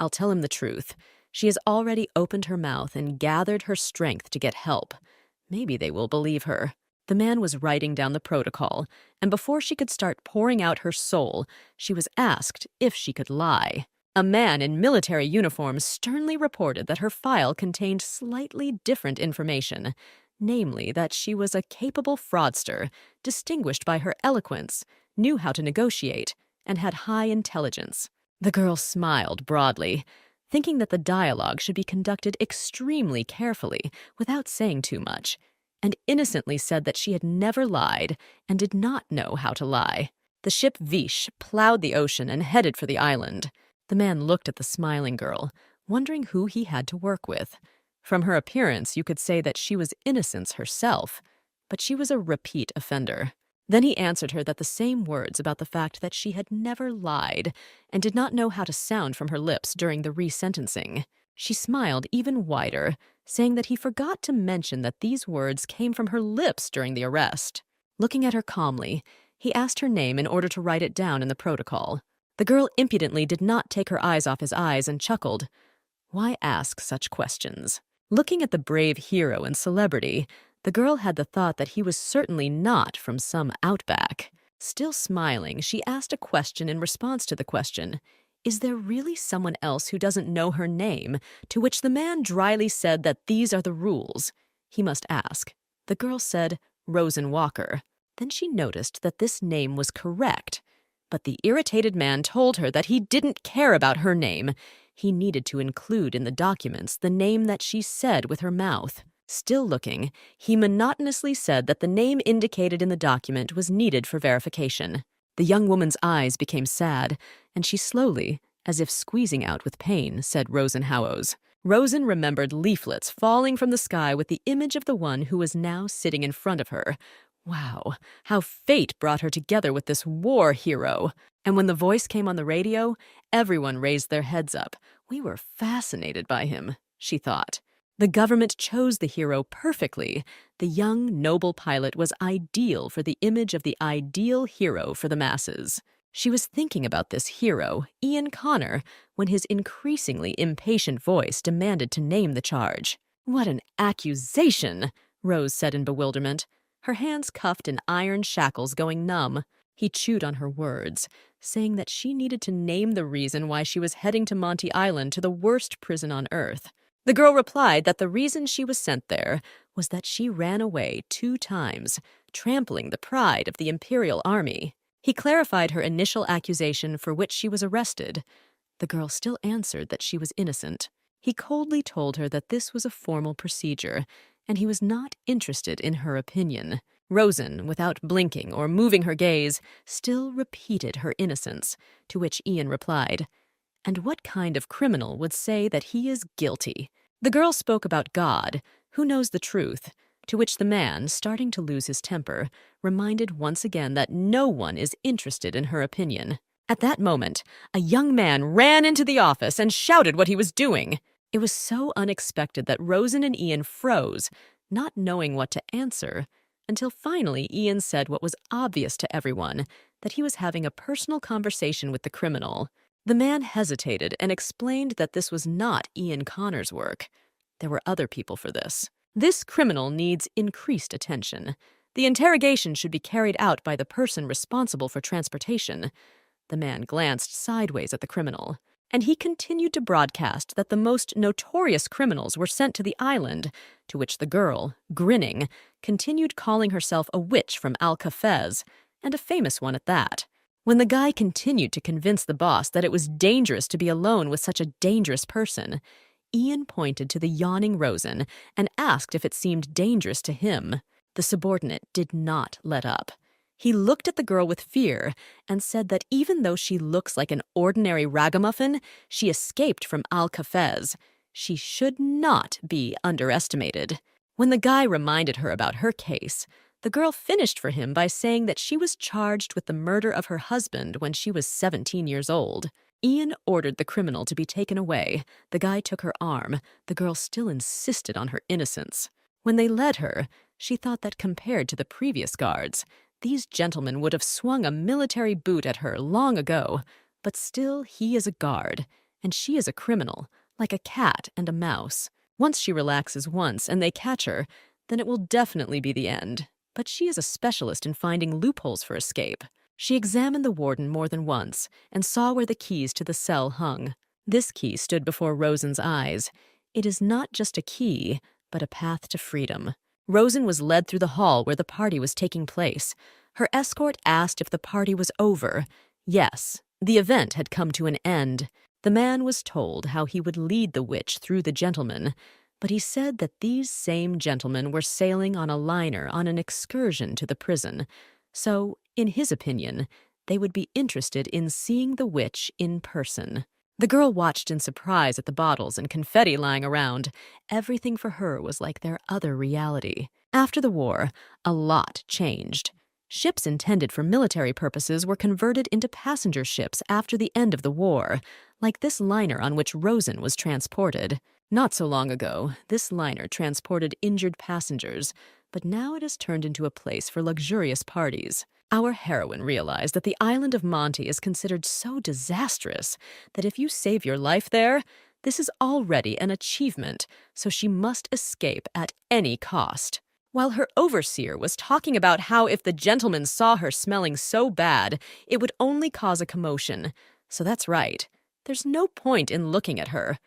I'll tell him the truth. She has already opened her mouth and gathered her strength to get help. Maybe they will believe her. The man was writing down the protocol, and before she could start pouring out her soul, she was asked if she could lie. A man in military uniform sternly reported that her file contained slightly different information, namely that she was a capable fraudster, distinguished by her eloquence, knew how to negotiate, and had high intelligence. The girl smiled broadly, thinking that the dialogue should be conducted extremely carefully without saying too much, and innocently said that she had never lied and did not know how to lie. The ship Vish plowed the ocean and headed for the island. The man looked at the smiling girl, wondering who he had to work with. From her appearance, you could say that she was innocence herself, but she was a repeat offender. Then he answered her that the same words about the fact that she had never lied and did not know how to sound from her lips during the resentencing. She smiled even wider, saying that he forgot to mention that these words came from her lips during the arrest. Looking at her calmly, he asked her name in order to write it down in the protocol. The girl impudently did not take her eyes off his eyes and chuckled. Why ask such questions? Looking at the brave hero and celebrity, the girl had the thought that he was certainly not from some outback. Still smiling, she asked a question in response to the question. Is there really someone else who doesn't know her name? To which the man dryly said that these are the rules. He must ask. The girl said, Rosen Walker. Then she noticed that this name was correct. But the irritated man told her that he didn't care about her name. He needed to include in the documents the name that she said with her mouth. Still looking, he monotonously said that the name indicated in the document was needed for verification. The young woman's eyes became sad, and she slowly, as if squeezing out with pain, said Rosenhauers. Rosen remembered leaflets falling from the sky with the image of the one who was now sitting in front of her. Wow, how fate brought her together with this war hero. And when the voice came on the radio, everyone raised their heads up. We were fascinated by him, she thought. The government chose the hero perfectly. The young, noble pilot was ideal for the image of the ideal hero for the masses. She was thinking about this hero, Ian Connor, when his increasingly impatient voice demanded to name the charge. What an accusation, Rose said in bewilderment, her hands cuffed in iron shackles going numb. He chewed on her words, saying that she needed to name the reason why she was heading to Monty Island, to the worst prison on Earth. The girl replied that the reason she was sent there was that she ran away 2 times, trampling the pride of the Imperial Army. He clarified her initial accusation for which she was arrested. The girl still answered that she was innocent. He coldly told her that this was a formal procedure, and he was not interested in her opinion. Rosen, without blinking or moving her gaze, still repeated her innocence, to which Ian replied, And what kind of criminal would say that he is guilty? The girl spoke about God, who knows the truth, to which the man, starting to lose his temper, reminded once again that no one is interested in her opinion. At that moment, a young man ran into the office and shouted what he was doing. It was so unexpected that Rosen and Ian froze, not knowing what to answer, until finally Ian said what was obvious to everyone, that he was having a personal conversation with the criminal. The man hesitated and explained that this was not Ian Connor's work. There were other people for this. This criminal needs increased attention. The interrogation should be carried out by the person responsible for transportation. The man glanced sideways at the criminal, and he continued to broadcast that the most notorious criminals were sent to the island, to which the girl, grinning, continued calling herself a witch from Al-Kafez, and a famous one at that. When the guy continued to convince the boss that it was dangerous to be alone with such a dangerous person, Ian pointed to the yawning Rosen and asked if it seemed dangerous to him. The subordinate did not let up. He looked at the girl with fear and said that even though she looks like an ordinary ragamuffin, she escaped from Al-Kafez. She should not be underestimated. When the guy reminded her about her case, the girl finished for him by saying that she was charged with the murder of her husband when she was 17 years old. Ian ordered the criminal to be taken away. The guy took her arm. The girl still insisted on her innocence. When they led her, she thought that compared to the previous guards, these gentlemen would have swung a military boot at her long ago. But still, he is a guard, And she is a criminal, like a cat and a mouse. Once she relaxes once and they catch her, then it will definitely be the end. But she is a specialist in finding loopholes for escape. She examined the warden more than once and saw where the keys to the cell hung. This key stood before Rosen's eyes. It is not just a key, but a path to freedom. Rosen was led through the hall where the party was taking place. Her escort asked if the party was over. Yes, the event had come to an end. The man was told how he would lead the witch through the gentlemen, but he said that these same gentlemen were sailing on a liner on an excursion to the prison. So, in his opinion, they would be interested in seeing the witch in person. The girl watched in surprise at the bottles and confetti lying around. Everything for her was like their other reality. After the war, a lot changed. Ships intended for military purposes were converted into passenger ships after the end of the war, like this liner on which Rosen was transported. Not so long ago, this liner transported injured passengers, but now it has turned into a place for luxurious parties. Our heroine realized that the island of Monty is considered so disastrous that if you save your life there, this is already an achievement, so she must escape at any cost. While her overseer was talking about how if the gentleman saw her smelling so bad, it would only cause a commotion. So that's right. There's no point in looking at her.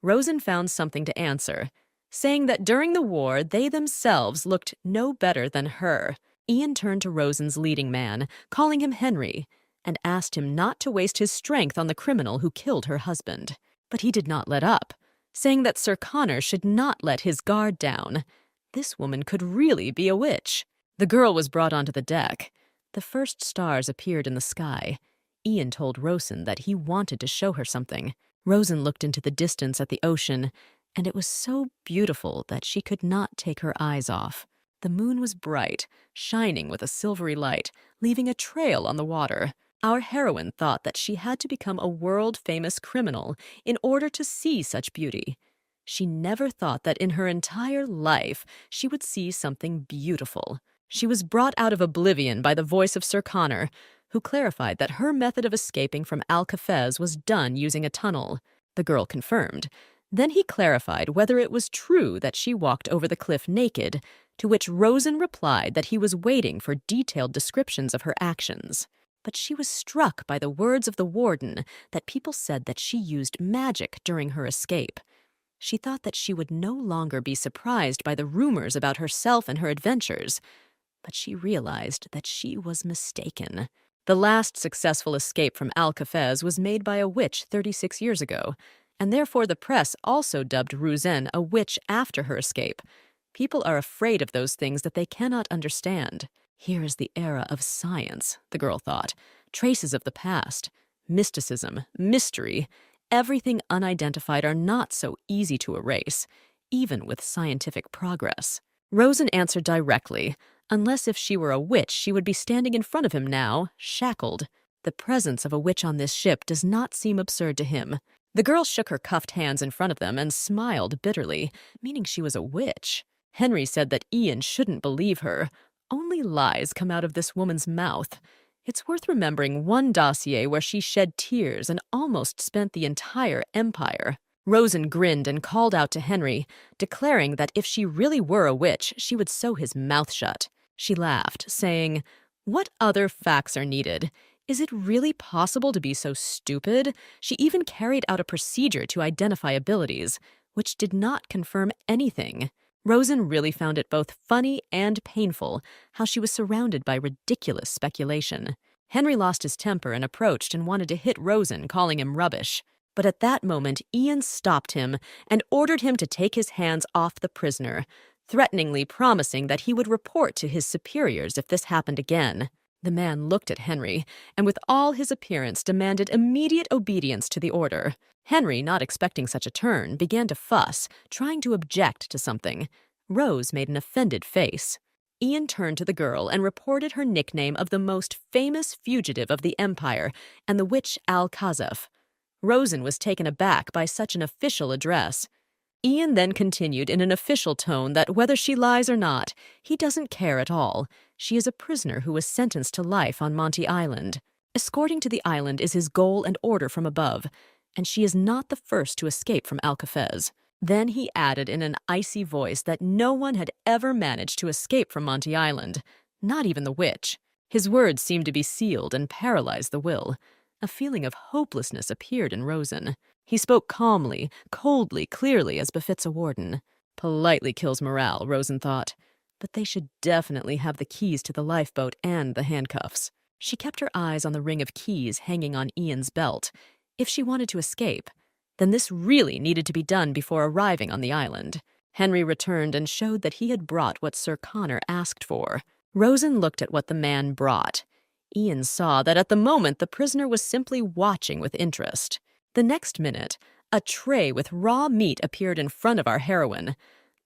Rosen found something to answer, saying that during the war they themselves looked no better than her. Ian turned to Rosen's leading man, calling him Henry, and asked him not to waste his strength on the criminal who killed her husband. But he did not let up, saying that Sir Connor should not let his guard down. This woman could really be a witch. The girl was brought onto the deck. The first stars appeared in the sky. Ian told Rosen that he wanted to show her something. Rosen looked into the distance at the ocean, and it was so beautiful that she could not take her eyes off. The moon was bright, shining with a silvery light, leaving a trail on the water. Our heroine thought that she had to become a world-famous criminal in order to see such beauty. She never thought that in her entire life she would see something beautiful. She was brought out of oblivion by the voice of Sir Connor, who clarified that her method of escaping from Al-Kafez was done using a tunnel. The girl confirmed. Then he clarified whether it was true that she walked over the cliff naked, to which Rosen replied that he was waiting for detailed descriptions of her actions. But she was struck by the words of the warden that people said that she used magic during her escape. She thought that she would no longer be surprised by the rumors about herself and her adventures, but she realized that she was mistaken. The last successful escape from Al-Kafez was made by a witch 36 years ago, and therefore the press also dubbed Ruzen a witch after her escape. People are afraid of those things that they cannot understand. Here is the era of science, the girl thought. Traces of the past, mysticism, mystery. Everything unidentified are not so easy to erase, even with scientific progress. Rosen answered directly. Unless if she were a witch, she would be standing in front of him now, shackled. The presence of a witch on this ship does not seem absurd to him. The girl shook her cuffed hands in front of them and smiled bitterly, meaning she was a witch. Henry said that Ian shouldn't believe her. Only lies come out of this woman's mouth. It's worth remembering one dossier where she shed tears and almost spent the entire empire. Rosen grinned and called out to Henry, declaring that if she really were a witch, she would sew his mouth shut. She laughed, saying, "What other facts are needed? Is it really possible to be so stupid?" She even carried out a procedure to identify abilities, which did not confirm anything. Rosen really found it both funny and painful how she was surrounded by ridiculous speculation. Henry lost his temper and approached and wanted to hit Rosen, calling him rubbish. But at that moment, Ian stopped him and ordered him to take his hands off the prisoner, threateningly promising that he would report to his superiors if this happened again. The man looked at Henry, and with all his appearance demanded immediate obedience to the order. Henry, not expecting such a turn, began to fuss, trying to object to something. Rose made an offended face. Ian turned to the girl and reported her nickname of the most famous fugitive of the Empire and the witch Al-Khazaf. Rosen was taken aback by such an official address. Ian then continued in an official tone that whether she lies or not, he doesn't care at all. She is a prisoner who was sentenced to life on Monty Island. Escorting to the island is his goal and order from above. and she is not the first to escape from Alcafez. Then he added in an icy voice that no one had ever managed to escape from Monty Island, not even the witch. His words seemed to be sealed and paralyzed the will. A feeling of hopelessness appeared in Rosen. He spoke calmly, coldly, clearly, as befits a warden. Politely kills morale, Rosen thought. But they should definitely have the keys to the lifeboat and the handcuffs. She kept her eyes on the ring of keys hanging on Ian's belt. If she wanted to escape, then this really needed to be done before arriving on the island. Henry returned and showed that he had brought what Sir Connor asked for. Rosen looked at what the man brought. Ian saw that at the moment the prisoner was simply watching with interest. The next minute, a tray with raw meat appeared in front of our heroine.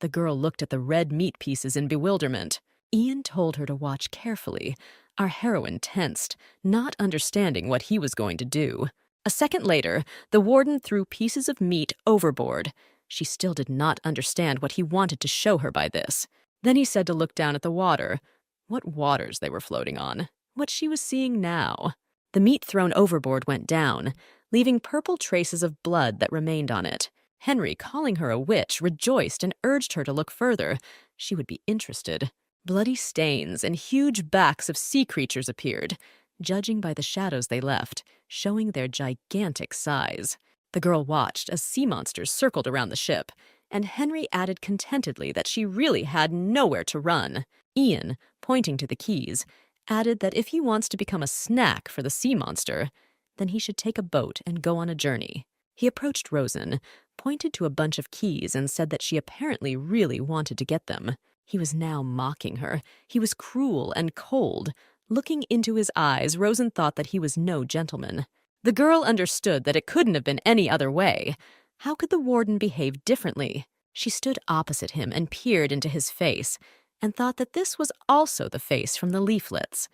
The girl looked at the red meat pieces in bewilderment. Ian told her to watch carefully. Our heroine tensed, not understanding what he was going to do. A second later, the warden threw pieces of meat overboard. She still did not understand what he wanted to show her by this. Then he said to look down at the water. What waters they were floating on. What she was seeing now. The meat thrown overboard went down, leaving purple traces of blood that remained on it. Henry, calling her a witch, rejoiced and urged her to look further. She would be interested. Bloody stains and huge backs of sea creatures appeared, judging by the shadows they left, showing their gigantic size. The girl watched as sea monsters circled around the ship, and Henry added contentedly that she really had nowhere to run. Ian, pointing to the keys, added that if he wants to become a snack for the sea monster, then he should take a boat and go on a journey. He approached Rosen, pointed to a bunch of keys, and said that she apparently really wanted to get them. He was now mocking her. He was cruel and cold. Looking into his eyes, Rosen thought that he was no gentleman. The girl understood that it couldn't have been any other way. How could the warden behave differently? She stood opposite him and peered into his face, and thought that this was also the face from the leaflets.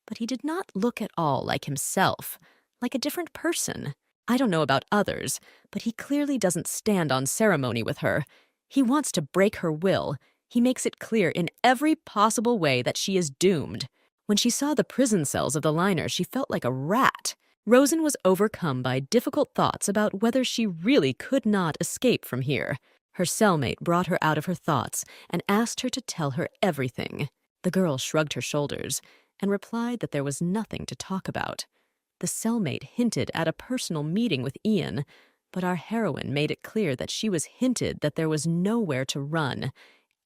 But he did not look at all like himself, like a different person. I don't know about others, but he clearly doesn't stand on ceremony with her. He wants to break her will. He makes it clear in every possible way that she is doomed. When she saw the prison cells of the liner, she felt like a rat. Rosen was overcome by difficult thoughts about whether she really could not escape from here. Her cellmate brought her out of her thoughts and asked her to tell her everything. The girl shrugged her shoulders and replied that there was nothing to talk about. The cellmate hinted at a personal meeting with Ian, but our heroine made it clear that she was hinted that there was nowhere to run.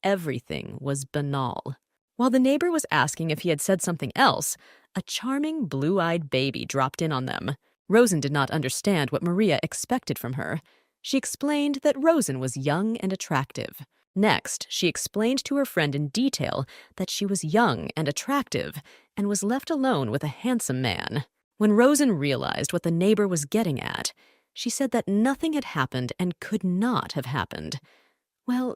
Everything was banal. While the neighbor was asking if he had said something else, a charming blue-eyed baby dropped in on them. Rosen did not understand what Maria expected from her. She explained that Rosen was young and attractive. Next, she explained to her friend in detail that she was young and attractive and was left alone with a handsome man. When Rosen realized what the neighbor was getting at, she said that nothing had happened and could not have happened. Well,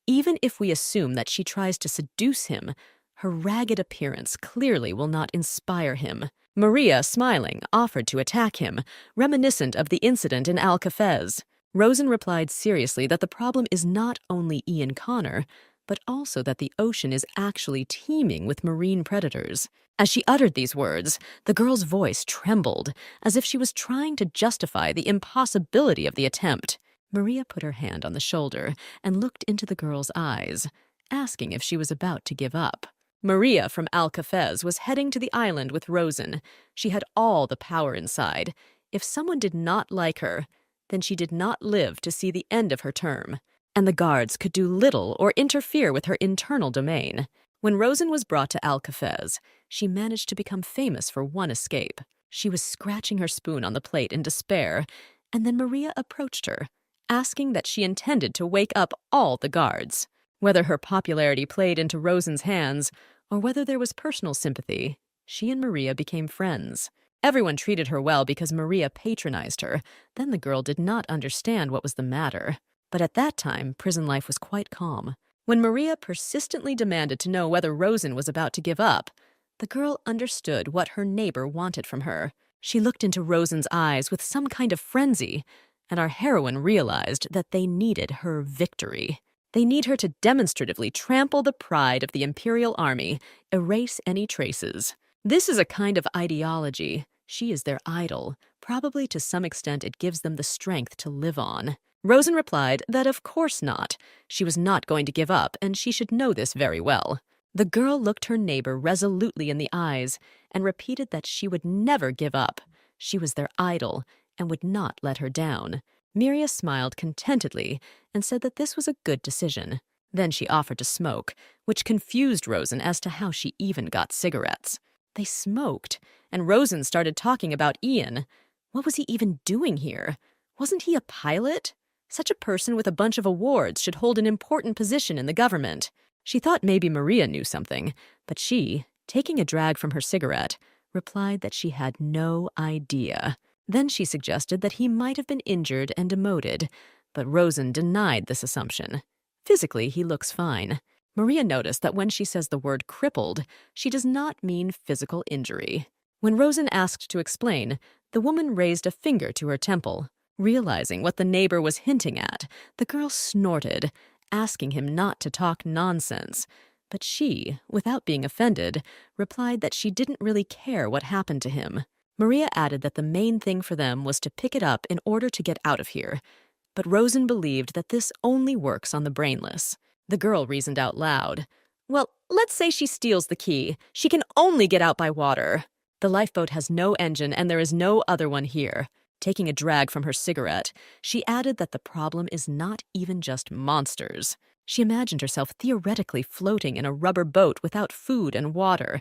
even if we assume that she tries to seduce him, her ragged appearance clearly will not inspire him. Maria, smiling, offered to attack him, reminiscent of the incident in Alcafez. Rosen replied seriously that the problem is not only Ian Connor, but also that the ocean is actually teeming with marine predators. As she uttered these words, the girl's voice trembled, as if she was trying to justify the impossibility of the attempt. Maria put her hand on the shoulder and looked into the girl's eyes, asking if she was about to give up. Maria from Alcafez was heading to the island with Rosen. She had all the power inside. If someone did not like her, then she did not live to see the end of her term, and the guards could do little or interfere with her internal domain. When Rosen was brought to Alcafez, she managed to become famous for one escape. She was scratching her spoon on the plate in despair, and then Maria approached her, asking that she intended to wake up all the guards. Whether her popularity played into Rosen's hands, or whether there was personal sympathy, she and Maria became friends. Everyone treated her well because Maria patronized her. Then the girl did not understand what was the matter. But at that time, prison life was quite calm. When Maria persistently demanded to know whether Rosen was about to give up, the girl understood what her neighbor wanted from her. She looked into Rosen's eyes with some kind of frenzy, and our heroine realized that they needed her victory. They need her to demonstratively trample the pride of the Imperial Army, erase any traces. This is a kind of ideology. She is their idol, Probably to some extent it gives them the strength to live on. Rosen replied that of course not. She was not going to give up, and she should know this very well. The girl looked her neighbor resolutely in the eyes and repeated that she would never give up. She was their idol and would not let her down. Miria smiled contentedly and said that this was a good decision. Then she offered to smoke, which confused Rosen as to how she even got cigarettes. They smoked, and Rosen started talking about Ian. What was he even doing here? Wasn't he a pilot? Such a person with a bunch of awards should hold an important position in the government. She thought maybe Maria knew something, but she, taking a drag from her cigarette, replied that she had no idea. Then she suggested that he might have been injured and demoted, but Rosen denied this assumption. Physically, he looks fine. Maria noticed that when she says the word crippled, she does not mean physical injury. When Rosen asked to explain, the woman raised a finger to her temple. Realizing what the neighbor was hinting at, the girl snorted, asking him not to talk nonsense. But she, without being offended, replied that she didn't really care what happened to him. Maria added that the main thing for them was to pick it up in order to get out of here. But Rosen believed that this only works on the brainless. The girl reasoned out loud. Well, let's say she steals the key. She can only get out by water. The lifeboat has no engine and there is no other one here. Taking a drag from her cigarette, she added that the problem is not even just monsters. She imagined herself theoretically floating in a rubber boat without food and water.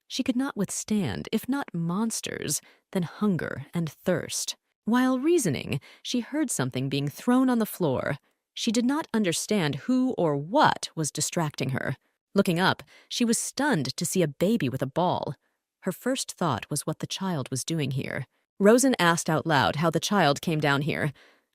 She could not withstand, if not monsters, then hunger and thirst. While reasoning, she heard something being thrown on the floor. She did not understand who or what was distracting her. Looking up, she was stunned to see a baby with a ball. Her first thought was what the child was doing here. Rosen asked out loud how the child came down here.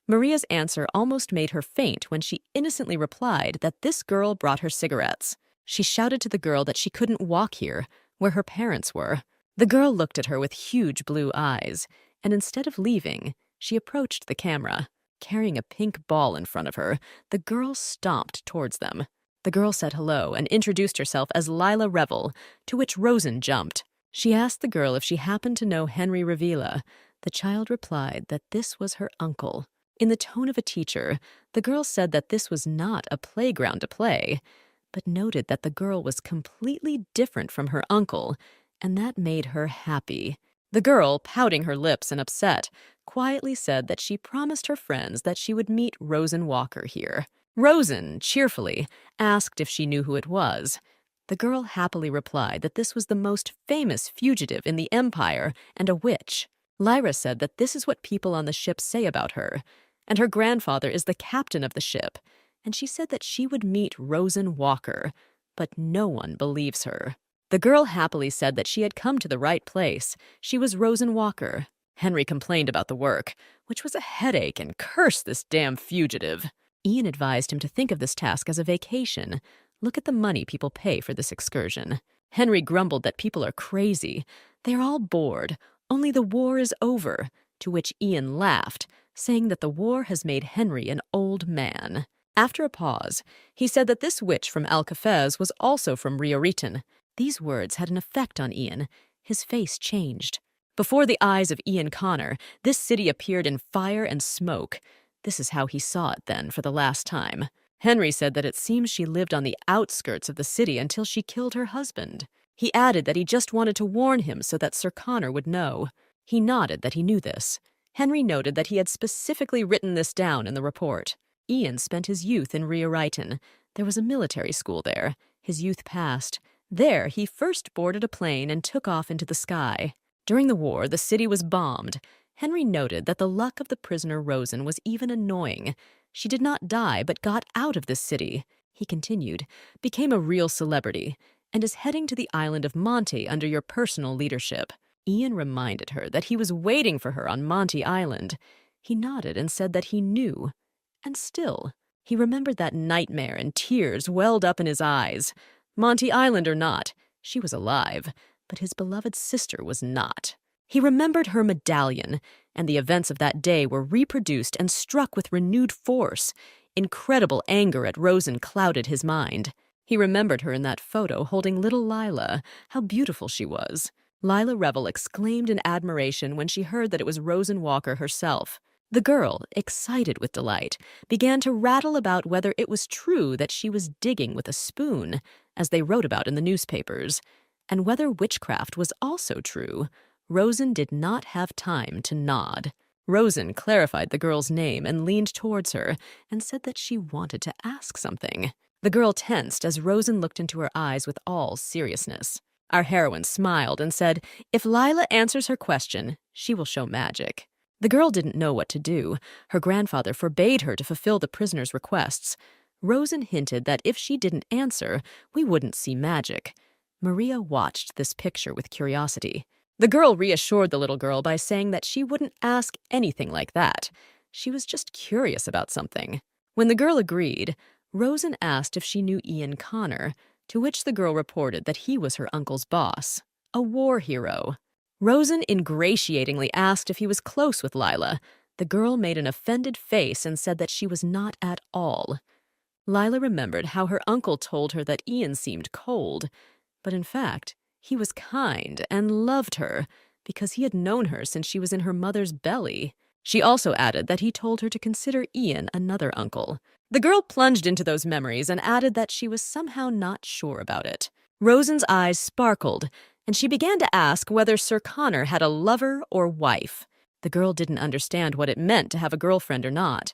Maria's answer almost made her faint when she innocently replied that this girl brought her cigarettes. She shouted to the girl that she couldn't walk here, where her parents were. The girl looked at her with huge blue eyes, and instead of leaving, she approached the camera. Carrying a pink ball in front of her, the girl stomped towards them. The girl said hello and introduced herself as Lila Revel, to which Rosen jumped. She asked the girl if she happened to know Henry Revilla. The child replied that this was her uncle. In the tone of a teacher, the girl said that this was not a playground to play, but noted that the girl was completely different from her uncle, and that made her happy. The girl, pouting her lips and upset, quietly said that she promised her friends that she would meet Rosen Walker here. Rosen, cheerfully, asked if she knew who it was. The girl happily replied that this was the most famous fugitive in the Empire and a witch. Lyra said that this is what people on the ship say about her, and her grandfather is the captain of the ship, and she said that she would meet Rosen Walker, but no one believes her. The girl happily said that she had come to the right place. She was Rosen Walker. Henry complained about the work, which was a headache, and cursed this damn fugitive. Ian advised him to think of this task as a vacation. Look at the money people pay for this excursion. Henry grumbled that people are crazy. They are all bored. Only the war is over. To which Ian laughed, saying that the war has made Henry an old man. After a pause, he said that this witch from Alcafez was also from Rioritan. These words had an effect on Ian. His face changed. Before the eyes of Ian Connor, this city appeared in fire and smoke. This is how he saw it then for the last time. Henry said that it seems she lived on the outskirts of the city until she killed her husband. He added that he just wanted to warn him so that Sir Connor would know. He nodded that he knew this. Henry noted that he had specifically written this down in the report. Ian spent his youth in Rioritan. There was a military school there. His youth passed. There, he first boarded a plane and took off into the sky. During the war, the city was bombed. Henry noted that the luck of the prisoner Rosen was even annoying. She did not die, but got out of this city. He continued, became a real celebrity, and is heading to the island of Monte under your personal leadership. Ian reminded her that he was waiting for her on Monte Island. He nodded and said that he knew. And still, he remembered that nightmare, and tears welled up in his eyes. Monte Island or not, she was alive, but his beloved sister was not. He remembered her medallion, and the events of that day were reproduced and struck with renewed force. Incredible anger at Rosen clouded his mind. He remembered her in that photo holding little Lila, how beautiful she was. Lila Revel exclaimed in admiration when she heard that it was Rosen Walker herself. The girl, excited with delight, began to rattle about whether it was true that she was digging with a spoon, as they wrote about in the newspapers, and whether witchcraft was also true. Rosen did not have time to nod. Rosen clarified the girl's name and leaned towards her and said that she wanted to ask something. The girl tensed as Rosen looked into her eyes with all seriousness. Our heroine smiled and said, "If Lila answers her question, she will show magic." The girl didn't know what to do. Her grandfather forbade her to fulfill the prisoner's requests. Rosen hinted that if she didn't answer, we wouldn't see magic. Maria watched this picture with curiosity. The girl reassured the little girl by saying that she wouldn't ask anything like that. She was just curious about something. When the girl agreed, Rosen asked if she knew Ian Connor, to which the girl reported that he was her uncle's boss, a war hero. Rosen ingratiatingly asked if he was close with Lila. The girl made an offended face and said that she was not at all. Lila remembered how her uncle told her that Ian seemed cold, but in fact, he was kind and loved her because he had known her since she was in her mother's belly. She also added that he told her to consider Ian another uncle. The girl plunged into those memories and added that she was somehow not sure about it. Rosen's eyes sparkled, and she began to ask whether Sir Connor had a lover or wife. The girl didn't understand what it meant to have a girlfriend or not,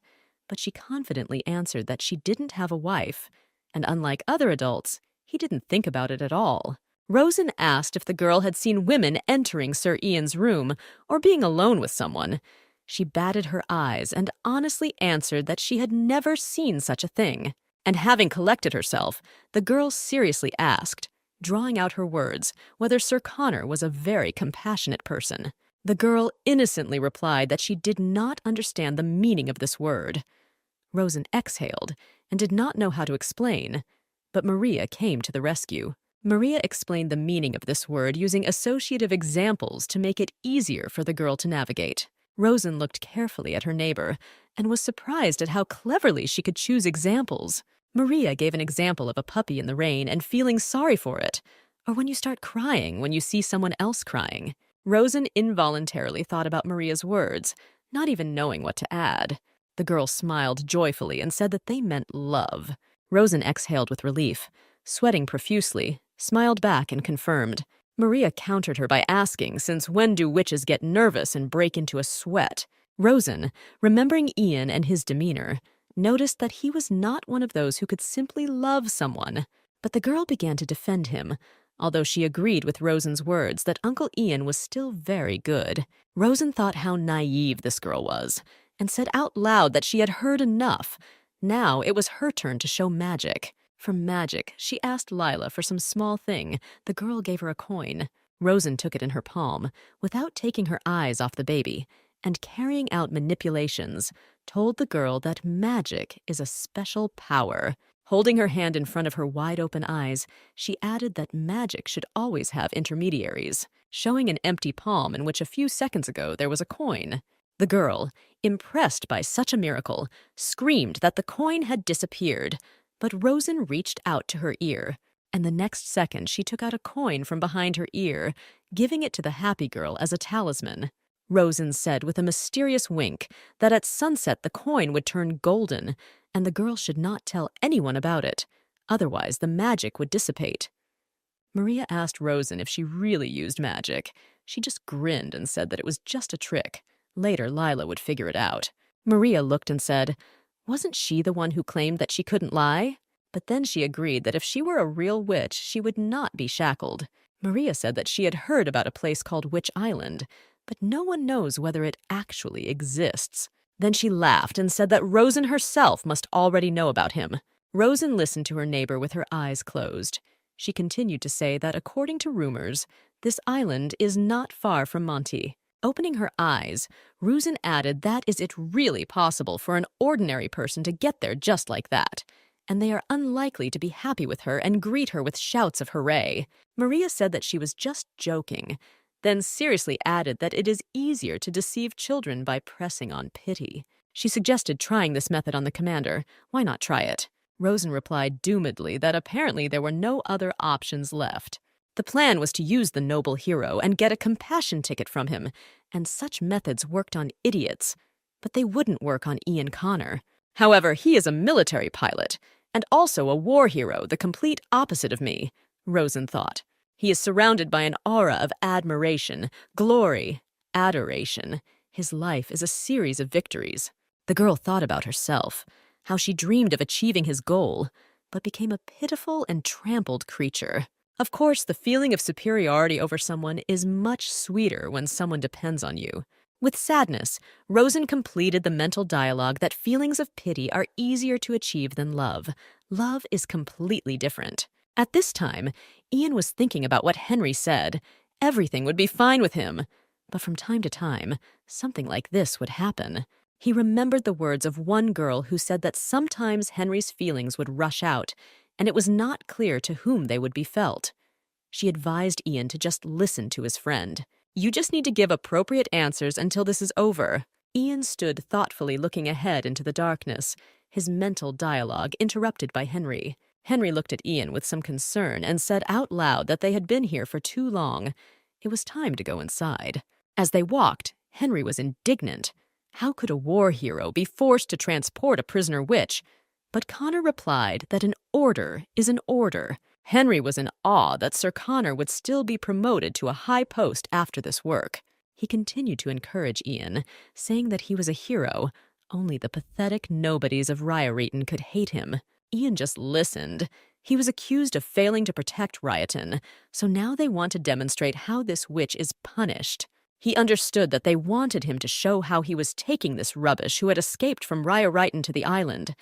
but she confidently answered that she didn't have a wife, and unlike other adults, he didn't think about it at all. Rosen asked if the girl had seen women entering Sir Ian's room or being alone with someone. She batted her eyes and honestly answered that she had never seen such a thing. And having collected herself, the girl seriously asked, drawing out her words, whether Sir Connor was a very compassionate person. The girl innocently replied that she did not understand the meaning of this word. Rosen exhaled and did not know how to explain, but Maria came to the rescue. Maria explained the meaning of this word using associative examples to make it easier for the girl to navigate. Rosen looked carefully at her neighbor and was surprised at how cleverly she could choose examples. Maria gave an example of a puppy in the rain and feeling sorry for it, or when you start crying when you see someone else crying. Rosen involuntarily thought about Maria's words, not even knowing what to add. The girl smiled joyfully and said that they meant love. Rosen exhaled with relief, sweating profusely, smiled back and confirmed. Maria countered her by asking, since when do witches get nervous and break into a sweat? Rosen, remembering Ian and his demeanor, noticed that he was not one of those who could simply love someone. But the girl began to defend him, although she agreed with Rosen's words that Uncle Ian was still very good. Rosen thought how naive this girl was, and said out loud that she had heard enough. Now it was her turn to show magic. For magic, she asked Lila for some small thing. The girl gave her a coin. Rosen took it in her palm, without taking her eyes off the baby, and carrying out manipulations, told the girl that magic is a special power. Holding her hand in front of her wide-open eyes, she added that magic should always have intermediaries, showing an empty palm in which a few seconds ago there was a coin. The girl, impressed by such a miracle, screamed that the coin had disappeared, but Rosen reached out to her ear, and the next second she took out a coin from behind her ear, giving it to the happy girl as a talisman. Rosen said with a mysterious wink that at sunset the coin would turn golden, and the girl should not tell anyone about it, otherwise the magic would dissipate. Maria asked Rosen if she really used magic. She just grinned and said that it was just a trick. Later, Lila would figure it out. Maria looked and said, wasn't she the one who claimed that she couldn't lie? But then she agreed that if she were a real witch, she would not be shackled. Maria said that she had heard about a place called Witch Island, but no one knows whether it actually exists. Then she laughed and said that Rosen herself must already know about him. Rosen listened to her neighbor with her eyes closed. She continued to say that according to rumors, this island is not far from Monty. Opening her eyes, Rosen added that is it really possible for an ordinary person to get there just like that, and they are unlikely to be happy with her and greet her with shouts of hooray. Maria said that she was just joking, then seriously added that it is easier to deceive children by pressing on pity. She suggested trying this method on the commander. Why not try it? Rosen replied doomedly that apparently there were no other options left. The plan was to use the noble hero and get a compassion ticket from him, and such methods worked on idiots, but they wouldn't work on Ian Connor. However, he is a military pilot, and also a war hero, the complete opposite of me, Rosen thought. He is surrounded by an aura of admiration, glory, adoration. His life is a series of victories. The girl thought about herself, how she dreamed of achieving his goal, but became a pitiful and trampled creature. Of course, the feeling of superiority over someone is much sweeter when someone depends on you. With sadness, Rosen completed the mental dialogue that feelings of pity are easier to achieve than love. Love is completely different. At this time, Ian was thinking about what Henry said. Everything would be fine with him. But from time to time, something like this would happen. He remembered the words of one girl who said that sometimes Henry's feelings would rush out, and it was not clear to whom they would be felt. She advised Ian to just listen to his friend. You just need to give appropriate answers until this is over. Ian stood thoughtfully looking ahead into the darkness, his mental dialogue interrupted by Henry. Henry looked at Ian with some concern and said out loud that they had been here for too long. It was time to go inside. As they walked, Henry was indignant. How could a war hero be forced to transport a prisoner witch? But Connor replied that an order is an order. Henry was in awe that Sir Connor would still be promoted to a high post after this work. He continued to encourage Ian, saying that he was a hero. Only the pathetic nobodies of Rioreton could hate him. Ian just listened. He was accused of failing to protect Rioton, so now they want to demonstrate how this witch is punished. He understood that they wanted him to show how he was taking this rubbish who had escaped from Rioreton to the island.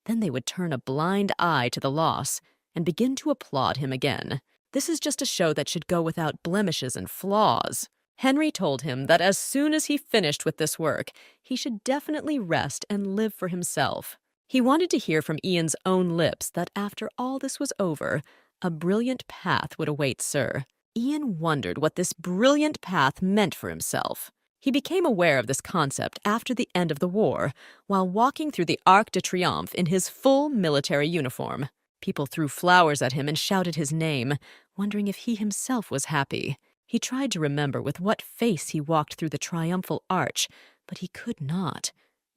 Then they would turn a blind eye to the loss and begin to applaud him again. This is just a show that should go without blemishes and flaws. Henry told him that as soon as he finished with this work, he should definitely rest and live for himself. He wanted to hear from Ian's own lips that after all this was over, a brilliant path would await Sir. Ian wondered what this brilliant path meant for himself. He became aware of this concept after the end of the war, while walking through the Arc de Triomphe in his full military uniform. People threw flowers at him and shouted his name, wondering if he himself was happy. He tried to remember with what face he walked through the triumphal arch, but he could not.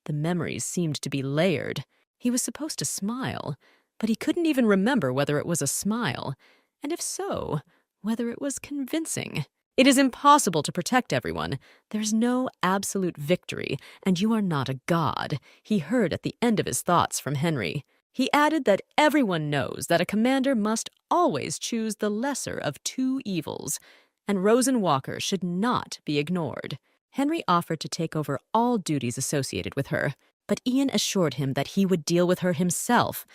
The memories seemed to be layered. He was supposed to smile, but he couldn't even remember whether it was a smile, and if so, whether it was convincing. It is impossible to protect everyone. There's no absolute victory, and you are not a god, he heard at the end of his thoughts from Henry. He added that everyone knows that a commander must always choose the lesser of two evils, and Rosen Walker should not be ignored. Henry offered to take over all duties associated with her, but Ian assured him that he would deal with her himself,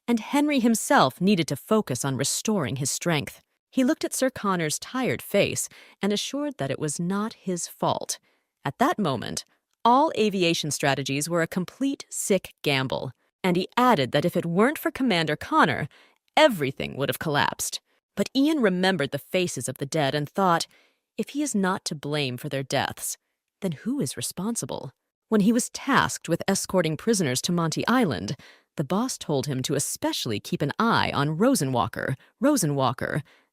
and Henry himself needed to focus on restoring his strength. He looked at Sir Connor's tired face and assured that it was not his fault. At that moment, all aviation strategies were a complete sick gamble, and he added that if it weren't for Commander Connor, everything would have collapsed. But Ian remembered the faces of the dead and thought, if he is not to blame for their deaths, then who is responsible? When he was tasked with escorting prisoners to Monty Island, the boss told him to especially keep an eye on Rosenwalker.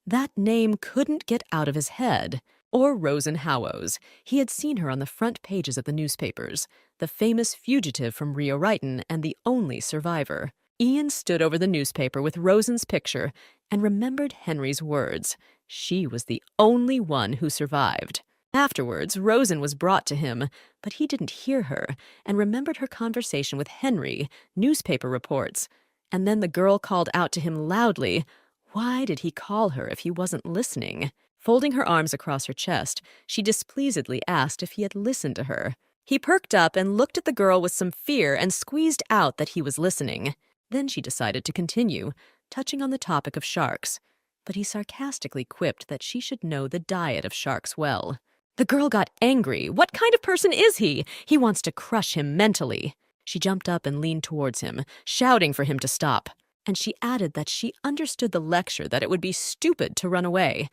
That name couldn't get out of his head. Or Rosenhauos. He had seen her on the front pages of the newspapers, the famous fugitive from Rioreton and the only survivor. Ian stood over the newspaper with Rosen's picture and remembered Henry's words. She was the only one who survived. Afterwards, Rosen was brought to him, but he didn't hear her and remembered her conversation with Henry, newspaper reports. And then the girl called out to him loudly. Why did he call her if he wasn't listening? Folding her arms across her chest, she displeasedly asked if he had listened to her. He perked up and looked at the girl with some fear and squeezed out that he was listening. Then she decided to continue, touching on the topic of sharks. But he sarcastically quipped that she should know the diet of sharks well. The girl got angry. What kind of person is he? He wants to crush him mentally. She jumped up and leaned towards him, shouting for him to stop. And she added that she understood the lecture that it would be stupid to run away.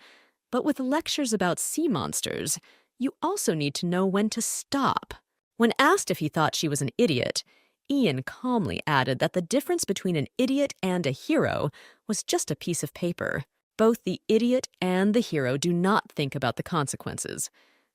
But with lectures about sea monsters, you also need to know when to stop. When asked if he thought she was an idiot, Ian calmly added that the difference between an idiot and a hero was just a piece of paper. Both the idiot and the hero do not think about the consequences.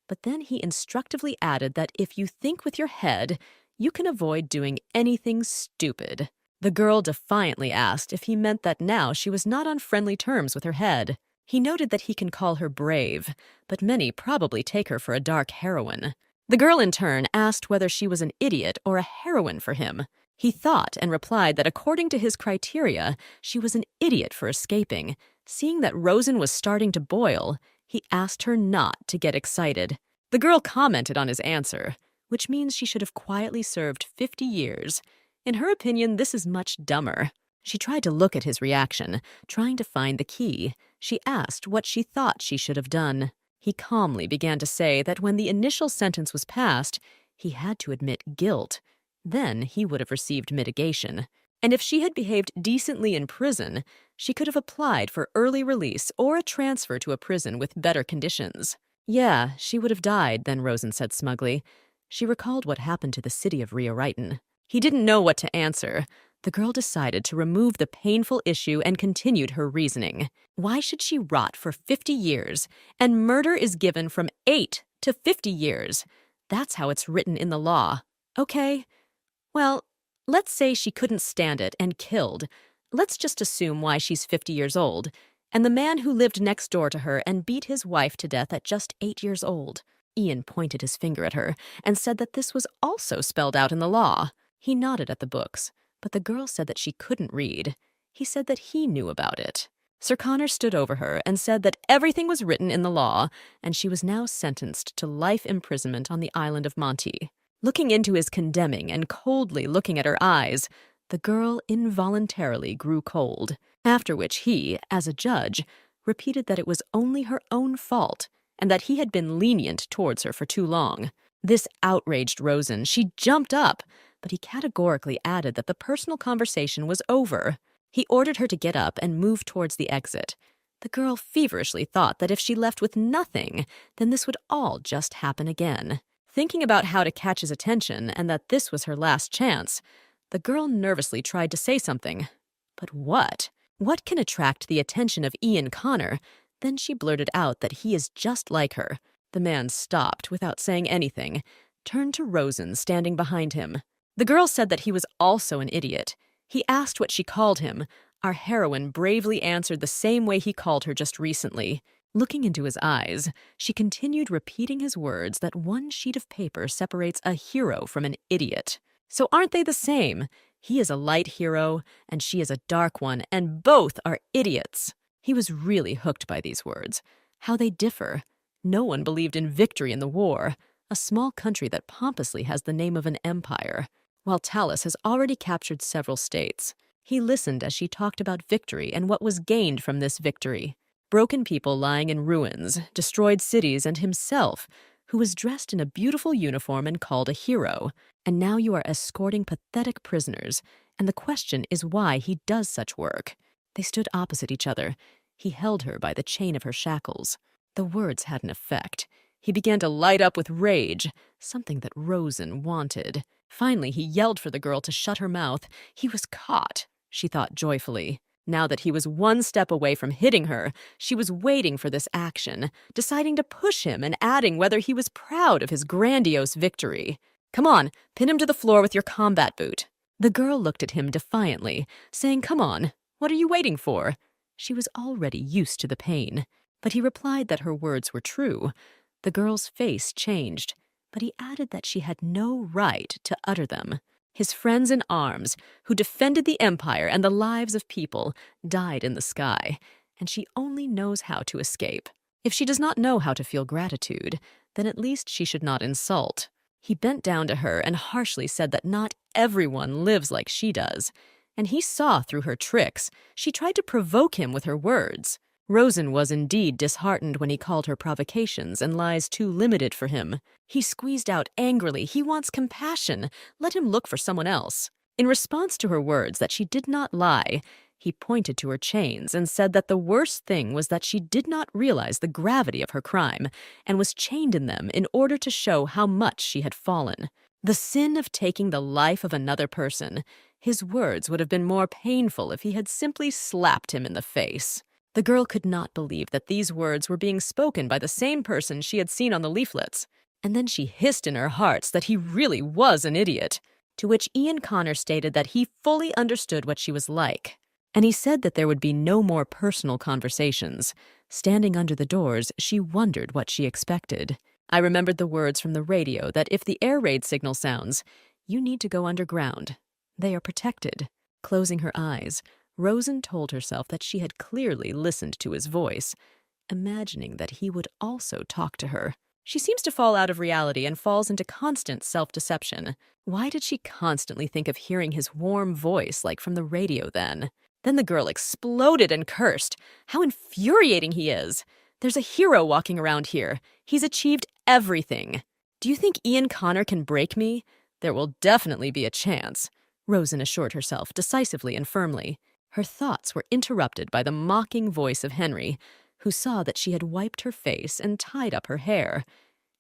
But then he instructively added that if you think with your head, you can avoid doing anything stupid. The girl defiantly asked if he meant that now she was not on friendly terms with her head. He noted that he can call her brave, but many probably take her for a dark heroine. The girl in turn asked whether she was an idiot or a heroine for him. He thought and replied that according to his criteria, she was an idiot for escaping. Seeing that Rosen was starting to boil, he asked her not to get excited. The girl commented on his answer, which means she should have quietly served 50 years. In her opinion, this is much dumber. She tried to look at his reaction, trying to find the key. She asked what she thought she should have done. He calmly began to say that when the initial sentence was passed, he had to admit guilt. Then he would have received mitigation. And if she had behaved decently in prison, she could have applied for early release or a transfer to a prison with better conditions. Yeah, she would have died, then Rosen said smugly. She recalled what happened to the city of Rio-Righton. He didn't know what to answer. The girl decided to remove the painful issue and continued her reasoning. Why should she rot for 50 years? And murder is given from 8 to 50 years. That's how it's written in the law. Okay, well, let's say she couldn't stand it and killed. Let's just assume why she's 50 years old. And the man who lived next door to her and beat his wife to death at just 8 years old. Ian pointed his finger at her and said that this was also spelled out in the law. He nodded at the books, but the girl said that she couldn't read. He said that he knew about it. Sir Connor stood over her and said that everything was written in the law, and she was now sentenced to life imprisonment on the island of Monty. Looking into his condemning and coldly looking at her eyes, the girl involuntarily grew cold, after which he, as a judge, repeated that it was only her own fault and that he had been lenient towards her for too long. This outraged Rosen. She jumped up, but he categorically added that the personal conversation was over. He ordered her to get up and move towards the exit. The girl feverishly thought that if she left with nothing, then this would all just happen again. Thinking about how to catch his attention and that this was her last chance, the girl nervously tried to say something. But what? What can attract the attention of Ian Connor? Then she blurted out that he is just like her. The man stopped without saying anything, turned to Rosen standing behind him. The girl said that he was also an idiot. He asked what she called him. Our heroine bravely answered the same way he called her just recently. Looking into his eyes, she continued repeating his words that one sheet of paper separates a hero from an idiot. So aren't they the same? He is a light hero, and she is a dark one, and both are idiots. He was really hooked by these words. How they differ. No one believed in victory in the war, a small country that pompously has the name of an empire, while Talus has already captured several states. He listened as she talked about victory and what was gained from this victory. Broken people lying in ruins, destroyed cities, and himself, who was dressed in a beautiful uniform and called a hero. And now you are escorting pathetic prisoners, and the question is why he does such work. They stood opposite each other. He held her by the chain of her shackles. The words had an effect. He began to light up with rage, something that Rosen wanted. Finally, he yelled for the girl to shut her mouth. He was caught, she thought joyfully. Now that he was one step away from hitting her, she was waiting for this action, deciding to push him and adding whether he was proud of his grandiose victory. Come on, pin him to the floor with your combat boot. The girl looked at him defiantly, saying, come on, what are you waiting for? She was already used to the pain, but he replied that her words were true. The girl's face changed, but he added that she had no right to utter them. His friends in arms, who defended the empire and the lives of people, died in the sky, and she only knows how to escape. If she does not know how to feel gratitude, then at least she should not insult. He bent down to her and harshly said that not everyone lives like she does, and he saw through her tricks. She tried to provoke him with her words. Rosen was indeed disheartened when he called her provocations and lies too limited for him. He squeezed out angrily, he wants compassion. Let him look for someone else. In response to her words that she did not lie, he pointed to her chains and said that the worst thing was that she did not realize the gravity of her crime and was chained in them in order to show how much she had fallen. The sin of taking the life of another person. His words would have been more painful if he had simply slapped him in the face. The girl could not believe that these words were being spoken by the same person she had seen on the leaflets. And then she hissed in her heart that he really was an idiot, to which Ian Connor stated that he fully understood what she was like. And he said that there would be no more personal conversations. Standing under the doors, she wondered what she expected. I remembered the words from the radio that if the air raid signal sounds, you need to go underground. They are protected. Closing her eyes, Rosen told herself that she had clearly listened to his voice, imagining that he would also talk to her. She seems to fall out of reality and falls into constant self-deception. Why did she constantly think of hearing his warm voice like from the radio then? Then the girl exploded and cursed. How infuriating he is! There's a hero walking around here. He's achieved everything. Do you think Ian Connor can break me? There will definitely be a chance, Rosen assured herself decisively and firmly. Her thoughts were interrupted by the mocking voice of Henry, who saw that she had wiped her face and tied up her hair.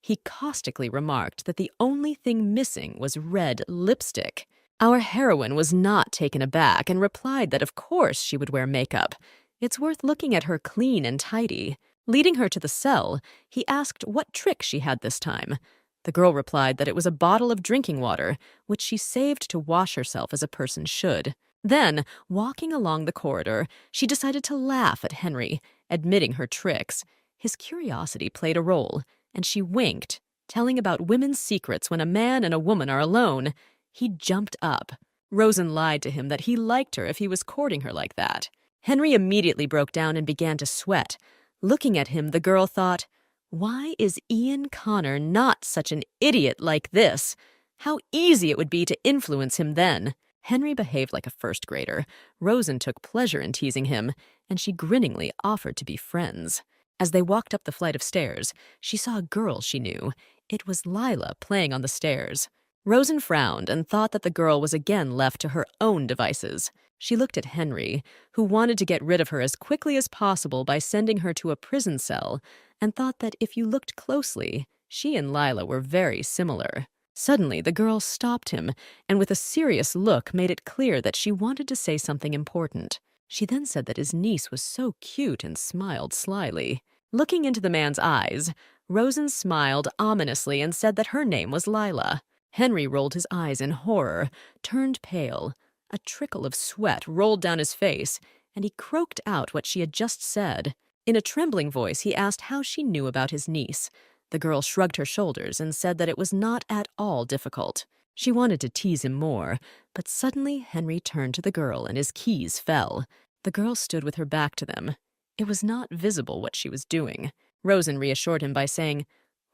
He caustically remarked that the only thing missing was red lipstick. Our heroine was not taken aback and replied that of course she would wear makeup. It's worth looking at her clean and tidy. Leading her to the cell, he asked what trick she had this time. The girl replied that it was a bottle of drinking water, which she saved to wash herself as a person should. Then, walking along the corridor, she decided to laugh at Henry, admitting her tricks. His curiosity played a role, and she winked, telling about women's secrets when a man and a woman are alone. He jumped up. Rosen lied to him that he liked her if he was courting her like that. Henry immediately broke down and began to sweat. Looking at him, the girl thought, why is Ian Connor not such an idiot like this? How easy it would be to influence him then. Henry behaved like a first grader. Rosen took pleasure in teasing him, and she grinningly offered to be friends. As they walked up the flight of stairs, she saw a girl she knew. It was Leah playing on the stairs. Rosen frowned and thought that the girl was again left to her own devices. She looked at Henry, who wanted to get rid of her as quickly as possible by sending her to a prison cell, and thought that if you looked closely, she and Leah were very similar. Suddenly, the girl stopped him, and with a serious look made it clear that she wanted to say something important. She then said that his niece was so cute and smiled slyly. Looking into the man's eyes, Rosen smiled ominously and said that her name was Leah. Henry rolled his eyes in horror, turned pale. A trickle of sweat rolled down his face, and he croaked out what she had just said. In a trembling voice, he asked how she knew about his niece. The girl shrugged her shoulders and said that it was not at all difficult. She wanted to tease him more, but suddenly Henry turned to the girl and his keys fell. The girl stood with her back to them. It was not visible what she was doing. Rosen reassured him by saying,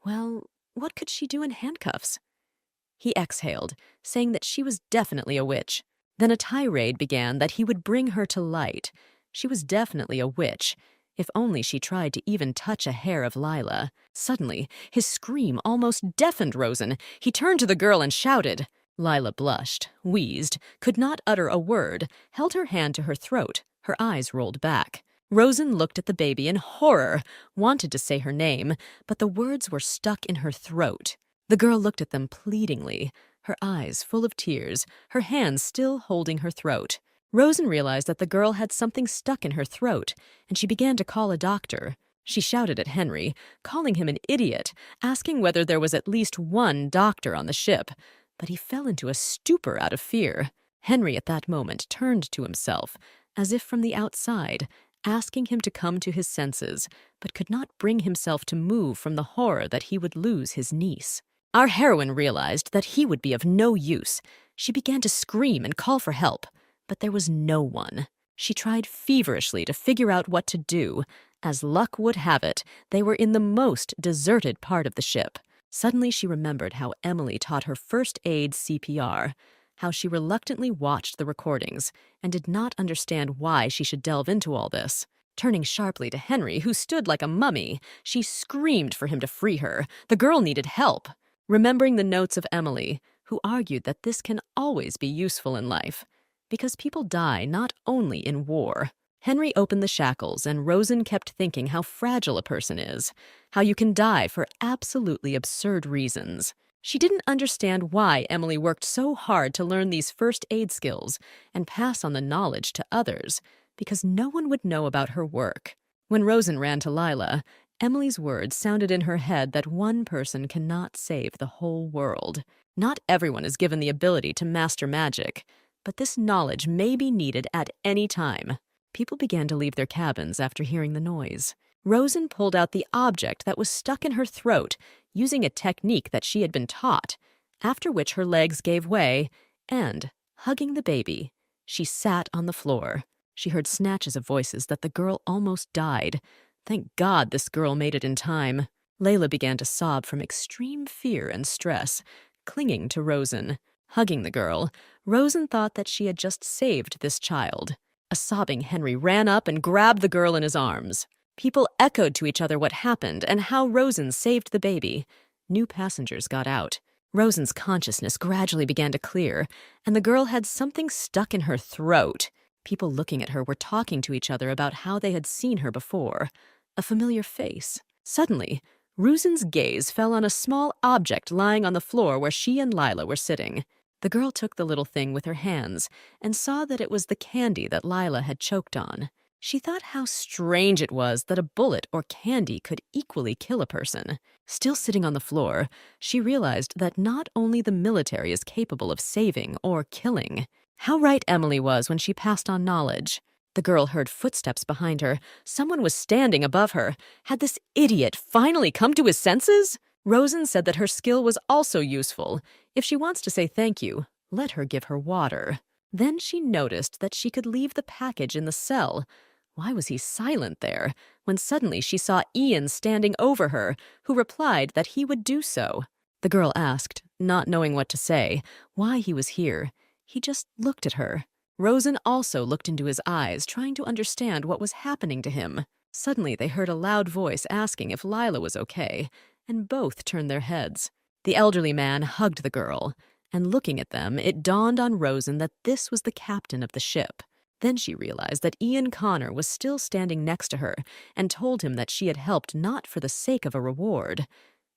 well, what could she do in handcuffs? He exhaled, saying that she was definitely a witch. Then a tirade began that he would bring her to light. She was definitely a witch. If only she tried to even touch a hair of Leah. Suddenly, his scream almost deafened Rosen. He turned to the girl and shouted. Leah blushed, wheezed, could not utter a word, held her hand to her throat. Her eyes rolled back. Rosen looked at the baby in horror, wanted to say her name, but the words were stuck in her throat. The girl looked at them pleadingly, her eyes full of tears, her hands still holding her throat. Rosen realized that the girl had something stuck in her throat, and she began to call a doctor. She shouted at Henry, calling him an idiot, asking whether there was at least one doctor on the ship, but he fell into a stupor out of fear. Henry at that moment turned to himself, as if from the outside, asking him to come to his senses, but could not bring himself to move from the horror that he would lose his niece. Our heroine realized that he would be of no use. She began to scream and call for help, but there was no one. She tried feverishly to figure out what to do. As luck would have it, they were in the most deserted part of the ship. Suddenly she remembered how Emily taught her first aid CPR, how she reluctantly watched the recordings and did not understand why she should delve into all this. Turning sharply to Henry, who stood like a mummy, she screamed for him to free her. The girl needed help. Remembering the notes of Emily, who argued that this can always be useful in life, because people die not only in war. Henry opened the shackles, and Rosen kept thinking how fragile a person is, how you can die for absolutely absurd reasons. She didn't understand why Emily worked so hard to learn these first aid skills and pass on the knowledge to others. because no one would know about her work. When Rosen ran to Lila, Emily's words sounded in her head that one person cannot save the whole world. Not everyone is given the ability to master magic, but this knowledge may be needed at any time. People began to leave their cabins after hearing the noise. Rosen pulled out the object that was stuck in her throat, using a technique that she had been taught, after which her legs gave way, and, hugging the baby, she sat on the floor. She heard snatches of voices that the girl almost died. Thank God this girl made it in time. Layla began to sob from extreme fear and stress, clinging to Rosen. Hugging the girl, Rosen thought that she had just saved this child. A sobbing Henry ran up and grabbed the girl in his arms. People echoed to each other what happened and how Rosen saved the baby. New passengers got out. Rosen's consciousness gradually began to clear, and the girl had something stuck in her throat. People looking at her were talking to each other about how they had seen her before. A familiar face. Suddenly, Rosen's gaze fell on a small object lying on the floor where she and Lila were sitting. The girl took the little thing with her hands and saw that it was the candy that Lila had choked on. She thought how strange it was that a bullet or candy could equally kill a person. Still sitting on the floor, she realized that not only the military is capable of saving or killing. How right Emily was when she passed on knowledge. The girl heard footsteps behind her. Someone was standing above her. Had this idiot finally come to his senses? Rosen said that her skill was also useful. If she wants to say thank you, let her give her water. Then she noticed that she could leave the package in the cell. Why was he silent there, when suddenly she saw Ian standing over her, who replied that he would do so? The girl asked, not knowing what to say, why he was here. He just looked at her. Rosen also looked into his eyes, trying to understand what was happening to him. Suddenly they heard a loud voice asking if Lila was okay, and both turned their heads. The elderly man hugged the girl, and looking at them, it dawned on Rosen that this was the captain of the ship. Then she realized that Ian Connor was still standing next to her and told him that she had helped not for the sake of a reward,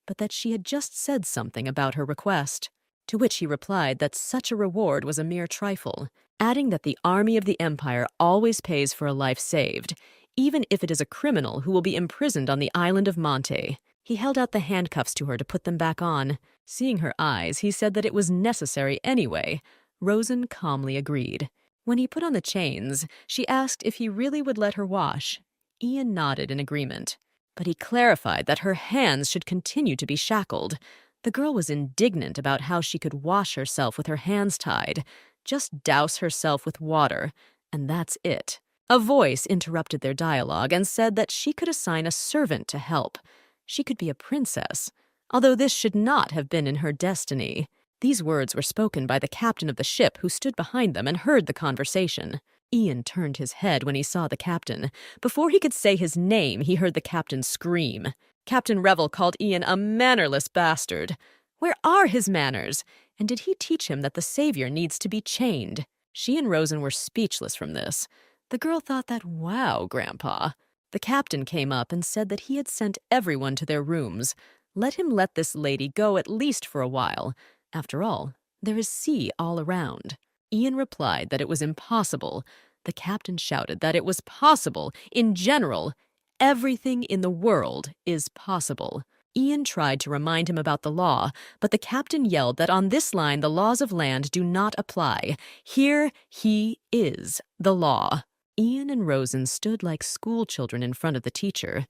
but that she had just said something about her request. To which he replied that such a reward was a mere trifle, adding that the army of the Empire always pays for a life saved, even if it is a criminal who will be imprisoned on the island of Monte. He held out the handcuffs to her to put them back on. Seeing her eyes, he said that it was necessary anyway. Rosen calmly agreed. When he put on the chains, she asked if he really would let her wash. Ian nodded in agreement, but he clarified that her hands should continue to be shackled. The girl was indignant about how she could wash herself with her hands tied. Just douse herself with water, and that's it. A voice interrupted their dialogue and said that she could assign a servant to help. She could be a princess, although this should not have been in her destiny. These words were spoken by the captain of the ship, who stood behind them and heard the conversation. Ian turned his head when he saw the captain. Before he could say his name, he heard the captain scream. Captain Revel called Ian a mannerless bastard. Where are his manners? And did he teach him that the savior needs to be chained? She and Rosen were speechless from this. The girl thought that, wow, Grandpa. The captain came up and said that he had sent everyone to their rooms. Let him let this lady go at least for a while. After all, there is sea all around. Ian replied that it was impossible. The captain shouted that it was possible. In general, everything in the world is possible. Ian tried to remind him about the law, but the captain yelled that on this line the laws of land do not apply. Here he is, the law. Ian and Rosen stood like schoolchildren in front of the teacher.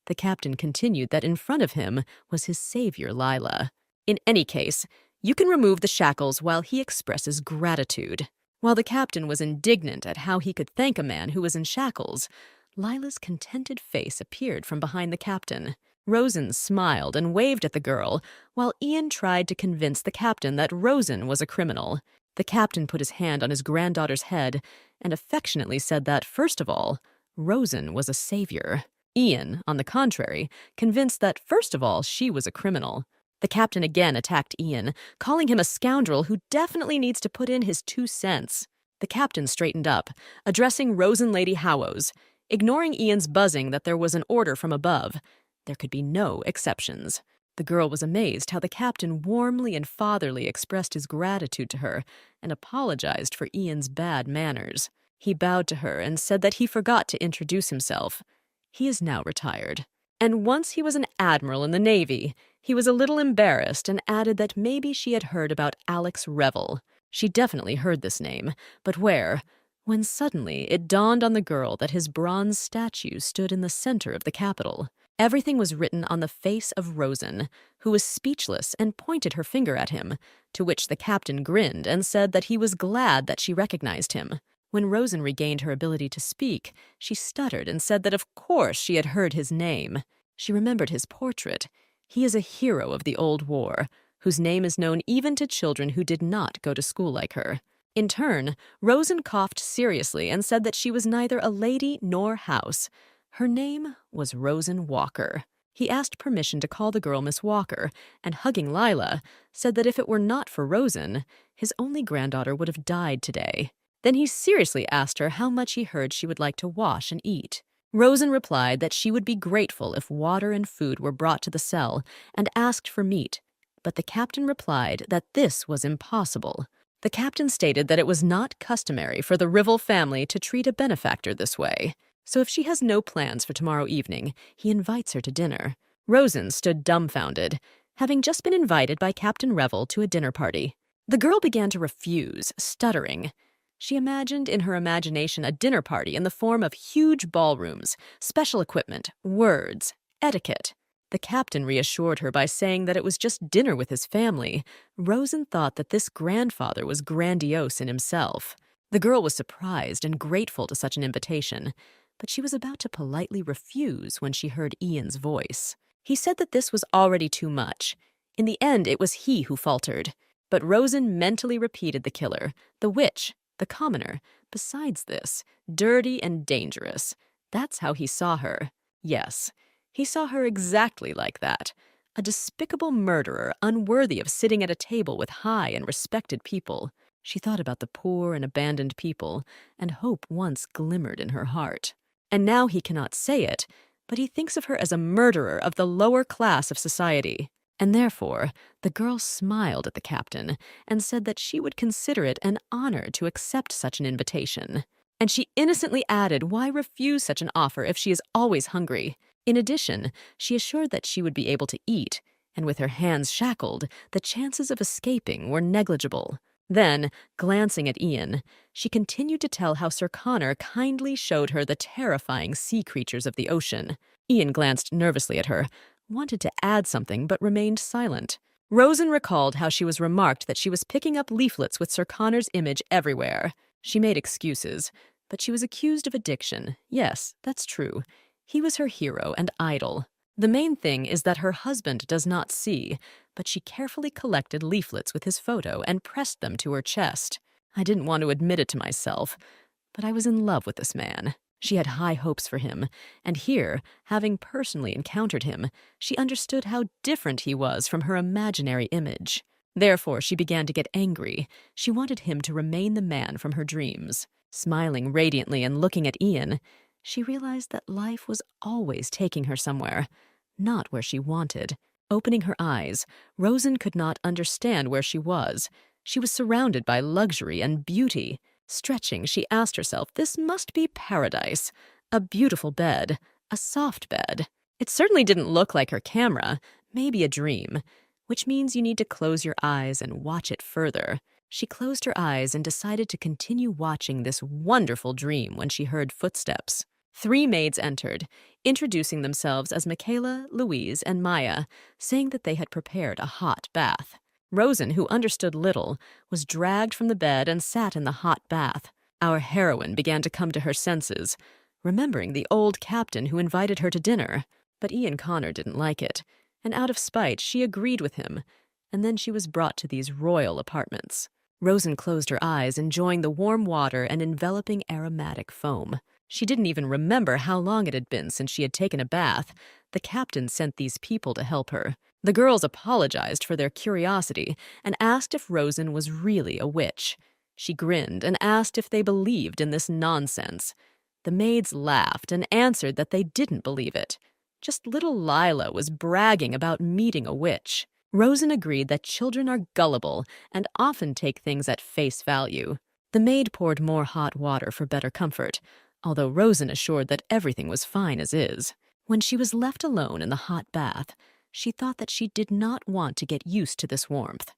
The captain continued that in front of him was his savior, Lila. In any case, you can remove the shackles while he expresses gratitude. While the captain was indignant at how he could thank a man who was in shackles, Lila's contented face appeared from behind the captain. Rosen smiled and waved at the girl, while Ian tried to convince the captain that Rosen was a criminal. The captain put his hand on his granddaughter's head and affectionately said that, first of all, Rosen was a savior. Ian, on the contrary, convinced that, first of all, she was a criminal. The captain again attacked Ian, calling him a scoundrel who definitely needs to put in his 2 cents. The captain straightened up, addressing Rosen Lady Howes, ignoring Ian's buzzing that there was an order from above. There could be no exceptions. The girl was amazed how the captain warmly and fatherly expressed his gratitude to her and apologized for Ian's bad manners. He bowed to her and said that he forgot to introduce himself. He is now retired. And once he was an admiral in the Navy. He was a little embarrassed and added that maybe she had heard about Alex Revel. She definitely heard this name, but where? When suddenly it dawned on the girl that his bronze statue stood in the center of the Capitol. Everything was written on the face of Rosen, who was speechless and pointed her finger at him, to which the captain grinned and said that he was glad that she recognized him. When Rosen regained her ability to speak, she stuttered and said that of course she had heard his name. She remembered his portrait. He is a hero of the old war, whose name is known even to children who did not go to school like her. In turn, Rosen coughed seriously and said that she was neither a lady nor house. Her name was Rosen Walker. He asked permission to call the girl Miss Walker, and hugging Lila, said that if it were not for Rosen, his only granddaughter would have died today. Then he seriously asked her how much he heard she would like to wash and eat. Rosen replied that she would be grateful if water and food were brought to the cell, and asked for meat. But the captain replied that this was impossible. The captain stated that it was not customary for the Rivel family to treat a benefactor this way. So if she has no plans for tomorrow evening, he invites her to dinner. Rosen stood dumbfounded, having just been invited by Captain Revel to a dinner party. The girl began to refuse, stuttering. She imagined in her imagination a dinner party in the form of huge ballrooms, special equipment, words, etiquette. The captain reassured her by saying that it was just dinner with his family. Rosen thought that this grandfather was grandiose in himself. The girl was surprised and grateful to such an invitation, but she was about to politely refuse when she heard Ian's voice. He said that this was already too much. In the end, it was he who faltered. But Rosen mentally repeated the killer, the witch, the commoner. Besides this, dirty and dangerous. That's how he saw her. Yes, he saw her exactly like that. A despicable murderer, unworthy of sitting at a table with high and respected people. She thought about the poor and abandoned people, and hope once glimmered in her heart. And now he cannot say it, but he thinks of her as a murderer of the lower class of society. And therefore, the girl smiled at the captain and said that she would consider it an honor to accept such an invitation. And she innocently added, why refuse such an offer if she is always hungry? In addition, she assured that she would be able to eat, and with her hands shackled, the chances of escaping were negligible. Then, glancing at Ian, she continued to tell how Sir Connor kindly showed her the terrifying sea creatures of the ocean. Ian glanced nervously at her, wanted to add something but remained silent. Rosen recalled how she was remarked that she was picking up leaflets with Sir Connor's image everywhere. She made excuses, but she was accused of addiction. Yes, that's true. He was her hero and idol. The main thing is that her husband does not see, but she carefully collected leaflets with his photo and pressed them to her chest. I didn't want to admit it to myself, but I was in love with this man. She had high hopes for him, and here, having personally encountered him, she understood how different he was from her imaginary image. Therefore, she began to get angry. She wanted him to remain the man from her dreams. Smiling radiantly and looking at Ian, she realized that life was always taking her somewhere, not where she wanted. Opening her eyes, Rosen could not understand where she was. She was surrounded by luxury and beauty. Stretching, she asked herself, this must be paradise. A beautiful bed, a soft bed. It certainly didn't look like her camera, maybe a dream, which means you need to close your eyes and watch it further. She closed her eyes and decided to continue watching this wonderful dream when she heard footsteps. 3 maids entered, introducing themselves as Michaela, Louise, and Maya, saying that they had prepared a hot bath. Rosen, who understood little, was dragged from the bed and sat in the hot bath. Our heroine began to come to her senses, remembering the old captain who invited her to dinner. But Ian Connor didn't like it, and out of spite she agreed with him, and then she was brought to these royal apartments. Rosen closed her eyes, enjoying the warm water and enveloping aromatic foam. She didn't even remember how long it had been since she had taken a bath. The captain sent these people to help her. The girls apologized for their curiosity and asked if Rosen was really a witch. She grinned and asked if they believed in this nonsense. The maids laughed and answered that they didn't believe it. Just little Lila was bragging about meeting a witch. Rosen agreed that children are gullible and often take things at face value. The maid poured more hot water for better comfort, although Rosen assured that everything was fine as is. When she was left alone in the hot bath, she thought that she did not want to get used to this warmth.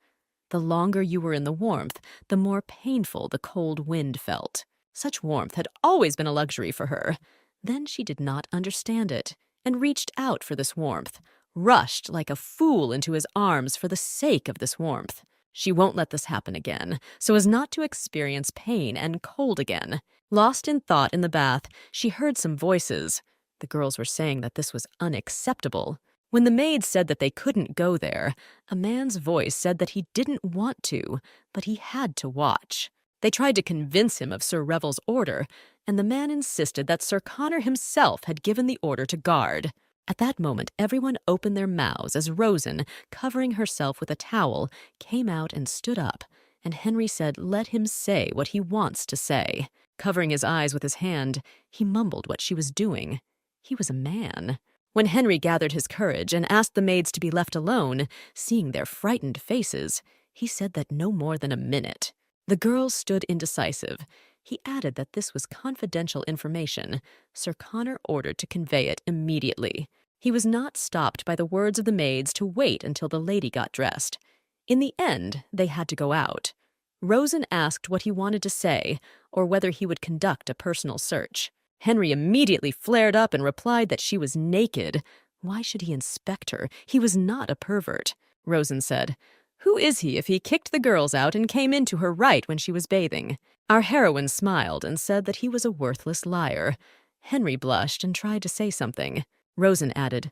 The longer you were in the warmth, the more painful the cold wind felt. Such warmth had always been a luxury for her. Then she did not understand it, and reached out for this warmth, rushed like a fool into his arms for the sake of this warmth. She won't let this happen again, so as not to experience pain and cold again. Lost in thought in the bath, she heard some voices. The girls were saying that this was unacceptable. When the maid said that they couldn't go there, a man's voice said that he didn't want to, but he had to watch. They tried to convince him of Sir Revel's order, and the man insisted that Sir Connor himself had given the order to guard. At that moment, everyone opened their mouths as Rosen, covering herself with a towel, came out and stood up, and Henry said, "Let him say what he wants to say." Covering his eyes with his hand, he mumbled what she was doing. He was a man. When Henry gathered his courage and asked the maids to be left alone, seeing their frightened faces, he said that no more than a minute. The girls stood indecisive. He added that this was confidential information. Sir Connor ordered to convey it immediately. He was not stopped by the words of the maids to wait until the lady got dressed. In the end, they had to go out. Rosen asked what he wanted to say, or whether he would conduct a personal search. Henry immediately flared up and replied that she was naked. Why should he inspect her? He was not a pervert. Rosen said, "Who is he if he kicked the girls out and came into her right when she was bathing?" Our heroine smiled and said that he was a worthless liar. Henry blushed and tried to say something. Rosen added,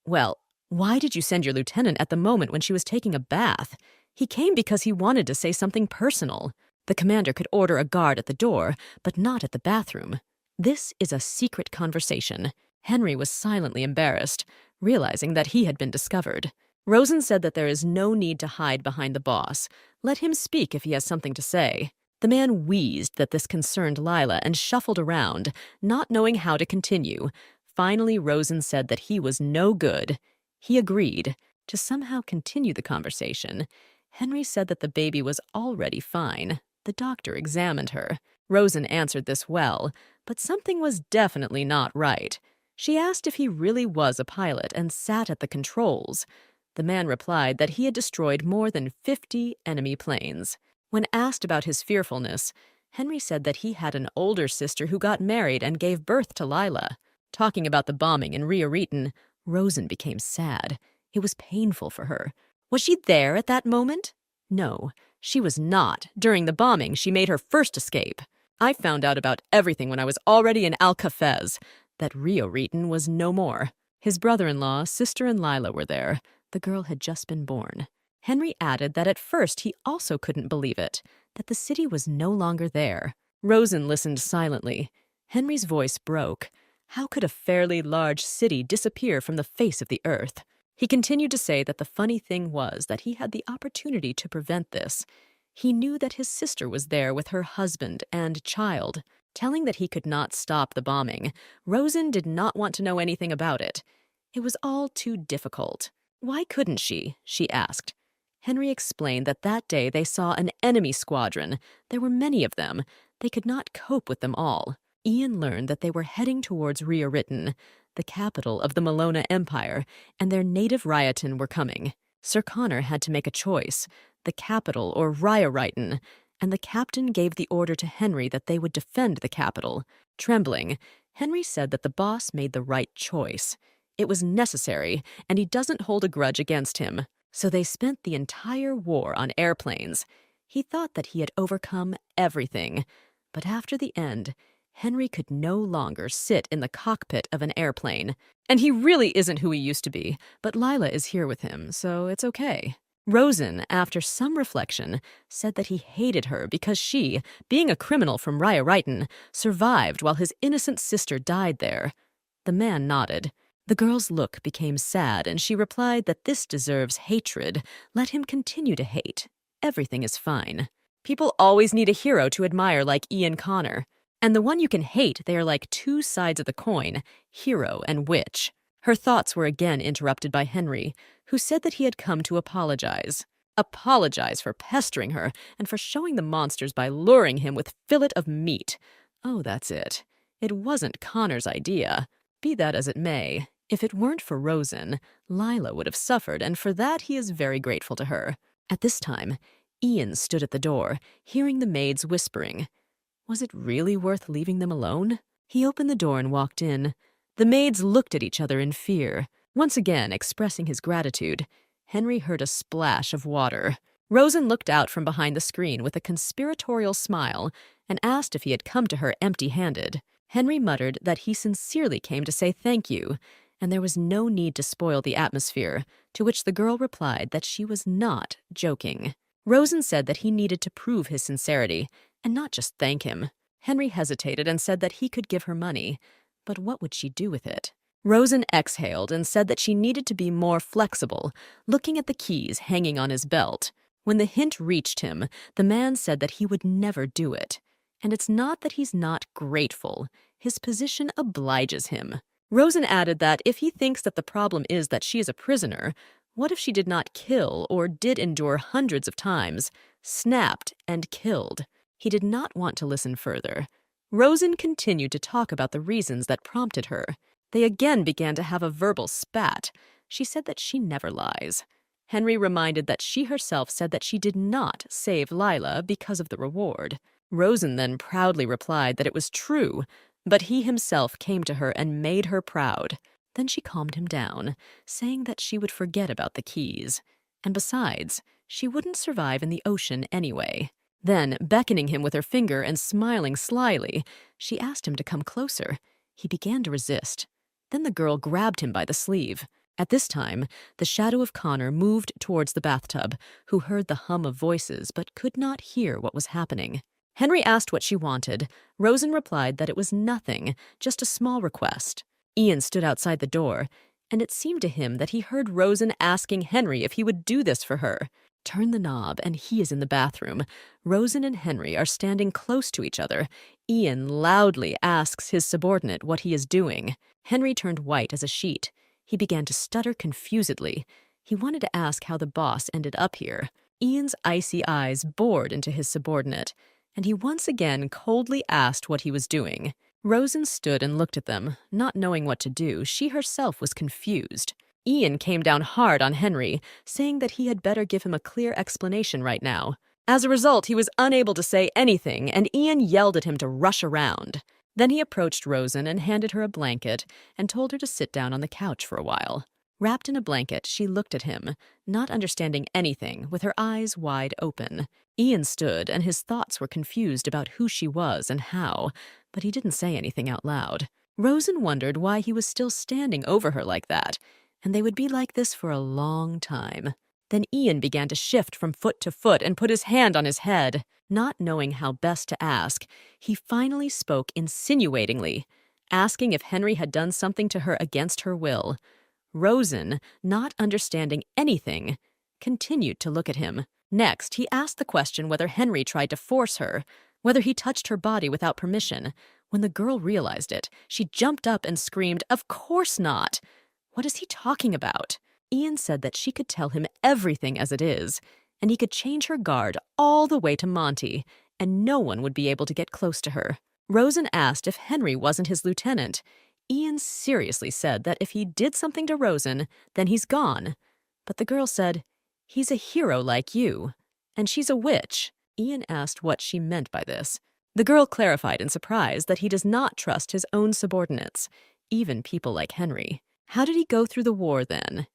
"Well, why did you send your lieutenant at the moment when she was taking a bath? He came because he wanted to say something personal. The commander could order a guard at the door, but not at the bathroom. This is a secret conversation." Henry was silently embarrassed, realizing that he had been discovered. Rosen said that there is no need to hide behind the boss. Let him speak if he has something to say. The man wheezed that this concerned Leah and shuffled around, not knowing how to continue. Finally, Rosen said that he was no good. He agreed. To somehow continue the conversation, Henry said that the baby was already fine. The doctor examined her. Rosen answered this well, but something was definitely not right. She asked if he really was a pilot and sat at the controls. The man replied that he had destroyed more than 50 enemy planes. When asked about his fearfulness, Henry said that he had an older sister who got married and gave birth to Leah. Talking about the bombing in Rio, Rosen became sad. It was painful for her. Was she there at that moment? No, she was not. During the bombing, she made her first escape. I found out about everything when I was already in Alcafez. That Rio was no more. His brother-in-law, sister, and Leah were there. The girl had just been born. Henry added that at first he also couldn't believe it, that the city was no longer there. Rosen listened silently. Henry's voice broke. How could a fairly large city disappear from the face of the earth? He continued to say that the funny thing was that he had the opportunity to prevent this. He knew that his sister was there with her husband and child. Telling that he could not stop the bombing, Rosen did not want to know anything about it. It was all too difficult. Why couldn't she asked. Henry explained that that day they saw an enemy squadron. There were many of them. They could not cope with them all. Ian learned that they were heading towards Rio, the capital of the Malona Empire, and their native Ryotan were coming. Sir Connor had to make a choice, the capital or Ryotan, and the captain gave the order to Henry that they would defend the capital. Trembling, Henry said that the boss made the right choice. It was necessary, and he doesn't hold a grudge against him. So they spent the entire war on airplanes. He thought that he had overcome everything. But after the end, Henry could no longer sit in the cockpit of an airplane. And he really isn't who he used to be, but Leah is here with him, so it's okay. Rosen, after some reflection, said that he hated her because she, being a criminal from Ryotan, survived while his innocent sister died there. The man nodded. The girl's look became sad, and she replied that this deserves hatred. Let him continue to hate. Everything is fine. People always need a hero to admire like Ian Connor. And the one you can hate, they are like two sides of the coin, hero and witch. Her thoughts were again interrupted by Henry, who said that he had come to apologize. apologize for pestering her, and for showing the monsters by luring him with fillet of meat. Oh, that's it. It wasn't Connor's idea. Be that as it may, if it weren't for Rosen, Lila would have suffered, and for that he is very grateful to her. At this time, Ian stood at the door, hearing the maids whispering. Was it really worth leaving them alone? He opened the door and walked in. The maids looked at each other in fear. Once again, expressing his gratitude, Henry heard a splash of water. Rosen looked out from behind the screen with a conspiratorial smile and asked if he had come to her empty-handed. Henry muttered that he sincerely came to say thank you, and there was no need to spoil the atmosphere, to which the girl replied that she was not joking. Rosen said that he needed to prove his sincerity, and not just thank him. Henry hesitated and said that he could give her money, but what would she do with it? Rosen exhaled and said that she needed to be more flexible, looking at the keys hanging on his belt. When the hint reached him, the man said that he would never do it. And it's not that he's not grateful. His position obliges him. Rosen added that if he thinks that the problem is that she is a prisoner, what if she did not kill or did endure hundreds of times, snapped and killed? He did not want to listen further. Rosen continued to talk about the reasons that prompted her. They again began to have a verbal spat. She said that she never lies. Henry reminded that she herself said that she did not save Lila because of the reward. Rosen then proudly replied that it was true, but he himself came to her and made her proud. Then she calmed him down, saying that she would forget about the keys. And besides, she wouldn't survive in the ocean anyway. Then, beckoning him with her finger and smiling slyly, she asked him to come closer. He began to resist. Then the girl grabbed him by the sleeve. At this time, the shadow of Connor moved towards the bathtub, who heard the hum of voices but could not hear what was happening. Henry asked what she wanted. Rosen replied that it was nothing, just a small request. Ian stood outside the door, and it seemed to him that he heard Rosen asking Henry if he would do this for her. Turn the knob, and he is in the bathroom. Rosen and Henry are standing close to each other. Ian loudly asks his subordinate what he is doing. Henry turned white as a sheet. He began to stutter confusedly. He wanted to ask how the boss ended up here. Ian's icy eyes bored into his subordinate, and he once again coldly asked what he was doing. Rosen stood and looked at them, not knowing what to do. She herself was confused. Ian came down hard on Henry, saying that he had better give him a clear explanation right now. As a result, he was unable to say anything, and Ian yelled at him to rush around. Then he approached Rosen and handed her a blanket and told her to sit down on the couch for a while. Wrapped in a blanket, she looked at him, not understanding anything, with her eyes wide open. Ian stood, and his thoughts were confused about who she was and how, but he didn't say anything out loud. Rosen wondered why he was still standing over her like that, and they would be like this for a long time. Then Ian began to shift from foot to foot and put his hand on his head. Not knowing how best to ask, he finally spoke insinuatingly, asking if Henry had done something to her against her will. Rosen, not understanding anything, continued to look at him. Next, he asked the question whether Henry tried to force her, whether he touched her body without permission. When the girl realized it, she jumped up and screamed, "Of course not! What is he talking about?" Ian said that she could tell him everything as it is, and he could change her guard all the way to Monty, and no one would be able to get close to her. Rosen asked if Henry wasn't his lieutenant. Ian seriously said that if he did something to Rosen, then he's gone. But the girl said, "He's a hero like you, and she's a witch." Ian asked what she meant by this. The girl clarified in surprise that he does not trust his own subordinates, even people like Henry. How did he go through the war then?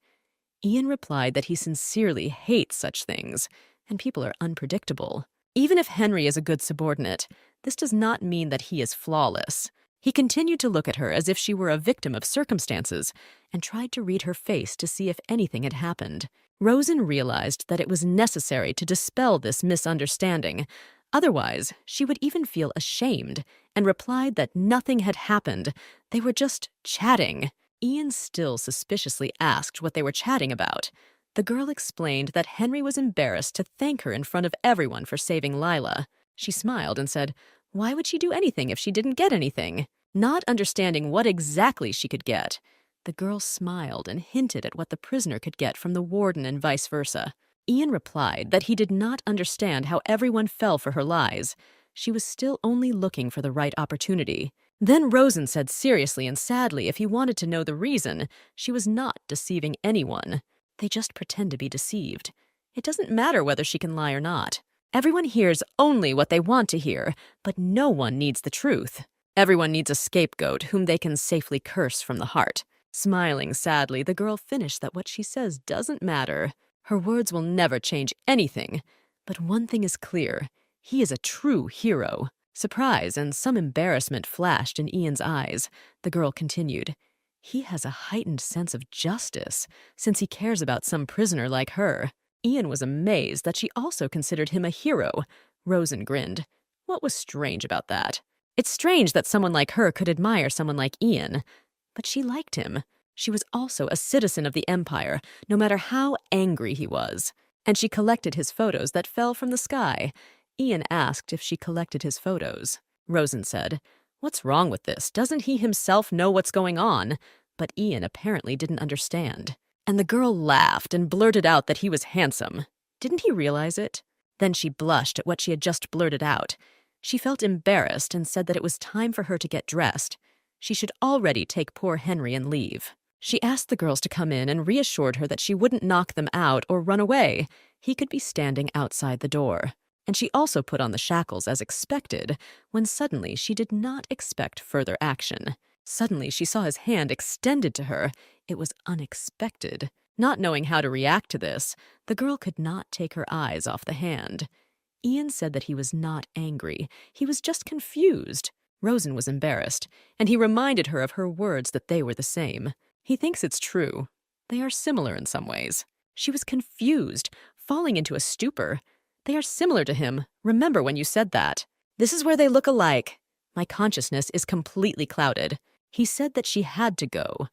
Ian replied that he sincerely hates such things, and people are unpredictable. Even if Henry is a good subordinate, this does not mean that he is flawless. He continued to look at her as if she were a victim of circumstances, and tried to read her face to see if anything had happened. Rosen realized that it was necessary to dispel this misunderstanding. Otherwise, she would even feel ashamed, and replied that nothing had happened. They were just chatting. Ian still suspiciously asked what they were chatting about. The girl explained that Henry was embarrassed to thank her in front of everyone for saving Lila. She smiled and said, why would she do anything if she didn't get anything? Not understanding what exactly she could get, the girl smiled and hinted at what the prisoner could get from the warden and vice versa. Ian replied that he did not understand how everyone fell for her lies. She was still only looking for the right opportunity. Then Rosen said seriously and sadly if he wanted to know the reason, she was not deceiving anyone. They just pretend to be deceived. It doesn't matter whether she can lie or not. Everyone hears only what they want to hear, but no one needs the truth. Everyone needs a scapegoat whom they can safely curse from the heart. Smiling sadly, the girl finished that what she says doesn't matter. Her words will never change anything. But one thing is clear. He is a true hero. Surprise and some embarrassment flashed in Ian's eyes. The girl continued. He has a heightened sense of justice, since he cares about some prisoner like her. Ian was amazed that she also considered him a hero. Rosen grinned. What was strange about that? It's strange that someone like her could admire someone like Ian. But she liked him. She was also a citizen of the Empire, no matter how angry he was. And she collected his photos that fell from the sky. Ian asked if she collected his photos. Rosen said, "What's wrong with this? Doesn't he himself know what's going on?" But Ian apparently didn't understand. And the girl laughed and blurted out that he was handsome. Didn't he realize it? Then she blushed at what she had just blurted out. She felt embarrassed and said that it was time for her to get dressed. She should already take poor Henry and leave. She asked the girls to come in and reassured her that she wouldn't knock them out or run away. He could be standing outside the door. And she also put on the shackles as expected, when suddenly she did not expect further action. Suddenly she saw his hand extended to her. It was unexpected. Not knowing how to react to this, the girl could not take her eyes off the hand. Ian said that he was not angry. He was just confused. Rosen was embarrassed, and he reminded her of her words that they were the same. He thinks it's true. They are similar in some ways. She was confused, falling into a stupor. They are similar to him. Remember when you said that. This is where they look alike. My consciousness is completely clouded. He said that she had to go.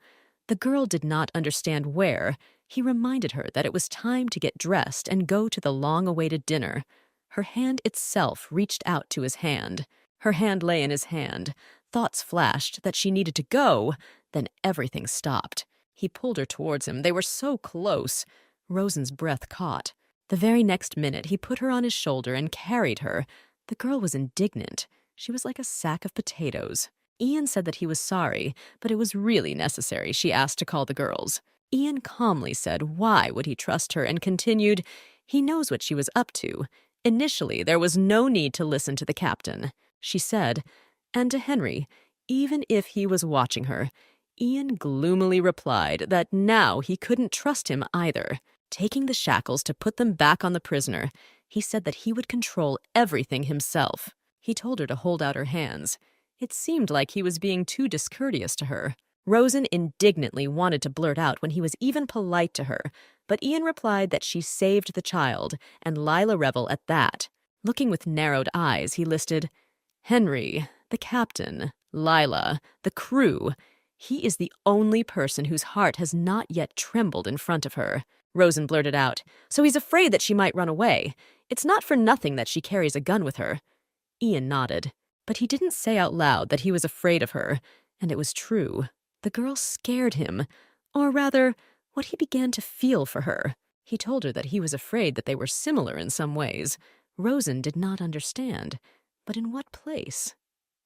The girl did not understand where. He reminded her that it was time to get dressed and go to the long-awaited dinner. Her hand itself reached out to his hand. Her hand lay in his hand. Thoughts flashed that she needed to go. Then everything stopped. He pulled her towards him. They were so close. Rosen's breath caught. The very next minute, he put her on his shoulder and carried her. The girl was indignant. She was like a sack of potatoes. Ian said that he was sorry, but it was really necessary, she asked to call the girls. Ian calmly said why would he trust her and continued, he knows what she was up to. Initially, there was no need to listen to the captain. She said, and to Henry, even if he was watching her. Ian gloomily replied that now he couldn't trust him either. Taking the shackles to put them back on the prisoner, he said that he would control everything himself. He told her to hold out her hands. It seemed like he was being too discourteous to her. Rosen indignantly wanted to blurt out when he was even polite to her, but Ian replied that she saved the child, and Lila Revel at that. Looking with narrowed eyes, he listed, Henry, the captain, Lila, the crew. He is the only person whose heart has not yet trembled in front of her. Rosen blurted out, so he's afraid that she might run away. It's not for nothing that she carries a gun with her. Ian nodded, but he didn't say out loud that he was afraid of her, and it was true. The girl scared him, or rather, what he began to feel for her. He told her that he was afraid that they were similar in some ways. Rosen did not understand, but in what place?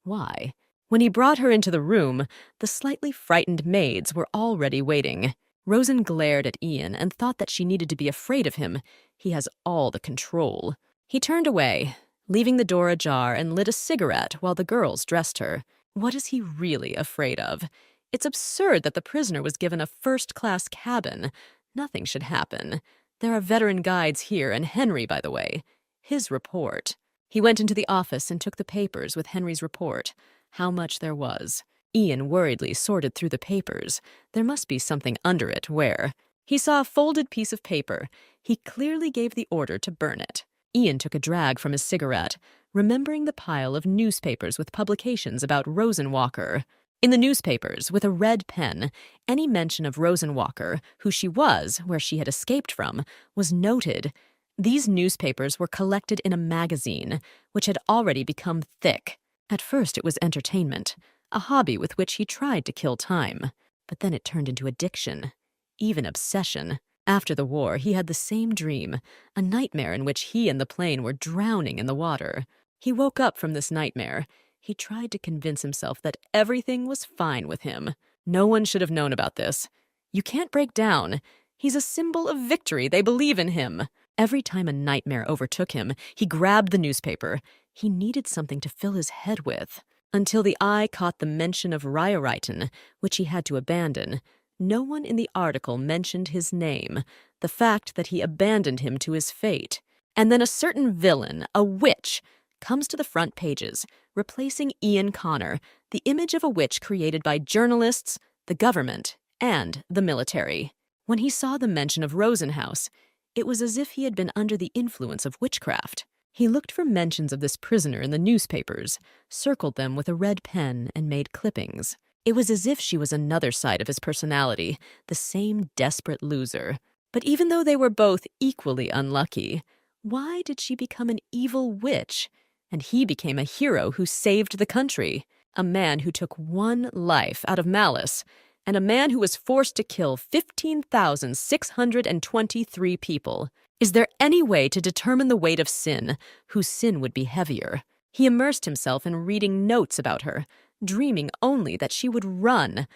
Why? When he brought her into the room, the slightly frightened maids were already waiting. Rosen glared at Ian and thought that she needed to be afraid of him. He has all the control. He turned away, leaving the door ajar, and lit a cigarette while the girls dressed her. What is he really afraid of? It's absurd that the prisoner was given a first-class cabin. Nothing should happen. There are veteran guides here, and Henry, by the way. His report. He went into the office and took the papers with Henry's report. How much there was. Ian worriedly sorted through the papers. There must be something under it where. He saw a folded piece of paper. He clearly gave the order to burn it. Ian took a drag from his cigarette, remembering the pile of newspapers with publications about Rosenwalker. In the newspapers, with a red pen, any mention of Rosenwalker, who she was, where she had escaped from, was noted. These newspapers were collected in a magazine, which had already become thick. At first it was entertainment, a hobby with which he tried to kill time. But then it turned into addiction, even obsession. After the war, he had the same dream, a nightmare in which he and the plane were drowning in the water. He woke up from this nightmare. He tried to convince himself that everything was fine with him. No one should have known about this. You can't break down. He's a symbol of victory. They believe in him. Every time a nightmare overtook him, he grabbed the newspaper. He needed something to fill his head with. Until the eye caught the mention of Ryoryton, which he had to abandon. No one in the article mentioned his name, the fact that he abandoned him to his fate. And then a certain villain, a witch, comes to the front pages, replacing Ian Connor, the image of a witch created by journalists, the government, and the military. When he saw the mention of Rosenhaus, it was as if he had been under the influence of witchcraft. He looked for mentions of this prisoner in the newspapers, circled them with a red pen, and made clippings. It was as if she was another side of his personality, the same desperate loser. But even though they were both equally unlucky, why did she become an evil witch? And he became a hero who saved the country, a man who took one life out of malice, and a man who was forced to kill 15,623 people. Is there any way to determine the weight of sin, whose sin would be heavier? He immersed himself in reading notes about her, dreaming only that she would run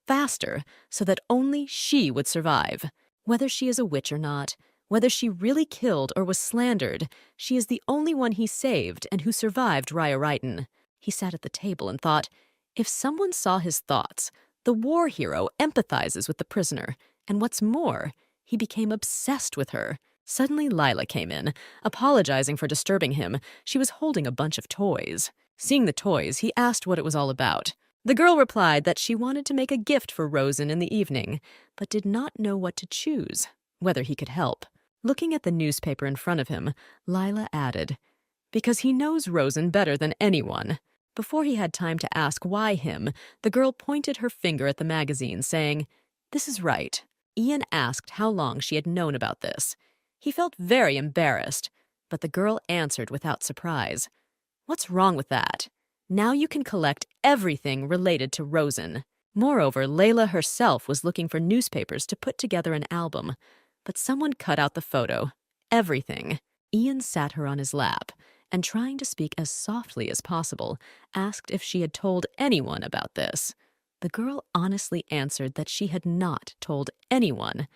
faster, so that only she would survive. Whether she is a witch or not, whether she really killed or was slandered, she is the only one he saved and who survived Ryoryton. He sat at the table and thought, if someone saw his thoughts, the war hero empathizes with the prisoner, and what's more, he became obsessed with her. Suddenly Lila came in, apologizing for disturbing him. She was holding a bunch of toys. Seeing the toys, he asked what it was all about. The girl replied that she wanted to make a gift for Rosen in the evening, but did not know what to choose, whether he could help. Looking at the newspaper in front of him, Lila added, because he knows Rosen better than anyone. Before he had time to ask why him, the girl pointed her finger at the magazine, saying, this is right. Ian asked how long she had known about this. He felt very embarrassed, but the girl answered without surprise. What's wrong with that? Now you can collect everything related to Rosen. Moreover, Layla herself was looking for newspapers to put together an album, but someone cut out the photo. Everything. Ian sat her on his lap, and trying to speak as softly as possible, asked if she had told anyone about this. The girl honestly answered that she had not told anyone,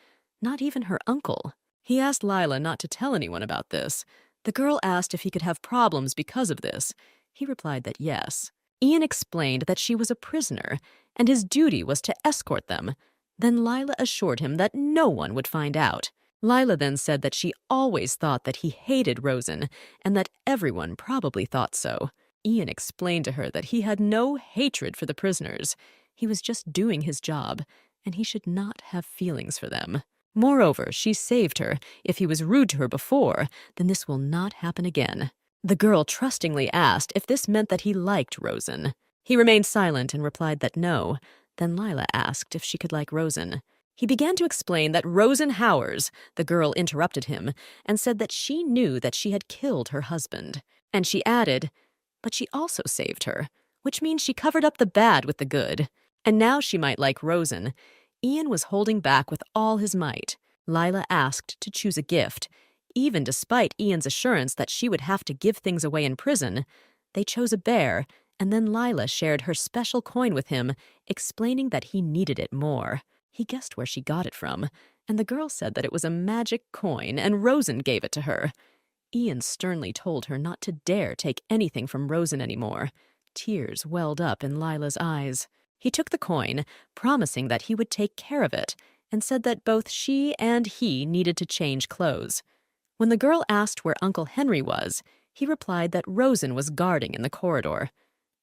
not even her uncle. He asked Lila not to tell anyone about this. The girl asked if he could have problems because of this. He replied that yes. Ian explained that she was a prisoner, and his duty was to escort them. Then Lila assured him that no one would find out. Lila then said that she always thought that he hated Rosen, and that everyone probably thought so. Ian explained to her that he had no hatred for the prisoners. He was just doing his job, and he should not have feelings for them. Moreover, she saved her. If he was rude to her before, then this will not happen again. The girl trustingly asked if this meant that he liked Rosen. He remained silent and replied that no. Then Lila asked if she could like Rosen. He began to explain that Rosenhauers, the girl interrupted him, and said that she knew that she had killed her husband. And she added, but she also saved her, which means she covered up the bad with the good. And now she might like Rosen. Ian was holding back with all his might. Lila asked to choose a gift. Even despite Ian's assurance that she would have to give things away in prison, they chose a bear, and then Lila shared her special coin with him, explaining that he needed it more. He guessed where she got it from, and the girl said that it was a magic coin, and Rosen gave it to her. Ian sternly told her not to dare take anything from Rosen anymore. Tears welled up in Lila's eyes. He took the coin, promising that he would take care of it, and said that both she and he needed to change clothes. When the girl asked where Uncle Henry was, he replied that Rosen was guarding in the corridor.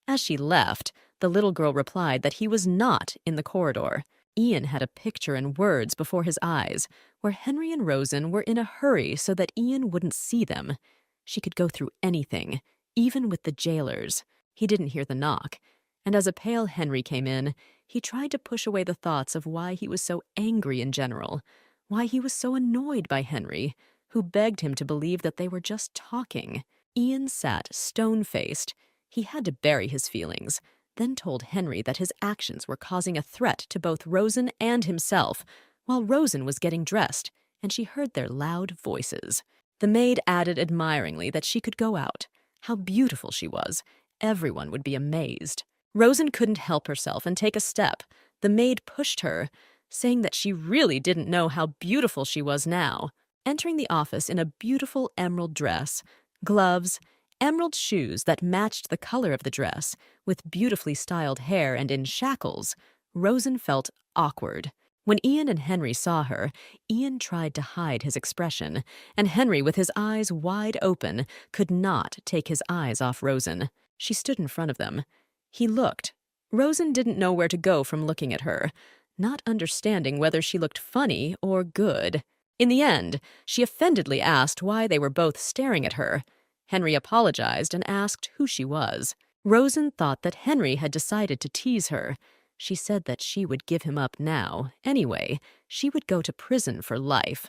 As she left, the little girl replied that he was not in the corridor. Ian had a picture and words before his eyes, where Henry and Rosen were in a hurry so that Ian wouldn't see them. She could go through anything, even with the jailers. He didn't hear the knock, and as a pale Henry came in, he tried to push away the thoughts of why he was so angry in general, why he was so annoyed by Henry, who begged him to believe that they were just talking. Ian sat stone-faced. He had to bury his feelings, then told Henry that his actions were causing a threat to both Rosen and himself, while Rosen was getting dressed, and she heard their loud voices. The maid added admiringly that she could go out. How beautiful she was. Everyone would be amazed. Rosen couldn't help herself and take a step. The maid pushed her, saying that she really didn't know how beautiful she was now. Entering the office in a beautiful emerald dress, gloves, emerald shoes that matched the color of the dress, with beautifully styled hair and in shackles, Rosen felt awkward. When Ian and Henry saw her, Ian tried to hide his expression, and Henry, with his eyes wide open, could not take his eyes off Rosen. She stood in front of them. He looked. Rosen didn't know where to go from looking at her, not understanding whether she looked funny or good. In the end, she offendedly asked why they were both staring at her. Henry apologized and asked who she was. Rosen thought that Henry had decided to tease her. She said that she would give him up now. Anyway, she would go to prison for life.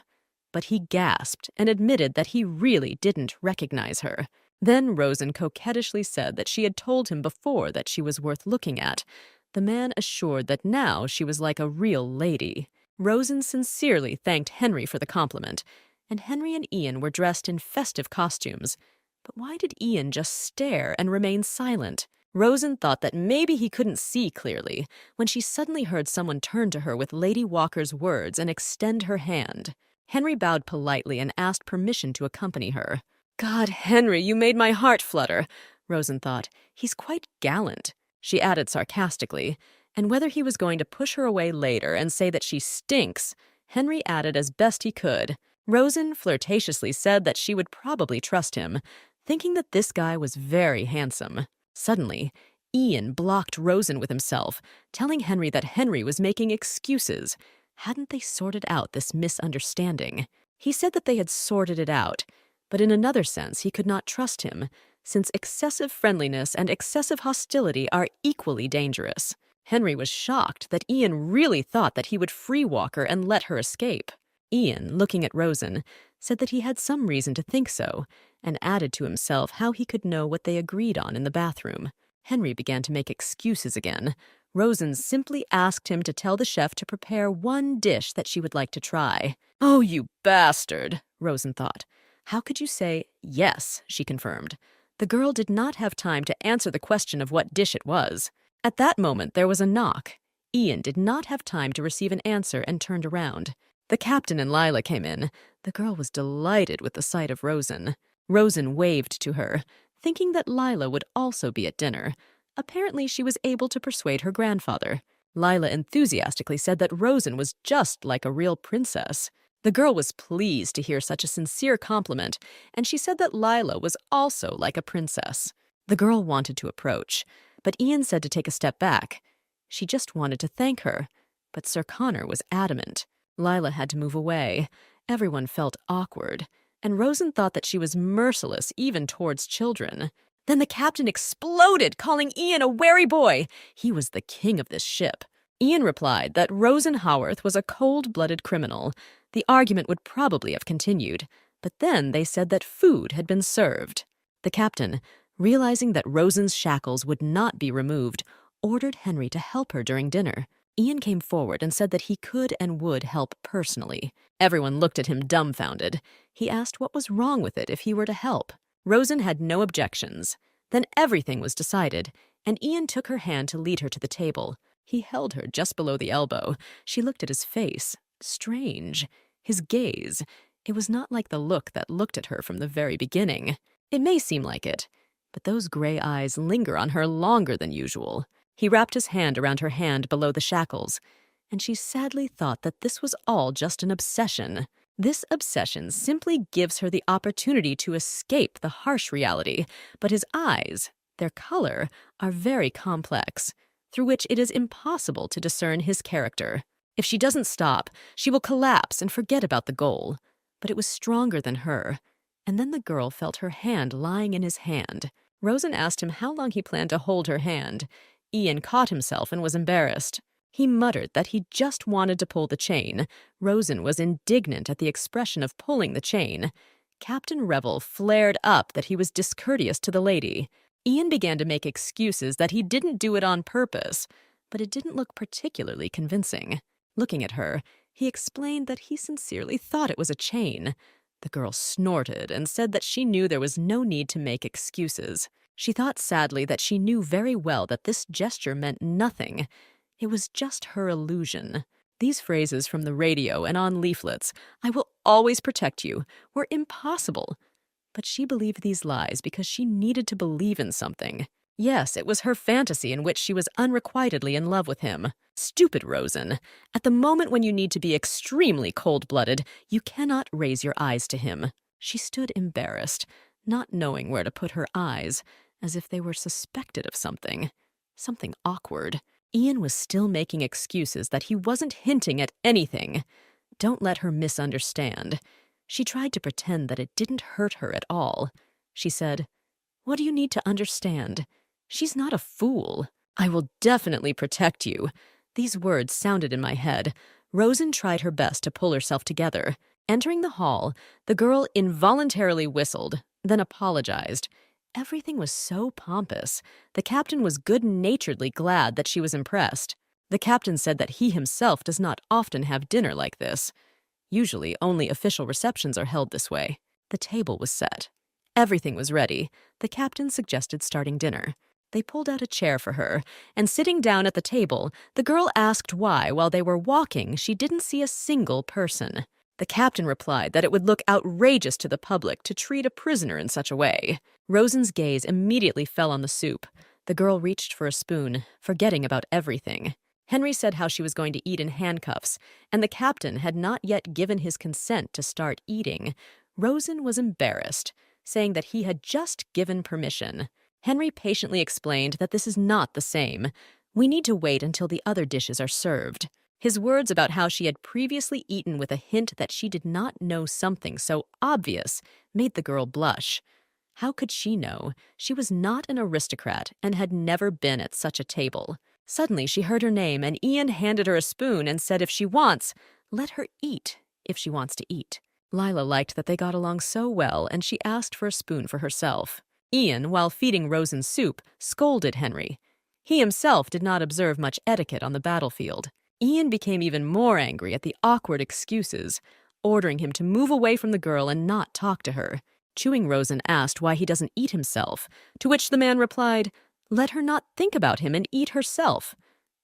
But he gasped and admitted that he really didn't recognize her. Then Rosen coquettishly said that she had told him before that she was worth looking at. The man assured that now she was like a real lady. Rosen sincerely thanked Henry for the compliment, and Henry and Ian were dressed in festive costumes. But why did Ian just stare and remain silent? Rosen thought that maybe he couldn't see clearly when she suddenly heard someone turn to her with Lady Walker's words and extend her hand. Henry bowed politely and asked permission to accompany her. "God, Henry, you made my heart flutter," Rosen thought. "He's quite gallant," she added sarcastically, and whether he was going to push her away later and say that she stinks, Henry added as best he could. Rosen flirtatiously said that she would probably trust him, thinking that this guy was very handsome. Suddenly, Ian blocked Rosen with himself, telling Henry that Henry was making excuses. Hadn't they sorted out this misunderstanding? He said that they had sorted it out, but in another sense he could not trust him, since excessive friendliness and excessive hostility are equally dangerous. Henry was shocked that Ian really thought that he would free Walker and let her escape. Ian, looking at Rosen, said that he had some reason to think so, and added to himself how he could know what they agreed on in the bathroom. Henry began to make excuses again. Rosen simply asked him to tell the chef to prepare one dish that she would like to try. "Oh, you bastard," Rosen thought. "How could you say yes?" she confirmed. The girl did not have time to answer the question of what dish it was. At that moment, there was a knock. Ian did not have time to receive an answer and turned around. The captain and Leah came in. The girl was delighted with the sight of Rosen. Rosen waved to her, thinking that Leah would also be at dinner. Apparently, she was able to persuade her grandfather. Leah enthusiastically said that Rosen was just like a real princess. The girl was pleased to hear such a sincere compliment, and she said that Leah was also like a princess. The girl wanted to approach, but Ian said to take a step back. She just wanted to thank her, but Sir Connor was adamant. Leah had to move away. Everyone felt awkward, and Rosen thought that she was merciless even towards children. Then the captain exploded, calling Ian a wary boy. He was the king of this ship. Ian replied that Rosen Howarth was a cold-blooded criminal. The argument would probably have continued, but then they said that food had been served. The captain, realizing that Rosen's shackles would not be removed, ordered Henry to help her during dinner. Ian came forward and said that he could and would help personally. Everyone looked at him dumbfounded. He asked what was wrong with it if he were to help. Rosen had no objections. Then everything was decided, and Ian took her hand to lead her to the table. He held her just below the elbow. She looked at his face. Strange. His gaze. It was not like the look that looked at her from the very beginning. It may seem like it, but those gray eyes linger on her longer than usual. He wrapped his hand around her hand below the shackles, and she sadly thought that this was all just an obsession. This obsession simply gives her the opportunity to escape the harsh reality, but his eyes, their color, are very complex, through which it is impossible to discern his character. If she doesn't stop, she will collapse and forget about the goal. But it was stronger than her, and then the girl felt her hand lying in his hand. Rosen asked him how long he planned to hold her hand. Ian caught himself and was embarrassed. He muttered that he just wanted to pull the chain. Rosen was indignant at the expression of pulling the chain. Captain Revel flared up that he was discourteous to the lady. Ian began to make excuses that he didn't do it on purpose, but it didn't look particularly convincing. Looking at her, He explained that he sincerely thought it was a chain. The girl snorted and said that she knew there was no need to make excuses. She thought sadly that she knew very well that this gesture meant nothing. It was just her illusion. These phrases from the radio and on leaflets, "I will always protect you," were impossible. But she believed these lies because she needed to believe in something. Yes, it was her fantasy in which she was unrequitedly in love with him. Stupid Rosen. At the moment when you need to be extremely cold-blooded, you cannot raise your eyes to him. She stood embarrassed, not knowing where to put her eyes, as if they were suspected of something. Something awkward. Ian was still making excuses that he wasn't hinting at anything. Don't let her misunderstand. She tried to pretend that it didn't hurt her at all. She said, "What do you need to understand? She's not a fool. I will definitely protect you." These words sounded in my head. Rosen tried her best to pull herself together. Entering the hall, the girl involuntarily whistled, then apologized. Everything was so pompous. The captain was good-naturedly glad that she was impressed. The captain said that he himself does not often have dinner like this. Usually, only official receptions are held this way. The table was set. Everything was ready. The captain suggested starting dinner. They pulled out a chair for her, and sitting down at the table, the girl asked why, while they were walking, she didn't see a single person. The captain replied that it would look outrageous to the public to treat a prisoner in such a way. Rosen's gaze immediately fell on the soup. The girl reached for a spoon, forgetting about everything. Henry said how she was going to eat in handcuffs, and the captain had not yet given his consent to start eating. Rosen was embarrassed, saying that he had just given permission. Henry patiently explained that this is not the same. We need to wait until the other dishes are served. His words about how she had previously eaten with a hint that she did not know something so obvious made the girl blush. How could she know? She was not an aristocrat and had never been at such a table. Suddenly she heard her name, and Ian handed her a spoon and said if she wants, let her eat if she wants to eat. Lila liked that they got along so well, and she asked for a spoon for herself. Ian, while feeding Rosen soup, scolded Henry. He himself did not observe much etiquette on the battlefield. Ian became even more angry at the awkward excuses, ordering him to move away from the girl and not talk to her. Chewing Rosen asked why he doesn't eat himself, to which the man replied, "Let her not think about him and eat herself."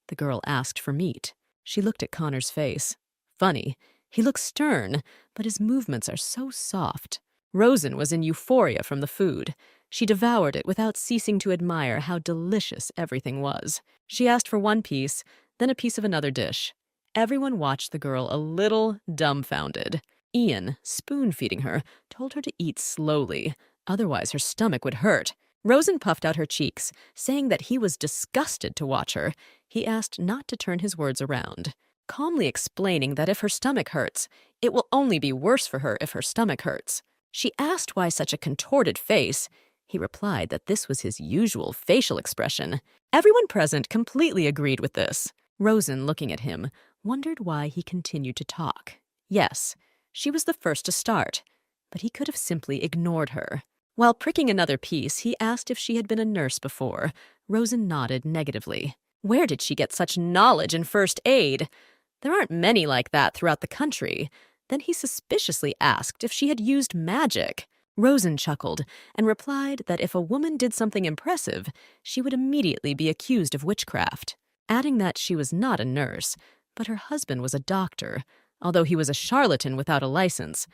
The girl asked for meat. She looked at Connor's face. Funny, he looks stern, but his movements are so soft. Rosen was in euphoria from the food. She devoured it without ceasing to admire how delicious everything was. She asked for one piece, then a piece of another dish. Everyone watched the girl a little dumbfounded. Ian, spoon-feeding her, told her to eat slowly, otherwise her stomach would hurt. Rosen puffed out her cheeks, saying that he was disgusted to watch her. He asked not to turn his words around, calmly explaining that if her stomach hurts, it will only be worse for her if her stomach hurts. She asked why such a contorted face. He replied that this was his usual facial expression. Everyone present completely agreed with this. Rosen, looking at him, wondered why he continued to talk. Yes, she was the first to start, but he could have simply ignored her. While pricking another piece, he asked if she had been a nurse before. Rosen nodded negatively. Where did she get such knowledge in first aid? There aren't many like that throughout the country. Then he suspiciously asked if she had used magic. Rosen chuckled and replied that if a woman did something impressive, she would immediately be accused of witchcraft, adding that she was not a nurse, but her husband was a doctor, although he was a charlatan without a license.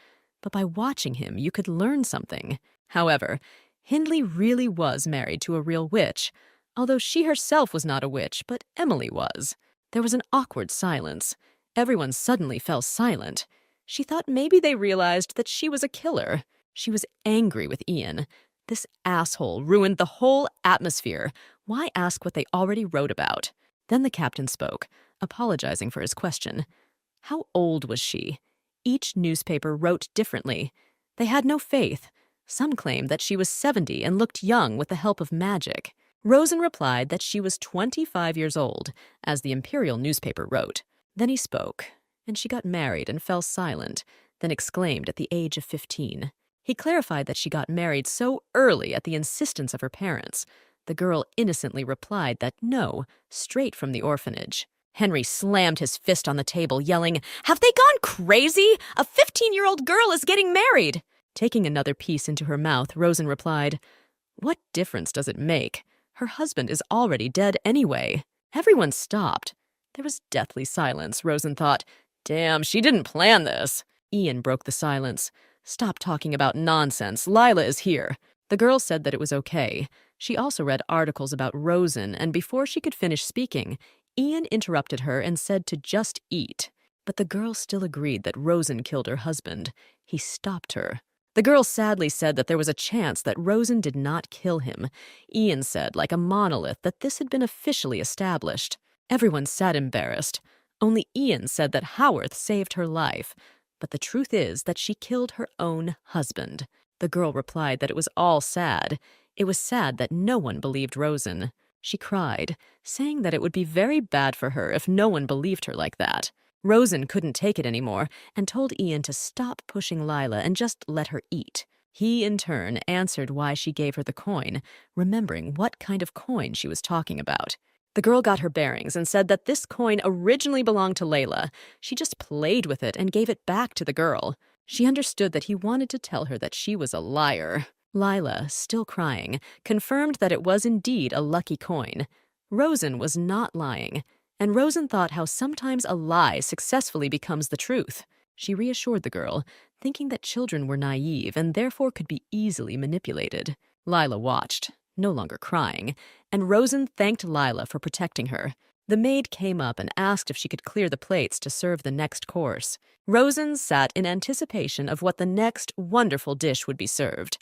But by watching him, you could learn something. However, Hindley really was married to a real witch, although she herself was not a witch, but Emily was. There was an awkward silence. Everyone suddenly fell silent. She thought maybe they realized that she was a killer. She was angry with Ian. This asshole ruined the whole atmosphere. Why ask what they already wrote about? Then the captain spoke, apologizing for his question. How old was she? Each newspaper wrote differently. They had no faith. Some claimed that she was 70 and looked young with the help of magic. Rosen replied that she was 25 years old, as the Imperial newspaper wrote. Then he spoke, and she got married and fell silent, then exclaimed at the age of 15. He clarified that she got married so early at the insistence of her parents. The girl innocently replied that no, straight from the orphanage. Henry slammed his fist on the table, yelling, "Have they gone crazy? A 15-year-old girl is getting married!" Taking another piece into her mouth, Rosen replied, "What difference does it make? Her husband is already dead anyway." Everyone stopped. There was deathly silence. Rosen thought, "Damn, she didn't plan this." Ian broke the silence. "Stop talking about nonsense. Lila is here." The girl said that it was okay. She also read articles about Rosen, and before she could finish speaking, Ian interrupted her and said to just eat. But the girl still agreed that Rosen killed her husband. He stopped her. The girl sadly said that there was a chance that Rosen did not kill him. Ian said, like a monolith, that this had been officially established. Everyone sat embarrassed. Only Ian said that Howarth saved her life. But the truth is that she killed her own husband. The girl replied that it was all sad. It was sad that no one believed Rosen. She cried, saying that it would be very bad for her if no one believed her like that. Rosen couldn't take it anymore and told Ian to stop pushing Lila and just let her eat. He, in turn, answered why she gave her the coin, remembering what kind of coin she was talking about. The girl got her bearings and said that this coin originally belonged to Layla. She just played with it and gave it back to the girl. She understood that he wanted to tell her that she was a liar. Lila, still crying, confirmed that it was indeed a lucky coin. Rosen was not lying, and Rosen thought how sometimes a lie successfully becomes the truth. She reassured the girl, thinking that children were naive and therefore could be easily manipulated. Lila watched, no longer crying, and Rosen thanked Lila for protecting her. The maid came up and asked if she could clear the plates to serve the next course. Rosen sat in anticipation of what the next wonderful dish would be served.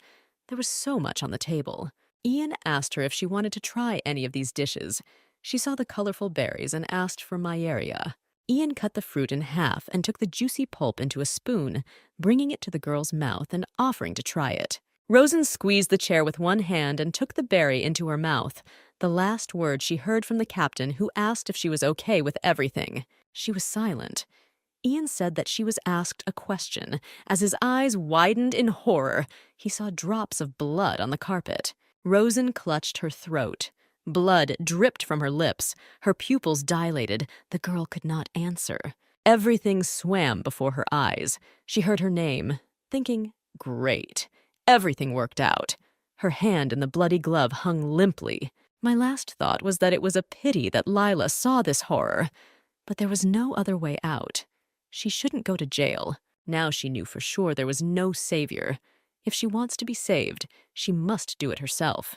There was so much on the table. Ian asked her if she wanted to try any of these dishes. She saw the colorful berries and asked for Myeria. Ian cut the fruit in half and took the juicy pulp into a spoon, bringing it to the girl's mouth and offering to try it. Rosen squeezed the chair with one hand and took the berry into her mouth, the last word she heard from the captain, who asked if she was okay with everything. She was silent. Ian said that she was asked a question. As his eyes widened in horror, he saw drops of blood on the carpet. Rosen clutched her throat. Blood dripped from her lips. Her pupils dilated. The girl could not answer. Everything swam before her eyes. She heard her name, thinking, great. Everything worked out. Her hand in the bloody glove hung limply. My last thought was that it was a pity that Lila saw this horror. But there was no other way out. She shouldn't go to jail. Now she knew for sure there was no savior. If she wants to be saved, she must do it herself.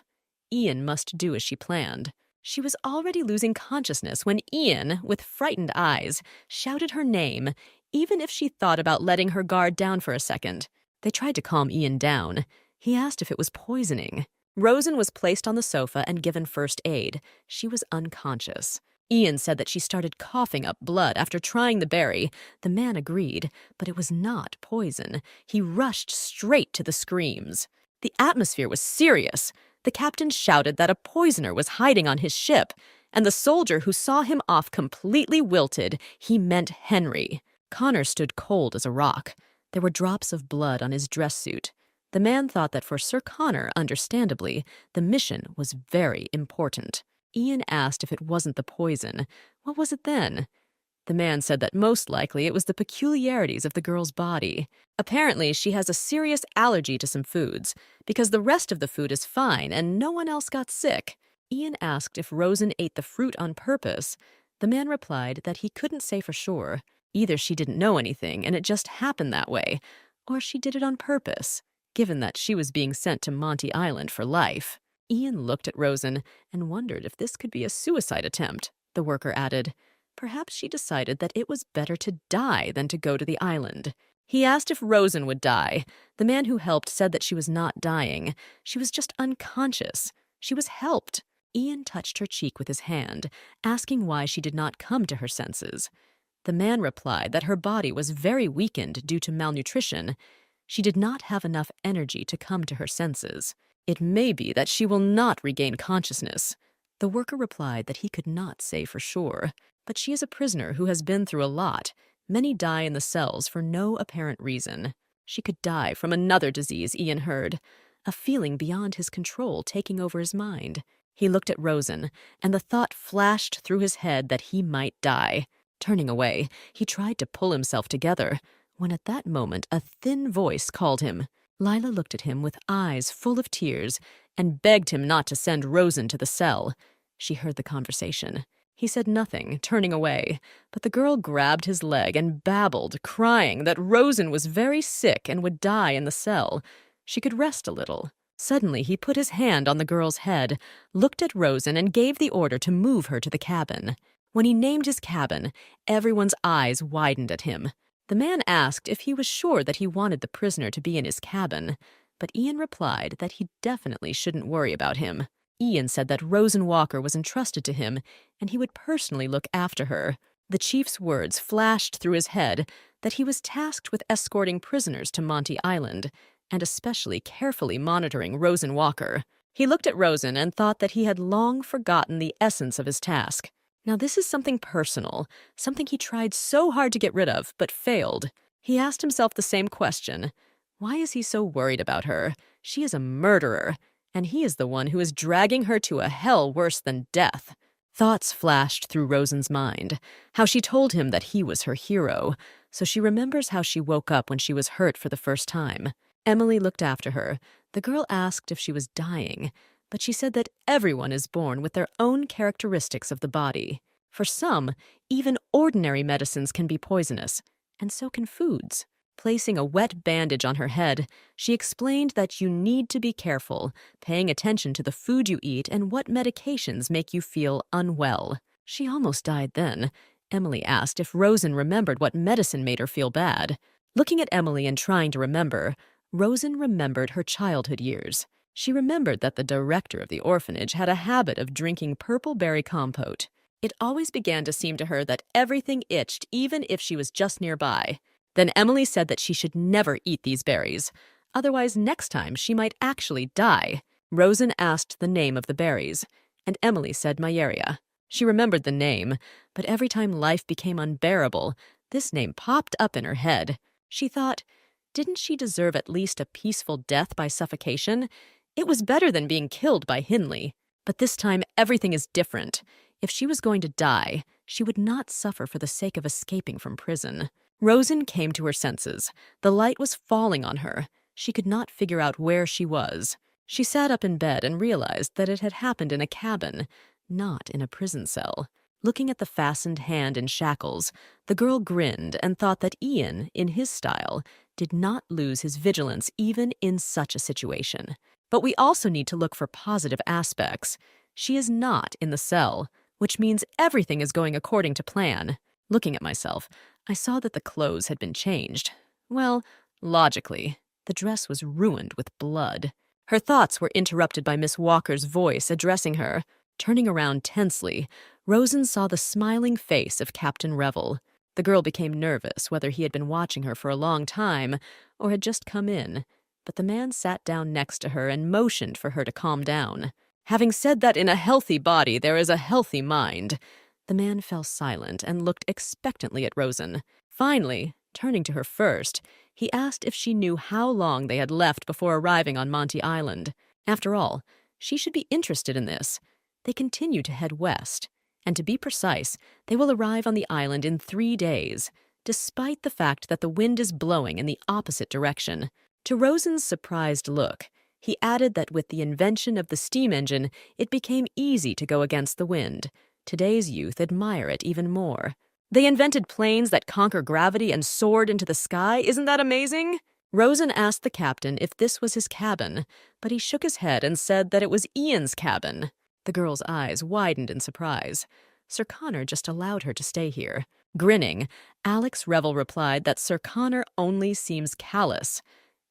Ian must do as she planned. She was already losing consciousness when Ian, with frightened eyes, shouted her name, even if she thought about letting her guard down for a second. They tried to calm Ian down. He asked if it was poisoning. Rosen was placed on the sofa and given first aid. She was unconscious. Ian said that she started coughing up blood after trying the berry. The man agreed, but it was not poison. He rushed straight to the screams. The atmosphere was serious. The captain shouted that a poisoner was hiding on his ship, and the soldier who saw him off completely wilted, he meant Henry. Connor stood cold as a rock. There were drops of blood on his dress suit. The man thought that for Sir Connor, understandably, the mission was very important. Ian asked if it wasn't the poison. What was it then? The man said that most likely it was the peculiarities of the girl's body. Apparently, she has a serious allergy to some foods, because the rest of the food is fine and no one else got sick. Ian asked if Rosen ate the fruit on purpose. The man replied that he couldn't say for sure. Either she didn't know anything and it just happened that way, or she did it on purpose, given that she was being sent to Monty Island for life. Ian looked at Rosen and wondered if this could be a suicide attempt. The worker added, perhaps she decided that it was better to die than to go to the island. He asked if Rosen would die. The man who helped said that she was not dying. She was just unconscious. She was helped. Ian touched her cheek with his hand, asking why she did not come to her senses. The man replied that her body was very weakened due to malnutrition. She did not have enough energy to come to her senses. It may be that she will not regain consciousness. The worker replied that he could not say for sure, but she is a prisoner who has been through a lot. Many die in the cells for no apparent reason. She could die from another disease, Ian heard, a feeling beyond his control taking over his mind. He looked at Rosen, and the thought flashed through his head that he might die. Turning away, he tried to pull himself together, when at that moment a thin voice called him. Lila looked at him with eyes full of tears and begged him not to send Rosen to the cell. She heard the conversation. He said nothing, turning away, but the girl grabbed his leg and babbled, crying that Rosen was very sick and would die in the cell. She could rest a little. Suddenly, he put his hand on the girl's head, looked at Rosen, and gave the order to move her to the cabin. When he named his cabin, everyone's eyes widened at him. The man asked if he was sure that he wanted the prisoner to be in his cabin, but Ian replied that he definitely shouldn't worry about him. Ian said that Rosen Walker was entrusted to him, and he would personally look after her. The chief's words flashed through his head that he was tasked with escorting prisoners to Monty Island, and especially carefully monitoring Rosen Walker. He looked at Rosen and thought that he had long forgotten the essence of his task. Now this is something personal, something he tried so hard to get rid of, but failed. He asked himself the same question. Why is he so worried about her? She is a murderer, and he is the one who is dragging her to a hell worse than death. Thoughts flashed through Rosen's mind, how she told him that he was her hero, so she remembers how she woke up when she was hurt for the first time. Emily looked after her. The girl asked if she was dying, but she said that everyone is born with their own characteristics of the body. For some, even ordinary medicines can be poisonous, and so can foods. Placing a wet bandage on her head, she explained that you need to be careful, paying attention to the food you eat and what medications make you feel unwell. She almost died then. Emily asked if Rosen remembered what medicine made her feel bad. Looking at Emily and trying to remember, Rosen remembered her childhood years. She remembered that the director of the orphanage had a habit of drinking purple berry compote. It always began to seem to her that everything itched even if she was just nearby. Then Emily said that she should never eat these berries. Otherwise, next time she might actually die. Rosen asked the name of the berries, and Emily said Mayeria. She remembered the name, but every time life became unbearable, this name popped up in her head. She thought, didn't she deserve at least a peaceful death by suffocation? It was better than being killed by Hindley. But this time, everything is different. If she was going to die, she would not suffer for the sake of escaping from prison. Rosen came to her senses. The light was falling on her. She could not figure out where she was. She sat up in bed and realized that it had happened in a cabin, not in a prison cell. Looking at the fastened hand in shackles, the girl grinned and thought that Ian, in his style, did not lose his vigilance even in such a situation. But we also need to look for positive aspects. She is not in the cell, which means everything is going according to plan. Looking at myself, I saw that the clothes had been changed. Well, logically, the dress was ruined with blood. Her thoughts were interrupted by Miss Walker's voice addressing her. Turning around tensely, Rosen saw the smiling face of Captain Revel. The girl became nervous whether he had been watching her for a long time or had just come in, but the man sat down next to her and motioned for her to calm down. Having said that in a healthy body there is a healthy mind, the man fell silent and looked expectantly at Rosen. Finally, turning to her first, he asked if she knew how long they had left before arriving on Monty Island. After all, she should be interested in this. They continue to head west, and to be precise, they will arrive on the island in 3 days, despite the fact that the wind is blowing in the opposite direction. To Rosen's surprised look, he added that with the invention of the steam engine, it became easy to go against the wind. Today's youth admire it even more. They invented planes that conquer gravity and soared into the sky. Isn't that amazing? Rosen asked the captain if this was his cabin, but he shook his head and said that it was Ian's cabin. The girl's eyes widened in surprise. Sir Connor just allowed her to stay here. Grinning, Alex Revel replied that Sir Connor only seems callous.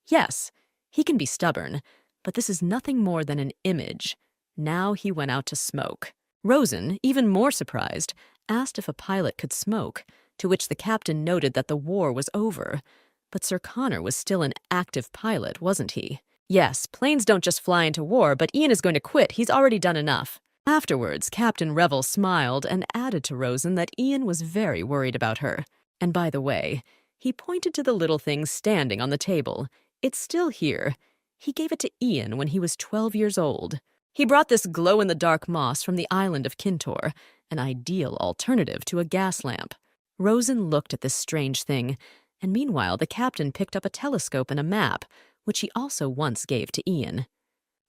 Yes, he can be stubborn, but this is nothing more than an image. Now he went out to smoke. Rosen, even more surprised, asked if a pilot could smoke, to which the captain noted that the war was over. But Sir Connor was still an active pilot, wasn't he? Yes, planes don't just fly into war, but Ian is going to quit. He's already done enough. Afterwards, Captain Revel smiled and added to Rosen that Ian was very worried about her. And by the way, he pointed to the little thing standing on the table. It's still here. He gave it to Ian when he was 12 years old. He brought this glow-in-the-dark moss from the island of Kintor, an ideal alternative to a gas lamp. Rosen looked at this strange thing, and meanwhile the captain picked up a telescope and a map, which he also once gave to Ian.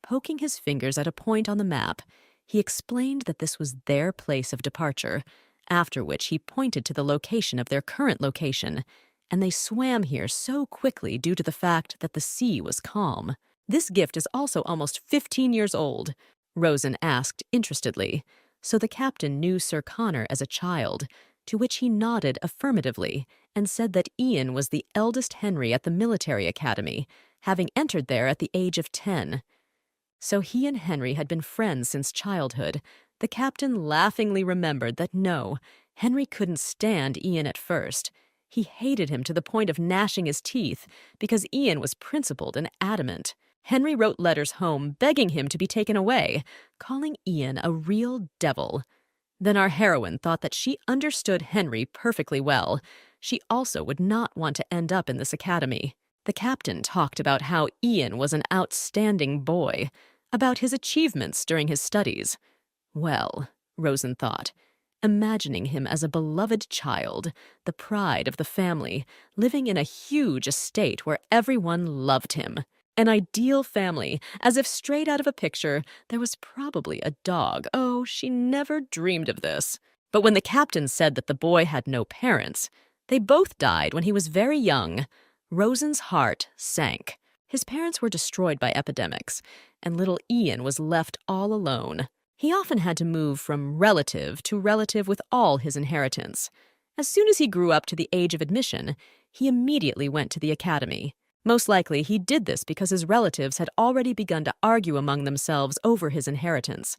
Poking his fingers at a point on the map, he explained that this was their place of departure, after which he pointed to the location of their current location, and they swam here so quickly due to the fact that the sea was calm. This gift is also almost 15 years old, Rosen asked interestedly, so the captain knew Sir Connor as a child, to which he nodded affirmatively and said that Ian was the eldest Henry at the military academy, having entered there at the age of 10. So he and Henry had been friends since childhood. The captain laughingly remembered that no, Henry couldn't stand Ian at first. He hated him to the point of gnashing his teeth because Ian was principled and adamant. Henry wrote letters home begging him to be taken away, calling Ian a real devil. Then our heroine thought that she understood Henry perfectly well. She also would not want to end up in this academy. The captain talked about how Ian was an outstanding boy, about his achievements during his studies. Well, Rosen thought, imagining him as a beloved child, the pride of the family, living in a huge estate where everyone loved him. An ideal family, as if straight out of a picture. There was probably a dog. Oh, she never dreamed of this. But when the captain said that the boy had no parents, they both died when he was very young, Rosen's heart sank. His parents were destroyed by epidemics, and little Ian was left all alone. He often had to move from relative to relative with all his inheritance. As soon as he grew up to the age of admission, he immediately went to the academy. Most likely, he did this because his relatives had already begun to argue among themselves over his inheritance.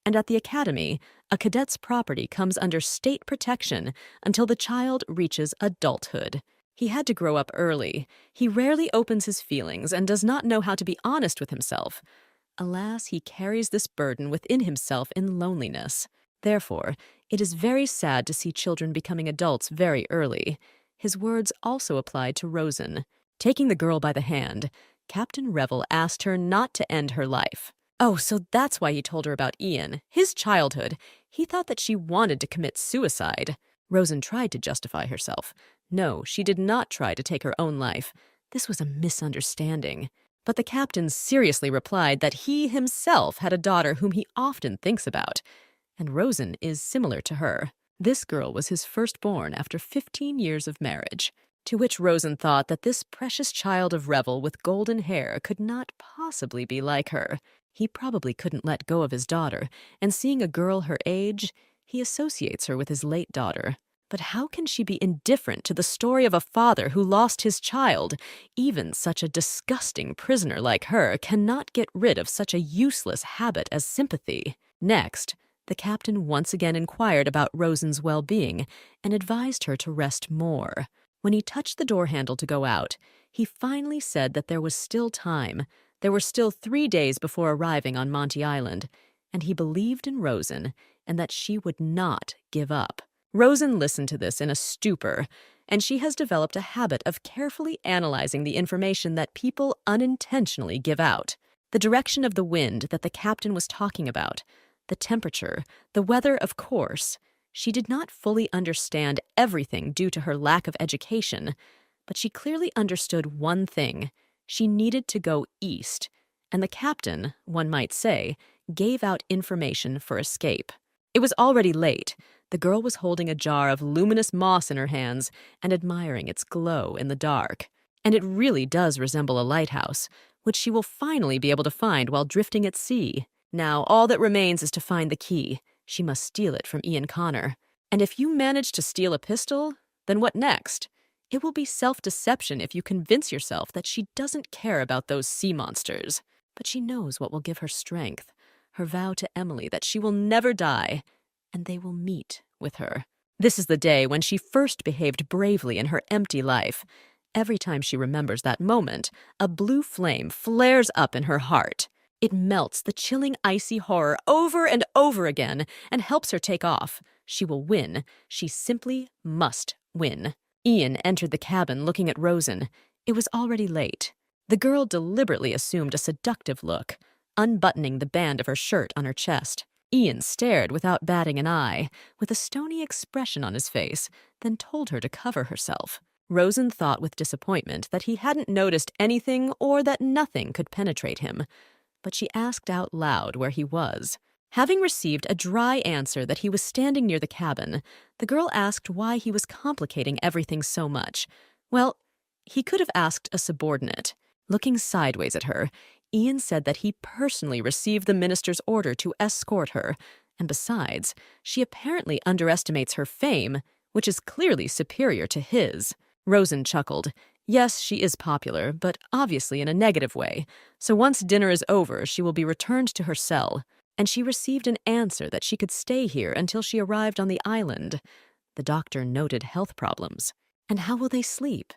And at the academy, a cadet's property comes under state protection until the child reaches adulthood. He had to grow up early. He rarely opens his feelings and does not know how to be honest with himself. Alas, he carries this burden within himself in loneliness. Therefore, it is very sad to see children becoming adults very early. His words also applied to Rosen. Taking the girl by the hand, Captain Revel asked her not to end her life. Oh, so that's why he told her about Ian, his childhood. He thought that she wanted to commit suicide. Rosen tried to justify herself. No, she did not try to take her own life. This was a misunderstanding. But the captain seriously replied that he himself had a daughter whom he often thinks about, and Rosen is similar to her. This girl was his firstborn after 15 years of marriage. To which Rosen thought that this precious child of Revel with golden hair could not possibly be like her. He probably couldn't let go of his daughter, and seeing a girl her age, he associates her with his late daughter. But how can she be indifferent to the story of a father who lost his child? Even such a disgusting prisoner like her cannot get rid of such a useless habit as sympathy. Next, the captain once again inquired about Rosen's well-being and advised her to rest more. When he touched the door handle to go out, he finally said that there was still time. There were still 3 days before arriving on Monty Island, and he believed in Rosen and that she would not give up. Rosen listened to this in a stupor, and she has developed a habit of carefully analyzing the information that people unintentionally give out. The direction of the wind that the captain was talking about, the temperature, the weather, of course. She did not fully understand everything due to her lack of education, but she clearly understood one thing. She needed to go east, and the captain, one might say, gave out information for escape. It was already late. The girl was holding a jar of luminous moss in her hands and admiring its glow in the dark. And it really does resemble a lighthouse, which she will finally be able to find while drifting at sea. Now, all that remains is to find the key. She must steal it from Ian Connor. And if you manage to steal a pistol, then what next? It will be self-deception if you convince yourself that she doesn't care about those sea monsters. But she knows what will give her strength, her vow to Emily that she will never die, and they will meet with her. This is the day when she first behaved bravely in her empty life. Every time she remembers that moment, a blue flame flares up in her heart. It melts the chilling, icy horror over and over again and helps her take off. She will win. She simply must win. Ian entered the cabin looking at Rosen. It was already late. The girl deliberately assumed a seductive look. unbuttoning the band of her shirt on her chest. Ian stared without batting an eye, with a stony expression on his face, then told her to cover herself. Rosen thought with disappointment that he hadn't noticed anything or that nothing could penetrate him, but she asked out loud where he was. Having received a dry answer that he was standing near the cabin, the girl asked why he was complicating everything so much. Well, he could have asked a subordinate. Looking sideways at her, Ian said that he personally received the minister's order to escort her, and besides, she apparently underestimates her fame, which is clearly superior to his. Rosen chuckled. Yes, she is popular, but obviously in a negative way, so once dinner is over, she will be returned to her cell, and she received an answer that she could stay here until she arrived on the island. The doctor noted health problems. And how will they sleep?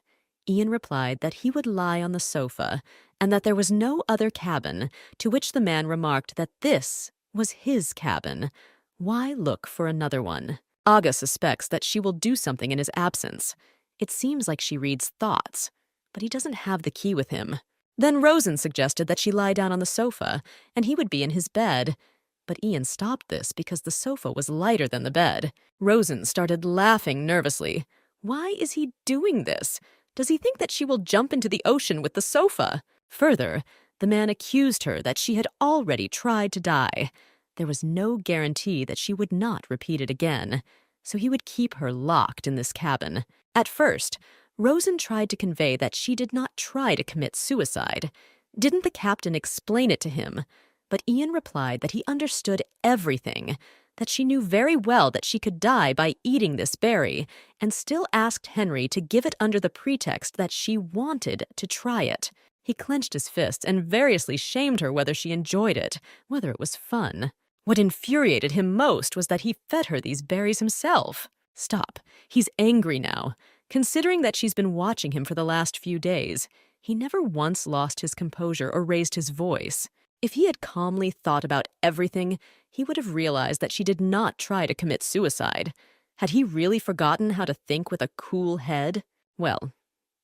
Ian replied that he would lie on the sofa, and that there was no other cabin, to which the man remarked that this was his cabin. Why look for another one? Aga suspects that she will do something in his absence. It seems like she reads thoughts, but he doesn't have the key with him. Then Rosen suggested that she lie down on the sofa, and he would be in his bed. But Ian stopped this because the sofa was lighter than the bed. Rosen started laughing nervously. Why is he doing this? Does he think that she will jump into the ocean with the sofa? Further, the man accused her that she had already tried to die. There was no guarantee that she would not repeat it again, so he would keep her locked in this cabin. At first, Rosen tried to convey that she did not try to commit suicide. Didn't the captain explain it to him? But Ian replied that he understood everything, that she knew very well that she could die by eating this berry, and still asked Henry to give it under the pretext that she wanted to try it. He clenched his fists and variously shamed her whether she enjoyed it, whether it was fun. What infuriated him most was that he fed her these berries himself. Stop. He's angry now. Considering that she's been watching him for the last few days, he never once lost his composure or raised his voice. If he had calmly thought about everything, he would have realized that she did not try to commit suicide. Had he really forgotten how to think with a cool head? Well,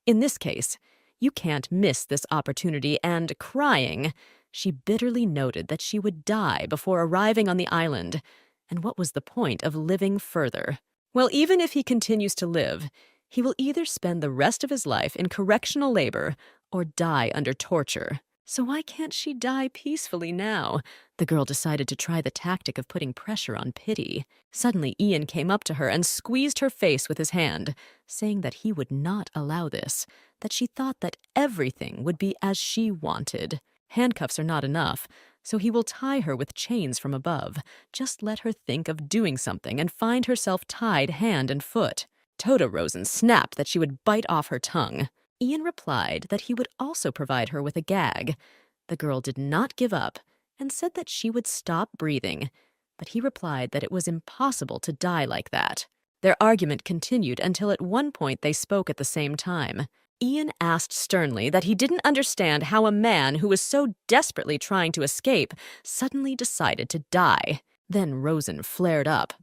in this case, you can't miss this opportunity, and crying, she bitterly noted that she would die before arriving on the island. And what was the point of living further? Well, even if he continues to live, he will either spend the rest of his life in correctional labor or die under torture. So why can't she die peacefully now? The girl decided to try the tactic of putting pressure on pity. Suddenly, Ian came up to her and squeezed her face with his hand, saying that he would not allow this, that she thought that everything would be as she wanted. Handcuffs are not enough, so he will tie her with chains from above. Just let her think of doing something and find herself tied hand and foot. Tota Rosen snapped that she would bite off her tongue. Ian replied that he would also provide her with a gag. The girl did not give up and said that she would stop breathing, but he replied that it was impossible to die like that. Their argument continued until at one point they spoke at the same time. Ian asked sternly that he didn't understand how a man who was so desperately trying to escape suddenly decided to die. Then Rosen flared up.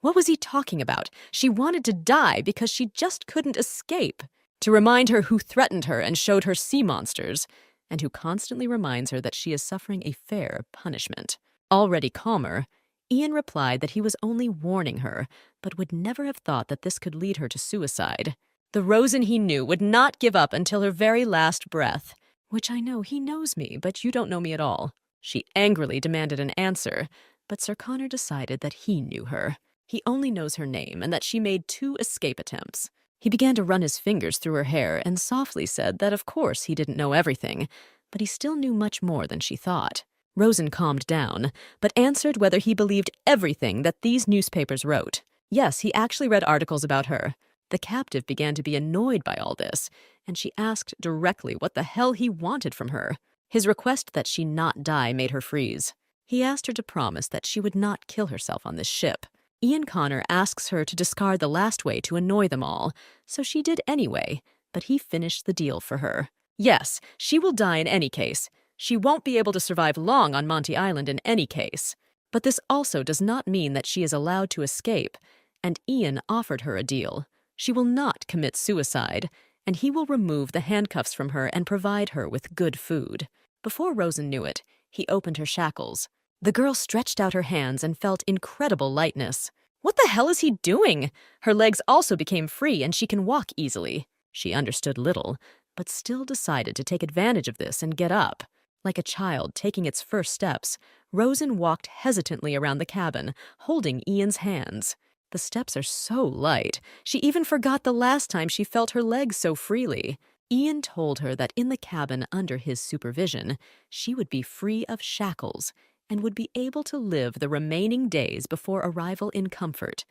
What was he talking about? She wanted to die because she just couldn't escape. To remind her who threatened her and showed her sea monsters, and who constantly reminds her that she is suffering a fair punishment. Already calmer, Ian replied that he was only warning her, but would never have thought that this could lead her to suicide. The Rosen he knew would not give up until her very last breath. Which I know he knows me, but you don't know me at all. She angrily demanded an answer, but Sir Connor decided that he knew her. He only knows her name and that she made 2 escape attempts. He began to run his fingers through her hair and softly said that of course he didn't know everything, but he still knew much more than she thought. Rosen calmed down, but answered whether he believed everything that these newspapers wrote. Yes, he actually read articles about her. The captive began to be annoyed by all this, and she asked directly what the hell he wanted from her. His request that she not die made her freeze. He asked her to promise that she would not kill herself on this ship. Ian Connor asks her to discard the last way to annoy them all, so she did anyway, but he finished the deal for her. Yes, she will die in any case. She won't be able to survive long on Monty Island in any case. But this also does not mean that she is allowed to escape, and Ian offered her a deal. She will not commit suicide, and he will remove the handcuffs from her and provide her with good food. Before Rosen knew it, He opened her shackles. The girl stretched out her hands and felt incredible lightness. What the hell is he doing? Her legs also became free and she can walk easily. She understood little, but still decided to take advantage of this and get up. Like a child taking its first steps, Rosen walked hesitantly around the cabin, holding Ian's hands. The steps are so light, she even forgot the last time she felt her legs so freely. Ian told her that in the cabin under his supervision, she would be free of shackles and would be able to live the remaining days before arrival in comfort,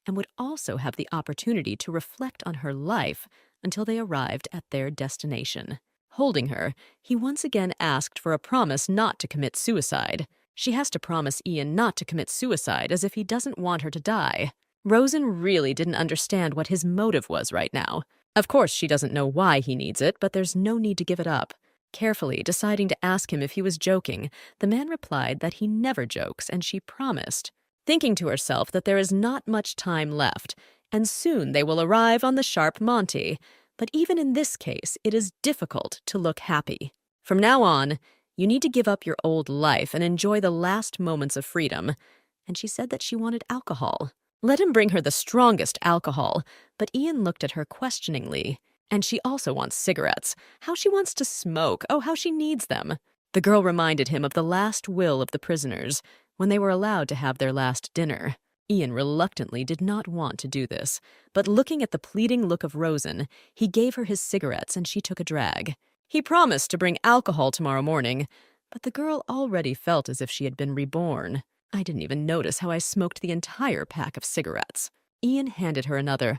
and would also have the opportunity to reflect on her life until they arrived at their destination. Holding her, he once again asked for a promise not to commit suicide. She has to promise Ian not to commit suicide as if he doesn't want her to die. Rosen really didn't understand what his motive was right now. Of course, she doesn't know why he needs it, but there's no need to give it up. Carefully deciding to ask him if he was joking, the man replied that he never jokes, and she promised, thinking to herself that there is not much time left, and soon they will arrive on the sharp Monty. But even in this case, it is difficult to look happy. From now on, you need to give up your old life and enjoy the last moments of freedom. And she said that she wanted alcohol. Let him bring her the strongest alcohol, but Ian looked at her questioningly. And she also wants cigarettes. How she wants to smoke. Oh, how she needs them. The girl reminded him of the last will of the prisoners, when they were allowed to have their last dinner. Ian reluctantly did not want to do this, but looking at the pleading look of Rosen, he gave her his cigarettes and she took a drag. He promised to bring alcohol tomorrow morning, but the girl already felt as if she had been reborn. I didn't even notice how I smoked the entire pack of cigarettes. Ian handed her another.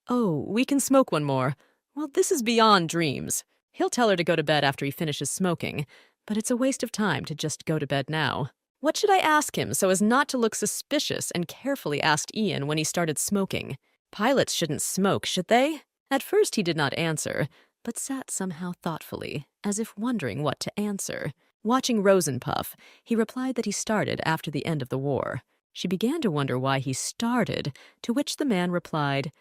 Oh, we can smoke one more. Well, this is beyond dreams. He'll tell her to go to bed after he finishes smoking, but it's a waste of time to just go to bed now. What should I ask him so as not to look suspicious, and carefully asked Ian when he started smoking. Pilots shouldn't smoke, should they? At first he did not answer, but sat somehow thoughtfully, as if wondering what to answer. Watching Rosen puff, he replied that he started after the end of the war. She began to wonder why he started, to which the man replied,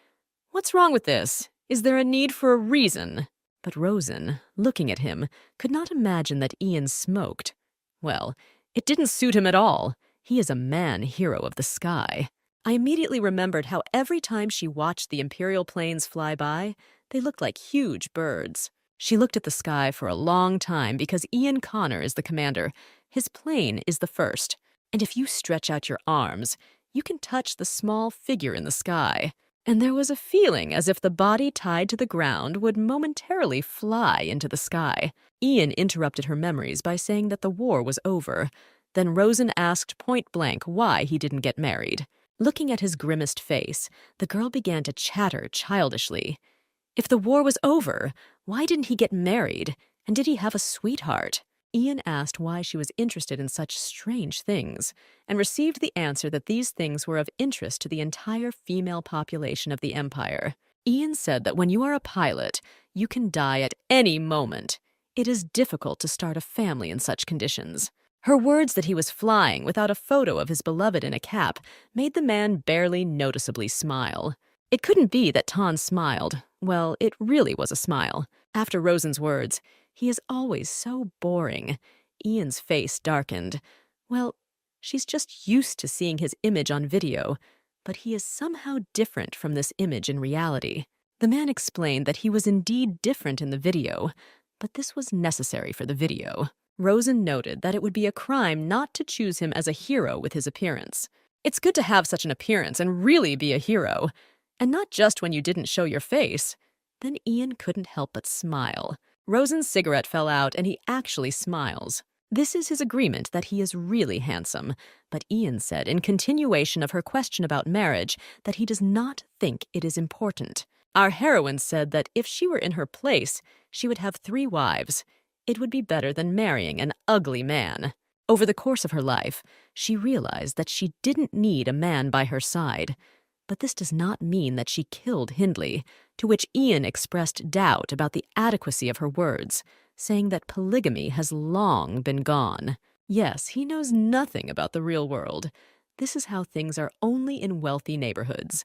"What's wrong with this? Is there a need for a reason?" But Rosen, looking at him, could not imagine that Ian smoked. Well, it didn't suit him at all. He is a man-hero of the sky. I immediately remembered how every time she watched the Imperial planes fly by, they looked like huge birds. She looked at the sky for a long time because Ian Connor is the commander. His plane is the first. And if you stretch out your arms, you can touch the small figure in the sky. And there was a feeling as if the body tied to the ground would momentarily fly into the sky. Ian interrupted her memories by saying that the war was over. Then Rosen asked point-blank why he didn't get married. Looking at his grimaced face, the girl began to chatter childishly. If the war was over, why didn't he get married? And did he have a sweetheart? Ian asked why she was interested in such strange things, and received the answer that these things were of interest to the entire female population of the Empire. Ian said that when you are a pilot, you can die at any moment. It is difficult to start a family in such conditions. Her words that he was flying without a photo of his beloved in a cap made the man barely noticeably smile. It couldn't be that Ton smiled. Well, it really was a smile. After Rosen's words, "He is always so boring," Ian's face darkened. Well, she's just used to seeing his image on video, but he is somehow different from this image in reality. The man explained that he was indeed different in the video, but this was necessary for the video. Rosen noted that it would be a crime not to choose him as a hero with his appearance. It's good to have such an appearance and really be a hero, and not just when you didn't show your face. Then Ian couldn't help but smile. Rosen's cigarette fell out and he actually smiles. This is his agreement that he is really handsome, but Ian said in continuation of her question about marriage that he does not think it is important. Our heroine said that if she were in her place, she would have 3 wives. It would be better than marrying an ugly man. Over the course of her life, she realized that she didn't need a man by her side. But this does not mean that she killed Hindley, to which Ian expressed doubt about the adequacy of her words, saying that polygamy has long been gone. Yes, he knows nothing about the real world. This is how things are only in wealthy neighborhoods.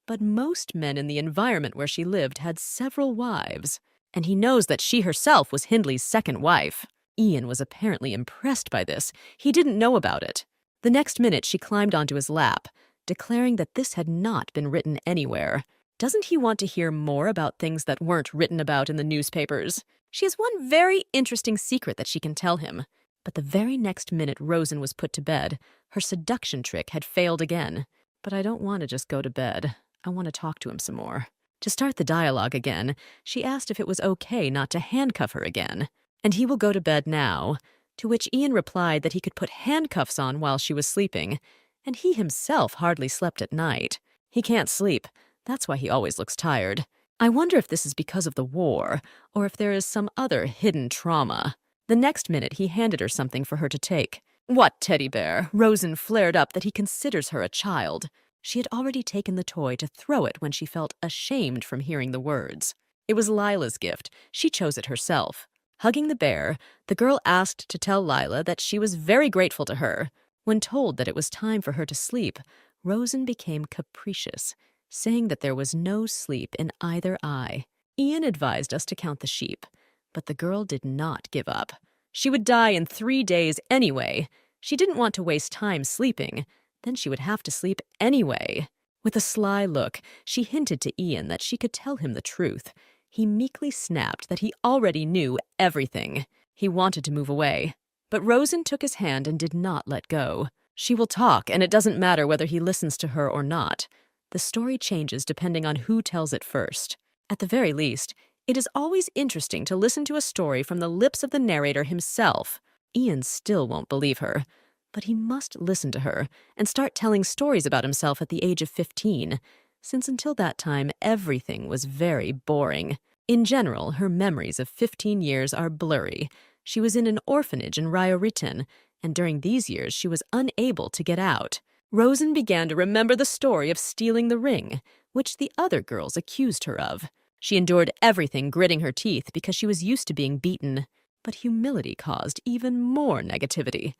But most men in the environment where she lived had several wives, and he knows that she herself was Hindley's second wife. Ian was apparently impressed by this. He didn't know about it. The next minute, she climbed onto his lap, declaring that this had not been written anywhere. Doesn't he want to hear more about things that weren't written about in the newspapers? She has one very interesting secret that she can tell him. But the very next minute Rosen was put to bed, her seduction trick had failed again. But I don't want to just go to bed. I want to talk to him some more. To start the dialogue again, she asked if it was okay not to handcuff her again. And he will go to bed now, to which Ian replied that he could put handcuffs on while she was sleeping, and he himself hardly slept at night. He can't sleep. That's why he always looks tired. I wonder if this is because of the war, or if there is some other hidden trauma. The next minute, he handed her something for her to take. What teddy bear? Rosen flared up that he considers her a child. She had already taken the toy to throw it when she felt ashamed from hearing the words. It was Lila's gift. She chose it herself. Hugging the bear, the girl asked to tell Lila that she was very grateful to her. When told that it was time for her to sleep, Rosen became capricious, saying that there was no sleep in either eye. Ian advised us to count the sheep, but the girl did not give up. She would die in 3 days anyway. She didn't want to waste time sleeping. Then she would have to sleep anyway. With a sly look, she hinted to Ian that she could tell him the truth. He meekly snapped that he already knew everything. He wanted to move away. But Rosen took his hand and did not let go. She will talk, and it doesn't matter whether he listens to her or not. The story changes depending on who tells it first. At the very least, it is always interesting to listen to a story from the lips of the narrator himself. Ian still won't believe her, but he must listen to her and start telling stories about himself at the age of 15, since until that time everything was very boring. In general, her memories of 15 years are blurry. She was in an orphanage in Ryo-Riten, and during these years she was unable to get out. Rosen began to remember the story of stealing the ring, which the other girls accused her of. She endured everything, gritting her teeth, because she was used to being beaten. But humility caused even more negativity.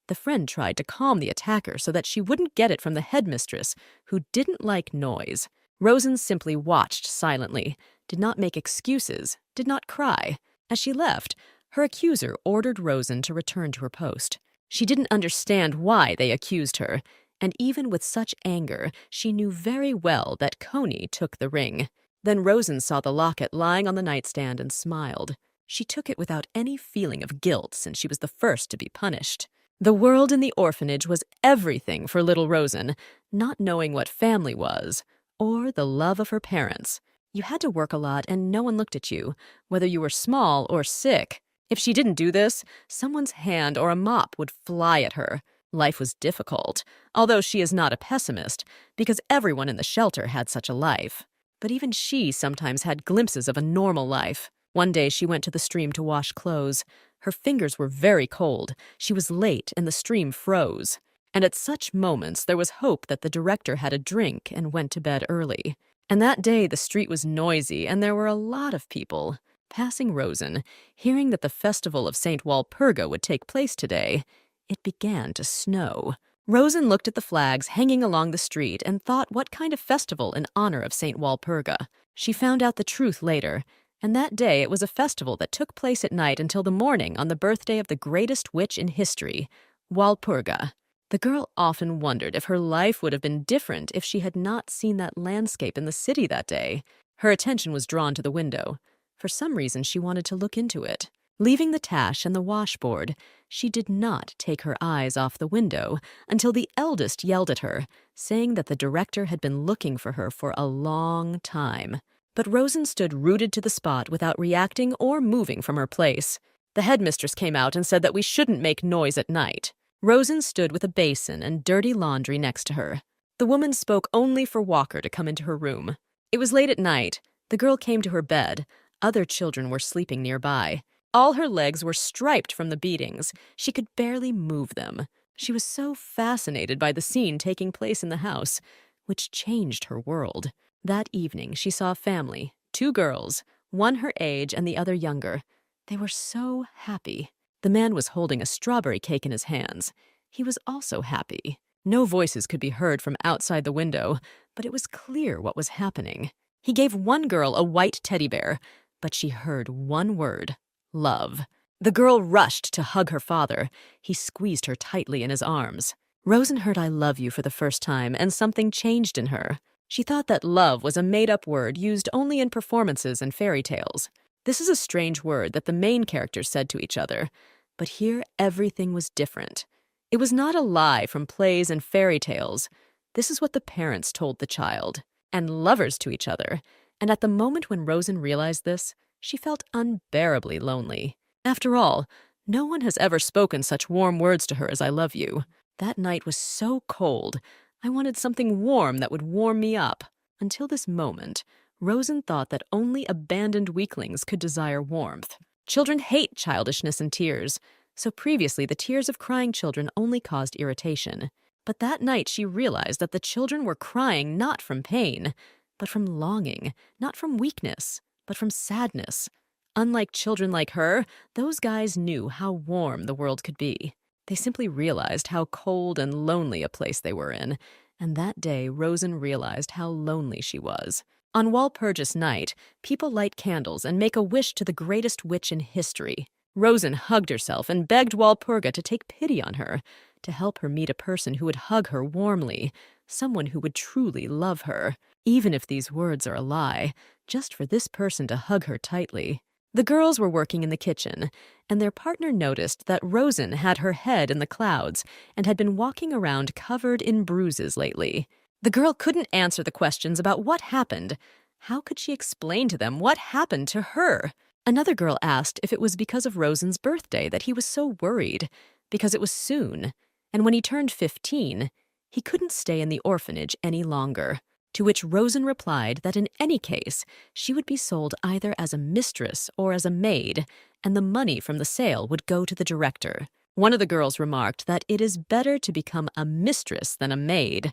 The friend tried to calm the attacker so that she wouldn't get it from the headmistress, who didn't like noise. Rosen simply watched silently, did not make excuses, did not cry. As she left, her accuser ordered Rosen to return to her post. She didn't understand why they accused her, and even with such anger, she knew very well that Coney took the ring. Then Rosen saw the locket lying on the nightstand and smiled. She took it without any feeling of guilt since she was the first to be punished. The world in the orphanage was everything for little Rosen, not knowing what family was, or the love of her parents. You had to work a lot and no one looked at you, whether you were small or sick. If she didn't do this, someone's hand or a mop would fly at her. Life was difficult, although she is not a pessimist, because everyone in the shelter had such a life. But even she sometimes had glimpses of a normal life. One day she went to the stream to wash clothes. Her fingers were very cold. She was late and the stream froze. And at such moments there was hope that the director had a drink and went to bed early. And that day the street was noisy and there were a lot of people. Passing Rosen, hearing that the festival of St. Walpurga would take place today, it began to snow. Rosen looked at the flags hanging along the street and thought what kind of festival in honor of St. Walpurga. She found out the truth later, and that day it was a festival that took place at night until the morning on the birthday of the greatest witch in history, Walpurga. The girl often wondered if her life would have been different if she had not seen that landscape in the city that day. Her attention was drawn to the window. For some reason, she wanted to look into it. Leaving the tash and the washboard, she did not take her eyes off the window until the eldest yelled at her, saying that the director had been looking for her for a long time. But Rosen stood rooted to the spot without reacting or moving from her place. The headmistress came out and said that we shouldn't make noise at night. Rosen stood with a basin and dirty laundry next to her. The woman spoke only for Walker to come into her room. It was late at night. The girl came to her bed. Other children were sleeping nearby. All her legs were striped from the beatings. She could barely move them. She was so fascinated by the scene taking place in the house, which changed her world. That evening, she saw a family, 2 girls, one her age and the other younger. They were so happy. The man was holding a strawberry cake in his hands. He was also happy. No voices could be heard from outside the window, but it was clear what was happening. He gave one girl a white teddy bear, but she heard one word: love. The girl rushed to hug her father. He squeezed her tightly in his arms. Rosen heard "I love you" for the first time, and something changed in her. She thought that love was a made-up word used only in performances and fairy tales. This is a strange word that the main characters said to each other, but here everything was different. It was not a lie from plays and fairy tales. This is what the parents told the child, and lovers to each other, and at the moment when Rosen realized this, she felt unbearably lonely. After all, no one has ever spoken such warm words to her as "I love you." That night was so cold. I wanted something warm that would warm me up. Until this moment, Rosen thought that only abandoned weaklings could desire warmth. Children hate childishness and tears, so previously the tears of crying children only caused irritation. But that night she realized that the children were crying not from pain, but from longing, not from weakness, but from sadness. Unlike children like her, those guys knew how warm the world could be. They simply realized how cold and lonely a place they were in, and that day Rosen realized how lonely she was. On Walpurgis night, people light candles and make a wish to the greatest witch in history. Rosen hugged herself and begged Walpurga to take pity on her, to help her meet a person who would hug her warmly, someone who would truly love her. Even if these words are a lie, just for this person to hug her tightly. The girls were working in the kitchen, and their partner noticed that Rosen had her head in the clouds and had been walking around covered in bruises lately. The girl couldn't answer the questions about what happened. How could she explain to them what happened to her? Another girl asked if it was because of Rosen's birthday that he was so worried, because it was soon, and when he turned 15, he couldn't stay in the orphanage any longer. To which Rosen replied that in any case, she would be sold either as a mistress or as a maid, and the money from the sale would go to the director. One of the girls remarked that it is better to become a mistress than a maid.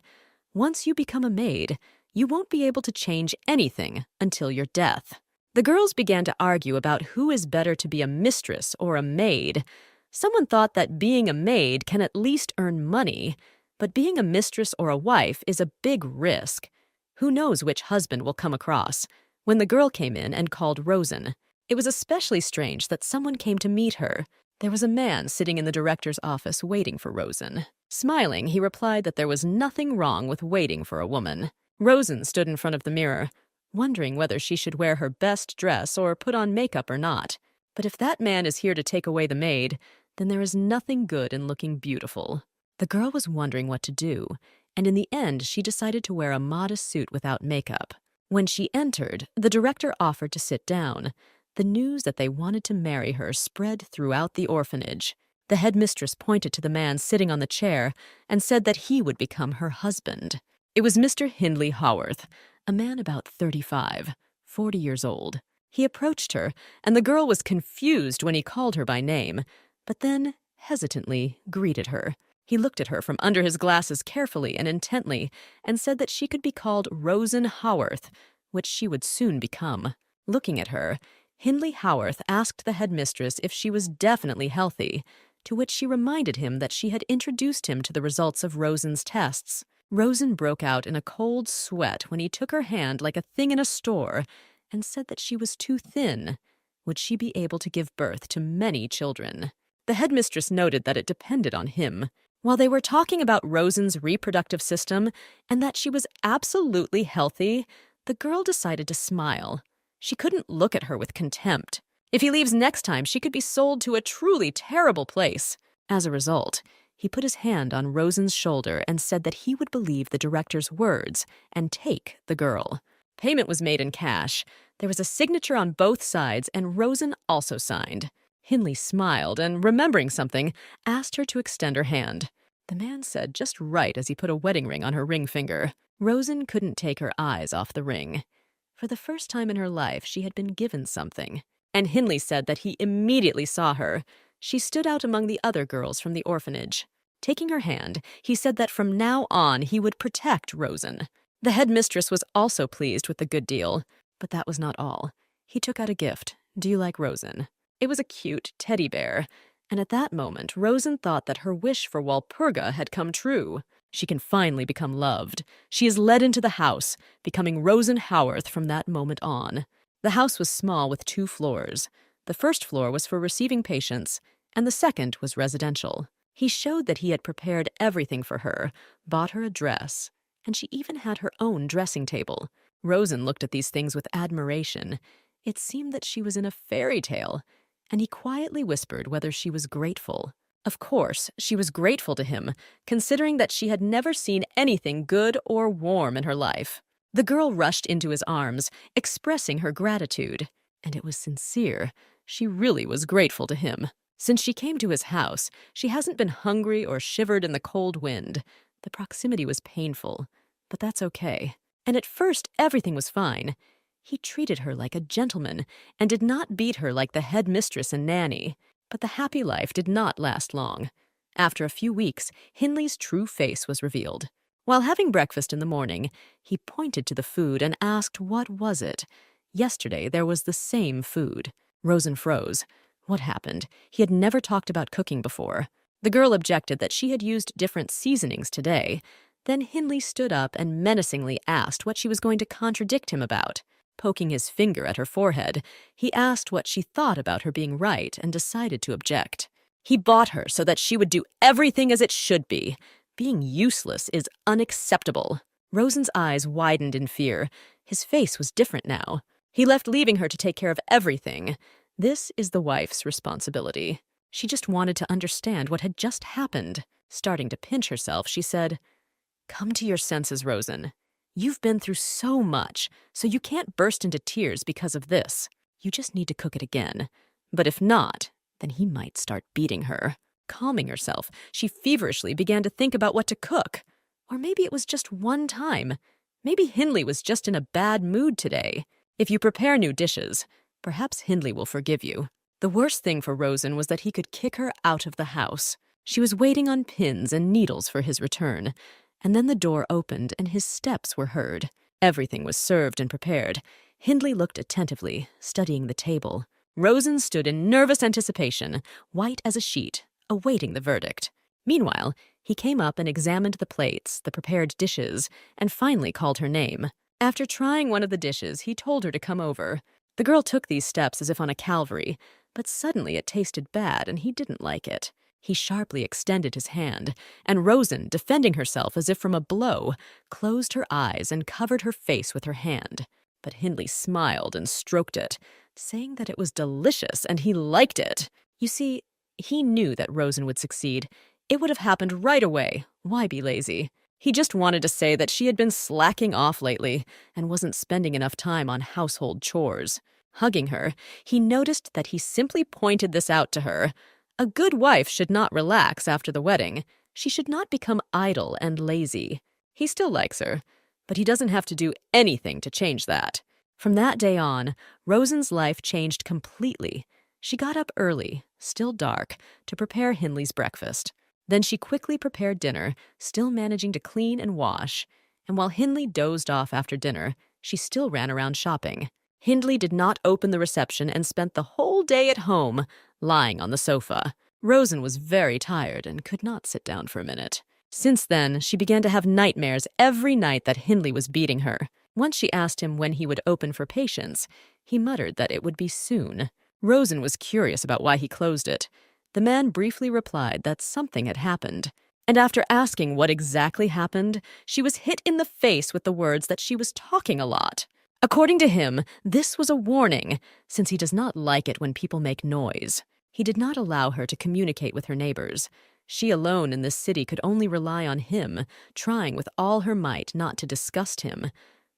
Once you become a maid, you won't be able to change anything until your death. The girls began to argue about who is better to be a mistress or a maid. Someone thought that being a maid can at least earn money, but being a mistress or a wife is a big risk. Who knows which husband will come across? When the girl came in and called Rosen, it was especially strange that someone came to meet her. There was a man sitting in the director's office waiting for Rosen. Smiling, he replied that there was nothing wrong with waiting for a woman. Rosen stood in front of the mirror, wondering whether she should wear her best dress or put on makeup or not. But if that man is here to take away the maid, then there is nothing good in looking beautiful. The girl was wondering what to do, and in the end she decided to wear a modest suit without makeup. When she entered, the director offered to sit down. The news that they wanted to marry her spread throughout the orphanage. The headmistress pointed to the man sitting on the chair and said that he would become her husband. It was Mr. Hindley Haworth, a man about 35, 40 years old. He approached her, and the girl was confused when he called her by name, but then, hesitantly, greeted her. He looked at her from under his glasses carefully and intently and said that she could be called Rosen Haworth, which she would soon become. Looking at her, Hindley Haworth asked the headmistress if she was definitely healthy, to which she reminded him that she had introduced him to the results of Rosen's tests. Rosen broke out in a cold sweat when he took her hand like a thing in a store and said that she was too thin. Would she be able to give birth to many children? The headmistress noted that it depended on him. While they were talking about Rosen's reproductive system and that she was absolutely healthy, the girl decided to smile. She couldn't look at her with contempt. If he leaves next time, she could be sold to a truly terrible place. As a result, he put his hand on Rosen's shoulder and said that he would believe the director's words and take the girl. Payment was made in cash. There was a signature on both sides, and Rosen also signed. Hindley smiled and, remembering something, asked her to extend her hand. The man said just right as he put a wedding ring on her ring finger. Rosen couldn't take her eyes off the ring. For the first time in her life, she had been given something. And Hindley said that he immediately saw her. She stood out among the other girls from the orphanage. Taking her hand, he said that from now on he would protect Rosen. The headmistress was also pleased with the good deal, but that was not all. He took out a gift. Do you like Rosen? It was a cute teddy bear, and at that moment, Rosen thought that her wish for Walpurga had come true. She can finally become loved. She is led into the house, becoming Rosen Haworth from that moment on. The house was small with 2 floors. The first floor was for receiving patients, and the second was residential. He showed that he had prepared everything for her, bought her a dress, and she even had her own dressing table. Rosen looked at these things with admiration. It seemed that she was in a fairy tale, and he quietly whispered whether she was grateful. Of course, she was grateful to him, considering that she had never seen anything good or warm in her life. The girl rushed into his arms, expressing her gratitude, and it was sincere. She really was grateful to him. Since she came to his house, she hasn't been hungry or shivered in the cold wind. The proximity was painful, but that's okay. And at first, everything was fine. He treated her like a gentleman and did not beat her like the headmistress and nanny. But the happy life did not last long. After a few weeks, Hindley's true face was revealed. While having breakfast in the morning, he pointed to the food and asked what was it. Yesterday, there was the same food. Rosen froze. What happened? He had never talked about cooking before. The girl objected that she had used different seasonings today. Then Hindley stood up and menacingly asked what she was going to contradict him about. Poking his finger at her forehead, he asked what she thought about her being right and decided to object. He bought her so that she would do everything as it should be. Being useless is unacceptable. Rosen's eyes widened in fear. His face was different now. He left, leaving her to take care of everything. This is the wife's responsibility. She just wanted to understand what had just happened. Starting to pinch herself, she said, "Come to your senses, Rosen. You've been through so much, so you can't burst into tears because of this. You just need to cook it again. But if not, then he might start beating her." Calming herself, she feverishly began to think about what to cook. Or maybe it was just one time. Maybe Hindley was just in a bad mood today. If you prepare new dishes, perhaps Hindley will forgive you. The worst thing for Rosen was that he could kick her out of the house. She was waiting on pins and needles for his return. And then the door opened and his steps were heard. Everything was served and prepared. Hindley looked attentively, studying the table. Rosen stood in nervous anticipation, white as a sheet, awaiting the verdict. Meanwhile, he came up and examined the plates, the prepared dishes, and finally called her name. After trying one of the dishes, he told her to come over. The girl took these steps as if on a Calvary, but suddenly it tasted bad and he didn't like it. He sharply extended his hand, and Rosen, defending herself as if from a blow, closed her eyes and covered her face with her hand. But Hindley smiled and stroked it, saying that it was delicious and he liked it. You see, he knew that Rosen would succeed. It would have happened right away. Why be lazy? He just wanted to say that she had been slacking off lately and wasn't spending enough time on household chores. Hugging her, he noticed that he simply pointed this out to her. A good wife should not relax after the wedding. She should not become idle and lazy. He still likes her, but he doesn't have to do anything to change that. From that day on, Rosen's life changed completely. She got up early, still dark, to prepare Hindley's breakfast. Then she quickly prepared dinner, still managing to clean and wash. And while Hindley dozed off after dinner, she still ran around shopping. Hindley did not open the reception and spent the whole day at home, lying on the sofa. Rosen was very tired and could not sit down for a minute. Since then, she began to have nightmares every night that Hindley was beating her. Once she asked him when he would open for patients, he muttered that it would be soon. Rosen was curious about why he closed it. The man briefly replied that something had happened. And after asking what exactly happened, she was hit in the face with the words that she was talking a lot. According to him, this was a warning, since he does not like it when people make noise. He did not allow her to communicate with her neighbors. She alone in this city could only rely on him, trying with all her might not to disgust him.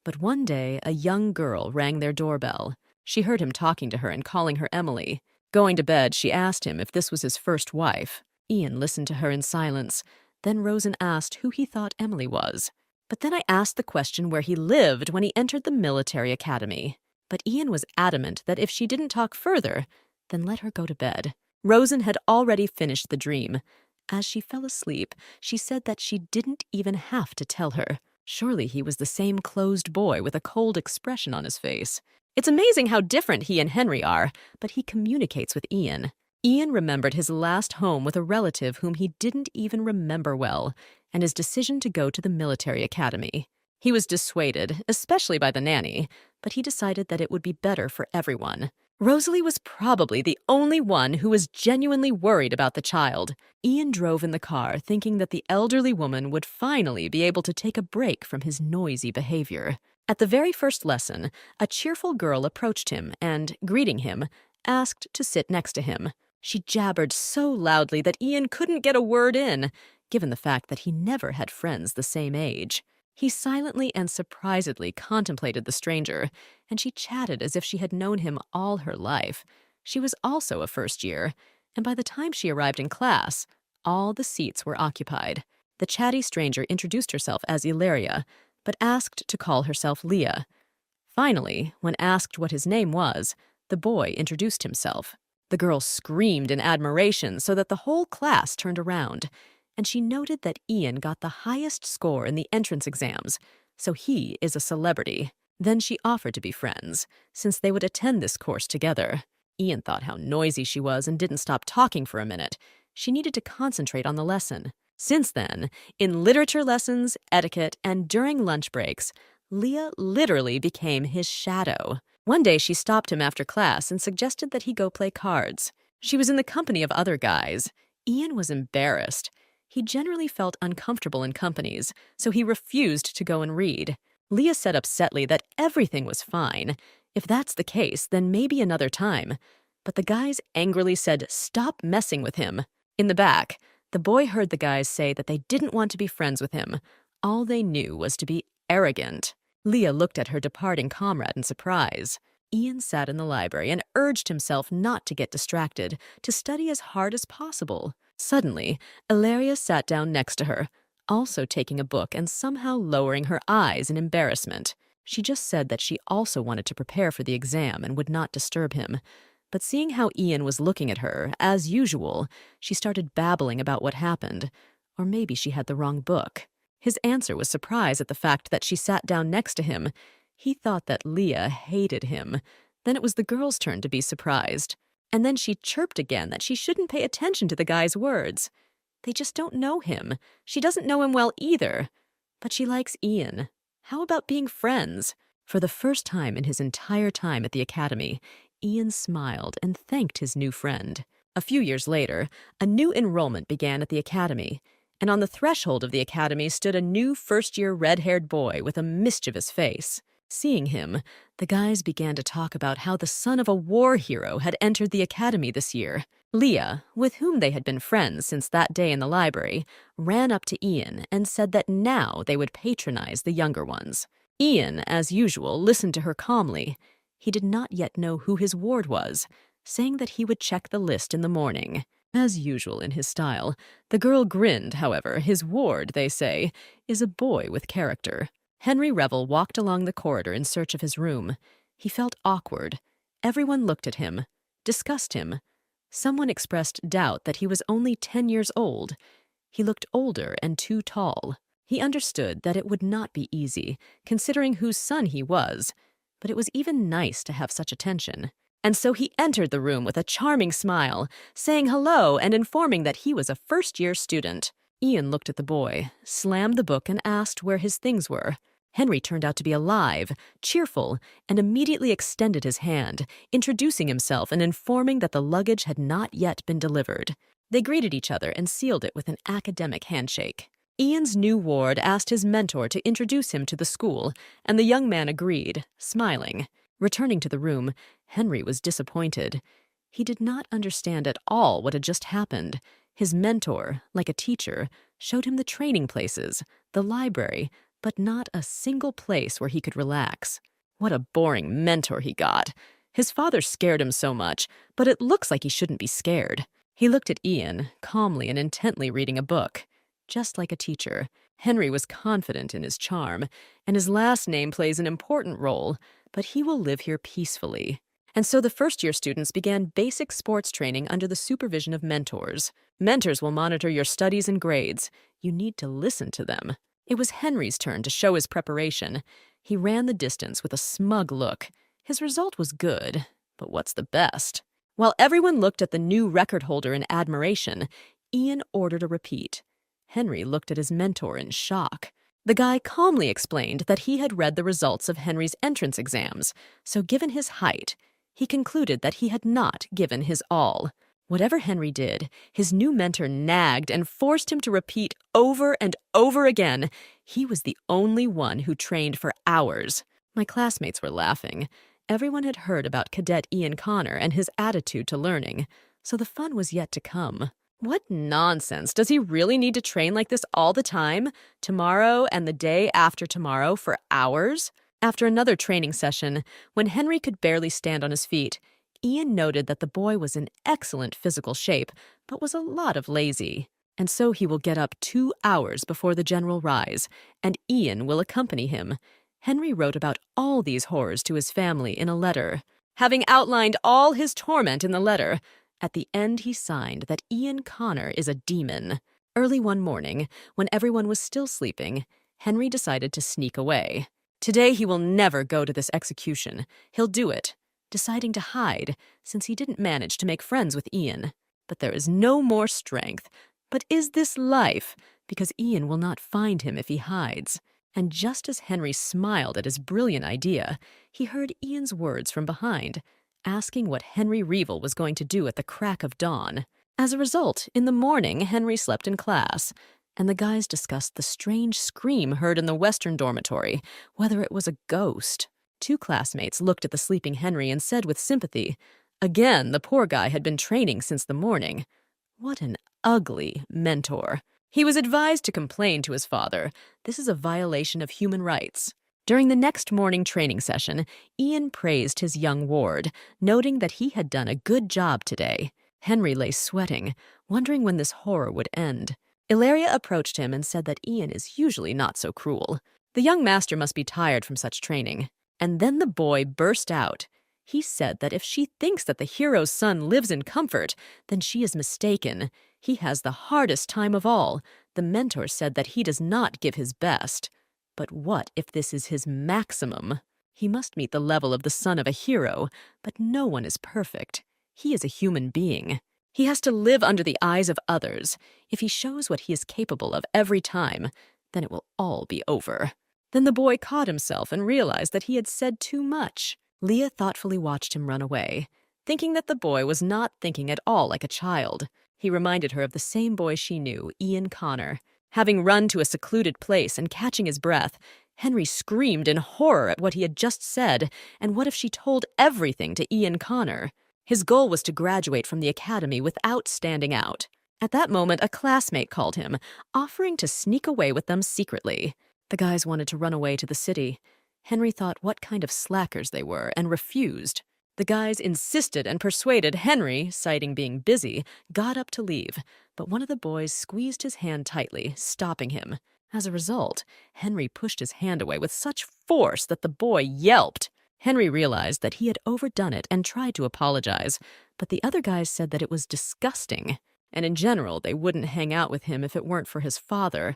But one day, a young girl rang their doorbell. She heard him talking to her and calling her Emily. Going to bed, she asked him if this was his first wife. Ian listened to her in silence. Then Rosen asked who he thought Emily was. But then I asked the question where he lived when he entered the military academy. But Ian was adamant that if she didn't talk further, then let her go to bed. Rosen had already finished the dream. As she fell asleep, she said that she didn't even have to tell her. Surely he was the same closed boy with a cold expression on his face. It's amazing how different he and Henry are, but he communicates with Ian. Ian remembered his last home with a relative whom he didn't even remember well, and his decision to go to the military academy. He was dissuaded, especially by the nanny, but he decided that it would be better for everyone. Rosalie was probably the only one who was genuinely worried about the child. Ian drove in the car thinking that the elderly woman would finally be able to take a break from his noisy behavior. At the very first lesson, a cheerful girl approached him and, greeting him, asked to sit next to him. She jabbered so loudly that Ian couldn't get a word in, given the fact that he never had friends the same age. He silently and surprisedly contemplated the stranger, and she chatted as if she had known him all her life. She was also a first year, and by the time she arrived in class, all the seats were occupied. The chatty stranger introduced herself as Ilaria, but asked to call herself Leah. Finally, when asked what his name was, the boy introduced himself. The girl screamed in admiration so that the whole class turned around, and she noted that Ian got the highest score in the entrance exams, so he is a celebrity. Then she offered to be friends, since they would attend this course together. Ian thought how noisy she was and didn't stop talking for a minute. She needed to concentrate on the lesson. Since then, in literature lessons, etiquette, and during lunch breaks, Leah literally became his shadow. One day she stopped him after class and suggested that he go play cards. She was in the company of other guys. Ian was embarrassed. He generally felt uncomfortable in companies, so he refused to go and read. Leah said upsetly that everything was fine. If that's the case, then maybe another time. But the guys angrily said, "Stop messing with him." In the back, the boy heard the guys say that they didn't want to be friends with him. All they knew was to be arrogant. Leah looked at her departing comrade in surprise. Ian sat in the library and urged himself not to get distracted, to study as hard as possible. Suddenly, Ilaria sat down next to her, also taking a book and somehow lowering her eyes in embarrassment. She just said that she also wanted to prepare for the exam and would not disturb him. But seeing how Ian was looking at her, as usual, she started babbling about what happened. Or maybe she had the wrong book. His answer was surprise at the fact that she sat down next to him. He thought that Leah hated him. Then it was the girl's turn to be surprised. And then she chirped again that she shouldn't pay attention to the guy's words. They just don't know him. She doesn't know him well either. But she likes Ian. How about being friends? For the first time in his entire time at the academy, Ian smiled and thanked his new friend. A few years later, a new enrollment began at the academy, and on the threshold of the academy stood a new first-year red-haired boy with a mischievous face. Seeing him, the guys began to talk about how the son of a war hero had entered the academy this year. Leah, with whom they had been friends since that day in the library, ran up to Ian and said that now they would patronize the younger ones. Ian, as usual, listened to her calmly. He did not yet know who his ward was, saying that he would check the list in the morning. As usual in his style, the girl grinned, however. His ward, they say, is a boy with character. Henry Revel walked along the corridor in search of his room. He felt awkward. Everyone looked at him, discussed him. Someone expressed doubt that he was only 10 years old. He looked older and too tall. He understood that it would not be easy, considering whose son he was, but it was even nice to have such attention. And so he entered the room with a charming smile, saying hello and informing that he was a first-year student. Ian looked at the boy, slammed the book, and asked where his things were. Henry turned out to be alive, cheerful, and immediately extended his hand, introducing himself and informing that the luggage had not yet been delivered. They greeted each other and sealed it with an academic handshake. Ian's new ward asked his mentor to introduce him to the school, and the young man agreed, smiling. Returning to the room, Henry was disappointed. He did not understand at all what had just happened. His mentor, like a teacher, showed him the training places, the library, but not a single place where he could relax. What a boring mentor he got. His father scared him so much, but it looks like he shouldn't be scared. He looked at Ian, calmly and intently reading a book. Just like a teacher, Henry was confident in his charm, and his last name plays an important role, but he will live here peacefully. And so the first-year students began basic sports training under the supervision of mentors. Mentors will monitor your studies and grades. You need to listen to them. It was Henry's turn to show his preparation. He ran the distance with a smug look. His result was good, but what's the best? While everyone looked at the new record holder in admiration, Ian ordered a repeat. Henry looked at his mentor in shock. The guy calmly explained that he had read the results of Henry's entrance exams, so given his height, He concluded that he had not given his all. Whatever Henry did, his new mentor nagged and forced him to repeat over and over again. He was the only one who trained for hours. My classmates were laughing. Everyone had heard about Cadet Ian Connor and his attitude to learning, so the fun was yet to come. What nonsense! Does he really need to train like this all the time? Tomorrow and the day after tomorrow for hours? After another training session, when Henry could barely stand on his feet, Ian noted that the boy was in excellent physical shape, but was a lot of lazy. And so he will get up 2 hours before the general rise, and Ian will accompany him. Henry wrote about all these horrors to his family in a letter. Having outlined all his torment in the letter, at the end he signed that Ian Connor is a demon. Early one morning, when everyone was still sleeping, Henry decided to sneak away. Today he will never go to this execution. He'll do it, deciding to hide, since he didn't manage to make friends with Ian. But there is no more strength. But is this life? Because Ian will not find him if he hides. And just as Henry smiled at his brilliant idea, he heard Ian's words from behind, asking what Henry Revel was going to do at the crack of dawn. As a result, in the morning, Henry slept in class, and the guys discussed the strange scream heard in the western dormitory, whether it was a ghost. 2 classmates looked at the sleeping Henry and said with sympathy, again, the poor guy had been training since the morning. What an ugly mentor. He was advised to complain to his father. This is a violation of human rights. During the next morning training session, Ian praised his young ward, noting that he had done a good job today. Henry lay sweating, wondering when this horror would end. Ilaria approached him and said that Ian is usually not so cruel. The young master must be tired from such training. And then the boy burst out. He said that if she thinks that the hero's son lives in comfort, then she is mistaken. He has the hardest time of all. The mentor said that he does not give his best. But what if this is his maximum? He must meet the level of the son of a hero, but no one is perfect. He is a human being. He has to live under the eyes of others. If he shows what he is capable of every time, then it will all be over. Then the boy caught himself and realized that he had said too much. Leah thoughtfully watched him run away, thinking that the boy was not thinking at all like a child. He reminded her of the same boy she knew, Ian Connor. Having run to a secluded place and catching his breath, Henry screamed in horror at what he had just said, and what if she told everything to Ian Connor? His goal was to graduate from the academy without standing out. At that moment, a classmate called him, offering to sneak away with them secretly. The guys wanted to run away to the city. Henry thought what kind of slackers they were and refused. The guys insisted and persuaded Henry, citing being busy, got up to leave, but one of the boys squeezed his hand tightly, stopping him. As a result, Henry pushed his hand away with such force that the boy yelped. Henry realized that he had overdone it and tried to apologize, but the other guys said that it was disgusting, and in general they wouldn't hang out with him if it weren't for his father,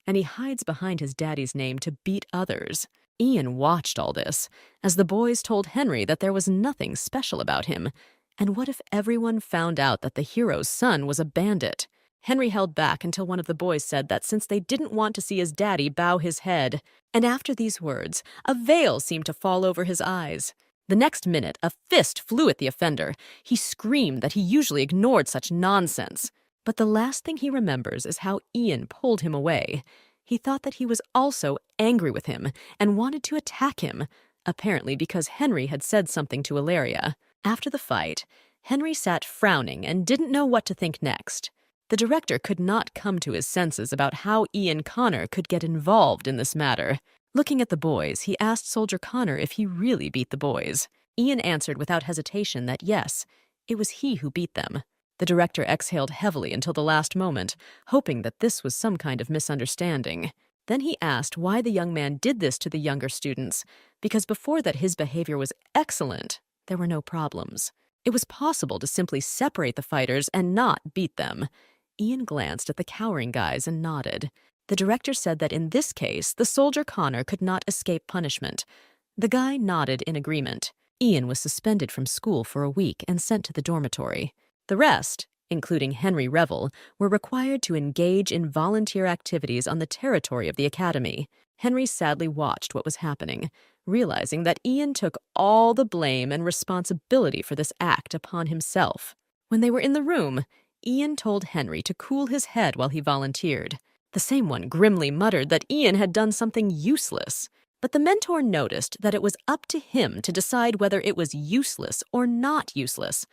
and he hides behind his daddy's name to beat others. Ian watched all this, as the boys told Henry that there was nothing special about him. And what if everyone found out that the hero's son was a bandit? Henry held back until one of the boys said that since they didn't want to see his daddy bow his head. And after these words, a veil seemed to fall over his eyes. The next minute, a fist flew at the offender. He screamed that he usually ignored such nonsense. But the last thing he remembers is how Ian pulled him away. He thought that he was also angry with him and wanted to attack him, apparently because Henry had said something to Ilaria. After the fight, Henry sat frowning and didn't know what to think next. The director could not come to his senses about how Ian Connor could get involved in this matter. Looking at the boys, he asked Soldier Connor if he really beat the boys. Ian answered without hesitation that yes, it was he who beat them. The director exhaled heavily until the last moment, hoping that this was some kind of misunderstanding. Then he asked why the young man did this to the younger students, because before that his behavior was excellent. There were no problems. It was possible to simply separate the fighters and not beat them. Ian glanced at the cowering guys and nodded. The director said that in this case, the Soldier Connor could not escape punishment. The guy nodded in agreement. Ian was suspended from school for a week and sent to the dormitory. The rest, including Henry Revel, were required to engage in volunteer activities on the territory of the academy. Henry sadly watched what was happening, realizing that Ian took all the blame and responsibility for this act upon himself. When they were in the room, Ian told Henry to cool his head while he volunteered. The same one grimly muttered that Ian had done something useless. But the mentor noticed that it was up to him to decide whether it was useless or not useless.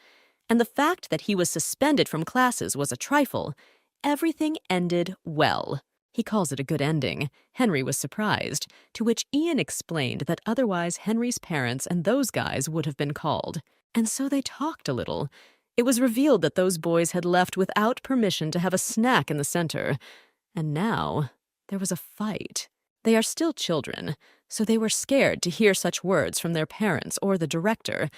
And the fact that he was suspended from classes was a trifle. Everything ended well. He calls it a good ending. Henry was surprised, to which Ian explained that otherwise Henry's parents and those guys would have been called. And so they talked a little. It was revealed that those boys had left without permission to have a snack in the center. And now there was a fight. They are still children, so they were scared to hear such words from their parents or the director,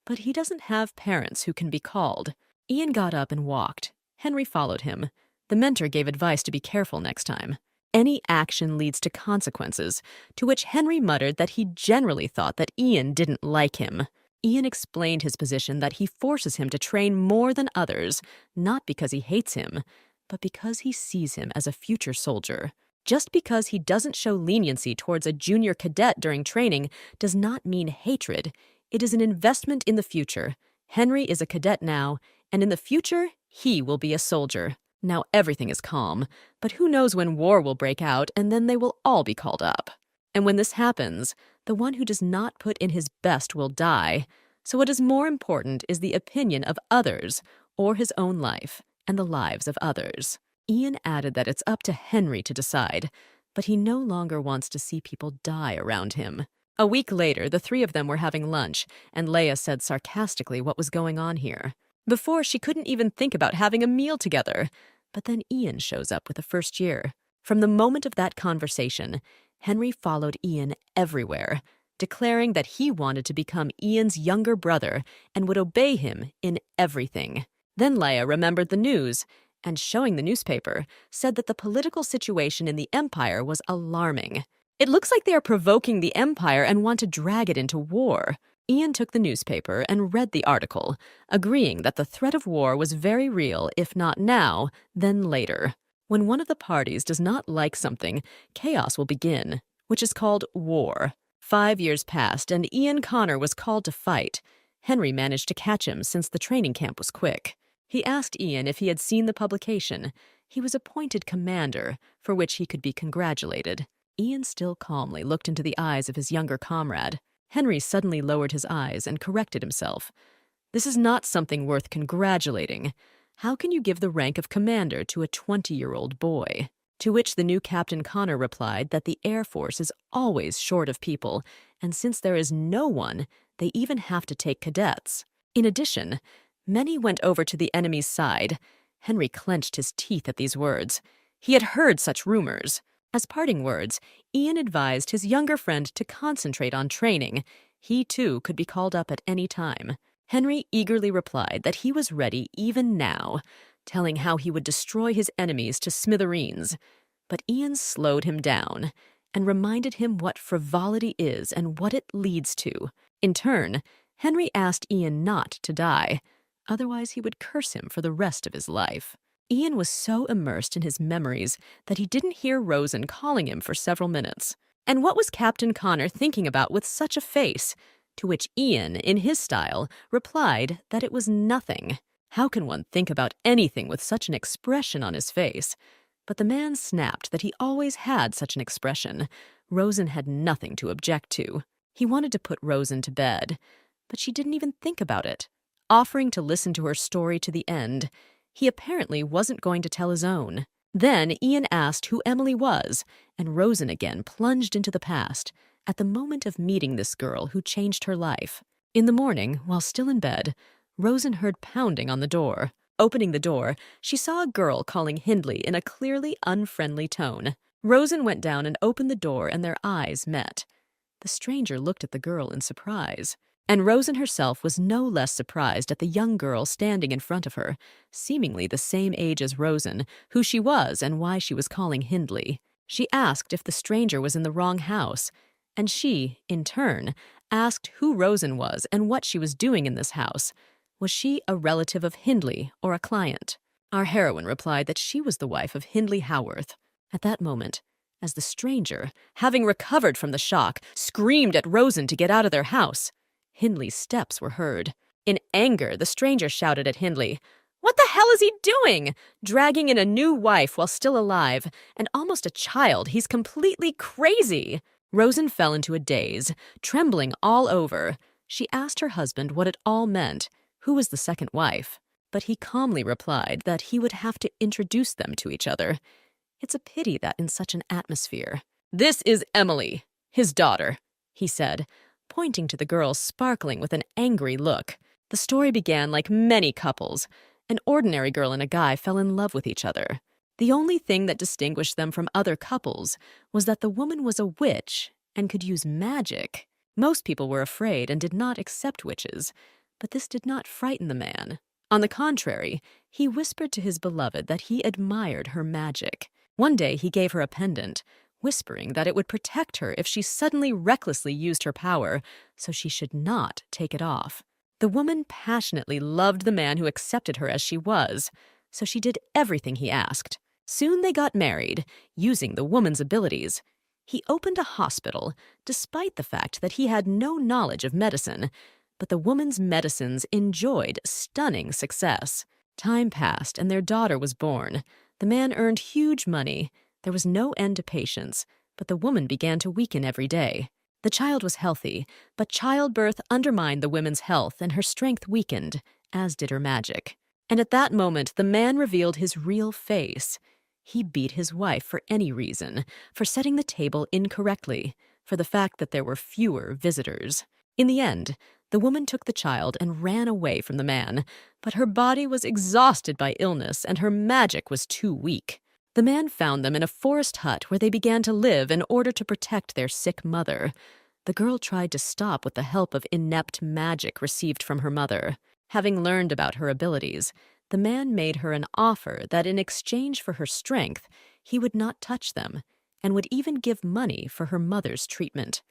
but he doesn't have parents who can be called. Ian got up and walked. Henry followed him. The mentor gave advice to be careful next time. Any action leads to consequences, to which Henry muttered that he generally thought that Ian didn't like him. Ian explained his position that he forces him to train more than others, not because he hates him, but because he sees him as a future soldier. Just because he doesn't show leniency towards a junior cadet during training does not mean hatred. It is an investment in the future. Henry is a cadet now, and in the future, he will be a soldier. Now everything is calm, but who knows when war will break out, and then they will all be called up. And when this happens, the one who does not put in his best will die. So what is more important is the opinion of others, or his own life, and the lives of others. Ian added that it's up to Henry to decide, but he no longer wants to see people die around him. A week later, the three of them were having lunch, and Leah said sarcastically what was going on here. Before, she couldn't even think about having a meal together. But then Ian shows up with the first year. From the moment of that conversation, Henry followed Ian everywhere, declaring that he wanted to become Ian's younger brother and would obey him in everything. Then Leah remembered the news, and showing the newspaper, said that the political situation in the Empire was alarming. It looks like they are provoking the Empire and want to drag it into war. Ian took the newspaper and read the article, agreeing that the threat of war was very real, if not now, then later. When one of the parties does not like something, chaos will begin, which is called war. 5 years passed, and Ian Connor was called to fight. Henry managed to catch him since the training camp was quick. He asked Ian if he had seen the publication. He was appointed commander, for which he could be congratulated. Ian still calmly looked into the eyes of his younger comrade. Henry suddenly lowered his eyes and corrected himself. This is not something worth congratulating. How can you give the rank of commander to a 20-year-old boy? To which the new Captain Connor replied that the Air Force is always short of people, and since there is no one, they even have to take cadets. In addition, many went over to the enemy's side. Henry clenched his teeth at these words. He had heard such rumors. As parting words, Ian advised his younger friend to concentrate on training. He, too, could be called up at any time. Henry eagerly replied that he was ready even now, telling how he would destroy his enemies to smithereens. But Ian slowed him down and reminded him what frivolity is and what it leads to. In turn, Henry asked Ian not to die. Otherwise, he would curse him for the rest of his life. Ian was so immersed in his memories that he didn't hear Rosen calling him for several minutes. And what was Captain Connor thinking about with such a face? To which Ian, in his style, replied that it was nothing. How can one think about anything with such an expression on his face? But the man snapped that he always had such an expression. Rosen had nothing to object to. He wanted to put Rosen to bed, but she didn't even think about it, offering to listen to her story to the end. He apparently wasn't going to tell his own. Then Ian asked who Emily was, and Rosen again plunged into the past, at the moment of meeting this girl who changed her life. In the morning, while still in bed, Rosen heard pounding on the door. Opening the door, she saw a girl calling Hindley in a clearly unfriendly tone. Rosen went down and opened the door, and their eyes met. The stranger looked at the girl in surprise. And Rosen herself was no less surprised at the young girl standing in front of her, seemingly the same age as Rosen, who she was and why she was calling Hindley. She asked if the stranger was in the wrong house, and she, in turn, asked who Rosen was and what she was doing in this house. Was she a relative of Hindley or a client? Our heroine replied that she was the wife of Hindley Howarth. At that moment, as the stranger, having recovered from the shock, screamed at Rosen to get out of their house. Hindley's steps were heard. In anger, the stranger shouted at Hindley, "What the hell is he doing? Dragging in a new wife while still alive, and almost a child. He's completely crazy." Rosen fell into a daze, trembling all over. She asked her husband what it all meant, who was the second wife, but he calmly replied that he would have to introduce them to each other. It's a pity that in such an atmosphere. "This is Emily, his daughter," he said, pointing to the girl sparkling with an angry look. The story began like many couples. An ordinary girl and a guy fell in love with each other. The only thing that distinguished them from other couples was that the woman was a witch and could use magic. Most people were afraid and did not accept witches, but this did not frighten the man. On the contrary, he whispered to his beloved that he admired her magic. One day he gave her a pendant, whispering that it would protect her if she suddenly recklessly used her power, so she should not take it off. The woman passionately loved the man who accepted her as she was, so she did everything he asked. Soon they got married, using the woman's abilities. He opened a hospital, despite the fact that he had no knowledge of medicine, but the woman's medicines enjoyed stunning success. Time passed and their daughter was born. The man earned huge money. There was no end to patience, but the woman began to weaken every day. The child was healthy, but childbirth undermined the woman's health and her strength weakened, as did her magic. And at that moment, the man revealed his real face. He beat his wife for any reason, for setting the table incorrectly, for the fact that there were fewer visitors. In the end, the woman took the child and ran away from the man, but her body was exhausted by illness and her magic was too weak. The man found them in a forest hut where they began to live in order to protect their sick mother. The girl tried to stop with the help of inept magic received from her mother. Having learned about her abilities, the man made her an offer that in exchange for her strength, he would not touch them, and would even give money for her mother's treatment.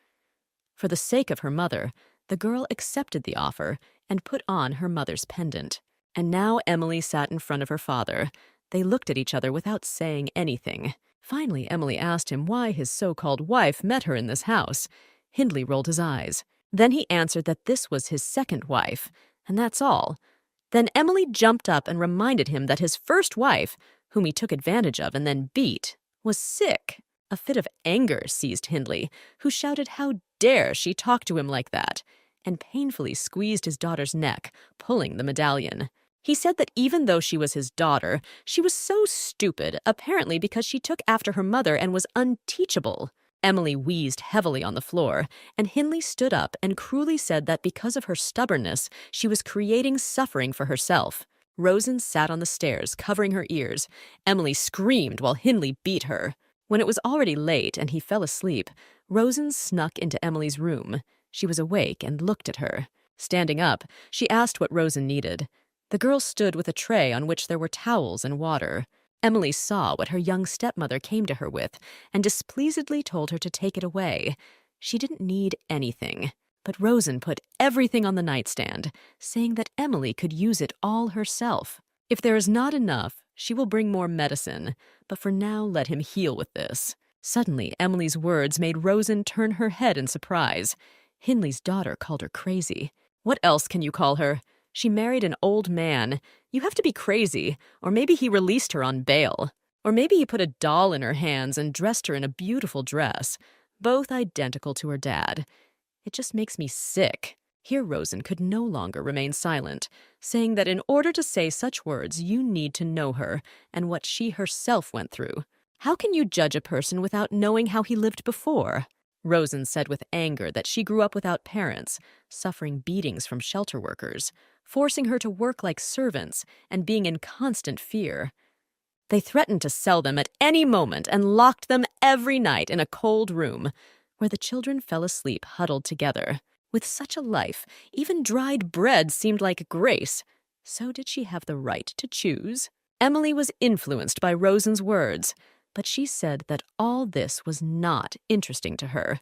For the sake of her mother, the girl accepted the offer and put on her mother's pendant. And now Emily sat in front of her father. They looked at each other without saying anything. Finally, Emily asked him why his so-called wife met her in this house. Hindley rolled his eyes. Then he answered that this was his second wife, and that's all. Then Emily jumped up and reminded him that his first wife, whom he took advantage of and then beat, was sick. A fit of anger seized Hindley, who shouted how dare she talk to him like that, and painfully squeezed his daughter's neck, pulling the medallion. He said that even though she was his daughter, she was so stupid, apparently because she took after her mother and was unteachable. Emily wheezed heavily on the floor, and Hindley stood up and cruelly said that because of her stubbornness, she was creating suffering for herself. Rosen sat on the stairs, covering her ears. Emily screamed while Hindley beat her. When it was already late and he fell asleep, Rosen snuck into Emily's room. She was awake and looked at her. Standing up, she asked what Rosen needed. The girl stood with a tray on which there were towels and water. Emily saw what her young stepmother came to her with and displeasedly told her to take it away. She didn't need anything, but Rosen put everything on the nightstand, saying that Emily could use it all herself. If there is not enough, she will bring more medicine, but for now let him heal with this. Suddenly, Emily's words made Rosen turn her head in surprise. Hindley's daughter called her crazy. What else can you call her? She married an old man. You have to be crazy, or maybe he released her on bail. Or maybe he put a doll in her hands and dressed her in a beautiful dress, both identical to her dad. It just makes me sick. Here Rosen could no longer remain silent, saying that in order to say such words, you need to know her and what she herself went through. How can you judge a person without knowing how he lived before? Rosen said with anger that she grew up without parents, suffering beatings from shelter workers, forcing her to work like servants and being in constant fear. They threatened to sell them at any moment and locked them every night in a cold room, where the children fell asleep huddled together. With such a life, even dried bread seemed like grace. So did she have the right to choose? Emily was influenced by Rosen's words, but she said that all this was not interesting to her.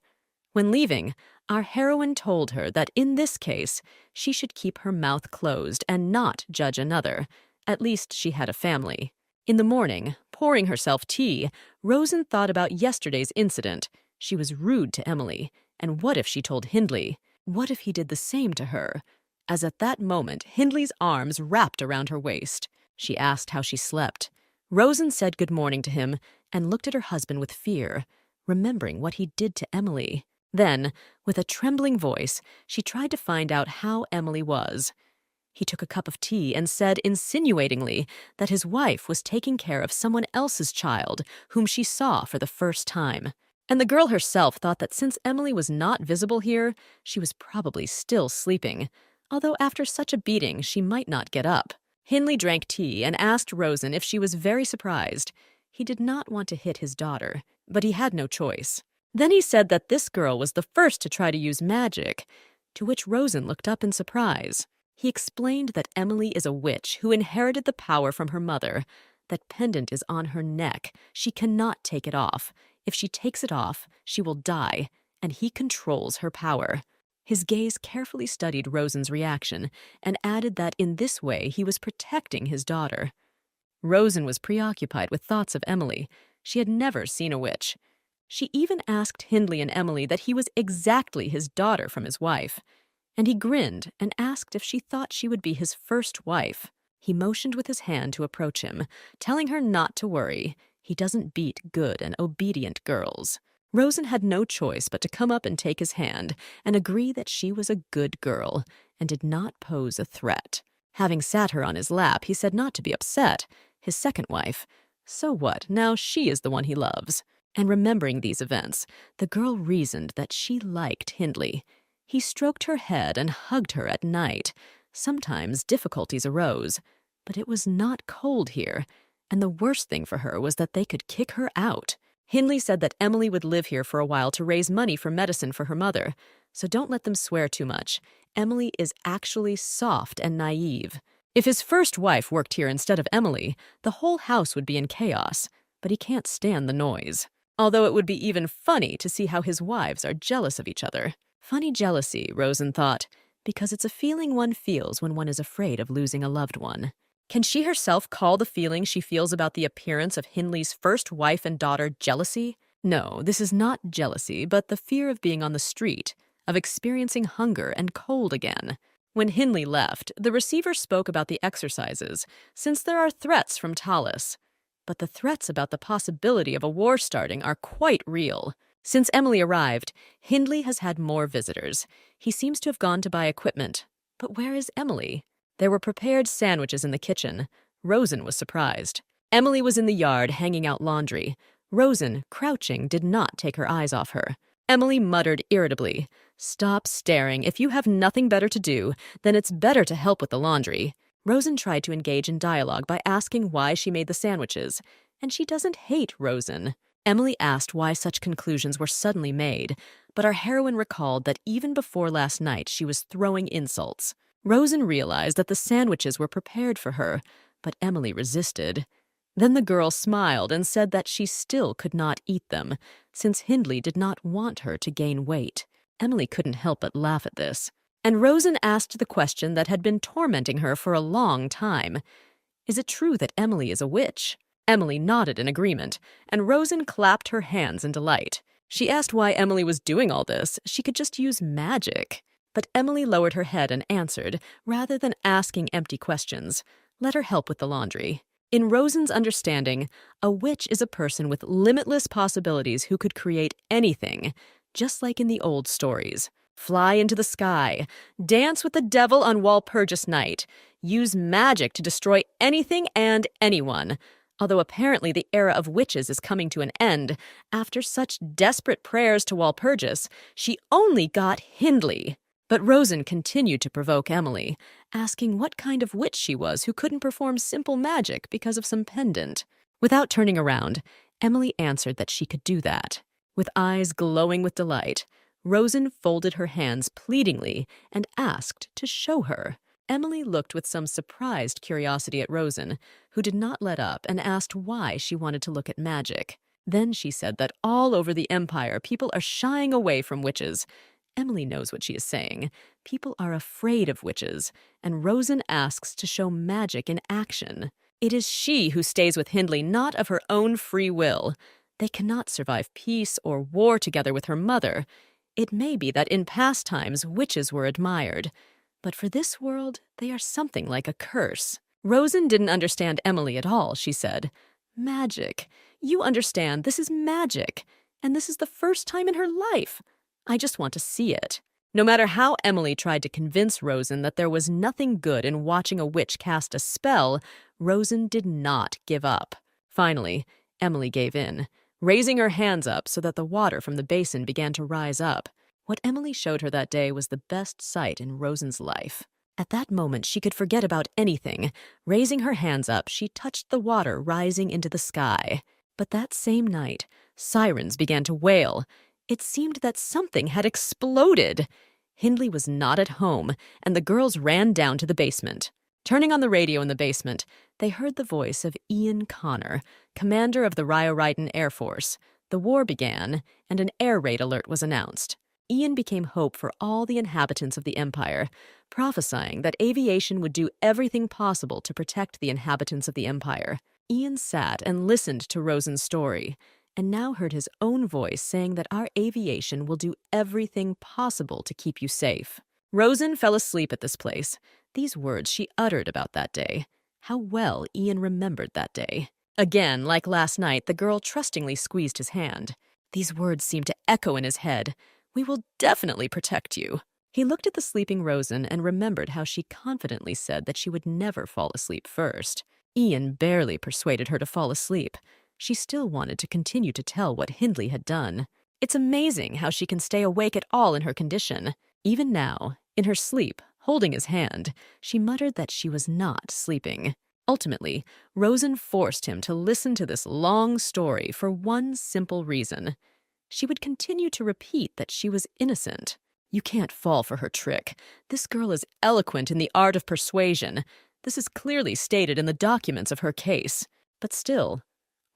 When leaving, our heroine told her that in this case, she should keep her mouth closed and not judge another. At least she had a family. In the morning, pouring herself tea, Rosen thought about yesterday's incident. She was rude to Emily, and what if she told Hindley? What if he did the same to her? As at that moment, Hindley's arms wrapped around her waist. She asked how she slept. Rosen said good morning to him and looked at her husband with fear, remembering what he did to Emily. Then, with a trembling voice, she tried to find out how Emily was. He took a cup of tea and said insinuatingly that his wife was taking care of someone else's child whom she saw for the first time. And the girl herself thought that since Emily was not visible here, she was probably still sleeping, although after such a beating she might not get up. Hindley drank tea and asked Rosen if she was very surprised. He did not want to hit his daughter, but he had no choice. Then he said that this girl was the first to try to use magic, to which Rosen looked up in surprise. He explained that Emily is a witch who inherited the power from her mother. That pendant is on her neck. She cannot take it off. If she takes it off, she will die, and he controls her power. His gaze carefully studied Rosen's reaction and added that in this way he was protecting his daughter. Rosen was preoccupied with thoughts of Emily. She had never seen a witch. She even asked Hindley and Emily that he was exactly his daughter from his wife, and he grinned and asked if she thought she would be his first wife. He motioned with his hand to approach him, telling her not to worry. He doesn't beat good and obedient girls. Rosen had no choice but to come up and take his hand and agree that she was a good girl and did not pose a threat. Having sat her on his lap, he said not to be upset. His second wife. So what? Now she is the one he loves. And remembering these events, the girl reasoned that she liked Hindley. He stroked her head and hugged her at night. Sometimes difficulties arose, but it was not cold here, and the worst thing for her was that they could kick her out. Hindley said that Emily would live here for a while to raise money for medicine for her mother, so don't let them swear too much. Emily is actually soft and naive. If his first wife worked here instead of Emily, the whole house would be in chaos, but he can't stand the noise. Although it would be even funny to see how his wives are jealous of each other. Funny jealousy, Rosen thought, because it's a feeling one feels when one is afraid of losing a loved one. Can she herself call the feeling she feels about the appearance of Hindley's first wife and daughter jealousy? No, this is not jealousy, but the fear of being on the street, of experiencing hunger and cold again. When Hindley left, the receiver spoke about the exercises, since there are threats from Tallis. But the threats about the possibility of a war starting are quite real. Since Emily arrived, Hindley has had more visitors. He seems to have gone to buy equipment. But where is Emily? There were prepared sandwiches in the kitchen. Rosen was surprised. Emily was in the yard hanging out laundry. Rosen, crouching, did not take her eyes off her. Emily muttered irritably, "Stop staring. If you have nothing better to do, then it's better to help with the laundry." Rosen tried to engage in dialogue by asking why she made the sandwiches, and she doesn't hate Rosen. Emily asked why such conclusions were suddenly made, but our heroine recalled that even before last night she was throwing insults. Rosen realized that the sandwiches were prepared for her, but Emily resisted. Then the girl smiled and said that she still could not eat them, since Hindley did not want her to gain weight. Emily couldn't help but laugh at this. And Rosen asked the question that had been tormenting her for a long time. Is it true that Emily is a witch? Emily nodded in agreement, and Rosen clapped her hands in delight. She asked why Emily was doing all this. She could just use magic. But Emily lowered her head and answered, rather than asking empty questions. Let her help with the laundry. In Rosen's understanding, a witch is a person with limitless possibilities who could create anything, just like in the old stories. Fly into the sky, dance with the devil on Walpurgis night, use magic to destroy anything and anyone. Although apparently the era of witches is coming to an end, after such desperate prayers to Walpurgis, she only got Hindley. But Rosen continued to provoke Emily, asking what kind of witch she was who couldn't perform simple magic because of some pendant. Without turning around, Emily answered that she could do that. With eyes glowing with delight, Rosen folded her hands pleadingly and asked to show her. Emily looked with some surprised curiosity at Rosen, who did not let up, and asked why she wanted to look at magic. Then she said that all over the Empire people are shying away from witches. Emily knows what she is saying. People are afraid of witches, and Rosen asks to show magic in action. It is she who stays with Hindley, not of her own free will. They cannot survive peace or war together with her mother. It may be that in past times witches were admired, but for this world they are something like a curse. Rosen didn't understand Emily at all, she said. Magic. You understand, this is magic. And this is the first time in her life. I just want to see it. No matter how Emily tried to convince Rosen that there was nothing good in watching a witch cast a spell, Rosen did not give up. Finally, Emily gave in, raising her hands up so that the water from the basin began to rise up. What Emily showed her that day was the best sight in Rosen's life. At that moment, she could forget about anything. Raising her hands up, she touched the water rising into the sky. But that same night, sirens began to wail. It seemed that something had exploded. Hindley was not at home, and the girls ran down to the basement. Turning on the radio in the basement, they heard the voice of Ian Connor, commander of the Ryoryden Air Force. The war began, and an air raid alert was announced. Ian became hope for all the inhabitants of the Empire, prophesying that aviation would do everything possible to protect the inhabitants of the Empire. Ian sat and listened to Rosen's story, and now heard his own voice saying that our aviation will do everything possible to keep you safe. Rosen fell asleep at this place. These words she uttered about that day. How well Ian remembered that day. Again, like last night, the girl trustingly squeezed his hand. These words seemed to echo in his head. We will definitely protect you. He looked at the sleeping Rosen and remembered how she confidently said that she would never fall asleep first. Ian barely persuaded her to fall asleep. She still wanted to continue to tell what Hindley had done. It's amazing how she can stay awake at all in her condition. Even now, in her sleep, holding his hand, she muttered that she was not sleeping. Ultimately, Rosen forced him to listen to this long story for one simple reason. She would continue to repeat that she was innocent. You can't fall for her trick. This girl is eloquent in the art of persuasion. This is clearly stated in the documents of her case. But still,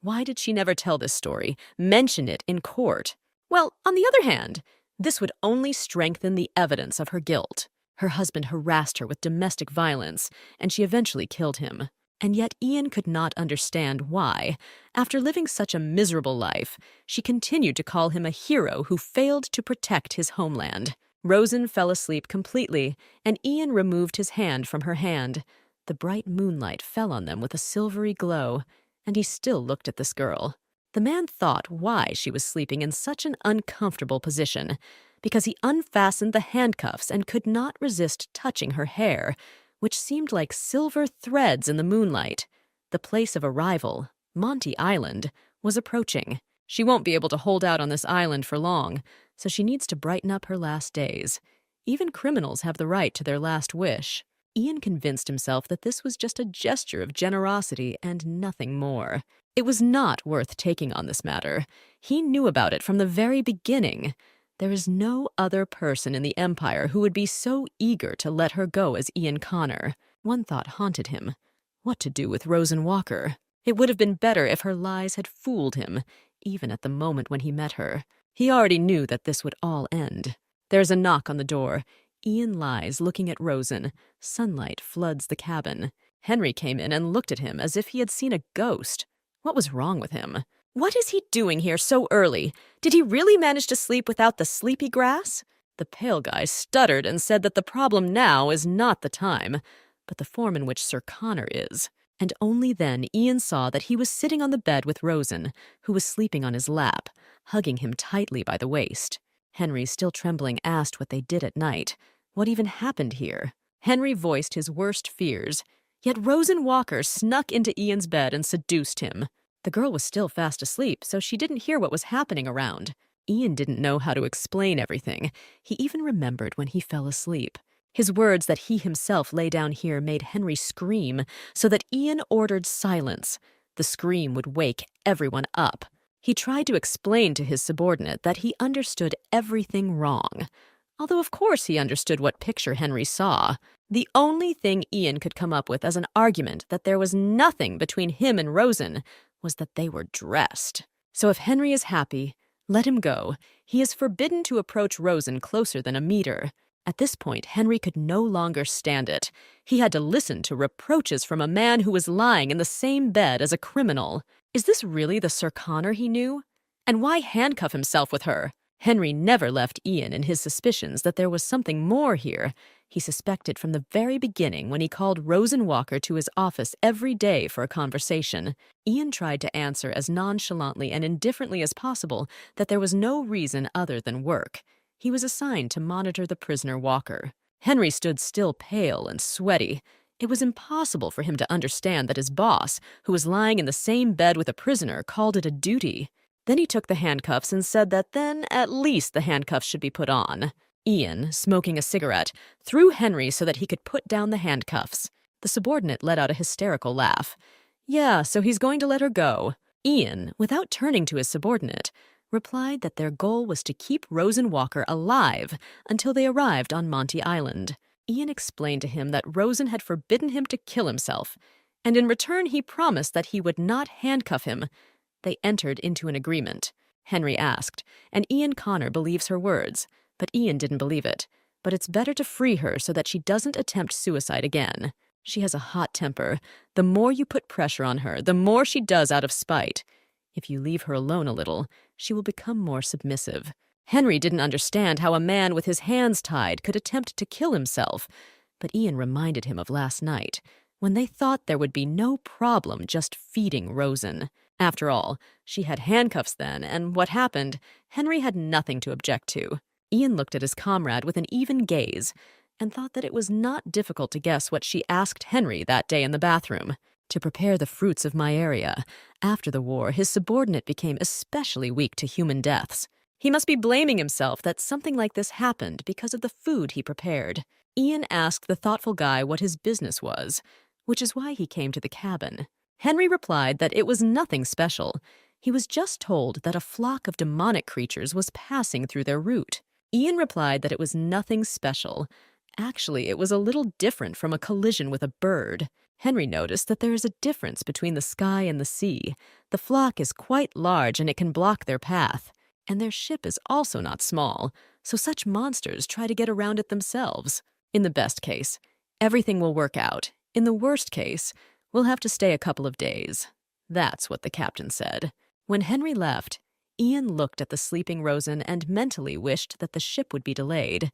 why did she never tell this story, mention it in court? Well, on the other hand, this would only strengthen the evidence of her guilt. Her husband harassed her with domestic violence, and she eventually killed him. And yet Ian could not understand why, after living such a miserable life, she continued to call him a hero who failed to protect his homeland. Rosen fell asleep completely, and Ian removed his hand from her hand. The bright moonlight fell on them with a silvery glow, and he still looked at this girl. The man thought why she was sleeping in such an uncomfortable position, because he unfastened the handcuffs and could not resist touching her hair, which seemed like silver threads in the moonlight. The place of arrival, Monty Island, was approaching. She won't be able to hold out on this island for long, so she needs to brighten up her last days. Even criminals have the right to their last wish. Ian convinced himself that this was just a gesture of generosity and nothing more. It was not worth taking on this matter. He knew about it from the very beginning. There is no other person in the Empire who would be so eager to let her go as Ian Connor. One thought haunted him. What to do with Rosen Walker? It would have been better if her lies had fooled him, even at the moment when he met her. He already knew that this would all end. There's a knock on the door. Ian lies looking at Rosen. Sunlight floods the cabin. Henry came in and looked at him as if he had seen a ghost. What was wrong with him? What is he doing here so early? Did he really manage to sleep without the sleepy grass? The pale guy stuttered and said that the problem now is not the time, but the form in which Sir Connor is. And only then Ian saw that he was sitting on the bed with Rosen, who was sleeping on his lap, hugging him tightly by the waist. Henry, still trembling, asked what they did at night. What even happened here? Henry voiced his worst fears. Yet Rosen Walker snuck into Ian's bed and seduced him. The girl was still fast asleep, so she didn't hear what was happening around. Ian didn't know how to explain everything. He even remembered when he fell asleep. His words that he himself lay down here made Henry scream, so that Ian ordered silence. The scream would wake everyone up. He tried to explain to his subordinate that he understood everything wrong, although of course he understood what picture Henry saw. The only thing Ian could come up with as an argument that there was nothing between him and Rosen was that they were dressed. So if Henry is happy, let him go. He is forbidden to approach Rosen closer than a meter. At this point, Henry could no longer stand it. He had to listen to reproaches from a man who was lying in the same bed as a criminal. Is this really the Sir Connor he knew? And why handcuff himself with her? Henry never left Ian in his suspicions that there was something more here. He suspected from the very beginning when he called Rosen Walker to his office every day for a conversation. Ian tried to answer as nonchalantly and indifferently as possible that there was no reason other than work. He was assigned to monitor the prisoner Walker. Henry stood still, pale and sweaty. It was impossible for him to understand that his boss, who was lying in the same bed with a prisoner, called it a duty. Then he took the handcuffs and said that then at least the handcuffs should be put on. Ian, smoking a cigarette, threw Henry so that he could put down the handcuffs. The subordinate let out a hysterical laugh. Yeah, so he's going to let her go. Ian, without turning to his subordinate, replied that their goal was to keep Rosen Walker alive until they arrived on Monty Island. Ian explained to him that Rosen had forbidden him to kill himself, and in return he promised that he would not handcuff him. They entered into an agreement. Henry asked, and Ian Connor believes her words, but Ian didn't believe it. But it's better to free her so that she doesn't attempt suicide again. She has a hot temper. The more you put pressure on her, the more she does out of spite. If you leave her alone a little, she will become more submissive. Henry didn't understand how a man with his hands tied could attempt to kill himself, but Ian reminded him of last night, when they thought there would be no problem just feeding Rosen. After all, she had handcuffs then, and what happened, Henry had nothing to object to. Ian looked at his comrade with an even gaze, and thought that it was not difficult to guess what she asked Henry that day in the bathroom. To prepare the fruits of my area. After the war, his subordinate became especially weak to human deaths. He must be blaming himself that something like this happened because of the food he prepared. Ian asked the thoughtful guy what his business was, which is why he came to the cabin. Henry replied that it was nothing special. He was just told that a flock of demonic creatures was passing through their route. Ian replied that it was nothing special. Actually, it was a little different from a collision with a bird. Henry noticed that there is a difference between the sky and the sea. The flock is quite large and it can block their path. And their ship is also not small, so such monsters try to get around it themselves. In the best case, everything will work out. In the worst case, we'll have to stay a couple of days. That's what the captain said. When Henry left, Ian looked at the sleeping Rosen and mentally wished that the ship would be delayed.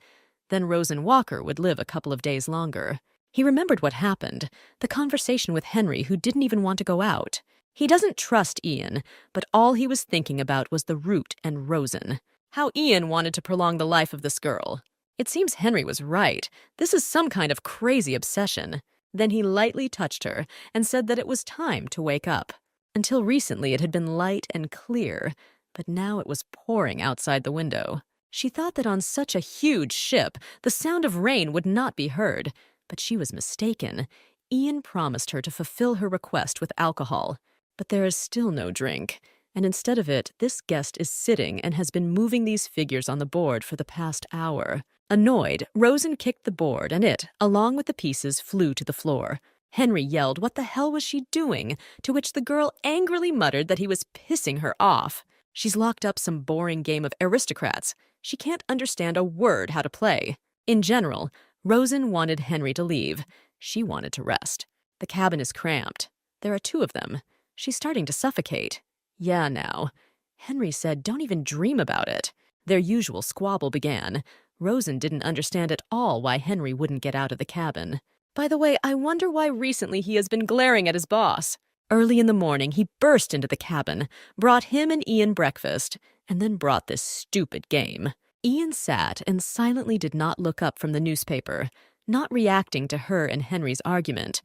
Then Rosen Walker would live a couple of days longer. He remembered what happened, the conversation with Henry, who didn't even want to go out. He doesn't trust Ian, but all he was thinking about was the route and Rosen. How Ian wanted to prolong the life of this girl. It seems Henry was right. This is some kind of crazy obsession. Then he lightly touched her and said that it was time to wake up. Until recently it had been light and clear, but now it was pouring outside the window. She thought that on such a huge ship, the sound of rain would not be heard, but she was mistaken. Ian promised her to fulfill her request with alcohol, but there is still no drink, and instead of it, this guest is sitting and has been moving these figures on the board for the past hour. Annoyed, Rosen kicked the board and it, along with the pieces, flew to the floor. Henry yelled, what the hell was she doing? To which the girl angrily muttered that he was pissing her off. She's locked up some boring game of aristocrats. She can't understand a word how to play. In general, Rosen wanted Henry to leave. She wanted to rest. The cabin is cramped. There are two of them. She's starting to suffocate. Yeah, now. Henry said, don't even dream about it. Their usual squabble began. Rosen didn't understand at all why Henry wouldn't get out of the cabin. By the way, I wonder why recently he has been glaring at his boss. Early in the morning, he burst into the cabin, brought him and Ian breakfast, and then brought this stupid game. Ian sat and silently did not look up from the newspaper, not reacting to her and Henry's argument,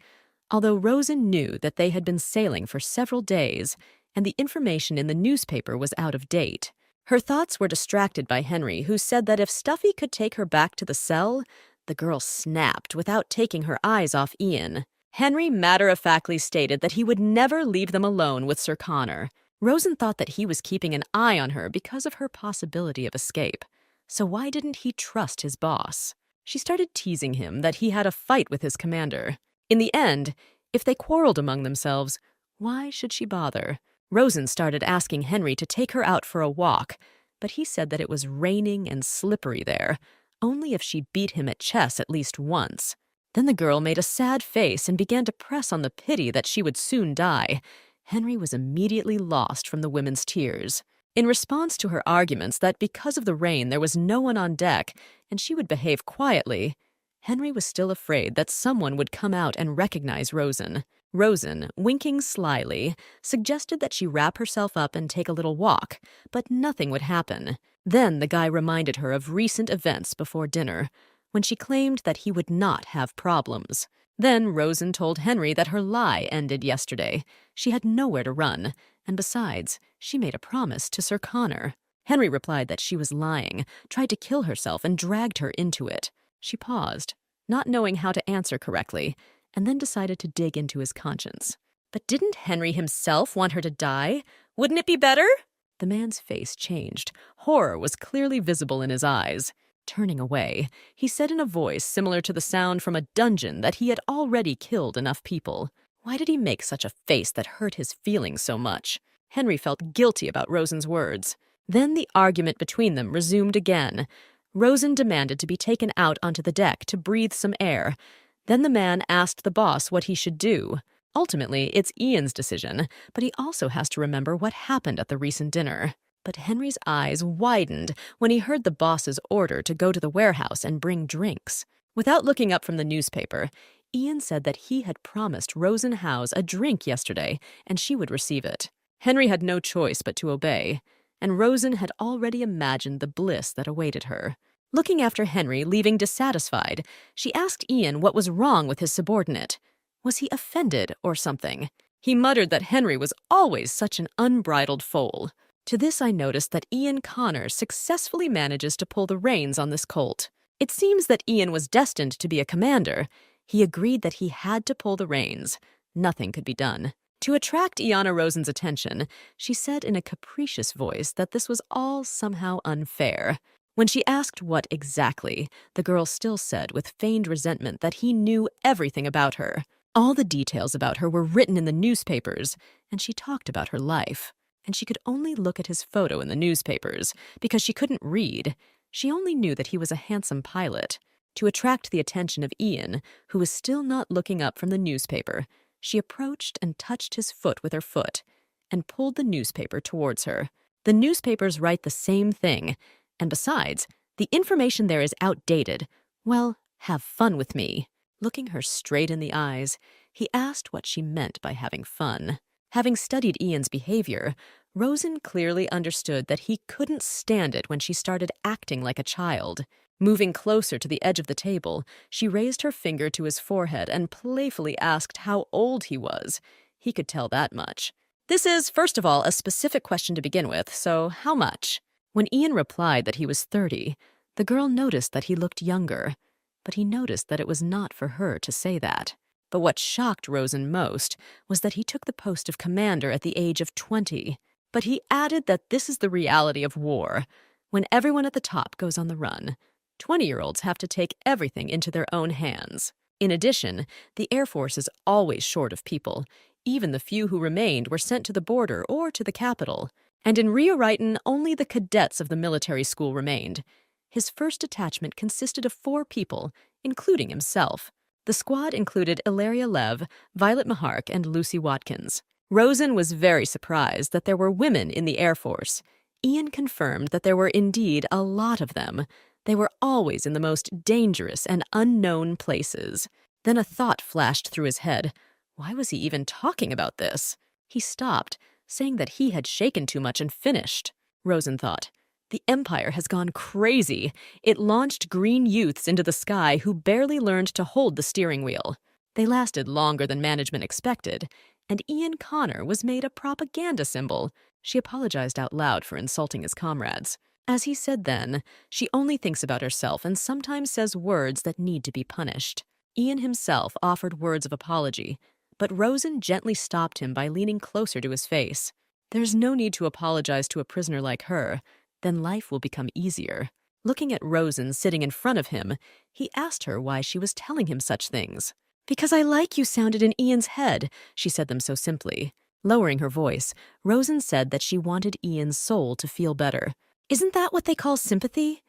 although Rosen knew that they had been sailing for several days, and the information in the newspaper was out of date. Her thoughts were distracted by Henry, who said that if Stuffy could take her back to the cell, the girl snapped without taking her eyes off Ian. Henry matter-of-factly stated that he would never leave them alone with Sir Connor. Rosen thought that he was keeping an eye on her because of her possibility of escape. So why didn't he trust his boss? She started teasing him that he had a fight with his commander. In the end, if they quarreled among themselves, why should she bother? Rosen started asking Henry to take her out for a walk, but he said that it was raining and slippery there. only if she beat him at chess at least once. Then the girl made a sad face and began to press on the pity that she would soon die. Henry was immediately lost from the women's tears. In response to her arguments that because of the rain there was no one on deck and she would behave quietly, Henry was still afraid that someone would come out and recognize Rosen. Rosen, winking slyly, suggested that she wrap herself up and take a little walk, but nothing would happen. Then the guy reminded her of recent events before dinner, when she claimed that he would not have problems. Then Rosen told Henry that her lie ended yesterday. She had nowhere to run, and besides, she made a promise to Sir Connor. Henry replied that she was lying, tried to kill herself, and dragged her into it. She paused, not knowing how to answer correctly, and then decided to dig into his conscience. But didn't Henry himself want her to die? Wouldn't it be better? The man's face changed. Horror was clearly visible in his eyes. Turning away, he said in a voice similar to the sound from a dungeon that he had already killed enough people. Why did he make such a face that hurt his feelings so much? Henry felt guilty about Rosen's words. Then the argument between them resumed again. Rosen demanded to be taken out onto the deck to breathe some air. Then the man asked the boss what he should do. Ultimately, it's Ian's decision, but he also has to remember what happened at the recent dinner. But Henry's eyes widened when he heard the boss's order to go to the warehouse and bring drinks. Without looking up from the newspaper, Ian said that he had promised Rosen House a drink yesterday and she would receive it. Henry had no choice but to obey, and Rosen had already imagined the bliss that awaited her. Looking after Henry, leaving dissatisfied, she asked Ian what was wrong with his subordinate. Was he offended or something? He muttered that Henry was always such an unbridled foal. To this I noticed that Ian Connor successfully manages to pull the reins on this colt. It seems that Ian was destined to be a commander. He agreed that he had to pull the reins. Nothing could be done. To attract Iana Rosen's attention, she said in a capricious voice that this was all somehow unfair. When she asked what exactly, the girl still said with feigned resentment that he knew everything about her. All the details about her were written in the newspapers, and she talked about her life. And she could only look at his photo in the newspapers because she couldn't read. She only knew that he was a handsome pilot. To attract the attention of Ian, who was still not looking up from the newspaper, she approached and touched his foot with her foot and pulled the newspaper towards her. The newspapers write the same thing, and besides, the information there is outdated. Well, have fun with me. Looking her straight in the eyes, he asked what she meant by having fun. Having studied Ian's behavior, Rosen clearly understood that he couldn't stand it when she started acting like a child. Moving closer to the edge of the table, she raised her finger to his forehead and playfully asked how old he was. He could tell that much. This is, first of all, a specific question to begin with, so how much? When Ian replied that he was 30, the girl noticed that he looked younger, but he noticed that it was not for her to say that. But what shocked Rosen most was that he took the post of commander at the age of 20. But he added that this is the reality of war. When everyone at the top goes on the run, 20-year-olds have to take everything into their own hands. In addition, the Air Force is always short of people. Even the few who remained were sent to the border or to the capital. And in Rio Reitan, only the cadets of the military school remained. His first detachment consisted of 4 people, including himself. The squad included Ilaria Lev, Violet Mahark, and Lucy Watkins. Rosen was very surprised that there were women in the Air Force. Ian confirmed that there were indeed a lot of them. They were always in the most dangerous and unknown places. Then a thought flashed through his head. Why was he even talking about this? He stopped, saying that he had shaken too much and finished. Rosen thought, the Empire has gone crazy. It launched green youths into the sky who barely learned to hold the steering wheel. They lasted longer than management expected, and Ian Connor was made a propaganda symbol. She apologized out loud for insulting his comrades. As he said then, she only thinks about herself and sometimes says words that need to be punished. Ian himself offered words of apology, but Rosen gently stopped him by leaning closer to his face. There's no need to apologize to a prisoner like her. Then life will become easier. Looking at Rosen sitting in front of him, he asked her why she was telling him such things. Because I like you sounded in Ian's head, she said them so simply. Lowering her voice, Rosen said that she wanted Ian's soul to feel better. Isn't that what they call sympathy?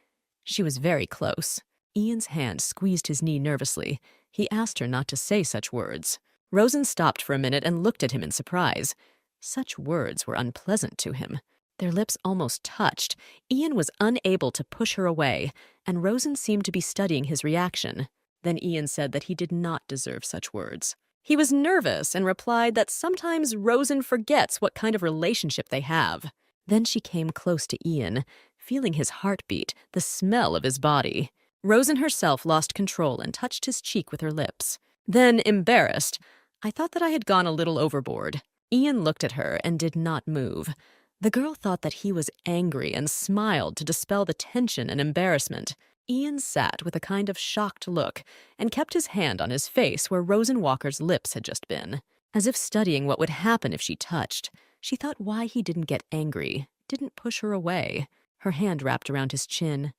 She was very close. Ian's hand squeezed his knee nervously. He asked her not to say such words. Rosen stopped for a minute and looked at him in surprise. Such words were unpleasant to him. Their lips almost touched. Ian was unable to push her away, and Rosen seemed to be studying his reaction. Then Ian said that he did not deserve such words. He was nervous and replied that sometimes Rosen forgets what kind of relationship they have. Then she came close to Ian, feeling his heartbeat, the smell of his body. Rosen herself lost control and touched his cheek with her lips. Then, embarrassed, I thought that I had gone a little overboard. Ian looked at her and did not move. The girl thought that he was angry and smiled to dispel the tension and embarrassment. Ian sat with a kind of shocked look and kept his hand on his face where Rosen Walker's lips had just been, as if studying what would happen if she touched. She thought why he didn't get angry, didn't push her away. Her hand wrapped around his chin.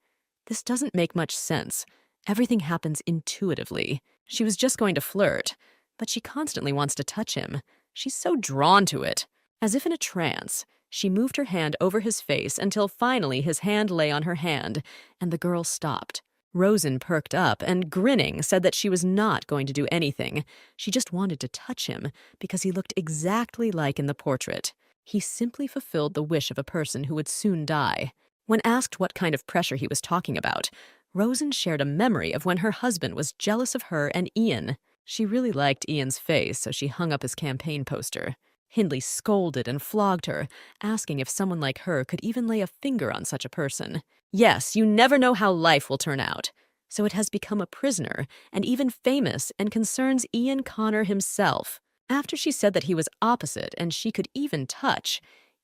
This doesn't make much sense. Everything happens intuitively. She was just going to flirt, but she constantly wants to touch him. She's so drawn to it. As if in a trance, she moved her hand over his face until finally his hand lay on her hand, and the girl stopped. Rosen perked up and, grinning, said that she was not going to do anything. She just wanted to touch him because he looked exactly like in the portrait. He simply fulfilled the wish of a person who would soon die. When asked what kind of pressure he was talking about, Rosen shared a memory of when her husband was jealous of her and Ian. She really liked Ian's face, so she hung up his campaign poster. Hindley scolded and flogged her, asking if someone like her could even lay a finger on such a person. Yes, you never know how life will turn out. So it has become a prisoner, and even famous, and concerns Ian Connor himself. After she said that he was opposite and she could even touch,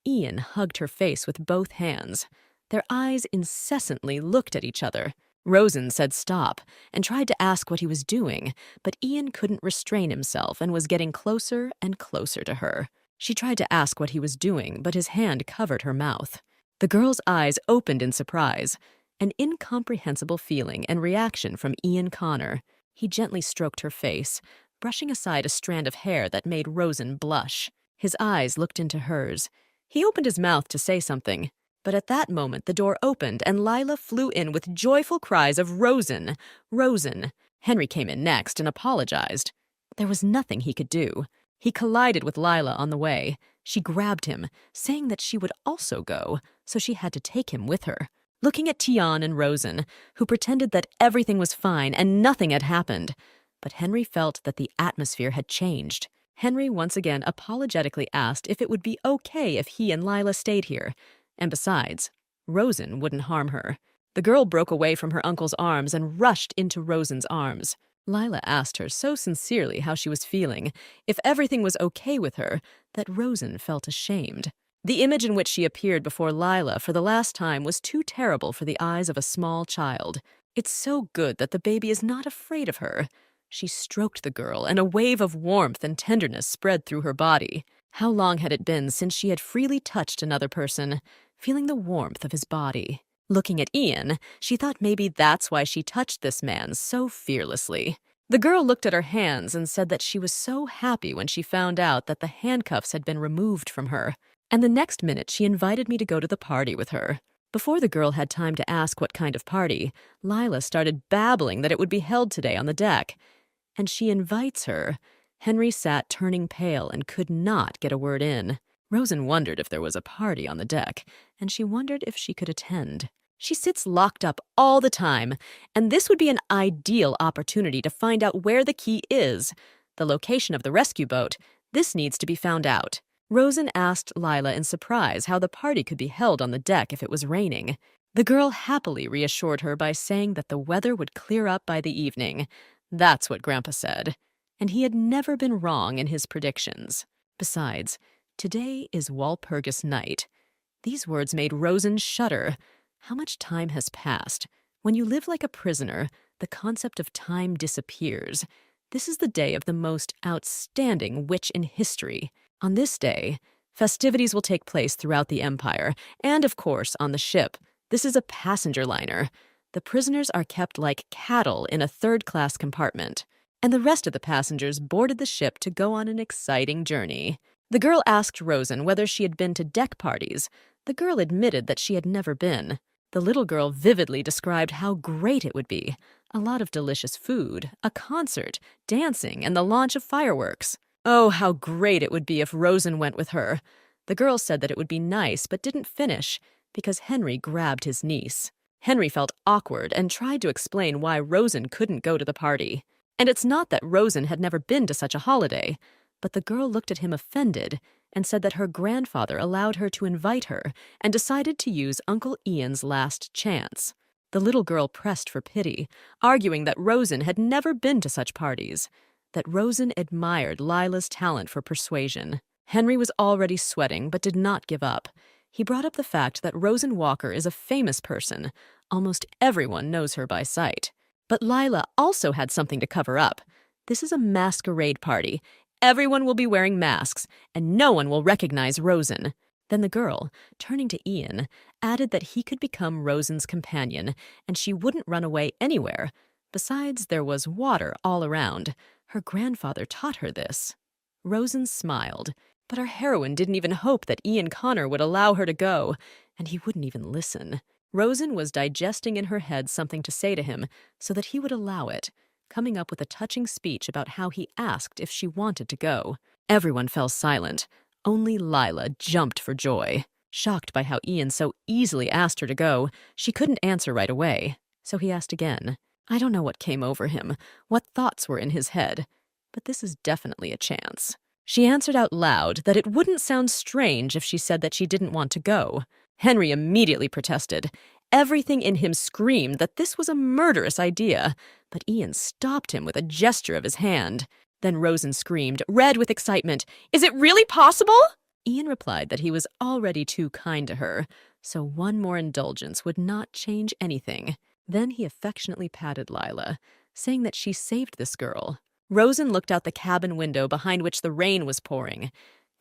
Ian hugged her face with both hands. Their eyes incessantly looked at each other. Rosen said stop and tried to ask what he was doing, but Ian couldn't restrain himself and was getting closer and closer to her. She tried to ask what he was doing, but his hand covered her mouth. The girl's eyes opened in surprise, an incomprehensible feeling and reaction from Ian Connor. He gently stroked her face, brushing aside a strand of hair that made Rosen blush. His eyes looked into hers. He opened his mouth to say something, but at that moment the door opened and Lila flew in with joyful cries of Rosen, Rosen. Henry came in next and apologized. There was nothing he could do. He collided with Lila on the way. She grabbed him, saying that she would also go, so she had to take him with her. Looking at Tian and Rosen, who pretended that everything was fine and nothing had happened. But Henry felt that the atmosphere had changed. Henry once again apologetically asked if it would be okay if he and Lila stayed here. And besides, Rosen wouldn't harm her. The girl broke away from her uncle's arms and rushed into Rosen's arms. Lila asked her so sincerely how she was feeling, if everything was okay with her, that Rosen felt ashamed. The image in which she appeared before Lila for the last time was too terrible for the eyes of a small child. It's so good that the baby is not afraid of her. She stroked the girl, and a wave of warmth and tenderness spread through her body. How long had it been since she had freely touched another person, feeling the warmth of his body? Looking at Ian, she thought maybe that's why she touched this man so fearlessly. The girl looked at her hands and said that she was so happy when she found out that the handcuffs had been removed from her. And the next minute she invited me to go to the party with her. Before the girl had time to ask what kind of party, Lila started babbling that it would be held today on the deck. And she invites her. Henry sat turning pale and could not get a word in. Rosen wondered if there was a party on the deck, and she wondered if she could attend. She sits locked up all the time, and this would be an ideal opportunity to find out where the key is. The location of the rescue boat. This needs to be found out. Rosen asked Lila in surprise how the party could be held on the deck if it was raining. The girl happily reassured her by saying that the weather would clear up by the evening. That's what Grandpa said. And he had never been wrong in his predictions. Besides, today is Walpurgis night. These words made Rosen shudder. How much time has passed? When you live like a prisoner, the concept of time disappears. This is the day of the most outstanding witch in history. On this day, festivities will take place throughout the Empire, and of course on the ship. This is a passenger liner. The prisoners are kept like cattle in a third-class compartment, and the rest of the passengers boarded the ship to go on an exciting journey. The girl asked Rosen whether she had been to deck parties. The girl admitted that she had never been. The little girl vividly described how great it would be. A lot of delicious food, a concert, dancing, and the launch of fireworks. Oh, how great it would be if Rosen went with her. The girl said that it would be nice, but didn't finish, because Henry grabbed his niece. Henry felt awkward and tried to explain why Rosen couldn't go to the party. And it's not that Rosen had never been to such a holiday, but the girl looked at him offended and said that her grandfather allowed her to invite her and decided to use Uncle Ian's last chance. The little girl pressed for pity, arguing that Rosen had never been to such parties, that Rosen admired Lila's talent for persuasion. Henry was already sweating but did not give up. He brought up the fact that Rosen Walker is a famous person. Almost everyone knows her by sight. But Lila also had something to cover up. This is a masquerade party. Everyone will be wearing masks, and no one will recognize Rosen. Then the girl, turning to Ian, added that he could become Rosen's companion, and she wouldn't run away anywhere. Besides, there was water all around. Her grandfather taught her this. Rosen smiled, but our heroine didn't even hope that Ian Connor would allow her to go, and he wouldn't even listen. Rosen was digesting in her head something to say to him so that he would allow it, coming up with a touching speech about how he asked if she wanted to go. Everyone fell silent. Only Lila jumped for joy. Shocked by how Ian so easily asked her to go, she couldn't answer right away. So he asked again. I don't know what came over him, what thoughts were in his head, but this is definitely a chance. She answered out loud that it wouldn't sound strange if she said that she didn't want to go. Henry immediately protested. Everything in him screamed that this was a murderous idea, but Ian stopped him with a gesture of his hand. Then Rosen screamed, red with excitement, "Is it really possible?" Ian replied that he was already too kind to her, so one more indulgence would not change anything. Then he affectionately patted Lila, saying that she saved this girl. Rosen looked out the cabin window behind which the rain was pouring,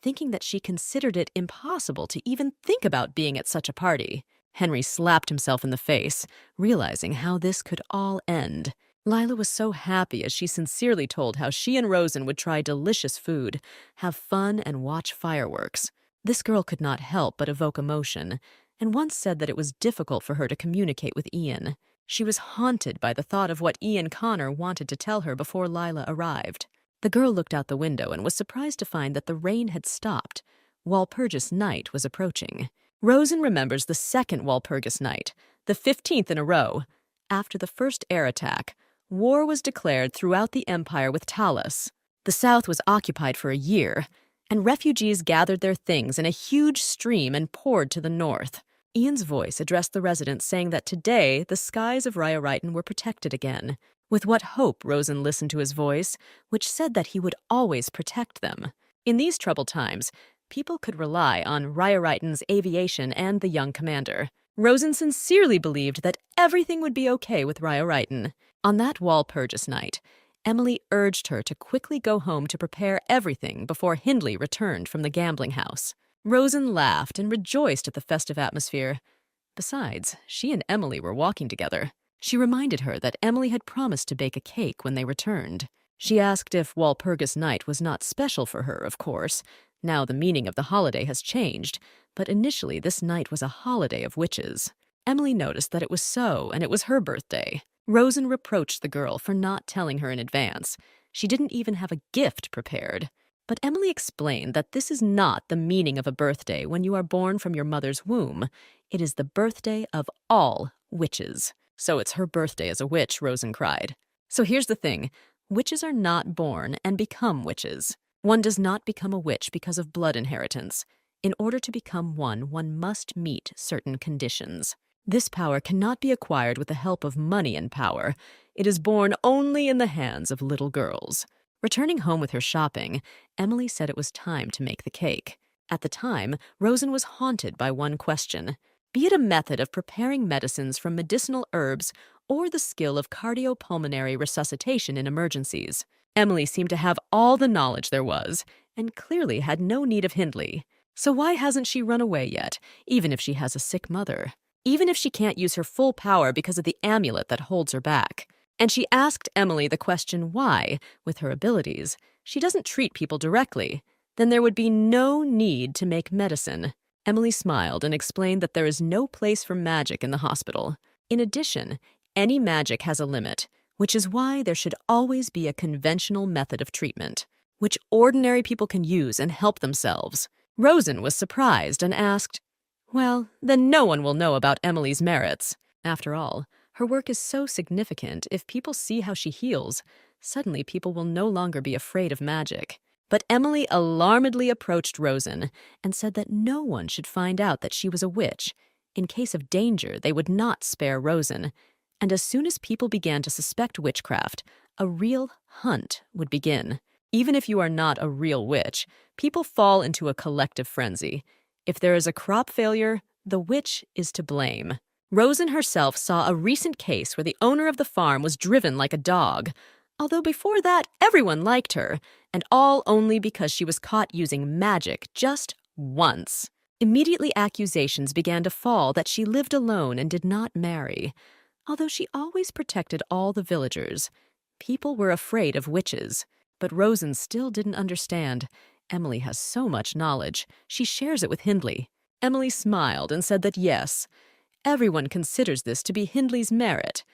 thinking that she considered it impossible to even think about being at such a party. Henry slapped himself in the face, realizing how this could all end. Lila was so happy as she sincerely told how she and Rosen would try delicious food, have fun, and watch fireworks. This girl could not help but evoke emotion, and once said that it was difficult for her to communicate with Ian. She was haunted by the thought of what Ian Connor wanted to tell her before Lila arrived. The girl looked out the window and was surprised to find that the rain had stopped. Walpurgis night was approaching. Rosen remembers the second Walpurgis night, the 15th in a row. After the first air attack, war was declared throughout the empire with Talus. The south was occupied for a year, and refugees gathered their things in a huge stream and poured to the north. Ian's voice addressed the residents, saying that today the skies of Raya were protected again. With what hope Rosen listened to his voice, which said that he would always protect them. In these troubled times, people could rely on Raya aviation and the young commander. Rosen sincerely believed that everything would be okay with Raya. On that Walpurgis night, Emily urged her to quickly go home to prepare everything before Hindley returned from the gambling house. Rosen laughed and rejoiced at the festive atmosphere. Besides, she and Emily were walking together. She reminded her that Emily had promised to bake a cake when they returned. She asked if Walpurgis night was not special for her, of course. Now the meaning of the holiday has changed, but initially this night was a holiday of witches. Emily noticed that it was so, and it was her birthday. Rosen reproached the girl for not telling her in advance. She didn't even have a gift prepared. But Emily explained that this is not the meaning of a birthday when you are born from your mother's womb. It is the birthday of all witches. So it's her birthday as a witch, Rosen cried. So here's the thing. Witches are not born and become witches. One does not become a witch because of blood inheritance. In order to become one must meet certain conditions. This power cannot be acquired with the help of money and power. It is born only in the hands of little girls. Returning home with her shopping, Emily said it was time to make the cake. At the time, Rosen was haunted by one question. Be it a method of preparing medicines from medicinal herbs or the skill of cardiopulmonary resuscitation in emergencies. Emily seemed to have all the knowledge there was, and clearly had no need of Hindley. So why hasn't she run away yet, even if she has a sick mother? Even if she can't use her full power because of the amulet that holds her back? And she asked Emily the question why, with her abilities, she doesn't treat people directly. Then there would be no need to make medicine. Emily smiled and explained that there is no place for magic in the hospital. In addition, any magic has a limit, which is why there should always be a conventional method of treatment, which ordinary people can use and help themselves. Rosen was surprised and asked, "Well, then no one will know about Emily's merits. After all, her work is so significant. If people see how she heals, suddenly people will no longer be afraid of magic." But Emily alarmedly approached Rosen and said that no one should find out that she was a witch. In case of danger, they would not spare Rosen. And as soon as people began to suspect witchcraft, a real hunt would begin. Even if you are not a real witch, people fall into a collective frenzy. If there is a crop failure, the witch is to blame. Rosen herself saw a recent case where the owner of the farm was driven like a dog, although before that everyone liked her, and all only because she was caught using magic just once. Immediately accusations began to fall that she lived alone and did not marry. Although she always protected all the villagers, people were afraid of witches. But Rosen still didn't understand. Emily has so much knowledge. She shares it with Hindley. Emily smiled and said that yes, everyone considers this to be Hindley's merit.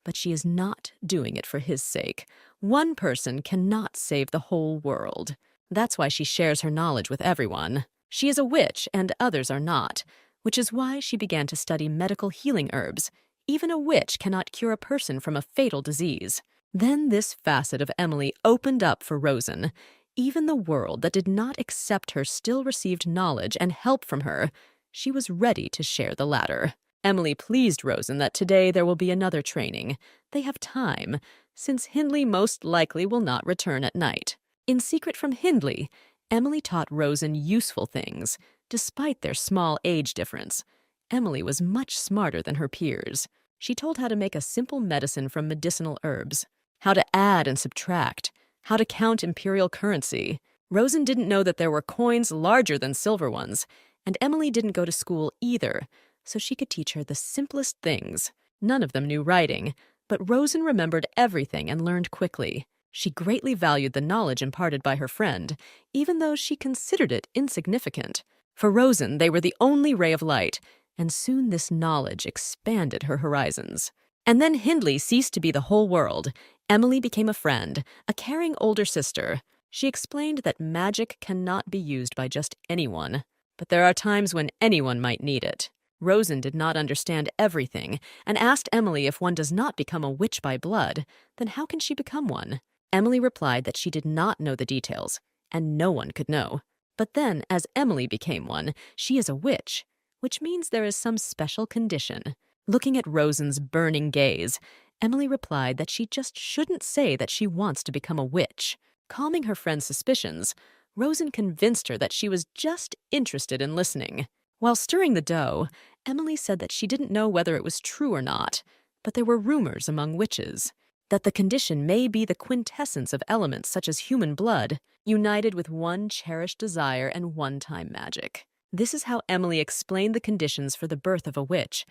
But she is not doing it for his sake. One person cannot save the whole world. That's why she shares her knowledge with everyone. She is a witch and others are not, which is why she began to study medical healing herbs. Even a witch cannot cure a person from a fatal disease. Then this facet of Emily opened up for Rosen. Even the world that did not accept her still received knowledge and help from her. She was ready to share the latter. Emily pleased Rosen that today there will be another training. They have time, since Hindley most likely will not return at night. In secret from Hindley, Emily taught Rosen useful things. Despite their small age difference, Emily was much smarter than her peers. She told how to make a simple medicine from medicinal herbs, how to add and subtract, how to count imperial currency. Rosen didn't know that there were coins larger than silver ones, and Emily didn't go to school either, so she could teach her the simplest things. None of them knew writing, but Rosen remembered everything and learned quickly. She greatly valued the knowledge imparted by her friend, even though she considered it insignificant. For Rosen, they were the only ray of light, and soon this knowledge expanded her horizons. And then Hindley ceased to be the whole world. Emily became a friend, a caring older sister. She explained that magic cannot be used by just anyone, but there are times when anyone might need it. Rosen did not understand everything and asked Emily if one does not become a witch by blood, then how can she become one? Emily replied that she did not know the details, and no one could know. But then, as Emily became one, she is a witch, which means there is some special condition. Looking at Rosen's burning gaze, Emily replied that she just shouldn't say that she wants to become a witch. Calming her friend's suspicions, Rosen convinced her that she was just interested in listening. While stirring the dough, Emily said that she didn't know whether it was true or not, but there were rumors among witches that the condition may be the quintessence of elements such as human blood, united with one cherished desire and one-time magic. This is how Emily explained the conditions for the birth of a witch,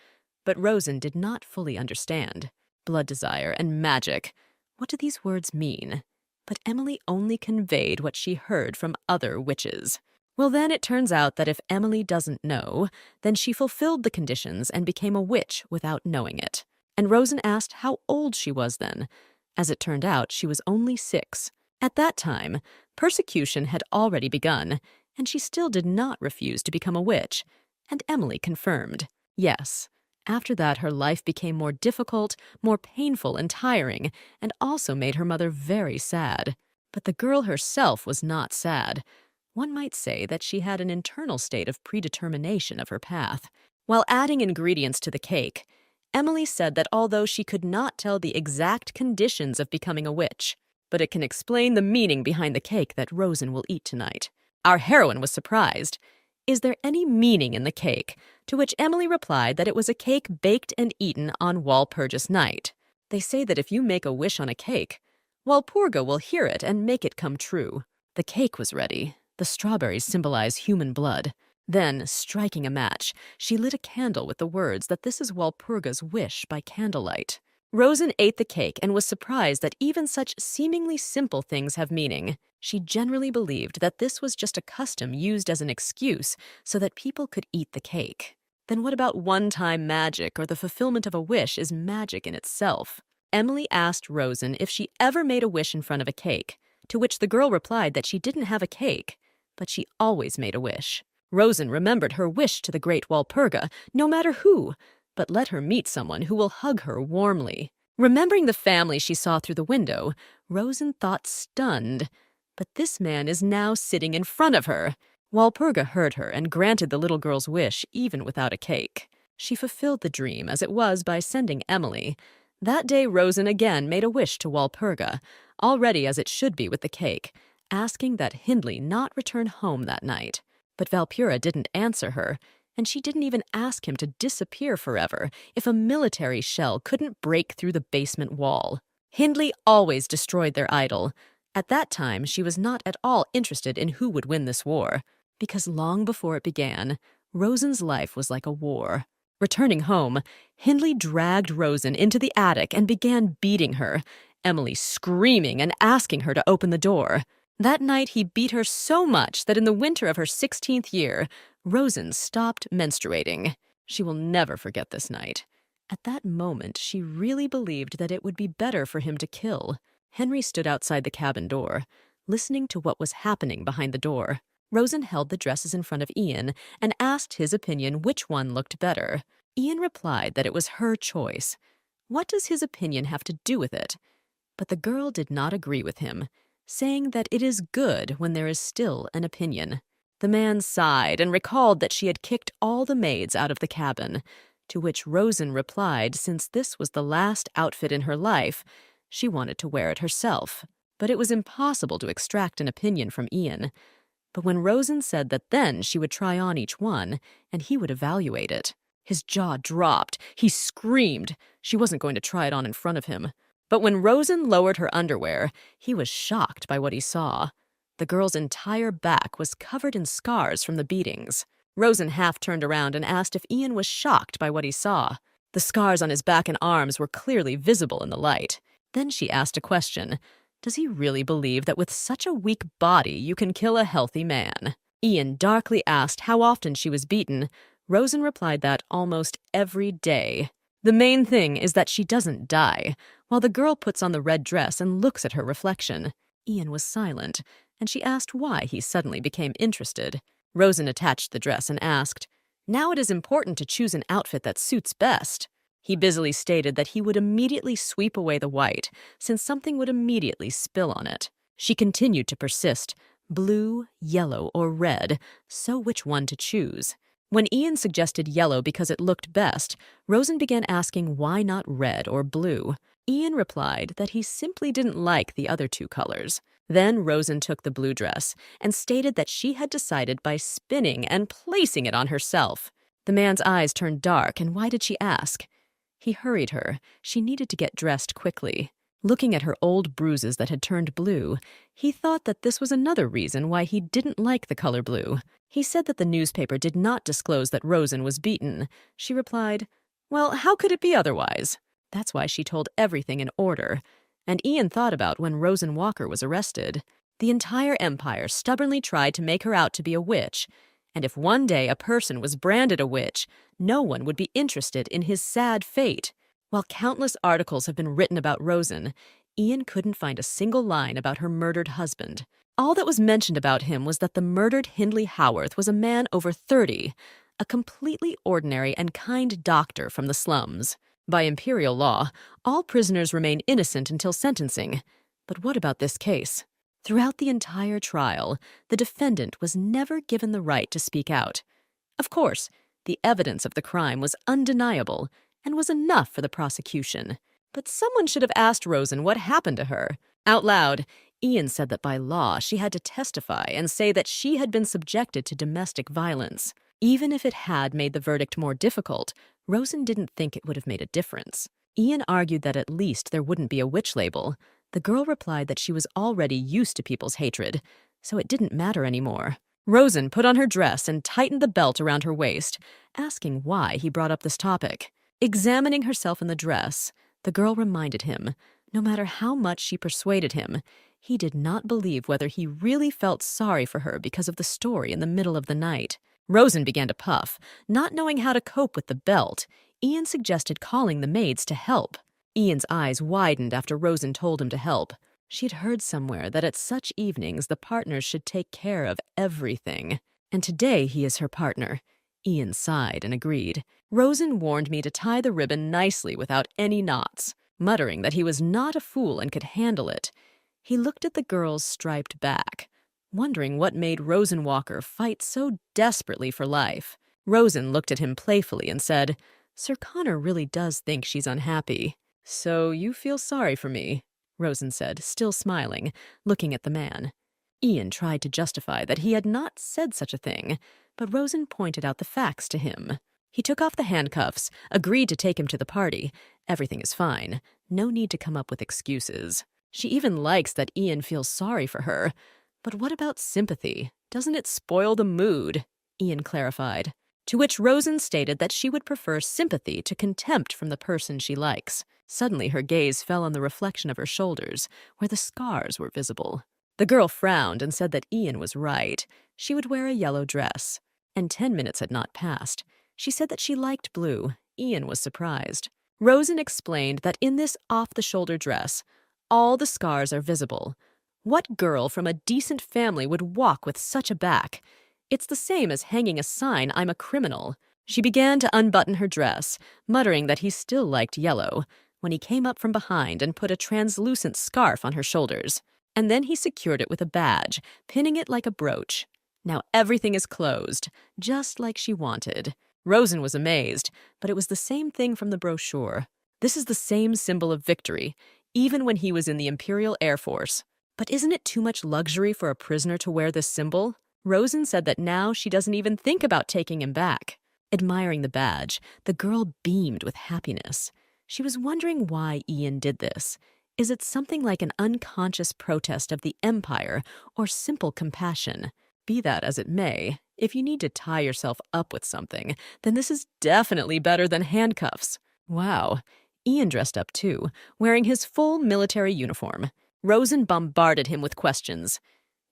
but Rosen did not fully understand. Blood desire and magic. What do these words mean? But Emily only conveyed what she heard from other witches. Well, then it turns out that if Emily doesn't know, then she fulfilled the conditions and became a witch without knowing it. And Rosen asked how old she was then. As it turned out, she was only 6. At that time, persecution had already begun, and she still did not refuse to become a witch. And Emily confirmed, yes. After that, her life became more difficult, more painful and tiring, and also made her mother very sad. But the girl herself was not sad. One might say that she had an internal state of predetermination of her path. While adding ingredients to the cake, Emily said that although she could not tell the exact conditions of becoming a witch, but it can explain the meaning behind the cake that Rosen will eat tonight. Our heroine was surprised. Is there any meaning in the cake? To which Emily replied that it was a cake baked and eaten on Walpurgis night. They say that if you make a wish on a cake, Walpurga will hear it and make it come true. The cake was ready. The strawberries symbolize human blood. Then, striking a match, she lit a candle with the words that this is Walpurga's wish by candlelight. Rosen ate the cake and was surprised that even such seemingly simple things have meaning. She generally believed that this was just a custom used as an excuse so that people could eat the cake. Then what about one-time magic or the fulfillment of a wish is magic in itself? Emily asked Rosen if she ever made a wish in front of a cake, to which the girl replied that she didn't have a cake, but she always made a wish. Rosen remembered her wish to the great Walpurga, no matter who, but let her meet someone who will hug her warmly. Remembering the family she saw through the window, Rosen thought stunned, but this man is now sitting in front of her. Walpurga heard her and granted the little girl's wish even without a cake. She fulfilled the dream as it was by sending Emily. That day Rosen again made a wish to Walpurga, already as it should be with the cake, asking that Hindley not return home that night. But Valpura didn't answer her, and she didn't even ask him to disappear forever if a military shell couldn't break through the basement wall. Hindley always destroyed their idol. At that time, she was not at all interested in who would win this war, because long before it began, Rosen's life was like a war. Returning home, Hindley dragged Rosen into the attic and began beating her, Emily screaming and asking her to open the door. That night, he beat her so much that in the winter of her 16th year, Rosen stopped menstruating. She will never forget this night. At that moment, she really believed that it would be better for him to kill. Henry stood outside the cabin door, listening to what was happening behind the door. Rosen held the dresses in front of Ian and asked his opinion which one looked better. Ian replied that it was her choice. What does his opinion have to do with it? But the girl did not agree with him, saying that it is good when there is still an opinion. The man sighed and recalled that she had kicked all the maids out of the cabin, to which Rosen replied since this was the last outfit in her life, she wanted to wear it herself. But it was impossible to extract an opinion from Ian. But when Rosen said that then she would try on each one, and he would evaluate it, his jaw dropped. He screamed. She wasn't going to try it on in front of him. But when Rosen lowered her underwear, he was shocked by what he saw. The girl's entire back was covered in scars from the beatings. Rosen half turned around and asked if Ian was shocked by what he saw. The scars on his back and arms were clearly visible in the light. Then she asked a question. Does he really believe that with such a weak body you can kill a healthy man? Ian darkly asked how often she was beaten. Rosen replied that almost every day. The main thing is that she doesn't die, while the girl puts on the red dress and looks at her reflection. Ian was silent, and she asked why he suddenly became interested. Rosen attached the dress and asked, "Now it is important to choose an outfit that suits best." He busily stated that he would immediately sweep away the white, since something would immediately spill on it. She continued to persist, blue, yellow, or red, so which one to choose? When Ian suggested yellow because it looked best, Rosen began asking why not red or blue. Ian replied that he simply didn't like the other two colors. Then Rosen took the blue dress and stated that she had decided by spinning and placing it on herself. The man's eyes turned dark, and why did she ask? He hurried her. She needed to get dressed quickly. Looking at her old bruises that had turned blue, he thought that this was another reason why he didn't like the color blue. He said that the newspaper did not disclose that Rosen was beaten. She replied, "Well, how could it be otherwise?" That's why she told everything in order. And Ian thought about when Rosen Walker was arrested. The entire empire stubbornly tried to make her out to be a witch, and if one day a person was branded a witch, no one would be interested in his sad fate. While countless articles have been written about Rosen, Ian couldn't find a single line about her murdered husband. All that was mentioned about him was that the murdered Hindley Howarth was a man over 30, a completely ordinary and kind doctor from the slums. By imperial law, all prisoners remain innocent until sentencing. But what about this case? Throughout the entire trial, the defendant was never given the right to speak out. Of course, the evidence of the crime was undeniable and was enough for the prosecution. But someone should have asked Rosen what happened to her. Out loud, Ian said that by law she had to testify and say that she had been subjected to domestic violence. Even if it had made the verdict more difficult, Rosen didn't think it would have made a difference. Ian argued that at least there wouldn't be a witch label. The girl replied that she was already used to people's hatred, so it didn't matter anymore. Rosen put on her dress and tightened the belt around her waist, asking why he brought up this topic. Examining herself in the dress, the girl reminded him, no matter how much she persuaded him, He did not believe whether he really felt sorry for her because of the story in the middle of the night. Rosen began to puff. Not knowing how to cope with the belt, Ian suggested calling the maids to help. Ian's eyes widened after Rosen told him to help. She'd heard somewhere that at such evenings the partners should take care of everything. And today he is her partner. Ian sighed and agreed. Rosen warned me to tie the ribbon nicely without any knots, muttering that he was not a fool and could handle it. He looked at the girl's striped back, wondering what made Rosen Walker fight so desperately for life. Rosen looked at him playfully and said, "Sir Connor really does think she's unhappy." "So you feel sorry for me?" Rosen said, still smiling, looking at the man. Ian tried to justify that he had not said such a thing, but Rosen pointed out the facts to him. He took off the handcuffs, agreed to take him to the party. Everything is fine. No need to come up with excuses. She even likes that Ian feels sorry for her. But what about sympathy? Doesn't it spoil the mood? Ian clarified. To which Rosen stated that she would prefer sympathy to contempt from the person she likes. Suddenly her gaze fell on the reflection of her shoulders, where the scars were visible. The girl frowned and said that Ian was right. She would wear a yellow dress. And 10 minutes had not passed. She said that she liked blue. Ian was surprised. Rosen explained that in this off-the-shoulder dress, all the scars are visible. What girl from a decent family would walk with such a back? It's the same as hanging a sign, "I'm a criminal." She began to unbutton her dress, muttering that he still liked yellow, when he came up from behind and put a translucent scarf on her shoulders. And then he secured it with a badge, pinning it like a brooch. Now everything is closed, just like she wanted. Rosen was amazed, but it was the same thing from the brochure. This is the same symbol of victory, even when he was in the Imperial Air Force. But isn't it too much luxury for a prisoner to wear this symbol? Rosen said that now she doesn't even think about taking him back. Admiring the badge, the girl beamed with happiness. She was wondering why Ian did this. Is it something like an unconscious protest of the Empire or simple compassion? Be that as it may, if you need to tie yourself up with something, then this is definitely better than handcuffs. Wow. Ian dressed up too, wearing his full military uniform. Rosen bombarded him with questions.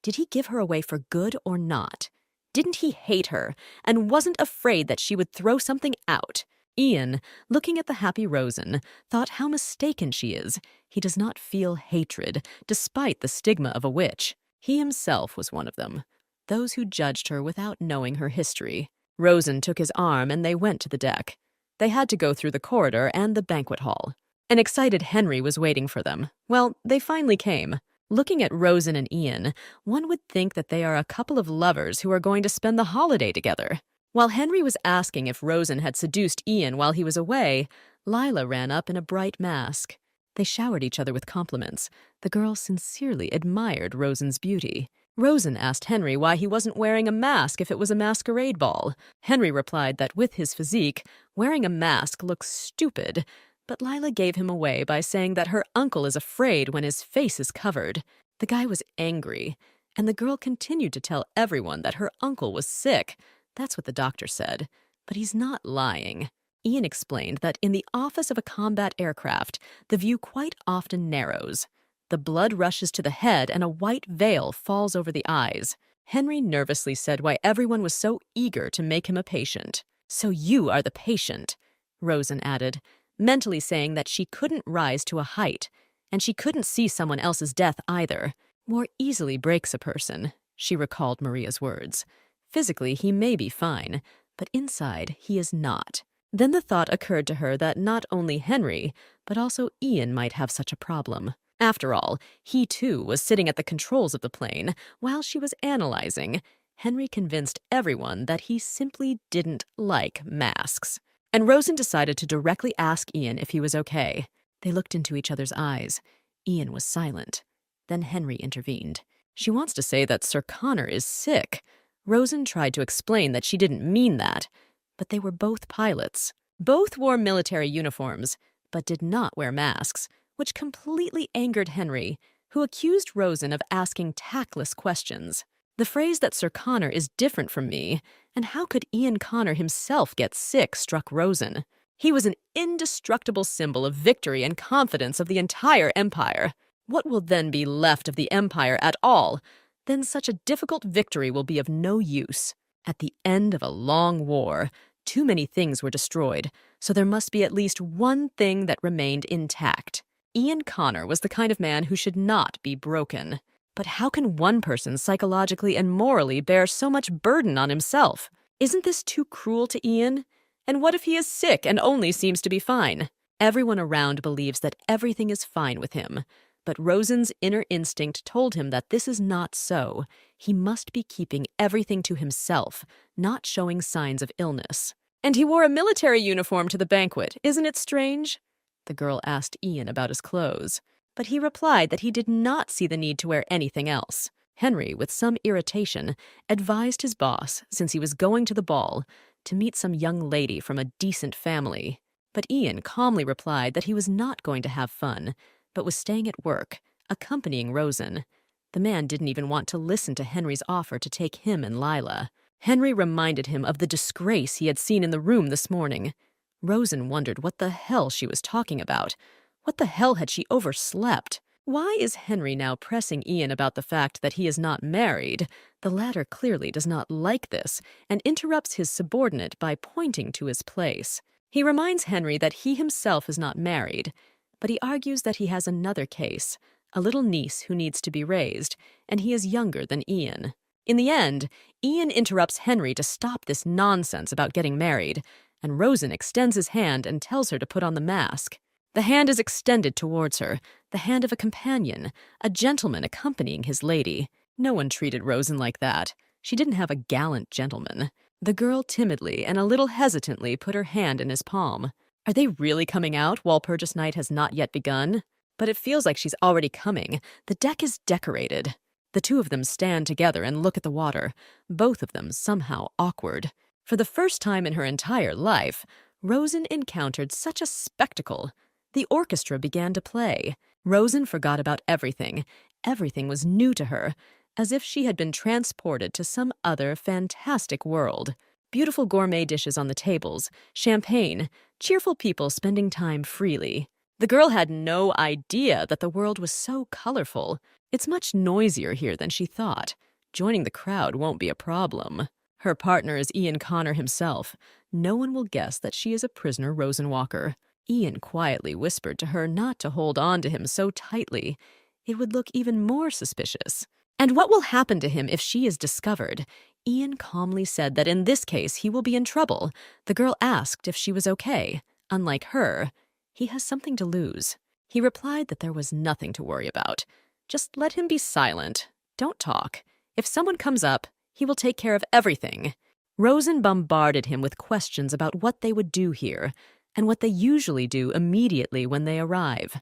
Did he give her away for good or not? Didn't he hate her and wasn't afraid that she would throw something out? Ian, looking at the happy Rosen, thought how mistaken she is. He does not feel hatred, despite the stigma of a witch. He himself was one of them, those who judged her without knowing her history. Rosen took his arm and they went to the deck. They had to go through the corridor and the banquet hall. An excited Henry was waiting for them. Well, they finally came. Looking at Rosen and Ian, one would think that they are a couple of lovers who are going to spend the holiday together. While Henry was asking if Rosen had seduced Ian while he was away, Lila ran up in a bright mask. They showered each other with compliments. The girl sincerely admired Rosen's beauty. Rosen asked Henry why he wasn't wearing a mask if it was a masquerade ball. Henry replied that with his physique, wearing a mask looks stupid, but Lila gave him away by saying that her uncle is afraid when his face is covered. The guy was angry, and the girl continued to tell everyone that her uncle was sick. That's what the doctor said, but he's not lying. Ian explained that in the office of a combat aircraft, the view quite often narrows. The blood rushes to the head and a white veil falls over the eyes. Henry nervously said why everyone was so eager to make him a patient. "So you are the patient," Rosen added, mentally saying that she couldn't rise to a height, and she couldn't see someone else's death either. War easily breaks a person, she recalled Maria's words. Physically, he may be fine, but inside, he is not. Then the thought occurred to her that not only Henry, but also Ian might have such a problem. After all, he too was sitting at the controls of the plane while she was analyzing. Henry convinced everyone that he simply didn't like masks. And Rosen decided to directly ask Ian if he was okay. They looked into each other's eyes. Ian was silent. Then Henry intervened. "She wants to say that Sir Connor is sick." Rosen tried to explain that she didn't mean that, but they were both pilots. Both wore military uniforms, but did not wear masks, which completely angered Henry, who accused Rosen of asking tactless questions. The phrase that Sir Connor is different from me, and how could Ian Connor himself get sick, struck Rosen. He was an indestructible symbol of victory and confidence of the entire empire. What will then be left of the Empire at all? Then such a difficult victory will be of no use. At the end of a long war, too many things were destroyed, so there must be at least one thing that remained intact. Ian Connor was the kind of man who should not be broken. But how can one person psychologically and morally bear so much burden on himself? Isn't this too cruel to Ian? And what if he is sick and only seems to be fine? Everyone around believes that everything is fine with him. But Rosen's inner instinct told him that this is not so. He must be keeping everything to himself, not showing signs of illness. And he wore a military uniform to the banquet, isn't it strange? The girl asked Ian about his clothes, but he replied that he did not see the need to wear anything else. Henry, with some irritation, advised his boss, since he was going to the ball, to meet some young lady from a decent family. But Ian calmly replied that he was not going to have fun, but was staying at work, accompanying Rosen. The man didn't even want to listen to Henry's offer to take him and Lila. Henry reminded him of the disgrace he had seen in the room this morning. Rosen wondered what the hell she was talking about. What the hell had she overslept? Why is Henry now pressing Ian about the fact that he is not married? The latter clearly does not like this and interrupts his subordinate by pointing to his place. He reminds Henry that he himself is not married, but he argues that he has another case, a little niece who needs to be raised, and he is younger than Ian. In the end, Ian interrupts Henry to stop this nonsense about getting married, and Rosen extends his hand and tells her to put on the mask. The hand is extended towards her, the hand of a companion, a gentleman accompanying his lady. No one treated Rosen like that. She didn't have a gallant gentleman. The girl timidly and a little hesitantly put her hand in his palm. Are they really coming out? Walpurgis Night has not yet begun. But it feels like she's already coming. The deck is decorated. The two of them stand together and look at the water, both of them somehow awkward. For the first time in her entire life, Rosen encountered such a spectacle. The orchestra began to play. Rosen forgot about everything. Everything was new to her, as if she had been transported to some other fantastic world. Beautiful gourmet dishes on the tables, champagne, cheerful people spending time freely. The girl had no idea that the world was so colorful. It's much noisier here than she thought. Joining the crowd won't be a problem. Her partner is Ian Connor himself. No one will guess that she is a prisoner Rosenwalker. Ian quietly whispered to her not to hold on to him so tightly. It would look even more suspicious. And what will happen to him if she is discovered? Ian calmly said that in this case he will be in trouble. The girl asked if she was okay. Unlike her, he has something to lose. He replied that there was nothing to worry about. Just let him be silent. Don't talk. If someone comes up, he will take care of everything. Rosen bombarded him with questions about what they would do here, and what they usually do immediately when they arrive.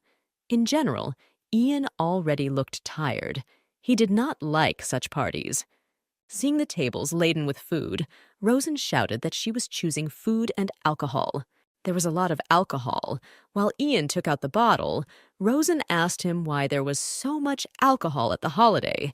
In general, Ian already looked tired. He did not like such parties. Seeing the tables laden with food, Rosen shouted that she was choosing food and alcohol. There was a lot of alcohol. While Ian took out the bottle, Rosen asked him why there was so much alcohol at the holiday.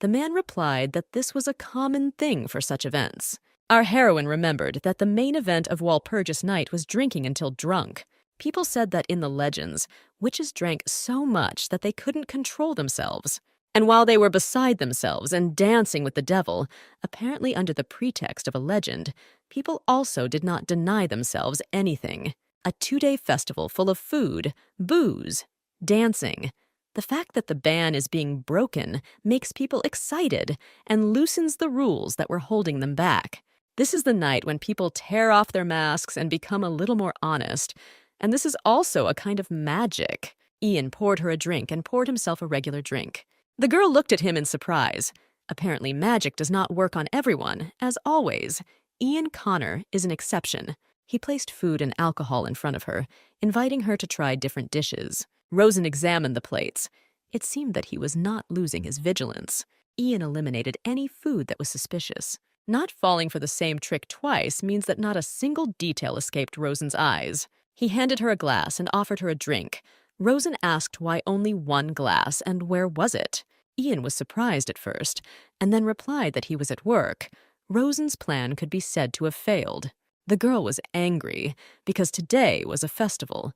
The man replied that this was a common thing for such events. Our heroine remembered that the main event of Walpurgis Night was drinking until drunk. People said that in the legends, witches drank so much that they couldn't control themselves. And while they were beside themselves and dancing with the devil, apparently under the pretext of a legend, people also did not deny themselves anything. A 2-day festival full of food, booze, dancing. The fact that the ban is being broken makes people excited and loosens the rules that were holding them back. This is the night when people tear off their masks and become a little more honest. And this is also a kind of magic. Ian poured her a drink and poured himself a regular drink. The girl looked at him in surprise. Apparently magic does not work on everyone, as always. Ian Connor is an exception. He placed food and alcohol in front of her, inviting her to try different dishes. Rosen examined the plates. It seemed that he was not losing his vigilance. Ian eliminated any food that was suspicious. Not falling for the same trick twice means that not a single detail escaped Rosen's eyes. He handed her a glass and offered her a drink. Rosen asked why only one glass and where was it. Ian was surprised at first, and then replied that he was at work. Rosen's plan could be said to have failed. The girl was angry, because today was a festival.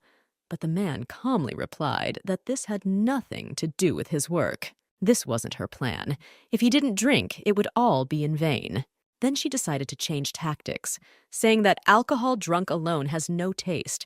but the man calmly replied that this had nothing to do with his work. This wasn't her plan. If he didn't drink, it would all be in vain. Then she decided to change tactics, saying that alcohol drunk alone has no taste.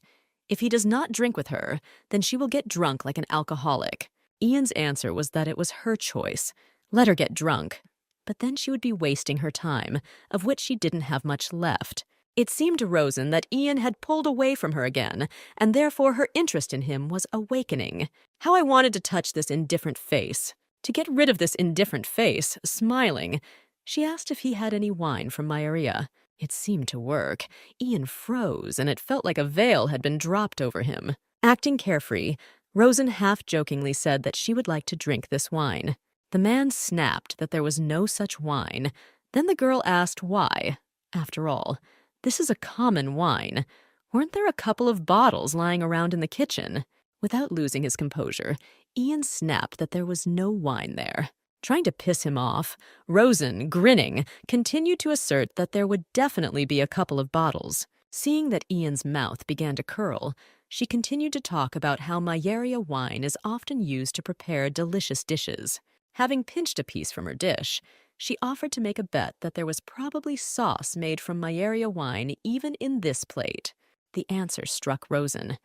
If he does not drink with her, then she will get drunk like an alcoholic. Ian's answer was that it was her choice. Let her get drunk. But then she would be wasting her time, of which she didn't have much left. It seemed to Rosen that Ian had pulled away from her again, and therefore her interest in him was awakening. How I wanted to touch this indifferent face. To get rid of this indifferent face, smiling, she asked if he had any wine from my area. It seemed to work. Ian froze, and it felt like a veil had been dropped over him. Acting carefree, Rosen half-jokingly said that she would like to drink this wine. The man snapped that there was no such wine. Then the girl asked why. After all, this is a common wine. Weren't there a couple of bottles lying around in the kitchen? Without losing his composure, Ian snapped that there was no wine there. Trying to piss him off, Rosen, grinning, continued to assert that there would definitely be a couple of bottles. Seeing that Ian's mouth began to curl, she continued to talk about how Mayeria wine is often used to prepare delicious dishes. Having pinched a piece from her dish, she offered to make a bet that there was probably sauce made from Mayeria wine even in this plate. The answer struck Rosen.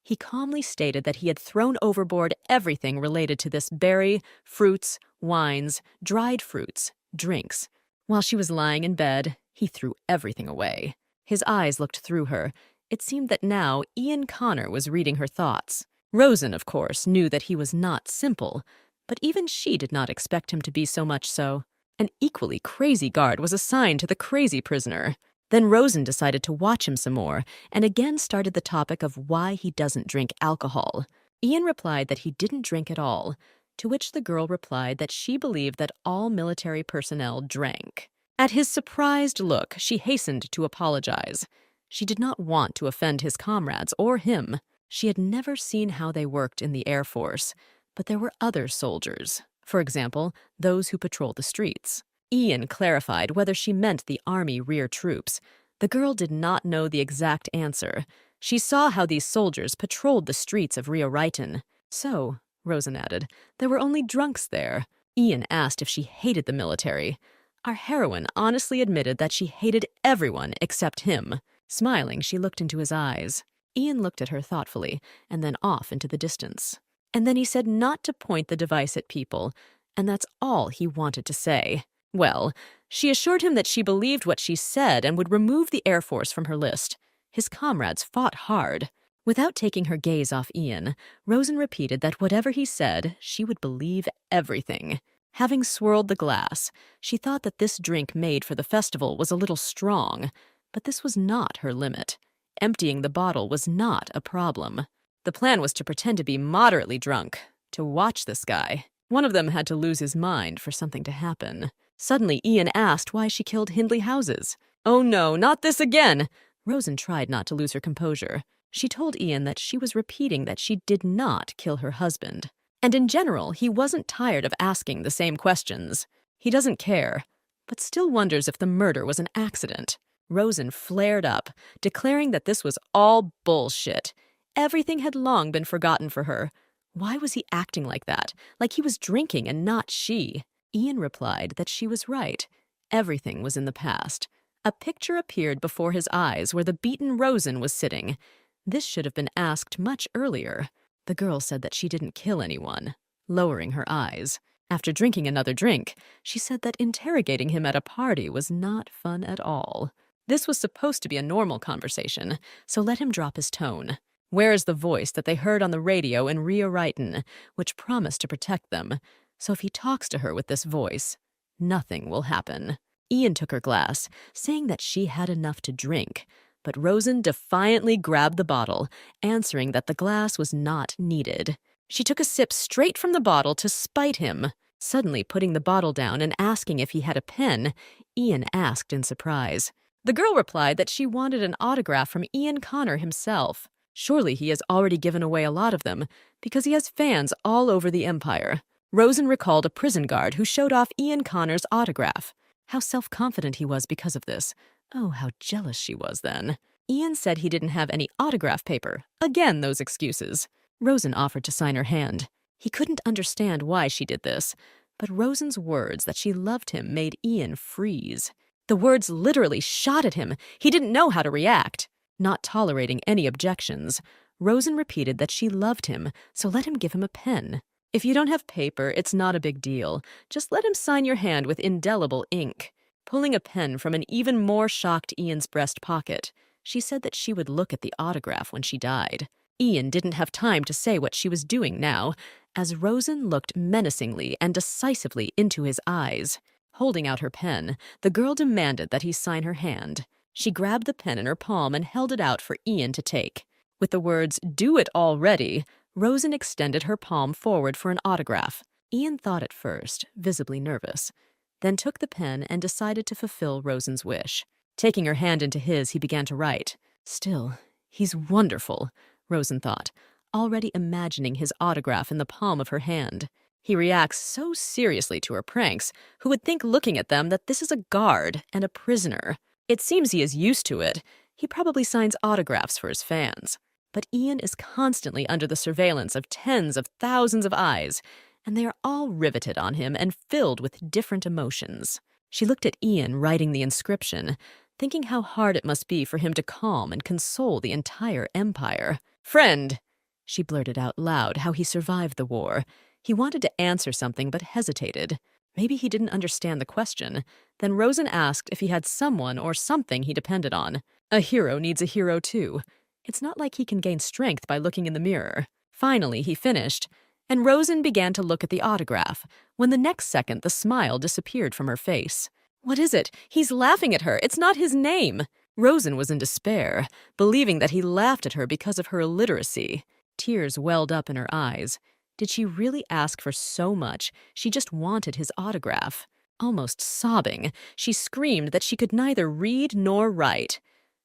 He calmly stated that he had thrown overboard everything related to this berry, fruits, wines, dried fruits, drinks. While she was lying in bed, he threw everything away. His eyes looked through her. It seemed that now Ian Connor was reading her thoughts. Rosen, of course, knew that he was not simple, but even she did not expect him to be so much so. An equally crazy guard was assigned to the crazy prisoner. Then Rosen decided to watch him some more and again started the topic of why he doesn't drink alcohol. Ian replied that he didn't drink at all, to which the girl replied that she believed that all military personnel drank. At his surprised look, she hastened to apologize. She did not want to offend his comrades or him. She had never seen how they worked in the Air Force, but there were other soldiers. For example, those who patrolled the streets. Ian clarified whether she meant the Army rear troops. The girl did not know the exact answer. She saw how these soldiers patrolled the streets of Rio Riton. So, Rosen added, there were only drunks there. Ian asked if she hated the military. Our heroine honestly admitted that she hated everyone except him. Smiling, she looked into his eyes. Ian looked at her thoughtfully, and then off into the distance. And then he said not to point the device at people, and that's all he wanted to say. Well, she assured him that she believed what she said and would remove the Air Force from her list. His comrades fought hard. Without taking her gaze off Ian, Rosen repeated that whatever he said, she would believe everything. Having swirled the glass, she thought that this drink made for the festival was a little strong, but this was not her limit. Emptying the bottle was not a problem. The plan was to pretend to be moderately drunk, to watch this guy. One of them had to lose his mind for something to happen. Suddenly, Ian asked why she killed Hindley Houses. Oh no, not this again! Rosen tried not to lose her composure. She told Ian that she was repeating that she did not kill her husband. And in general, he wasn't tired of asking the same questions. He doesn't care, but still wonders if the murder was an accident. Rosen flared up, declaring that this was all bullshit. Everything had long been forgotten for her. Why was he acting like that, like he was drinking and not she? Ian replied that she was right. Everything was in the past. A picture appeared before his eyes where the beaten Rosen was sitting. This should have been asked much earlier. The girl said that she didn't kill anyone, lowering her eyes. After drinking another drink, she said that interrogating him at a party was not fun at all. This was supposed to be a normal conversation, so let him drop his tone. Where is the voice that they heard on the radio in Rio Riton, which promised to protect them? So if he talks to her with this voice, nothing will happen. Ian took her glass, saying that she had enough to drink, but Rosen defiantly grabbed the bottle, answering that the glass was not needed. She took a sip straight from the bottle to spite him. Suddenly putting the bottle down and asking if he had a pen, Ian asked in surprise. The girl replied that she wanted an autograph from Ian Connor himself. Surely he has already given away a lot of them, because he has fans all over the Empire. Rosen recalled a prison guard who showed off Ian Connor's autograph. How self-confident he was because of this. Oh, how jealous she was then. Ian said he didn't have any autograph paper. Again, those excuses. Rosen offered to sign her hand. He couldn't understand why she did this, but Rosen's words that she loved him made Ian freeze. The words literally shot at him. He didn't know how to react. Not tolerating any objections, Rosen repeated that she loved him, so let him give him a pen. If you don't have paper, it's not a big deal. Just let him sign your hand with indelible ink. Pulling a pen from an even more shocked Ian's breast pocket, she said that she would look at the autograph when she died. Ian didn't have time to say what she was doing now, as Rosen looked menacingly and decisively into his eyes. Holding out her pen, the girl demanded that he sign her hand. She grabbed the pen in her palm and held it out for Ian to take. With the words, "Do it already," Rosen extended her palm forward for an autograph. Ian thought at first, visibly nervous, then took the pen and decided to fulfill Rosen's wish. Taking her hand into his, he began to write. Still, he's wonderful, Rosen thought, already imagining his autograph in the palm of her hand. He reacts so seriously to her pranks, who would think looking at them that this is a guard and a prisoner. It seems he is used to it. He probably signs autographs for his fans. But Ian is constantly under the surveillance of tens of thousands of eyes, and they are all riveted on him and filled with different emotions. She looked at Ian writing the inscription, thinking how hard it must be for him to calm and console the entire empire. "Friend," she blurted out loud how he survived the war. He wanted to answer something but hesitated. Maybe he didn't understand the question. Then Rosen asked if he had someone or something he depended on. A hero needs a hero too. It's not like he can gain strength by looking in the mirror. Finally, he finished, and Rosen began to look at the autograph, when the next second the smile disappeared from her face. What is it? He's laughing at her. It's not his name. Rosen was in despair, believing that he laughed at her because of her illiteracy. Tears welled up in her eyes. Did she really ask for so much? She just wanted his autograph. Almost sobbing, she screamed that she could neither read nor write.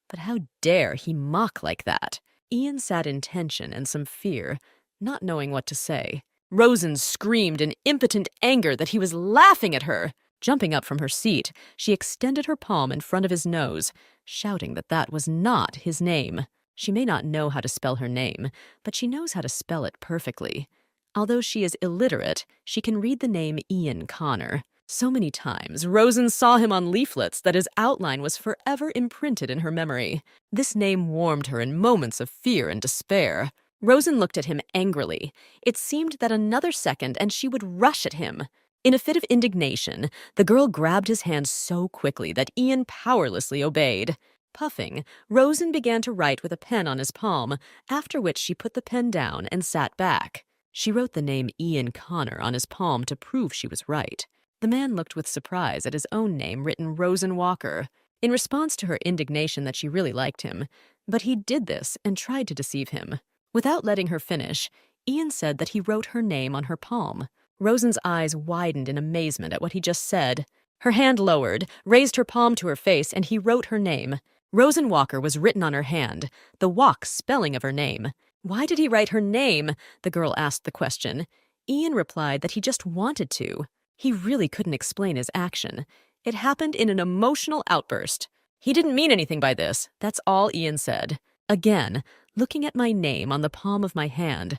But how dare he mock like that? Ian sat in tension and some fear, not knowing what to say. Rosen screamed in impotent anger that he was laughing at her. Jumping up from her seat, she extended her palm in front of his nose, shouting that that was not his name. She may not know how to spell her name, but she knows how to spell it perfectly. Although she is illiterate, she can read the name Ian Connor. So many times, Rosen saw him on leaflets that his outline was forever imprinted in her memory. This name warmed her in moments of fear and despair. Rosen looked at him angrily. It seemed that another second and she would rush at him. In a fit of indignation, the girl grabbed his hand so quickly that Ian powerlessly obeyed. Puffing, Rosen began to write with a pen on his palm, after which she put the pen down and sat back. She wrote the name Ian Connor on his palm to prove she was right. The man looked with surprise at his own name written Rosen Walker, in response to her indignation that she really liked him. But he did this and tried to deceive him. Without letting her finish, Ian said that he wrote her name on her palm. Rosen's eyes widened in amazement at what he just said. Her hand lowered, raised her palm to her face, and he wrote her name. Rosen Walker was written on her hand, the walk spelling of her name. Why did he write her name? The girl asked the question. Ian replied that he just wanted to. He really couldn't explain his action. It happened in an emotional outburst. He didn't mean anything by this. That's all Ian said. Again, looking at my name on the palm of my hand,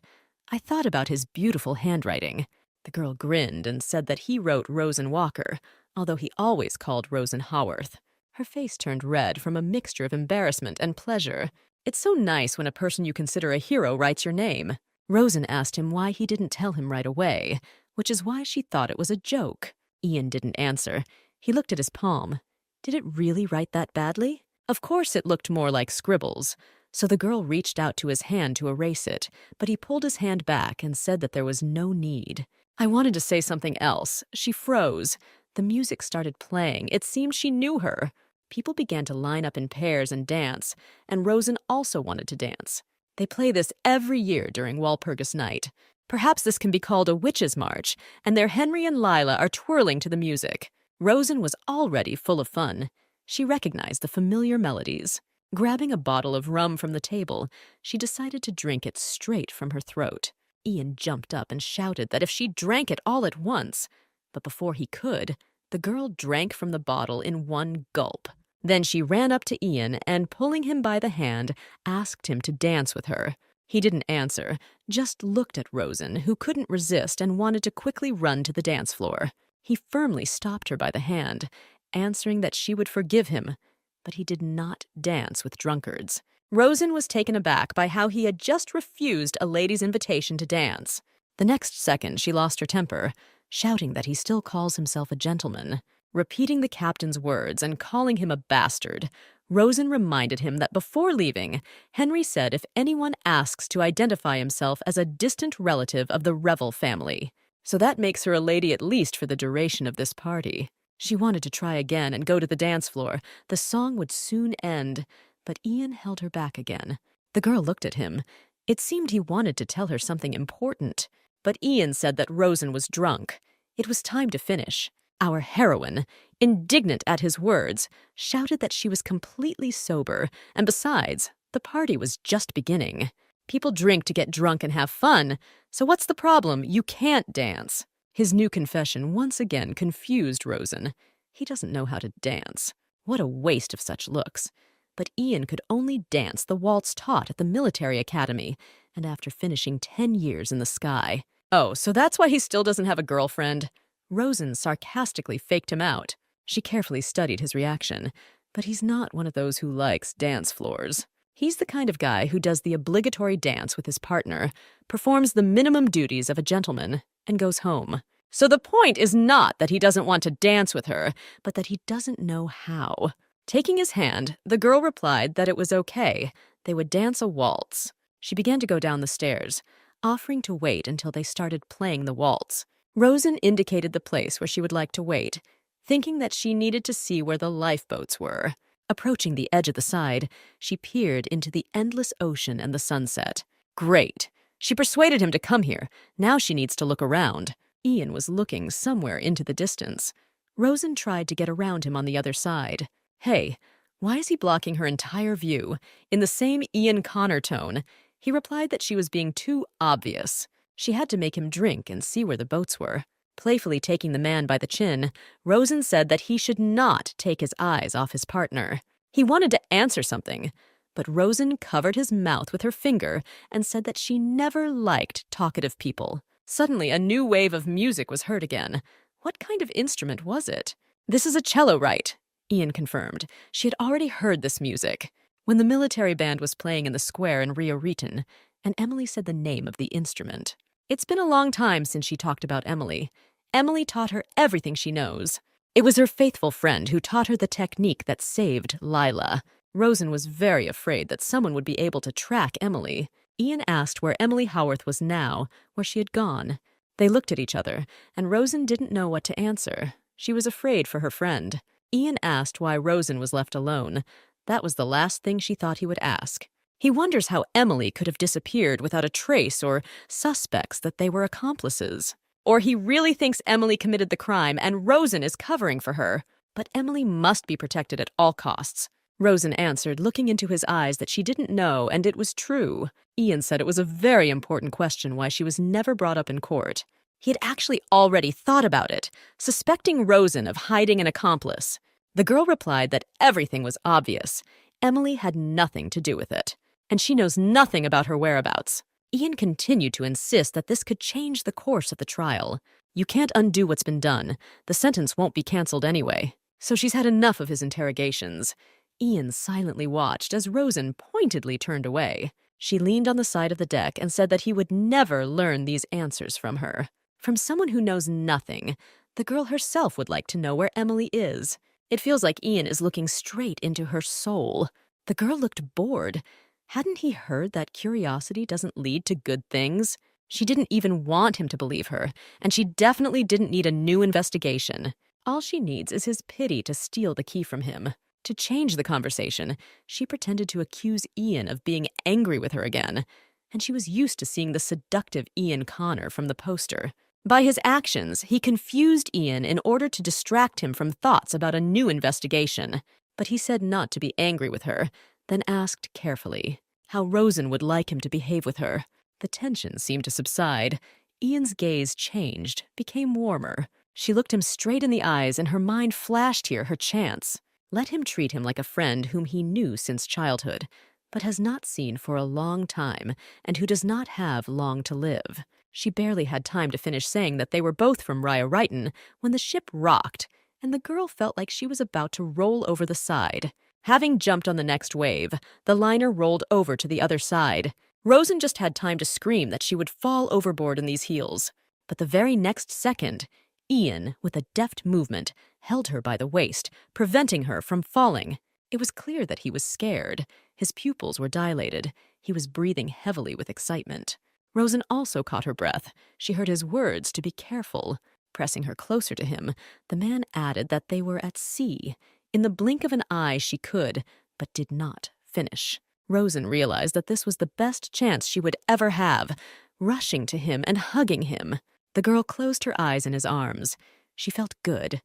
I thought about his beautiful handwriting. The girl grinned and said that he wrote Rosen Walker, although he always called Rosen Howarth. Her face turned red from a mixture of embarrassment and pleasure. It's so nice when a person you consider a hero writes your name. Rosen asked him why he didn't tell him right away, which is why she thought it was a joke. Ian didn't answer. He looked at his palm. Did it really write that badly? Of course it looked more like scribbles. So the girl reached out to his hand to erase it, but he pulled his hand back and said that there was no need. I wanted to say something else. She froze. The music started playing. It seemed she knew her. People began to line up in pairs and dance, and Rosen also wanted to dance. They play this every year during Walpurgis night. Perhaps this can be called a witch's march, and there Henry and Lila are twirling to the music. Rosen was already full of fun. She recognized the familiar melodies. Grabbing a bottle of rum from the table, she decided to drink it straight from her throat. Ian jumped up and shouted that if she drank it all at once, but before he could, the girl drank from the bottle in one gulp. Then she ran up to Ian and, pulling him by the hand, asked him to dance with her. He didn't answer, just looked at Rosen, who couldn't resist and wanted to quickly run to the dance floor. He firmly stopped her by the hand, answering that she would forgive him, but he did not dance with drunkards. Rosen was taken aback by how he had just refused a lady's invitation to dance. The next second, she lost her temper, shouting that he still calls himself a gentleman. Repeating the captain's words and calling him a bastard, Rosen reminded him that before leaving, Henry said if anyone asks to identify himself as a distant relative of the Revel family. So that makes her a lady at least for the duration of this party. She wanted to try again and go to the dance floor. The song would soon end, but Ian held her back again. The girl looked at him. It seemed he wanted to tell her something important, but Ian said that Rosen was drunk. It was time to finish. Our heroine, indignant at his words, shouted that she was completely sober, and besides, the party was just beginning. People drink to get drunk and have fun, so what's the problem? You can't dance. His new confession once again confused Rosen. He doesn't know how to dance. What a waste of such looks. But Ian could only dance the waltz taught at the military academy, and after finishing 10 years in the sky. Oh, so that's why he still doesn't have a girlfriend? Rosen sarcastically faked him out. She carefully studied his reaction, but he's not one of those who likes dance floors. He's the kind of guy who does the obligatory dance with his partner, performs the minimum duties of a gentleman, and goes home. So the point is not that he doesn't want to dance with her, but that he doesn't know how. Taking his hand, the girl replied that it was okay. They would dance a waltz. She began to go down the stairs, offering to wait until they started playing the waltz. Rosen indicated the place where she would like to wait, thinking that she needed to see where the lifeboats were. Approaching the edge of the side, she peered into the endless ocean and the sunset. Great! She persuaded him to come here. Now she needs to look around. Ian was looking somewhere into the distance. Rosen tried to get around him on the other side. Hey, why is he blocking her entire view? In the same Ian Connor tone, he replied that she was being too obvious. She had to make him drink and see where the boats were. Playfully taking the man by the chin, Rosen said that he should not take his eyes off his partner. He wanted to answer something, but Rosen covered his mouth with her finger and said that she never liked talkative people. Suddenly, a new wave of music was heard again. What kind of instrument was it? This is a cello, right? Ian confirmed. She had already heard this music. When the military band was playing in the square in Rio Riton, and Emily said the name of the instrument. It's been a long time since she talked about Emily. Emily taught her everything she knows. It was her faithful friend who taught her the technique that saved Lila. Rosen was very afraid that someone would be able to track Emily. Ian asked where Emily Howarth was now, where she had gone. They looked at each other, and Rosen didn't know what to answer. She was afraid for her friend. Ian asked why Rosen was left alone. That was the last thing she thought he would ask. He wonders how Emily could have disappeared without a trace or suspects that they were accomplices. Or he really thinks Emily committed the crime and Rosen is covering for her. But Emily must be protected at all costs. Rosen answered, looking into his eyes, that she didn't know, and it was true. Ian said it was a very important question why she was never brought up in court. He had actually already thought about it, suspecting Rosen of hiding an accomplice. The girl replied that everything was obvious. Emily had nothing to do with it, and she knows nothing about her whereabouts. Ian continued to insist that this could change the course of the trial. You can't undo what's been done. The sentence won't be canceled anyway. So she's had enough of his interrogations. Ian silently watched as Rosen pointedly turned away. She leaned on the side of the deck and said that he would never learn these answers from her. From someone who knows nothing, the girl herself would like to know where Emily is. It feels like Ian is looking straight into her soul. The girl looked bored. Hadn't he heard that curiosity doesn't lead to good things? She didn't even want him to believe her, and she definitely didn't need a new investigation. All she needs is his pity to steal the key from him. To change the conversation, she pretended to accuse Ian of being angry with her again, and she was used to seeing the seductive Ian Connor from the poster. By his actions, he confused Ian in order to distract him from thoughts about a new investigation. But he said not to be angry with her, then asked carefully how Rosen would like him to behave with her. The tension seemed to subside. Ian's gaze changed, became warmer. She looked him straight in the eyes, and her mind flashed here her chance. Let him treat him like a friend whom he knew since childhood, but has not seen for a long time and who does not have long to live. She barely had time to finish saying that they were both from Raya Righton when the ship rocked, and the girl felt like she was about to roll over the side. Having jumped on the next wave, the liner rolled over to the other side. Rosen just had time to scream that she would fall overboard in these heels. But the very next second, Ian, with a deft movement, held her by the waist, preventing her from falling. It was clear that he was scared. His pupils were dilated. He was breathing heavily with excitement. Rosen also caught her breath. She heard his words to be careful. Pressing her closer to him, the man added that they were at sea. In the blink of an eye she could, but did not finish. Rosen realized that this was the best chance she would ever have, rushing to him and hugging him. The girl closed her eyes in his arms. She felt good.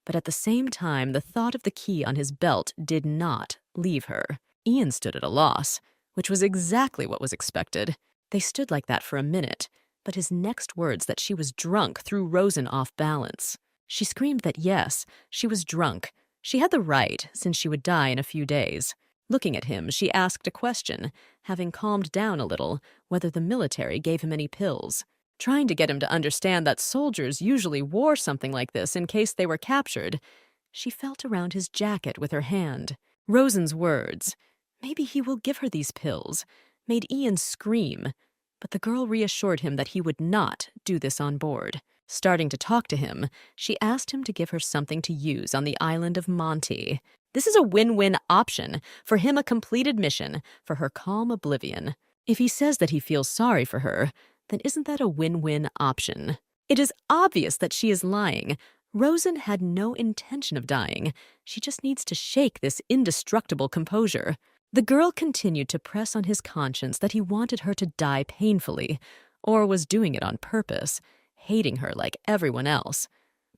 But at the same time, the thought of the key on his belt did not leave her. Ian stood at a loss, which was exactly what was expected. They stood like that for a minute, but his next words that she was drunk threw Rosen off balance. She screamed that yes, she was drunk. She had the right, since she would die in a few days. Looking at him, she asked a question, having calmed down a little, whether the military gave him any pills. Trying to get him to understand that soldiers usually wore something like this in case they were captured, she felt around his jacket with her hand. Rosen's words, "Maybe he will give her these pills," made Ian scream, but the girl reassured him that he would not do this on board. Starting to talk to him, she asked him to give her something to use on the island of Monty. This is a win-win option. For him, a completed mission. For her, calm oblivion. If he says that he feels sorry for her, then isn't that a win-win option? It is obvious that she is lying. Rosen had no intention of dying. She just needs to shake this indestructible composure. The girl continued to press on his conscience that he wanted her to die painfully, or was doing it on purpose, hating her like everyone else.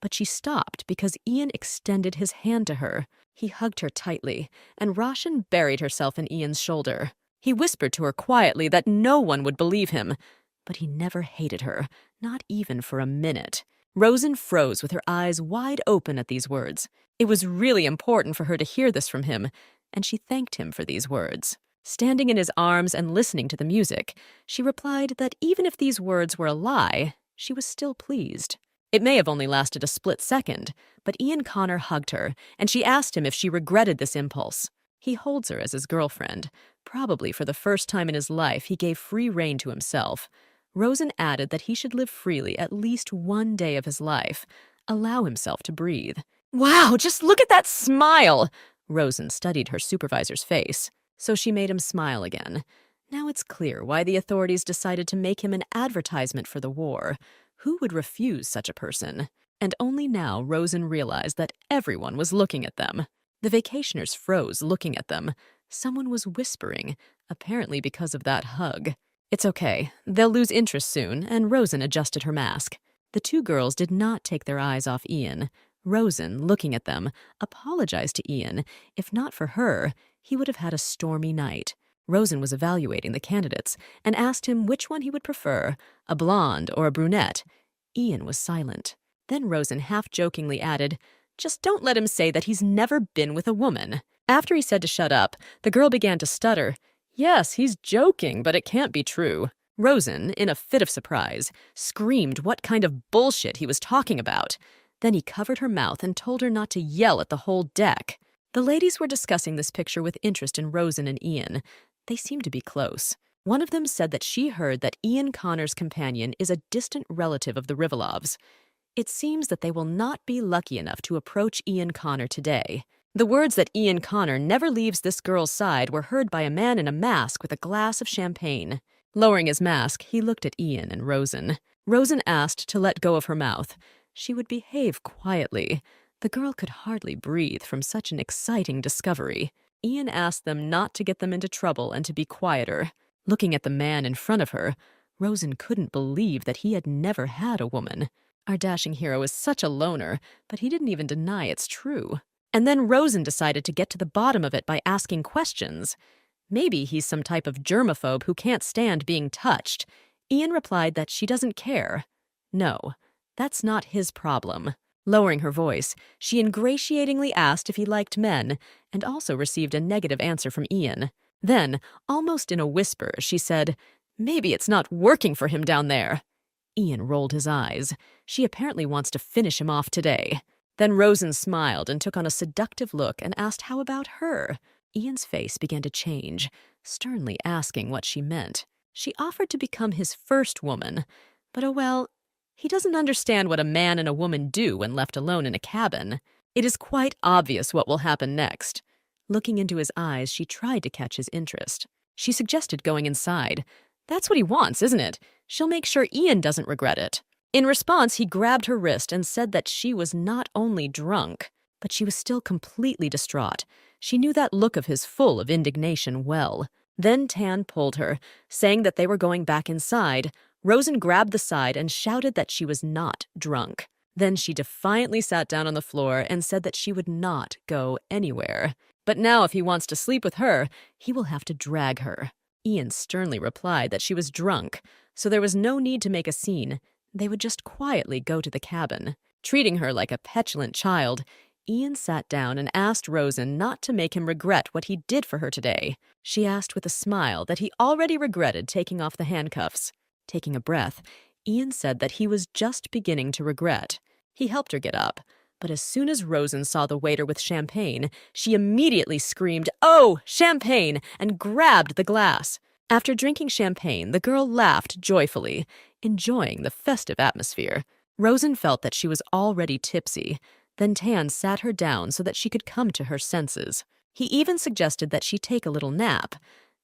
But she stopped because Ian extended his hand to her. He hugged her tightly, and Roshan buried herself in Ian's shoulder. He whispered to her quietly that no one would believe him, but he never hated her, not even for a minute. Rosen froze with her eyes wide open at these words. It was really important for her to hear this from him, and she thanked him for these words. Standing in his arms and listening to the music, she replied that even if these words were a lie, she was still pleased. It may have only lasted a split second, but Ian Connor hugged her, and she asked him if she regretted this impulse. He holds her as his girlfriend. Probably for the first time in his life, he gave free rein to himself. Rosen added that he should live freely at least one day of his life, allow himself to breathe. "Wow, just look at that smile!" Rosen studied her supervisor's face, so she made him smile again. Now it's clear why the authorities decided to make him an advertisement for the war. Who would refuse such a person? And only now Rosen realized that everyone was looking at them. The vacationers froze looking at them. Someone was whispering, apparently because of that hug. It's okay. They'll lose interest soon, and Rosen adjusted her mask. The two girls did not take their eyes off Ian. Rosen, looking at them, apologized to Ian. If not for her, he would have had a stormy night. Rosen was evaluating the candidates and asked him which one he would prefer, a blonde or a brunette. Ian was silent. Then Rosen half-jokingly added, "Just don't let him say that he's never been with a woman." After he said to shut up, the girl began to stutter. "Yes, he's joking, but it can't be true." Rosen, in a fit of surprise, screamed what kind of bullshit he was talking about. Then he covered her mouth and told her not to yell at the whole deck. The ladies were discussing this picture with interest in Rosen and Ian. They seemed to be close. One of them said that she heard that Ian Connor's companion is a distant relative of the Rivalovs. It seems that they will not be lucky enough to approach Ian Connor today. The words that Ian Connor never leaves this girl's side were heard by a man in a mask with a glass of champagne. Lowering his mask, he looked at Ian and Rosen. Rosen asked to let go of her mouth. She would behave quietly. The girl could hardly breathe from such an exciting discovery. Ian asked them not to get them into trouble and to be quieter. Looking at the man in front of her, Rosen couldn't believe that he had never had a woman. Our dashing hero is such a loner, but he didn't even deny it's true. And then Rosen decided to get to the bottom of it by asking questions. Maybe he's some type of germaphobe who can't stand being touched. Ian replied that she doesn't care. No, that's not his problem. Lowering her voice, she ingratiatingly asked if he liked men, and also received a negative answer from Ian. Then, almost in a whisper, she said, "Maybe it's not working for him down there." Ian rolled his eyes. She apparently wants to finish him off today. Then Rosen smiled and took on a seductive look and asked how about her. Ian's face began to change, sternly asking what she meant. She offered to become his first woman, but oh well, he doesn't understand what a man and a woman do when left alone in a cabin. It is quite obvious what will happen next. Looking into his eyes, she tried to catch his interest. She suggested going inside. That's what he wants, isn't it? She'll make sure Ian doesn't regret it. In response, he grabbed her wrist and said that she was not only drunk, but she was still completely distraught. She knew that look of his full of indignation well. Then Tan pulled her, saying that they were going back inside. Rosen grabbed the side and shouted that she was not drunk. Then she defiantly sat down on the floor and said that she would not go anywhere. But now if he wants to sleep with her, he will have to drag her. Ian sternly replied that she was drunk, so there was no need to make a scene. They would just quietly go to the cabin. Treating her like a petulant child, Ian sat down and asked Rosen not to make him regret what he did for her today. She asked with a smile that he already regretted taking off the handcuffs. Taking a breath, Ian said that he was just beginning to regret. He helped her get up, but as soon as Rosen saw the waiter with champagne, she immediately screamed, "Oh, champagne!" and grabbed the glass. After drinking champagne, the girl laughed joyfully, enjoying the festive atmosphere. Rosen felt that she was already tipsy. Then Tan sat her down so that she could come to her senses. He even suggested that she take a little nap.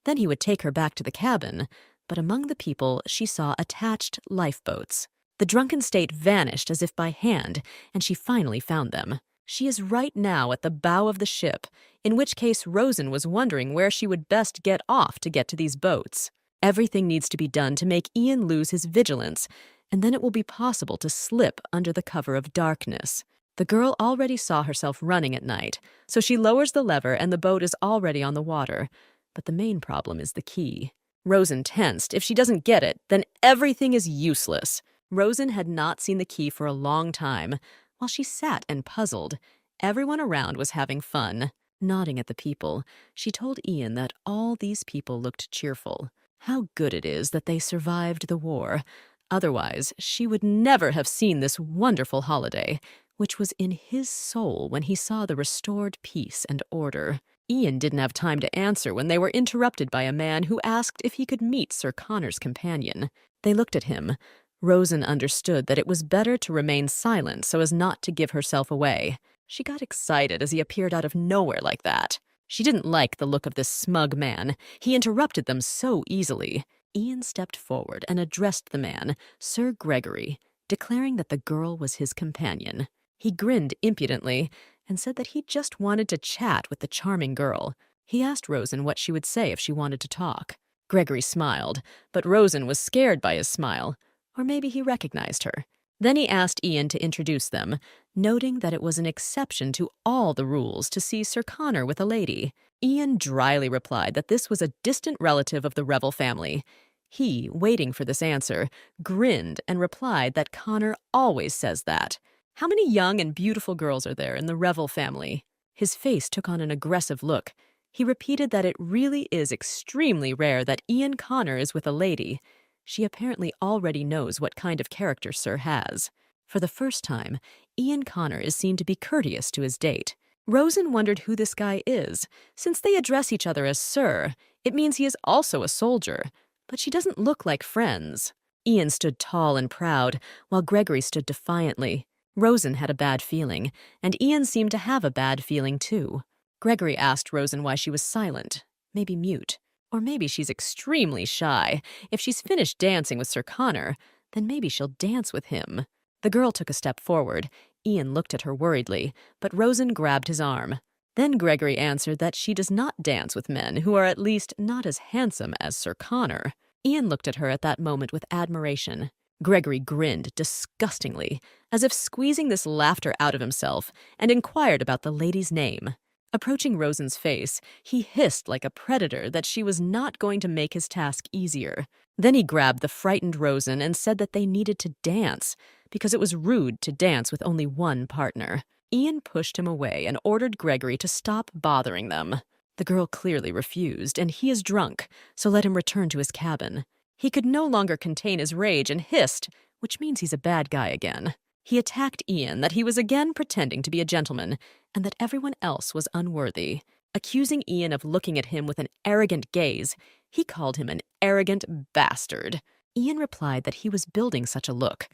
Then he would take her back to the cabin. But among the people, she saw attached lifeboats. The drunken state vanished as if by hand, and she finally found them. She is right now at the bow of the ship, in which case Rosen was wondering where she would best get off to get to these boats. Everything needs to be done to make Ian lose his vigilance, and then it will be possible to slip under the cover of darkness. The girl already saw herself running at night, so she lowers the lever and the boat is already on the water. But the main problem is the key. Rosen tensed. If she doesn't get it, then everything is useless. Rosen had not seen the key for a long time. While she sat and puzzled, everyone around was having fun. Nodding at the people, she told Ian that all these people looked cheerful. How good it is that they survived the war. Otherwise, she would never have seen this wonderful holiday, which was in his soul when he saw the restored peace and order. Ian didn't have time to answer when they were interrupted by a man who asked if he could meet Sir Connor's companion. They looked at him. Rosen understood that it was better to remain silent so as not to give herself away. She got excited as he appeared out of nowhere like that. She didn't like the look of this smug man. He interrupted them so easily. Ian stepped forward and addressed the man, Sir Gregory, declaring that the girl was his companion. He grinned impudently and said that he just wanted to chat with the charming girl. He asked Rosen what she would say if she wanted to talk. Gregory smiled, but Rosen was scared by his smile. Or maybe he recognized her. Then he asked Ian to introduce them, noting that it was an exception to all the rules to see Sir Connor with a lady. Ian dryly replied that this was a distant relative of the Revel family. He, waiting for this answer, grinned and replied that Connor always says that. How many young and beautiful girls are there in the Revel family? His face took on an aggressive look. He repeated that it really is extremely rare that Ian Connor is with a lady. She apparently already knows what kind of character Sir has. For the first time, Ian Connor is seen to be courteous to his date. Rosen wondered who this guy is. Since they address each other as Sir, it means he is also a soldier. But she doesn't look like friends. Ian stood tall and proud, while Gregory stood defiantly. Rosen had a bad feeling, and Ian seemed to have a bad feeling too. Gregory asked Rosen why she was silent, maybe mute. Or maybe she's extremely shy. If she's finished dancing with Sir Connor, then maybe she'll dance with him. The girl took a step forward. Ian looked at her worriedly, but Rosen grabbed his arm. Then Gregory answered that she does not dance with men who are at least not as handsome as Sir Connor. Ian looked at her at that moment with admiration. Gregory grinned disgustingly, as if squeezing this laughter out of himself, and inquired about the lady's name. Approaching Rosen's face, he hissed like a predator that she was not going to make his task easier. Then he grabbed the frightened Rosen and said that they needed to dance. because it was rude to dance with only one partner. Ian pushed him away and ordered Gregory to stop bothering them. The girl clearly refused, and he is drunk, so let him return to his cabin. He could no longer contain his rage and hissed, which means he's a bad guy again. He attacked Ian that he was again pretending to be a gentleman and that everyone else was unworthy. Accusing Ian of looking at him with an arrogant gaze, he called him an arrogant bastard. Ian replied that he was building such a look.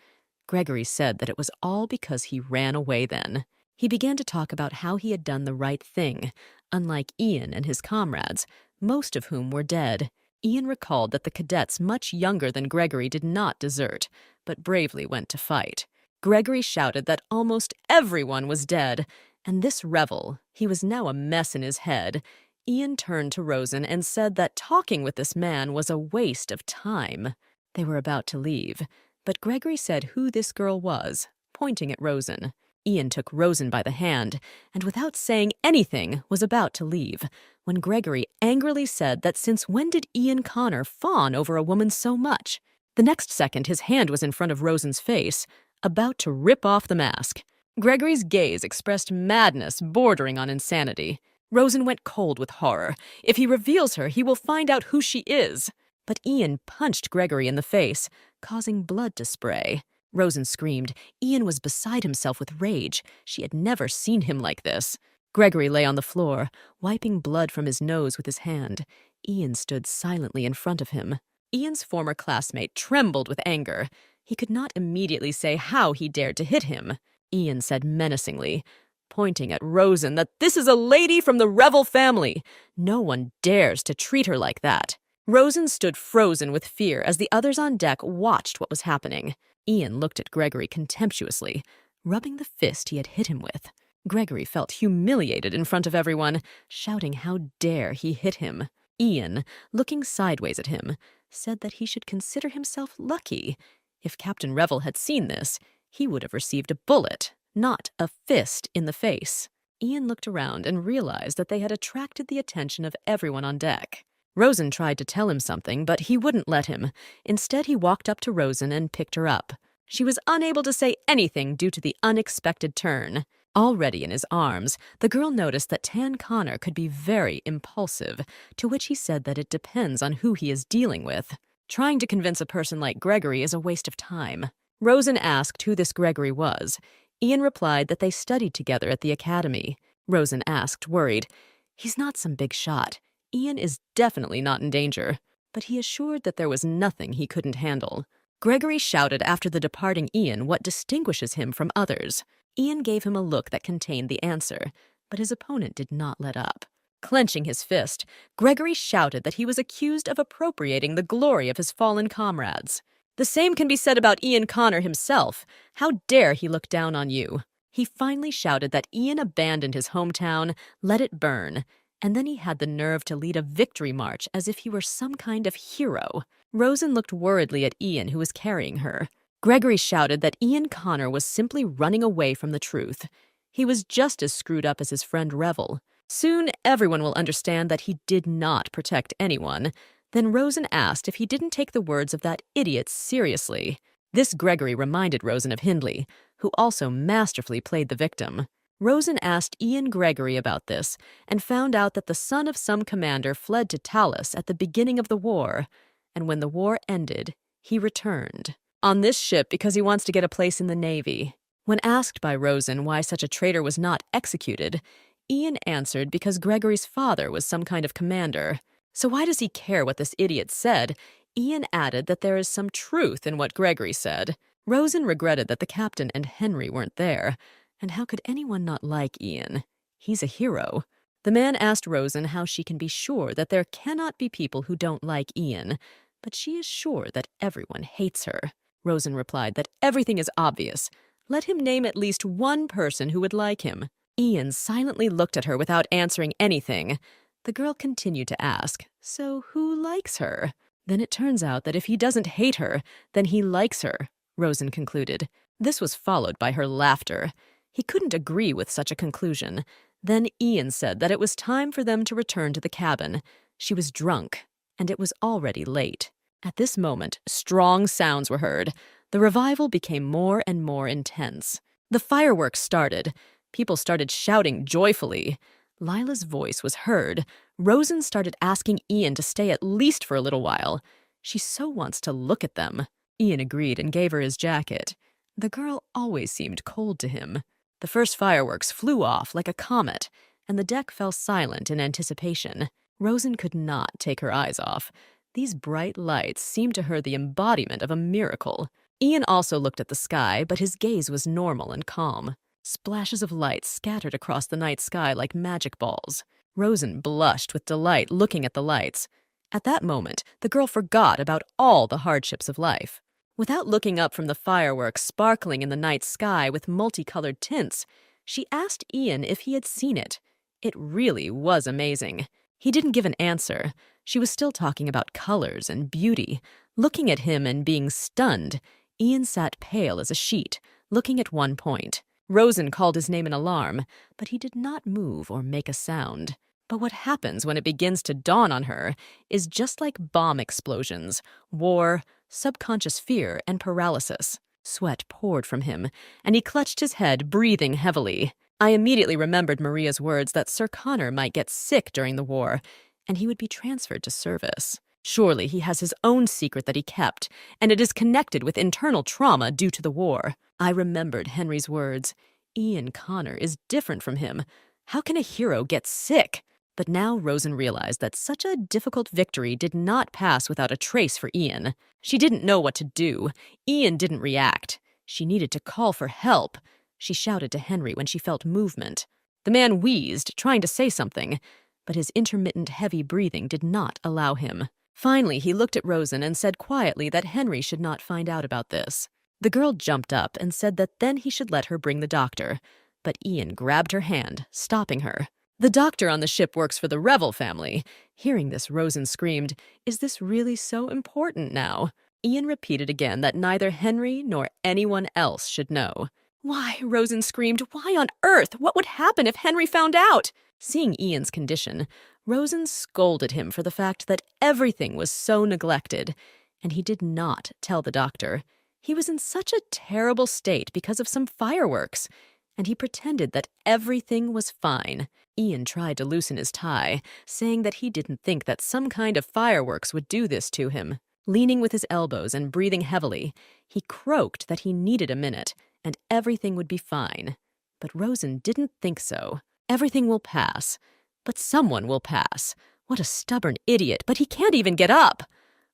Gregory said that it was all because he ran away then. He began to talk about how he had done the right thing, unlike Ian and his comrades, most of whom were dead. Ian recalled that the cadets much younger than Gregory did not desert, but bravely went to fight. Gregory shouted that almost everyone was dead, and this revel, he was now a mess in his head. Ian turned to Rosen and said that talking with this man was a waste of time. They were about to leave, but Gregory said who this girl was, pointing at Rosen. Ian took Rosen by the hand, and without saying anything, was about to leave, when Gregory angrily said that since when did Ian Connor fawn over a woman so much? The next second, his hand was in front of Rosen's face, about to rip off the mask. Gregory's gaze expressed madness bordering on insanity. Rosen went cold with horror. If he reveals her, he will find out who she is. But Ian punched Gregory in the face, causing blood to spray. Rosen screamed. Ian was beside himself with rage. She had never seen him like this. Gregory lay on the floor, wiping blood from his nose with his hand. Ian stood silently in front of him. Ian's former classmate trembled with anger. He could not immediately say how he dared to hit him. Ian said menacingly, pointing at Rosen, that this is a lady from the Revel family. No one dares to treat her like that. Rosen stood frozen with fear as the others on deck watched what was happening. Ian looked at Gregory contemptuously, rubbing the fist he had hit him with. Gregory felt humiliated in front of everyone, shouting how dare he hit him. Ian, looking sideways at him, said that he should consider himself lucky. If Captain Revel had seen this, he would have received a bullet, not a fist in the face. Ian looked around and realized that they had attracted the attention of everyone on deck. Rosen tried to tell him something, but he wouldn't let him. Instead, he walked up to Rosen and picked her up. She was unable to say anything due to the unexpected turn. Already in his arms, the girl noticed that Tan Connor could be very impulsive, to which he said that it depends on who he is dealing with. Trying to convince a person like Gregory is a waste of time. Rosen asked who this Gregory was. Ian replied that they studied together at the academy. Rosen asked, worried, "He's not some big shot. Ian is definitely not in danger," but he assured that there was nothing he couldn't handle. Gregory shouted after the departing Ian what distinguishes him from others. Ian gave him a look that contained the answer, but his opponent did not let up. Clenching his fist, Gregory shouted that he was accused of appropriating the glory of his fallen comrades. "The same can be said about Ian Connor himself. How dare he look down on you?" He finally shouted that Ian abandoned his hometown, let it burn, and then he had the nerve to lead a victory march as if he were some kind of hero. Rosen looked worriedly at Ian, who was carrying her. Gregory shouted that Ian Connor was simply running away from the truth. He was just as screwed up as his friend Revel. Soon everyone will understand that he did not protect anyone. Then Rosen asked if he didn't take the words of that idiot seriously. This Gregory reminded Rosen of Hindley, who also masterfully played the victim. Rosen asked Ian Gregory about this and found out that the son of some commander fled to Talus at the beginning of the war, and when the war ended, he returned. On this ship because he wants to get a place in the Navy. When asked by Rosen why such a traitor was not executed, Ian answered because Gregory's father was some kind of commander. So why does he care what this idiot said? Ian added that there is some truth in what Gregory said. Rosen regretted that the captain and Henry weren't there. And how could anyone not like Ian? He's a hero. The man asked Rosen how she can be sure that there cannot be people who don't like Ian, but she is sure that everyone hates her. Rosen replied that everything is obvious. Let him name at least one person who would like him. Ian silently looked at her without answering anything. The girl continued to ask, "So who likes her?" "Then it turns out that if he doesn't hate her, then he likes her," Rosen concluded. This was followed by her laughter. He couldn't agree with such a conclusion. Then Ian said that it was time for them to return to the cabin. She was drunk, and it was already late. At this moment, strong sounds were heard. The revival became more and more intense. The fireworks started. People started shouting joyfully. Lila's voice was heard. Rosen started asking Ian to stay at least for a little while. She so wants to look at them. Ian agreed and gave her his jacket. The girl always seemed cold to him. The first fireworks flew off like a comet, and the deck fell silent in anticipation. Rosen could not take her eyes off. These bright lights seemed to her the embodiment of a miracle. Ian also looked at the sky, but his gaze was normal and calm. Splashes of light scattered across the night sky like magic balls. Rosen blushed with delight looking at the lights. At that moment, the girl forgot about all the hardships of life. Without looking up from the fireworks sparkling in the night sky with multicolored tints, she asked Ian if he had seen it. It really was amazing. He didn't give an answer. She was still talking about colors and beauty. Looking at him and being stunned, Ian sat pale as a sheet, looking at one point. Rosen called his name in alarm, but he did not move or make a sound. But what happens when it begins to dawn on her is just like bomb explosions, war, subconscious fear, and paralysis. Sweat poured from him, and he clutched his head, breathing heavily. I immediately remembered Maria's words that Sir Connor might get sick during the war, and he would be transferred to service. Surely he has his own secret that he kept, and it is connected with internal trauma due to the war. I remembered Henry's words. Ian Connor is different from him. How can a hero get sick? But now Rosen realized that such a difficult victory did not pass without a trace for Ian. She didn't know what to do. Ian didn't react. She needed to call for help. She shouted to Henry when she felt movement. The man wheezed, trying to say something, but his intermittent heavy breathing did not allow him. Finally, he looked at Rosen and said quietly that Henry should not find out about this. The girl jumped up and said that then he should let her bring the doctor, but Ian grabbed her hand, stopping her. The doctor on the ship works for the Revel family. Hearing this, Rosen screamed, "Is this really so important now?" Ian repeated again that neither Henry nor anyone else should know. "Why?" Rosen screamed. "Why on earth? What would happen if Henry found out?" Seeing Ian's condition, Rosen scolded him for the fact that everything was so neglected, and he did not tell the doctor. He was in such a terrible state because of some fireworks, and he pretended that everything was fine. Ian tried to loosen his tie, saying that he didn't think that some kind of fireworks would do this to him. Leaning with his elbows and breathing heavily, he croaked that he needed a minute, and everything would be fine. But Rosen didn't think so. Everything will pass. But someone will pass. What a stubborn idiot, but he can't even get up.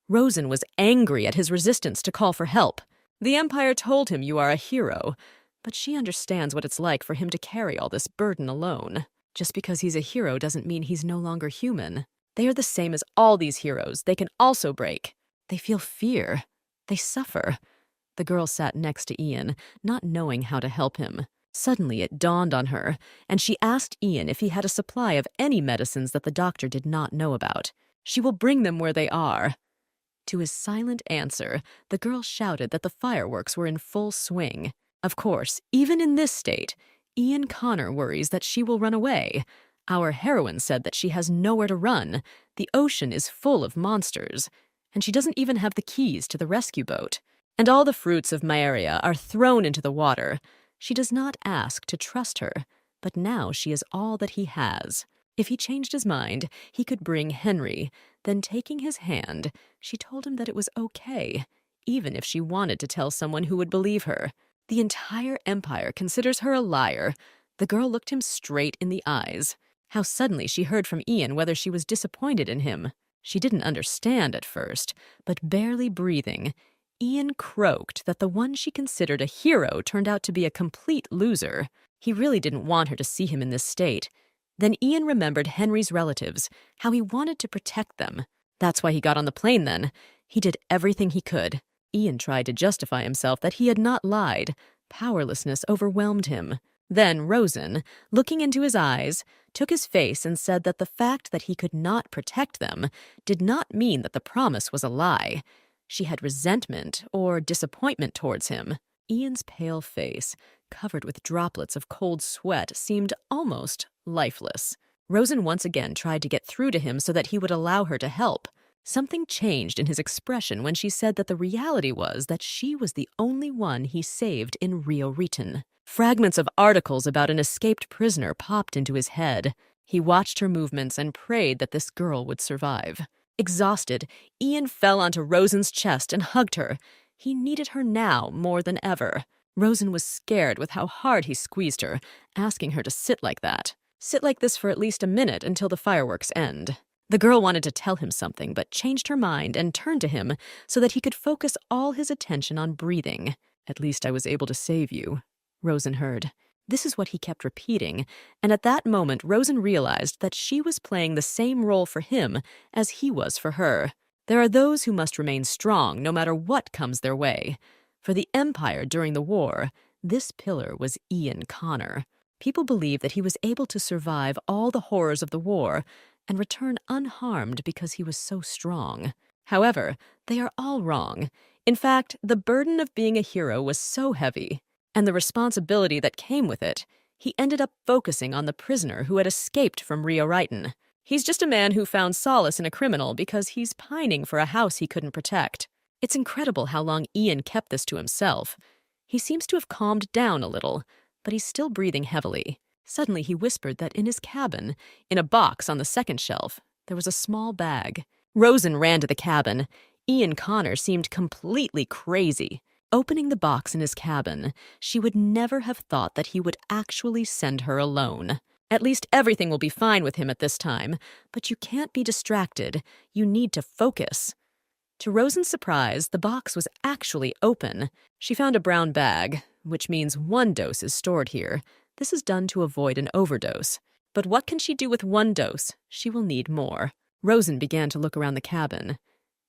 Rosen was angry at his resistance to call for help. The Empire told him you are a hero, but she understands what it's like for him to carry all this burden alone. Just because he's a hero doesn't mean he's no longer human. They are the same as all these heroes. They can also break. They feel fear. They suffer. The girl sat next to Ian, not knowing how to help him. Suddenly it dawned on her, and she asked Ian if he had a supply of any medicines that the doctor did not know about. "She will bring them where they are." To his silent answer, the girl shouted that the fireworks were in full swing. Of course, even in this state, Ian Connor worries that she will run away. Our heroine said that she has nowhere to run. The ocean is full of monsters, and she doesn't even have the keys to the rescue boat. And all the fruits of Maeria are thrown into the water. She does not ask to trust her, but now she is all that he has. If he changed his mind, he could bring Henry. Then taking his hand, she told him that it was okay, even if she wanted to tell someone who would believe her. The entire Empire considers her a liar. The girl looked him straight in the eyes. How suddenly she heard from Ian whether she was disappointed in him. She didn't understand at first, but barely breathing, Ian croaked that the one she considered a hero turned out to be a complete loser. He really didn't want her to see him in this state. Then Ian remembered Henry's relatives, how he wanted to protect them. That's why he got on the plane then. He did everything he could. Ian tried to justify himself that he had not lied. Powerlessness overwhelmed him. Then Rosen, looking into his eyes, took his face and said that the fact that he could not protect them did not mean that the promise was a lie. She had resentment or disappointment towards him. Ian's pale face, covered with droplets of cold sweat, seemed almost lifeless. Rosen once again tried to get through to him so that he would allow her to help. Something changed in his expression when she said that the reality was that she was the only one he saved in Rio Return. Fragments of articles about an escaped prisoner popped into his head. He watched her movements and prayed that this girl would survive. Exhausted, Ian fell onto Rosen's chest and hugged her. He needed her now more than ever. Rosen was scared with how hard he squeezed her, asking her to sit like that. Sit like this for at least a minute until the fireworks end. The girl wanted to tell him something, but changed her mind and turned to him so that he could focus all his attention on breathing. "At least I was able to save you," Rosen heard. This is what he kept repeating, and at that moment Rosen realized that she was playing the same role for him as he was for her. There are those who must remain strong no matter what comes their way. For the Empire during the war, this pillar was Ian Connor. People believe that he was able to survive all the horrors of the war and return unharmed because he was so strong. However, they are all wrong. In fact, the burden of being a hero was so heavy, and the responsibility that came with it, he ended up focusing on the prisoner who had escaped from Rio Return. He's just a man who found solace in a criminal because he's pining for a house he couldn't protect. It's incredible how long Ian kept this to himself. He seems to have calmed down a little, but he's still breathing heavily. Suddenly he whispered that in his cabin, in a box on the second shelf, there was a small bag. Rosen ran to the cabin. Ian Connor seemed completely crazy. Opening the box in his cabin, she would never have thought that he would actually send her alone. At least everything will be fine with him at this time, but you can't be distracted. You need to focus. To Rosen's surprise, the box was actually open. She found a brown bag, which means one dose is stored here. This is done to avoid an overdose. But what can she do with one dose? She will need more. Rosen began to look around the cabin.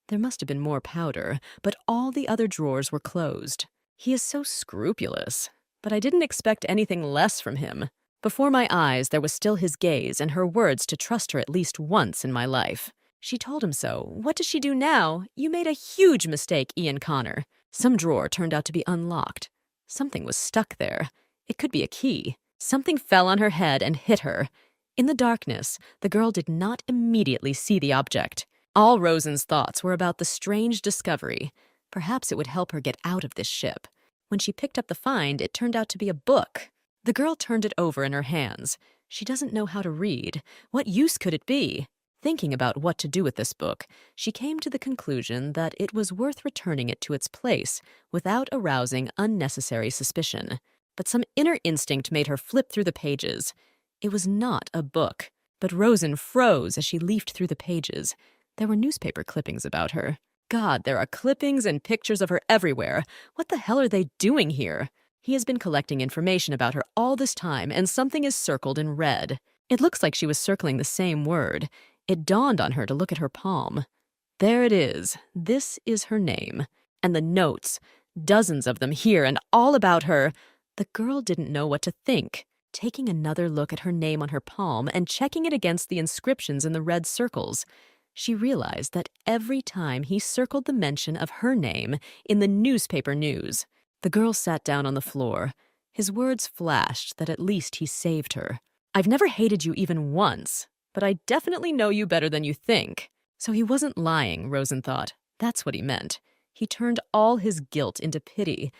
There must have been more powder, but all the other drawers were closed. He is so scrupulous, but I didn't expect anything less from him. Before my eyes, there was still his gaze and her words to trust her at least once in my life. She told him so. What does she do now? You made a huge mistake, Ian Connor. Some drawer turned out to be unlocked. Something was stuck there. It could be a key. Something fell on her head and hit her. In the darkness, the girl did not immediately see the object. All Rosen's thoughts were about the strange discovery. Perhaps it would help her get out of this ship. When she picked up the find, it turned out to be a book. The girl turned it over in her hands. She doesn't know how to read. What use could it be? Thinking about what to do with this book, she came to the conclusion that it was worth returning it to its place without arousing unnecessary suspicion. But some inner instinct made her flip through the pages. It was not a book, but Rosen froze as she leafed through the pages. There were newspaper clippings about her. God, there are clippings and pictures of her everywhere. What the hell are they doing here? He has been collecting information about her all this time, and something is circled in red. It looks like she was circling the same word. It dawned on her to look at her palm. There it is. This is her name. And the notes, dozens of them here and all about her. The girl didn't know what to think. Taking another look at her name on her palm and checking it against the inscriptions in the red circles, she realized that every time he circled the mention of her name in the newspaper news. The girl sat down on the floor. His words flashed that at least he saved her. "I've never hated you even once, but I definitely know you better than you think." So he wasn't lying, Rosen thought. That's what he meant. He turned all his guilt into pity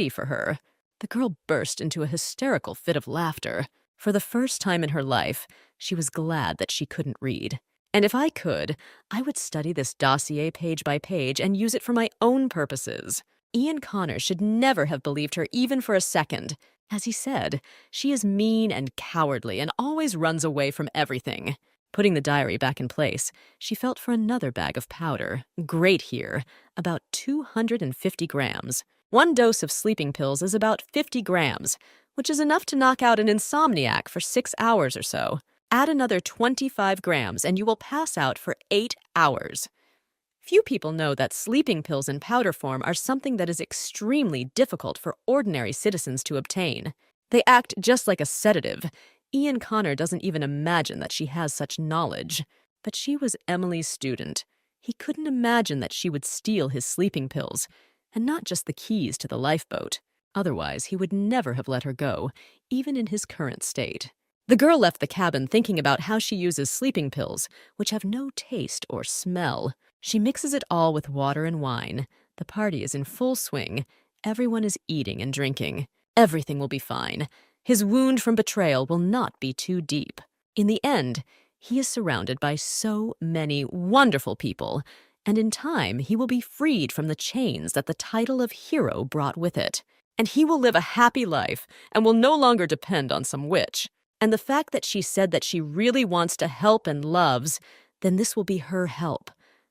for her. The girl burst into a hysterical fit of laughter. For the first time in her life, she was glad that she couldn't read. And if I could, I would study this dossier page by page and use it for my own purposes. Ian Connor should never have believed her even for a second. As he said, she is mean and cowardly and always runs away from everything. Putting the diary back in place, she felt for another bag of powder. Great here, about 250 grams. One dose of sleeping pills is about 50 grams, which is enough to knock out an insomniac for 6 hours or so. Add another 25 grams and you will pass out for 8 hours. Few people know that sleeping pills in powder form are something that is extremely difficult for ordinary citizens to obtain. They act just like a sedative. Ian Connor doesn't even imagine that she has such knowledge. But she was Emily's student. He couldn't imagine that she would steal his sleeping pills, and not just the keys to the lifeboat. Otherwise, he would never have let her go, even in his current state. The girl left the cabin thinking about how she uses sleeping pills, which have no taste or smell. She mixes it all with water and wine. The party is in full swing. Everyone is eating and drinking. Everything will be fine. His wound from betrayal will not be too deep. In the end, he is surrounded by so many wonderful people, and in time he will be freed from the chains that the title of hero brought with it. And he will live a happy life and will no longer depend on some witch. And the fact that she said that she really wants to help and loves, then this will be her help.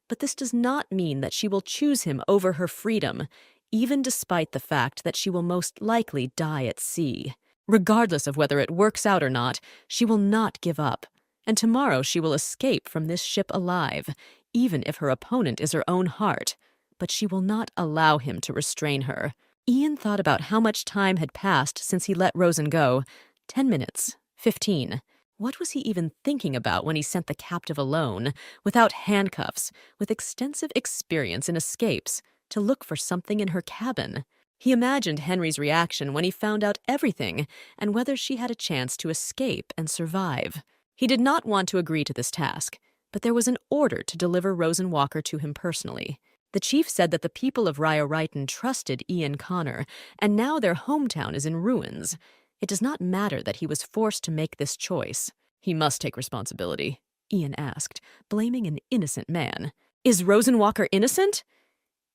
But this does not mean that she will choose him over her freedom, even despite the fact that she will most likely die at sea. Regardless of whether it works out or not, she will not give up. And tomorrow she will escape from this ship alive, even if her opponent is her own heart. But she will not allow him to restrain her. Ian thought about how much time had passed since he let Rosen go. 10 minutes. 15. What was he even thinking about when he sent the captive alone, without handcuffs, with extensive experience in escapes, to look for something in her cabin? He imagined Henry's reaction when he found out everything and whether she had a chance to escape and survive. He did not want to agree to this task, but there was an order to deliver Rosen Walker to him personally. The chief said that the people of Ryo-Ryton trusted Ian Connor, and now their hometown is in ruins. It does not matter that he was forced to make this choice. He must take responsibility, Ian asked, blaming an innocent man. Is Rosen Walker innocent?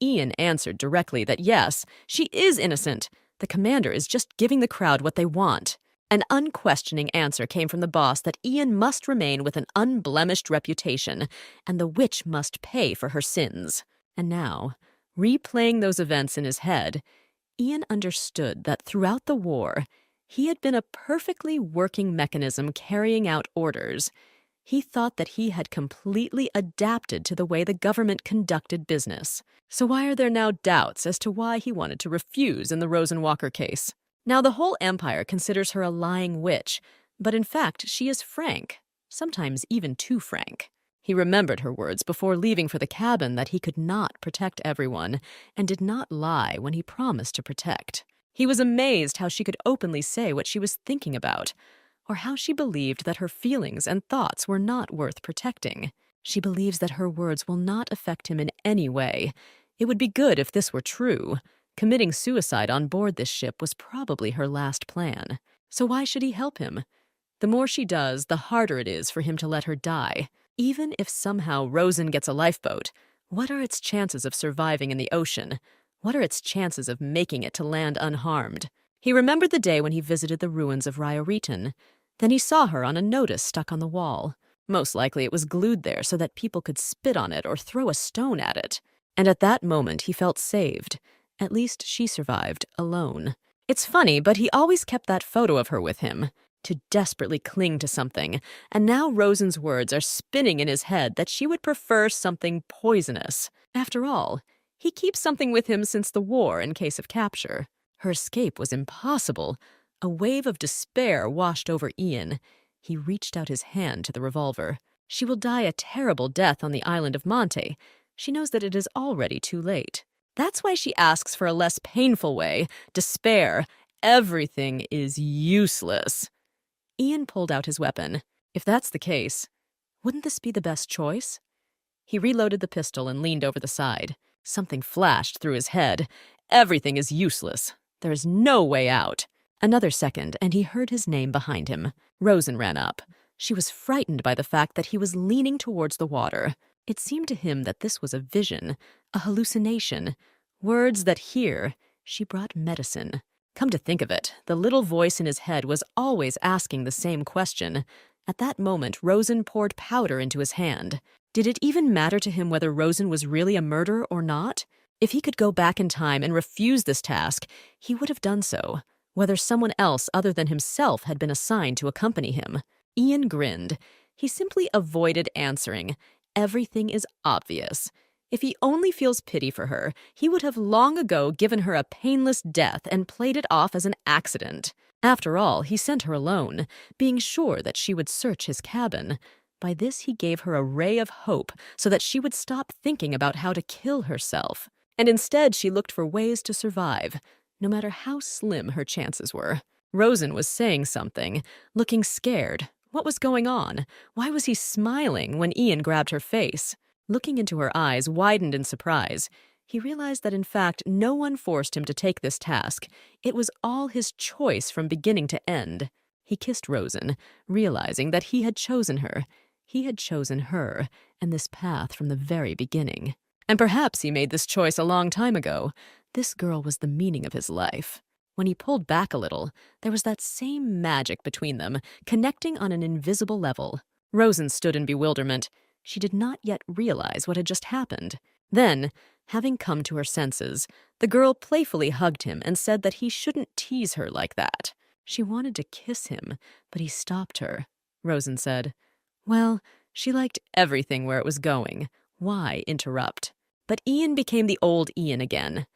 Ian answered directly that yes, she is innocent. The commander is just giving the crowd what they want. An unquestioning answer came from the boss that Ian must remain with an unblemished reputation, and the witch must pay for her sins. And now, replaying those events in his head, Ian understood that throughout the war, he had been a perfectly working mechanism carrying out orders. He thought that he had completely adapted to the way the government conducted business. So why are there now doubts as to why he wanted to refuse in the Rosen Walker case? Now the whole empire considers her a lying witch, but in fact she is frank, sometimes even too frank. He remembered her words before leaving for the cabin that he could not protect everyone and did not lie when he promised to protect. He was amazed how she could openly say what she was thinking about, or how she believed that her feelings and thoughts were not worth protecting. She believes that her words will not affect him in any way. It would be good if this were true. Committing suicide on board this ship was probably her last plan. So why should he help him? The more she does, the harder it is for him to let her die. Even if somehow Rosen gets a lifeboat, what are its chances of surviving in the ocean? What are its chances of making it to land unharmed? He remembered the day when he visited the ruins of Ryo-Ryton. Then he saw her on a notice stuck on the wall. Most likely it was glued there so that people could spit on it or throw a stone at it. And at that moment he felt saved. At least she survived, alone. It's funny, but he always kept that photo of her with him, to desperately cling to something, and now Rosen's words are spinning in his head that she would prefer something poisonous. After all, he keeps something with him since the war in case of capture. Her escape was impossible. A wave of despair washed over Ian. He reached out his hand to the revolver. She will die a terrible death on the island of Monte. She knows that it is already too late. That's why she asks for a less painful way. Despair. Everything is useless. Ian pulled out his weapon. If that's the case, wouldn't this be the best choice? He reloaded the pistol and leaned over the side. Something flashed through his head. Everything is useless. There is no way out. Another second, and he heard his name behind him. Rosen ran up. She was frightened by the fact that he was leaning towards the water. It seemed to him that this was a vision, a hallucination. Words that here, she brought medicine. Come to think of it, the little voice in his head was always asking the same question. At that moment, Rosen poured powder into his hand. Did it even matter to him whether Rosen was really a murderer or not? If he could go back in time and refuse this task, he would have done so, whether someone else other than himself had been assigned to accompany him. Ian grinned. He simply avoided answering. Everything is obvious. If he only feels pity for her, he would have long ago given her a painless death and played it off as an accident. After all, he sent her alone, being sure that she would search his cabin. By this he gave her a ray of hope so that she would stop thinking about how to kill herself. And instead she looked for ways to survive, no matter how slim her chances were. Rosen was saying something, looking scared. What was going on? Why was he smiling when Ian grabbed her face? Looking into her eyes widened in surprise. He realized that in fact no one forced him to take this task. It was all his choice from beginning to end. He kissed Rosen, realizing that he had chosen her. He had chosen her, and this path from the very beginning. And perhaps he made this choice a long time ago. This girl was the meaning of his life. When he pulled back a little, there was that same magic between them, connecting on an invisible level. Rosen stood in bewilderment. She did not yet realize what had just happened. Then, having come to her senses, the girl playfully hugged him and said that he shouldn't tease her like that. She wanted to kiss him, but he stopped her. Rosen said, "Well, she liked everything where it was going. Why interrupt?" But Ian became the old Ian again.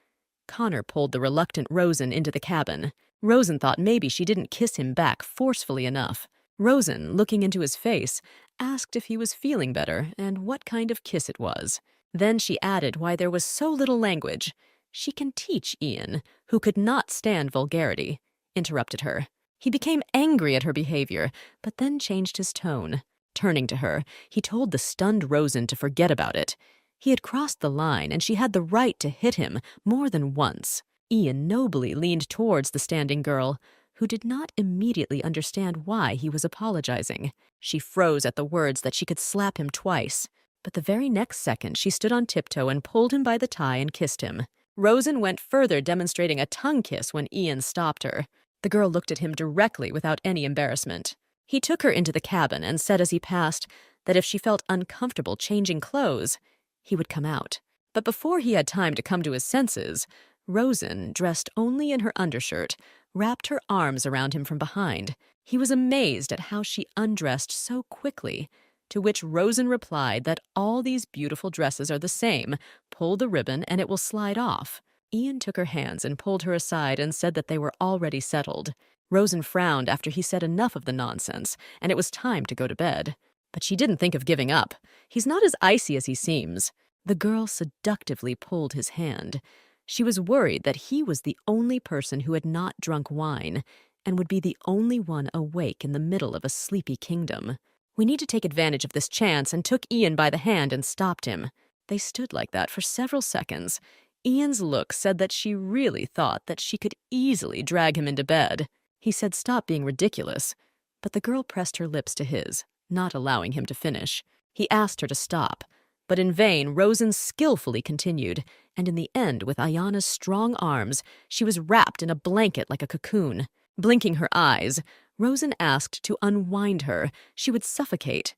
Connor pulled the reluctant Rosen into the cabin. Rosen thought maybe she didn't kiss him back forcefully enough. Rosen, looking into his face, asked if he was feeling better and what kind of kiss it was. Then she added why there was so little language. She can teach Ian, who could not stand vulgarity, interrupted her. He became angry at her behavior, but then changed his tone. Turning to her, he told the stunned Rosen to forget about it. He had crossed the line, and she had the right to hit him more than once. Ian nobly leaned towards the standing girl, who did not immediately understand why he was apologizing. She froze at the words that she could slap him twice. But the very next second, she stood on tiptoe and pulled him by the tie and kissed him. Rosen went further, demonstrating a tongue kiss when Ian stopped her. The girl looked at him directly without any embarrassment. He took her into the cabin and said as he passed that if she felt uncomfortable changing clothes, he would come out. But before he had time to come to his senses, Rosen, dressed only in her undershirt, wrapped her arms around him from behind. He was amazed at how she undressed so quickly, to which Rosen replied that all these beautiful dresses are the same. Pull the ribbon and it will slide off. Ian took her hands and pulled her aside and said that they were already settled. Rosen frowned after he said enough of the nonsense, and it was time to go to bed. But she didn't think of giving up. He's not as icy as he seems. The girl seductively pulled his hand. She was worried that he was the only person who had not drunk wine and would be the only one awake in the middle of a sleepy kingdom. We need to take advantage of this chance, and took Ian by the hand and stopped him. They stood like that for several seconds. Ian's look said that she really thought that she could easily drag him into bed. He said stop being ridiculous, but the girl pressed her lips to his, not allowing him to finish. He asked her to stop, but in vain Rosen skillfully continued, and in the end, with Ayana's strong arms, she was wrapped in a blanket like a cocoon. Blinking her eyes, Rosen asked to unwind her. She would suffocate.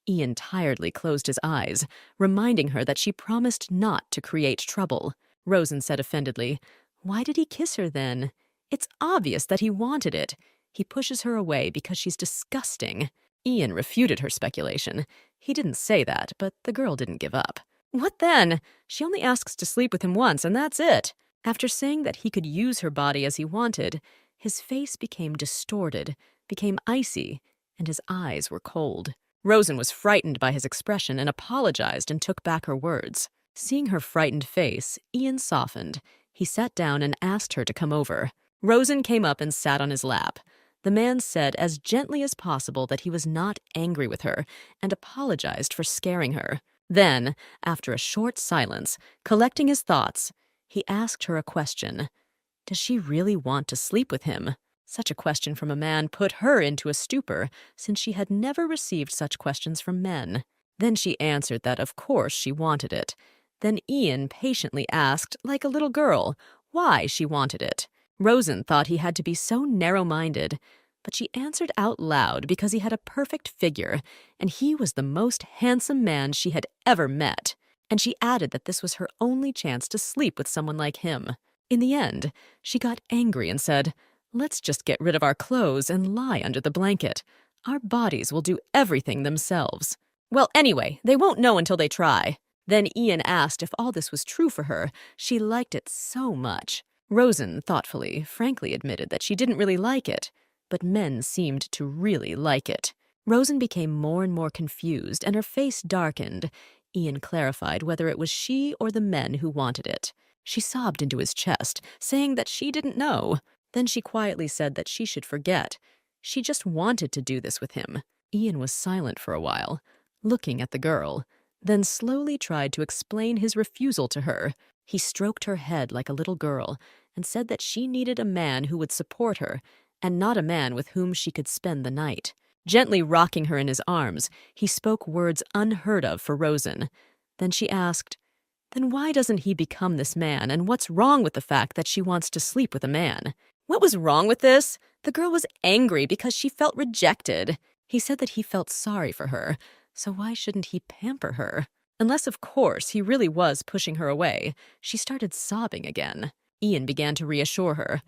Ian tiredly closed his eyes, reminding her that she promised not to create trouble. Rosen said offendedly, "Why did he kiss her then? It's obvious that he wanted it. He pushes her away because she's disgusting." Ian refuted her speculation. He didn't say that, but the girl didn't give up. "What then? She only asks to sleep with him once, and that's it." After saying that he could use her body as he wanted, his face became distorted, became icy, and his eyes were cold. Rosen was frightened by his expression and apologized and took back her words. Seeing her frightened face, Ian softened. He sat down and asked her to come over. Rosen came up and sat on his lap. The man said as gently as possible that he was not angry with her and apologized for scaring her. Then, after a short silence, collecting his thoughts, he asked her a question. Does she really want to sleep with him? Such a question from a man put her into a stupor, since she had never received such questions from men. Then she answered that of course she wanted it. Then Ian patiently asked, like a little girl, why she wanted it. Rosen thought he had to be so narrow-minded, but she answered out loud because he had a perfect figure, and he was the most handsome man she had ever met. And she added that this was her only chance to sleep with someone like him. In the end, she got angry and said, "Let's just get rid of our clothes and lie under the blanket. Our bodies will do everything themselves." "Well, anyway, they won't know until they try." Then Ian asked if all this was true for her. She liked it so much. Rosen, thoughtfully, frankly admitted that she didn't really like it, but men seemed to really like it. Rosen became more and more confused, and her face darkened. Ian clarified whether it was she or the men who wanted it. She sobbed into his chest, saying that she didn't know. Then she quietly said that she should forget. She just wanted to do this with him. Ian was silent for a while, looking at the girl. then slowly tried to explain his refusal to her. He stroked her head like a little girl and said that she needed a man who would support her and not a man with whom she could spend the night. Gently rocking her in his arms, he spoke words unheard of for Rosen. Then she asked, "Then why doesn't he become this man, and what's wrong with the fact that she wants to sleep with a man?" What was wrong with this? The girl was angry because she felt rejected. He said that he felt sorry for her, so why shouldn't he pamper her? Unless, of course, he really was pushing her away. She started sobbing again. Ian began to reassure her.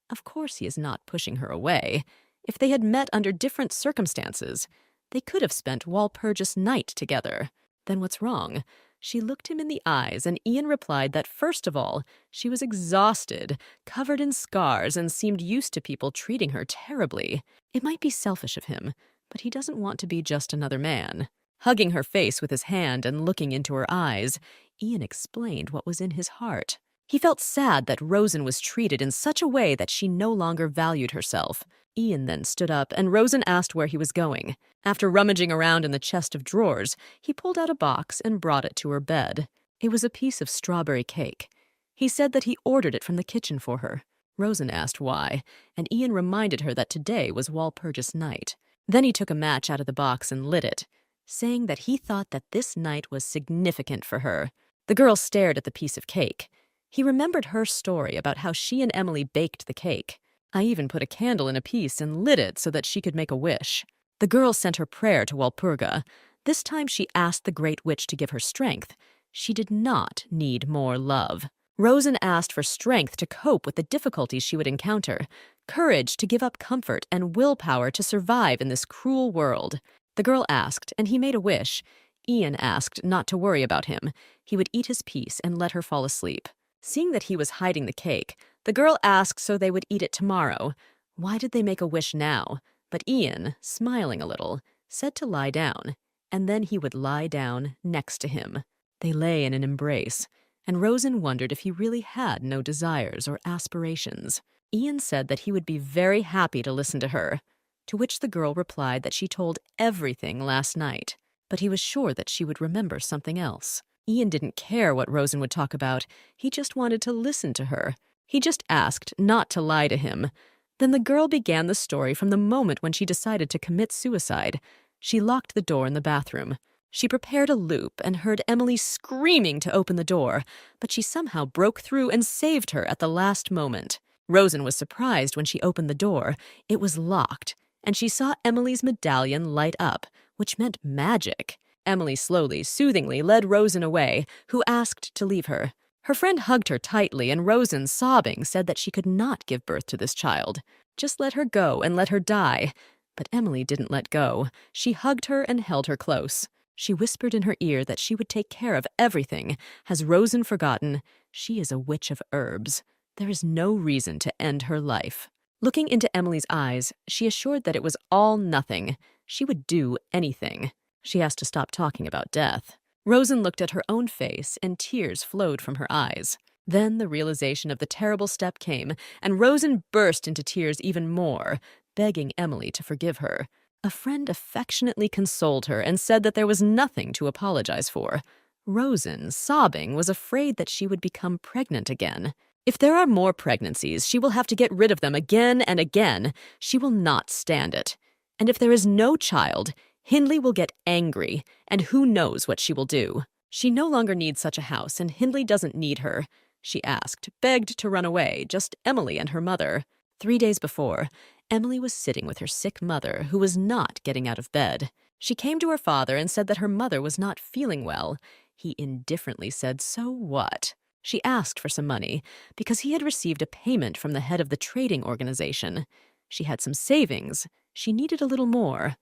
Of course he is not pushing her away. If they had met under different circumstances, they could have spent Walpurgis night together. Then what's wrong? She looked him in the eyes, and Ian replied that, first of all, she was exhausted, covered in scars, and seemed used to people treating her terribly. It might be selfish of him, but he doesn't want to be just another man. Hugging her face with his hand and looking into her eyes, Ian explained what was in his heart. He felt sad that Rosen was treated in such a way that she no longer valued herself. Ian then stood up, and Rosen asked where he was going. After rummaging around in the chest of drawers, he pulled out a box and brought it to her bed. It was a piece of strawberry cake. He said that he ordered it from the kitchen for her. Rosen asked why, and Ian reminded her that today was Walpurgis night. Then he took a match out of the box and lit it, saying that he thought that this night was significant for her. The girl stared at the piece of cake. He remembered her story about how she and Emily baked the cake. I even put a candle in a piece and lit it so that she could make a wish. The girl sent her prayer to Walpurga. This time she asked the Great Witch to give her strength. She did not need more love. Rosen asked for strength to cope with the difficulties she would encounter, courage to give up comfort, and willpower to survive in this cruel world. The girl asked, and he made a wish. Ian asked not to worry about him. He would eat his piece and let her fall asleep. Seeing that he was hiding the cake, the girl asked so they would eat it tomorrow. Why did they make a wish now? But Ian, smiling a little, said to lie down, and then he would lie down next to him. They lay in an embrace, and Rosen wondered if he really had no desires or aspirations. Ian said that he would be very happy to listen to her, to which the girl replied that she told everything last night, but he was sure that she would remember something else. Ian didn't care what Rosen would talk about. He just wanted to listen to her. He just asked not to lie to him. Then the girl began the story from the moment when she decided to commit suicide. She locked the door in the bathroom. She prepared a loop and heard Emily screaming to open the door, but she somehow broke through and saved her at the last moment. Rosen was surprised when she opened the door. It was locked, and she saw Emily's medallion light up, which meant magic. Emily slowly, soothingly led Rosen away, who asked to leave her. Her friend hugged her tightly, and Rosen, sobbing, said that she could not give birth to this child. Just let her go and let her die. But Emily didn't let go. She hugged her and held her close. She whispered in her ear that she would take care of everything. Has Rosen forgotten? She is a witch of herbs. There is no reason to end her life. Looking into Emily's eyes, she assured that it was all nothing. She would do anything. She has to stop talking about death. Rosen looked at her own face, and tears flowed from her eyes. Then the realization of the terrible step came, and Rosen burst into tears even more, begging Emily to forgive her. A friend affectionately consoled her and said that there was nothing to apologize for. Rosen, sobbing, was afraid that she would become pregnant again. If there are more pregnancies, she will have to get rid of them again and again. She will not stand it. And if there is no child, Hindley will get angry, and who knows what she will do. She no longer needs such a house, and Hindley doesn't need her. She asked, begged to run away, just Emily and her mother. 3 days before, Emily was sitting with her sick mother, who was not getting out of bed. She came to her father and said that her mother was not feeling well. He indifferently said, "So what?" She asked for some money, because he had received a payment from the head of the trading organization. She had some savings. She needed a little more.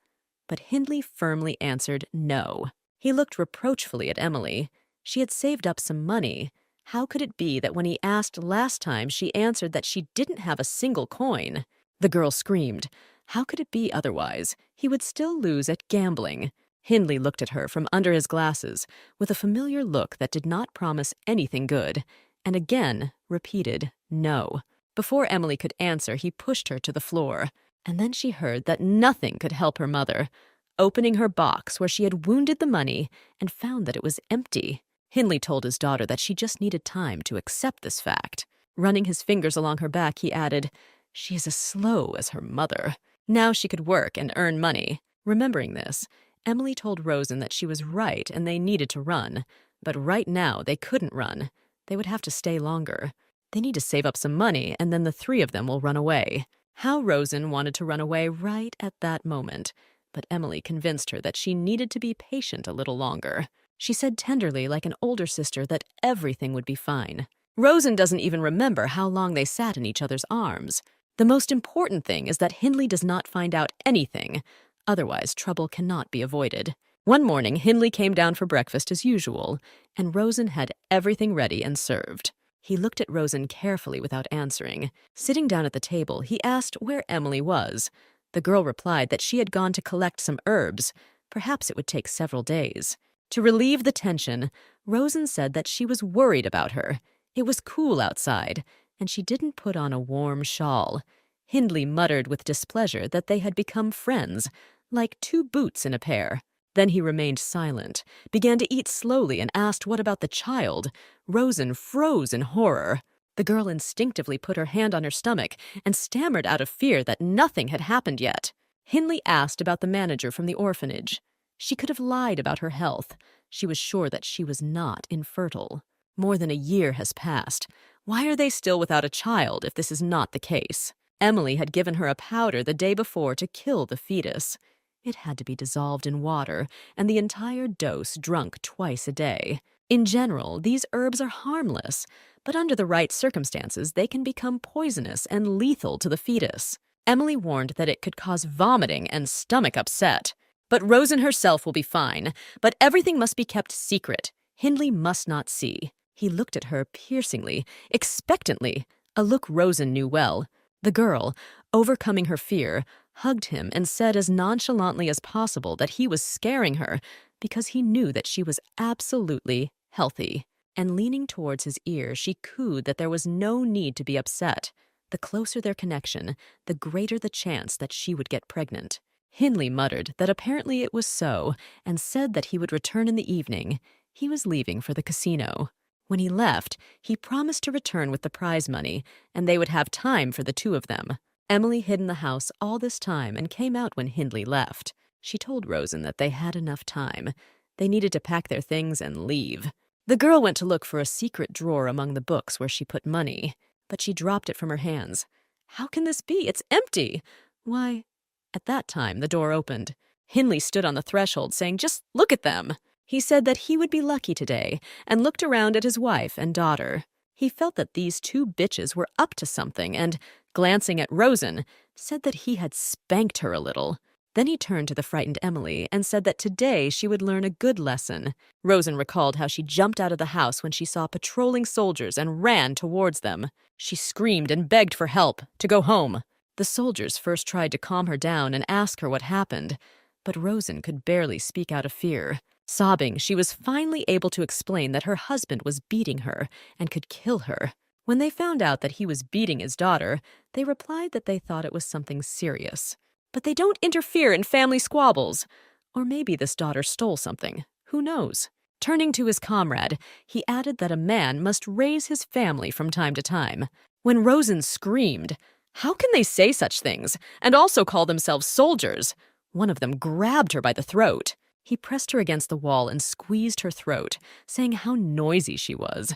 But Hindley firmly answered no. He looked reproachfully at Emily. She had saved up some money. How could it be that when he asked last time, she answered that she didn't have a single coin? The girl screamed. How could it be otherwise? He would still lose at gambling. Hindley looked at her from under his glasses with a familiar look that did not promise anything good, and again repeated no. Before Emily could answer, he pushed her to the floor. And then she heard that nothing could help her mother. opening her box where she had wounded the money and found that it was empty. Hindley told his daughter that she just needed time to accept this fact. Running his fingers along her back, he added, "She is as slow as her mother." Now she could work and earn money. Remembering this, Emily told Rosen that she was right and they needed to run. But right now, they couldn't run. They would have to stay longer. They need to save up some money, and then the three of them will run away. How Rosen wanted to run away right at that moment. But Emily convinced her that she needed to be patient a little longer. She said tenderly, like an older sister, that everything would be fine. Rosen doesn't even remember how long they sat in each other's arms. The most important thing is that Hindley does not find out anything. Otherwise, trouble cannot be avoided. One morning, Hindley came down for breakfast as usual, and Rosen had everything ready and served. He looked at Rosen carefully without answering. Sitting down at the table, he asked where Emily was. The girl replied that she had gone to collect some herbs. Perhaps it would take several days. To relieve the tension, Rosen said that she was worried about her. It was cool outside, and she didn't put on a warm shawl. Hindley muttered with displeasure that they had become friends, like two boots in a pair. Then he remained silent, began to eat slowly, and asked what about the child. Rosen froze in horror. The girl instinctively put her hand on her stomach and stammered out of fear that nothing had happened yet. Hindley asked about the manager from the orphanage. She could have lied about her health. She was sure that she was not infertile. More than a year has passed. Why are they still without a child if this is not the case? Emily had given her a powder the day before to kill the fetus. It had to be dissolved in water, and the entire dose drunk twice a day. In general, these herbs are harmless, but under the right circumstances, they can become poisonous and lethal to the fetus. Emily warned that it could cause vomiting and stomach upset. But Rosen herself will be fine, but everything must be kept secret. Hindley must not see. He looked at her piercingly, expectantly, a look Rosen knew well. The girl, overcoming her fear, hugged him and said as nonchalantly as possible that he was scaring her because he knew that she was absolutely healthy. And leaning towards his ear, she cooed that there was no need to be upset. The closer their connection, the greater the chance that she would get pregnant. Hindley muttered that apparently it was so and said that he would return in the evening. He was leaving for the casino. When he left, he promised to return with the prize money, and they would have time for the two of them. Emily hid in the house all this time and came out when Hindley left. She told Rosen that they had enough time. They needed to pack their things and leave. The girl went to look for a secret drawer among the books where she put money, but she dropped it from her hands. How can this be? It's empty. Why? At that time, the door opened. Hindley stood on the threshold saying, "Just look at them." He said that he would be lucky today and looked around at his wife and daughter. He felt that these two bitches were up to something and, glancing at Rosen, said that he had spanked her a little. Then he turned to the frightened Emily and said that today she would learn a good lesson. Rosen recalled how she jumped out of the house when she saw patrolling soldiers and ran towards them. She screamed and begged for help, to go home. The soldiers first tried to calm her down and ask her what happened, but Rosen could barely speak out of fear. Sobbing, she was finally able to explain that her husband was beating her and could kill her. When they found out that he was beating his daughter, they replied that they thought it was something serious. But they don't interfere in family squabbles. Or maybe this daughter stole something. Who knows? Turning to his comrade, he added that a man must raise his family from time to time. When Rosen screamed, "How can they say such things, and also call themselves soldiers?" One of them grabbed her by the throat. He pressed her against the wall and squeezed her throat, saying how noisy she was.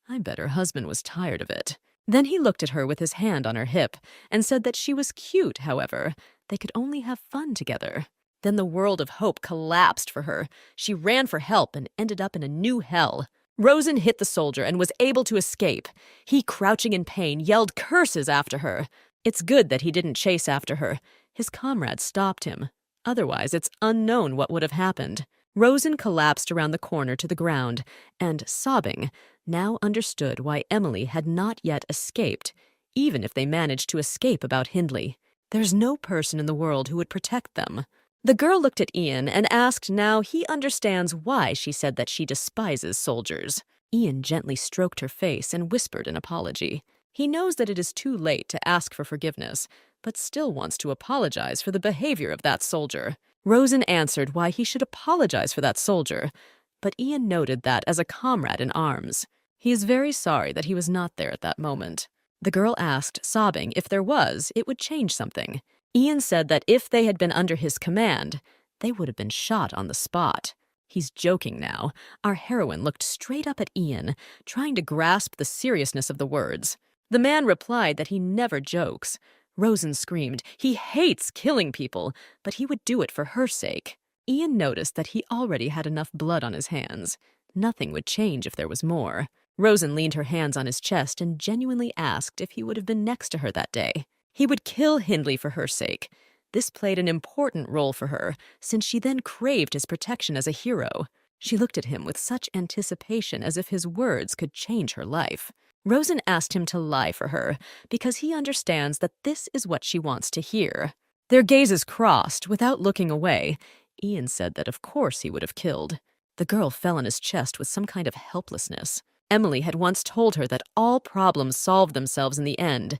I bet her husband was tired of it. Then he looked at her with his hand on her hip and said that she was cute, however. They could only have fun together. Then the world of hope collapsed for her. She ran for help and ended up in a new hell. Rosen hit the soldier and was able to escape. He, crouching in pain, yelled curses after her. It's good that he didn't chase after her. His comrades stopped him. Otherwise, it's unknown what would have happened. Rosen collapsed around the corner to the ground and, sobbing, now understood why Emily had not yet escaped, even if they managed to escape about Hindley. There's no person in the world who would protect them. The girl looked at Ian and asked now he understands why she said that she despises soldiers. Ian gently stroked her face and whispered an apology. He knows that it is too late to ask for forgiveness, but still wants to apologize for the behavior of that soldier. Rosen answered why he should apologize for that soldier, but Ian noted that as a comrade in arms. He is very sorry that he was not there at that moment. The girl asked, sobbing, if there was, it would change something. Ian said that if they had been under his command, they would have been shot on the spot. He's joking now. Our heroine looked straight up at Ian, trying to grasp the seriousness of the words. The man replied that he never jokes. Rosen screamed, he hates killing people, but he would do it for her sake. Ian noticed that he already had enough blood on his hands. Nothing would change if there was more. Rosen leaned her hands on his chest and genuinely asked if he would have been next to her that day. He would kill Hindley for her sake. This played an important role for her, since she then craved his protection as a hero. She looked at him with such anticipation as if his words could change her life. Rosen asked him to lie for her, because he understands that this is what she wants to hear. Their gazes crossed, without looking away. Ian said that of course he would have killed. The girl fell on his chest with some kind of helplessness. Emily had once told her that all problems solve themselves in the end.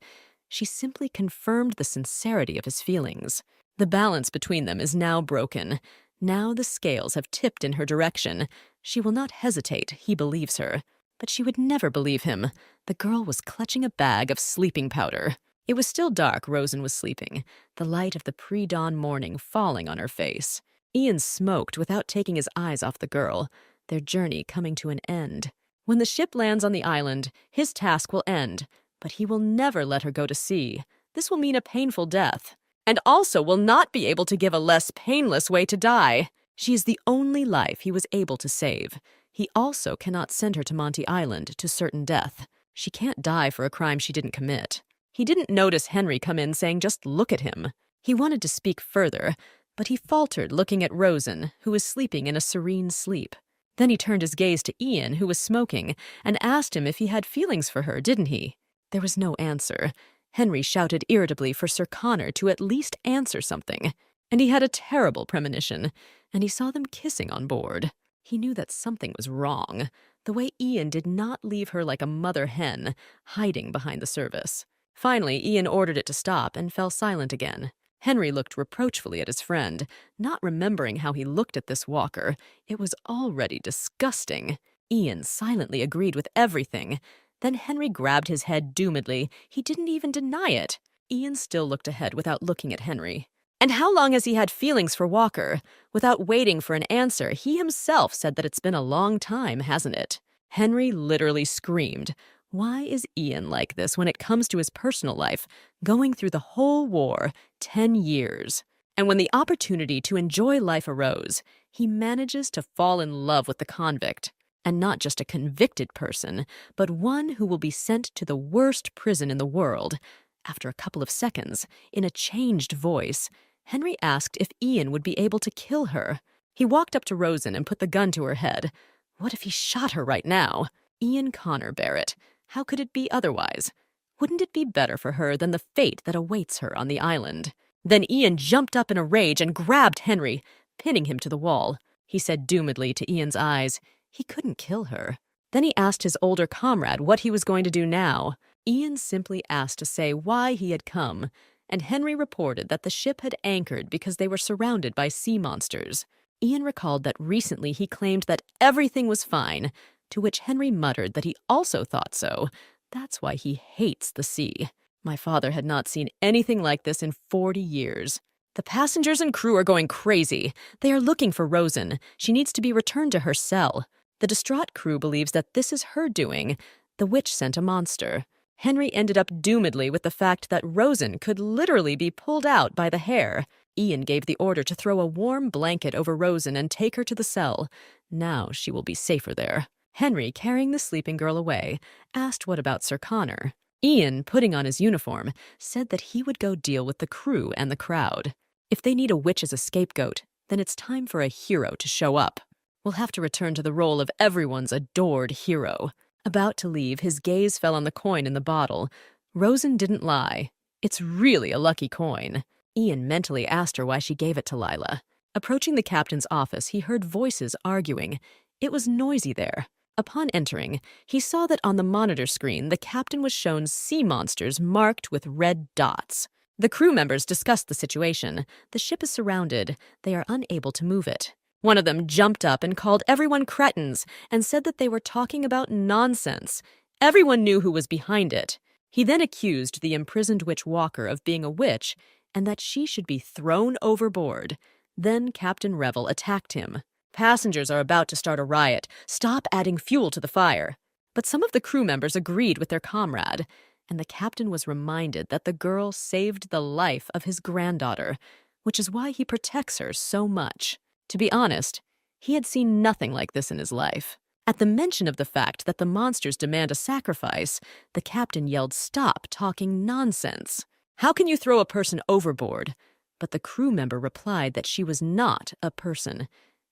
She simply confirmed the sincerity of his feelings. The balance between them is now broken. Now the scales have tipped in her direction. She will not hesitate, he believes her. But she would never believe him. The girl was clutching a bag of sleeping powder. It was still dark. Rosen was sleeping, the light of the pre-dawn morning falling on her face. Ian smoked without taking his eyes off the girl, their journey coming to an end. When the ship lands on the island, his task will end, but he will never let her go to sea. This will mean a painful death, and also will not be able to give a less painless way to die. She is the only life he was able to save. He also cannot send her to Monty Island to certain death. She can't die for a crime she didn't commit. He didn't notice Henry come in saying, "Just look at him." He wanted to speak further, but he faltered looking at Rosen, who was sleeping in a serene sleep. Then he turned his gaze to Ian, who was smoking, and asked him if he had feelings for her, didn't he? There was no answer. Henry shouted irritably for Sir Connor to at least answer something. And he had a terrible premonition, and he saw them kissing on board. He knew that something was wrong, the way Ian did not leave her like a mother hen, hiding behind the service. Finally, Ian ordered it to stop and fell silent again. Henry looked reproachfully at his friend, not remembering how he looked at this walker. It was already disgusting. Ian silently agreed with everything. Then Henry grabbed his head doomedly. He didn't even deny it. Ian still looked ahead without looking at Henry. And how long has he had feelings for Walker? Without waiting for an answer, he himself said that it's been a long time, hasn't it? Henry literally screamed. Why is Ian like this when it comes to his personal life, going through the whole war, 10 years? And when the opportunity to enjoy life arose, he manages to fall in love with the convict. And not just a convicted person, but one who will be sent to the worst prison in the world. After a couple of seconds, in a changed voice, Henry asked if Ian would be able to kill her. He walked up to Rosen and put the gun to her head. What if he shot her right now? Ian Connor Barrett. How could it be otherwise? Wouldn't it be better for her than the fate that awaits her on the island? Then Ian jumped up in a rage and grabbed Henry, pinning him to the wall. He said doomedly to Ian's eyes, he couldn't kill her. Then he asked his older comrade what he was going to do now. Ian simply asked to say why he had come, and Henry reported that the ship had anchored because they were surrounded by sea monsters. Ian recalled that recently he claimed that everything was fine, to which Henry muttered that he also thought so. That's why he hates the sea. My father had not seen anything like this in 40 years. The passengers and crew are going crazy. They are looking for Rosen. She needs to be returned to her cell. The distraught crew believes that this is her doing. The witch sent a monster. Henry ended up doomedly with the fact that Rosen could literally be pulled out by the hair. Ian gave the order to throw a warm blanket over Rosen and take her to the cell. Now she will be safer there. Henry, carrying the sleeping girl away, asked what about Sir Connor. Ian, putting on his uniform, said that he would go deal with the crew and the crowd. If they need a witch as a scapegoat, then it's time for a hero to show up. We'll have to return to the role of everyone's adored hero. About to leave, his gaze fell on the coin in the bottle. Rosen didn't lie. It's really a lucky coin. Ian mentally asked her why she gave it to Lila. Approaching the captain's office, he heard voices arguing. It was noisy there. Upon entering, he saw that on the monitor screen, the captain was shown sea monsters marked with red dots. The crew members discussed the situation. The ship is surrounded. They are unable to move it. One of them jumped up and called everyone cretins and said that they were talking about nonsense. Everyone knew who was behind it. He then accused the imprisoned witch Walker of being a witch and that she should be thrown overboard. Then Captain Revel attacked him. Passengers are about to start a riot. Stop adding fuel to the fire. But some of the crew members agreed with their comrade, and the captain was reminded that the girl saved the life of his granddaughter, which is why he protects her so much. To be honest, he had seen nothing like this in his life. At the mention of the fact that the monsters demand a sacrifice, the captain yelled, "Stop talking nonsense. How can you throw a person overboard?" But the crew member replied that she was not a person,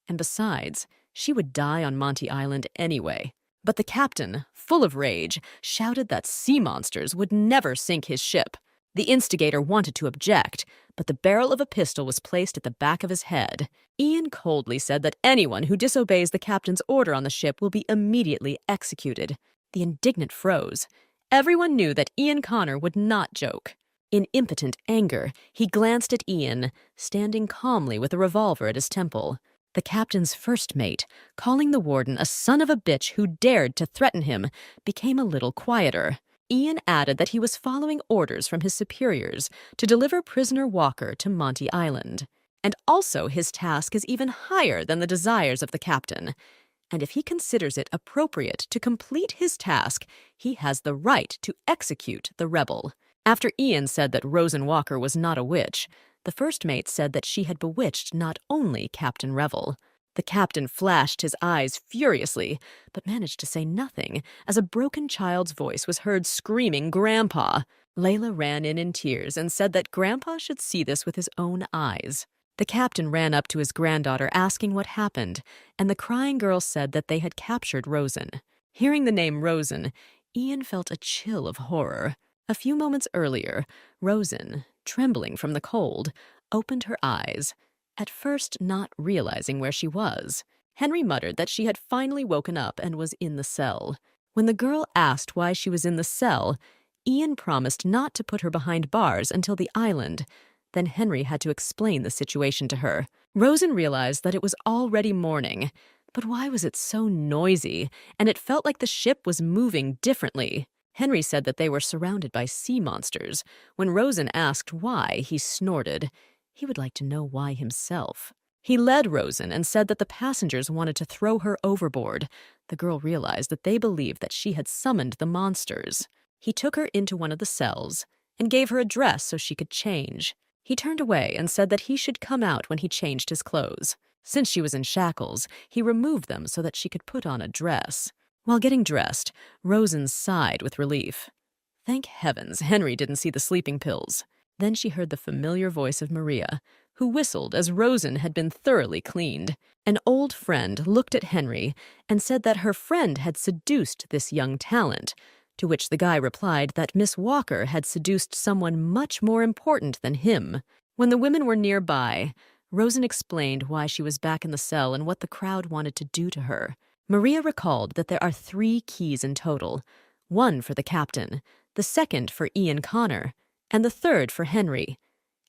and besides, she would die on Monty Island anyway. But the captain, full of rage, shouted that sea monsters would never sink his ship. The instigator wanted to object, but the barrel of a pistol was placed at the back of his head. Ian coldly said that anyone who disobeys the captain's order on the ship will be immediately executed. The indignant froze. Everyone knew that Ian Connor would not joke. In impotent anger, he glanced at Ian, standing calmly with a revolver at his temple. The captain's first mate, calling the warden a son of a bitch who dared to threaten him, became a little quieter. Ian added that he was following orders from his superiors to deliver prisoner Walker to Monty Island. And also his task is even higher than the desires of the captain. And if he considers it appropriate to complete his task, he has the right to execute the rebel. After Ian said that Rosen Walker was not a witch, the first mate said that she had bewitched not only Captain Revel. The captain flashed his eyes furiously, but managed to say nothing, as a broken child's voice was heard screaming, "Grandpa!" Layla ran in tears and said that Grandpa should see this with his own eyes. The captain ran up to his granddaughter asking what happened, and the crying girl said that they had captured Rosen. Hearing the name Rosen, Ian felt a chill of horror. A few moments earlier, Rosen, trembling from the cold, opened her eyes, at first not realizing where she was. Henry muttered that she had finally woken up and was in the cell. When the girl asked why she was in the cell, Ian promised not to put her behind bars until the island. Then Henry had to explain the situation to her. Rosen realized that it was already morning, but why was it so noisy? And it felt like the ship was moving differently. Henry said that they were surrounded by sea monsters. When Rosen asked why, he snorted. He would like to know why himself. He led Rosen and said that the passengers wanted to throw her overboard. The girl realized that they believed that she had summoned the monsters. He took her into one of the cells and gave her a dress so she could change. He turned away and said that he should come out when he changed his clothes. Since she was in shackles, he removed them so that she could put on a dress. While getting dressed, Rosen sighed with relief. Thank heavens Henry didn't see the sleeping pills. Then she heard the familiar voice of Maria, who whistled as Rosen had been thoroughly cleaned. An old friend looked at Henry and said that her friend had seduced this young talent, to which the guy replied that Miss Walker had seduced someone much more important than him. When the women were nearby, Rosen explained why she was back in the cell and what the crowd wanted to do to her. Maria recalled that there are 3 keys in total, one for the captain, the second for Ian Connor, and the third for Henry.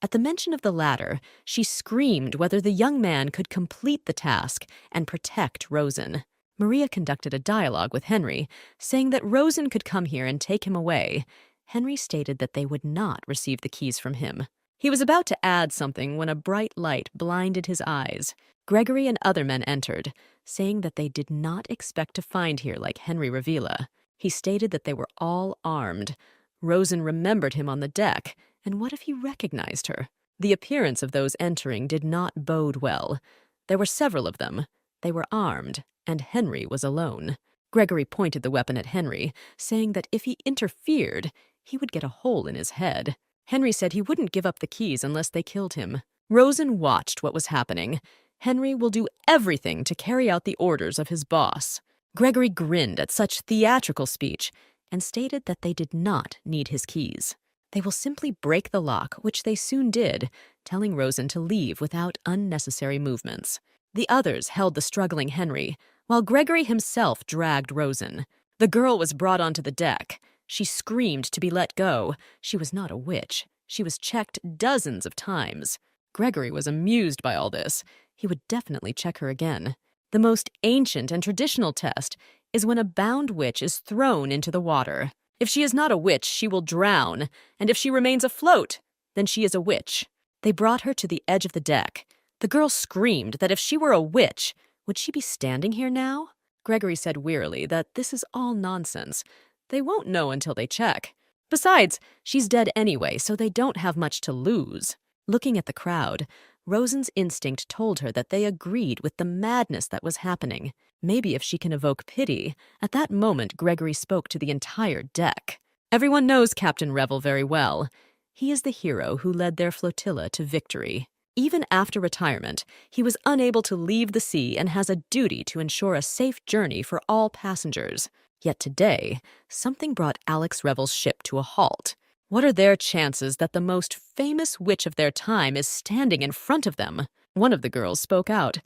At the mention of the latter, she screamed whether the young man could complete the task and protect Rosen. Maria conducted a dialogue with Henry, saying that Rosen could come here and take him away. Henry stated that they would not receive the keys from him. He was about to add something when a bright light blinded his eyes. Gregory and other men entered, saying that they did not expect to find here like Henry Revilla. He stated that they were all armed. Rosen remembered him on the deck, and what if he recognized her? The appearance of those entering did not bode well. There were several of them. They were armed, and Henry was alone. Gregory pointed the weapon at Henry, saying that if he interfered, he would get a hole in his head. Henry said he wouldn't give up the keys unless they killed him. Rosen watched what was happening. Henry will do everything to carry out the orders of his boss. Gregory grinned at such theatrical speech and stated that they did not need his keys. They will simply break the lock, which they soon did, telling Rosen to leave without unnecessary movements. The others held the struggling Henry, while Gregory himself dragged Rosen. The girl was brought onto the deck. She screamed to be let go. She was not a witch. She was checked dozens of times. Gregory was amused by all this. He would definitely check her again. The most ancient and traditional test is when a bound witch is thrown into the water. If she is not a witch, she will drown, and if she remains afloat, then she is a witch. They brought her to the edge of the deck. The girl screamed that if she were a witch, would she be standing here now? Gregory said wearily that this is all nonsense. They won't know until they check. Besides, she's dead anyway, so they don't have much to lose. Looking at the crowd, Rosen's instinct told her that they agreed with the madness that was happening. Maybe if she can evoke pity. At that moment, Gregory spoke to the entire deck. Everyone knows Captain Revel very well. He is the hero who led their flotilla to victory. Even after retirement, he was unable to leave the sea and has a duty to ensure a safe journey for all passengers. Yet today, something brought Alex Revel's ship to a halt. What are their chances that the most famous witch of their time is standing in front of them? One of the girls spoke out.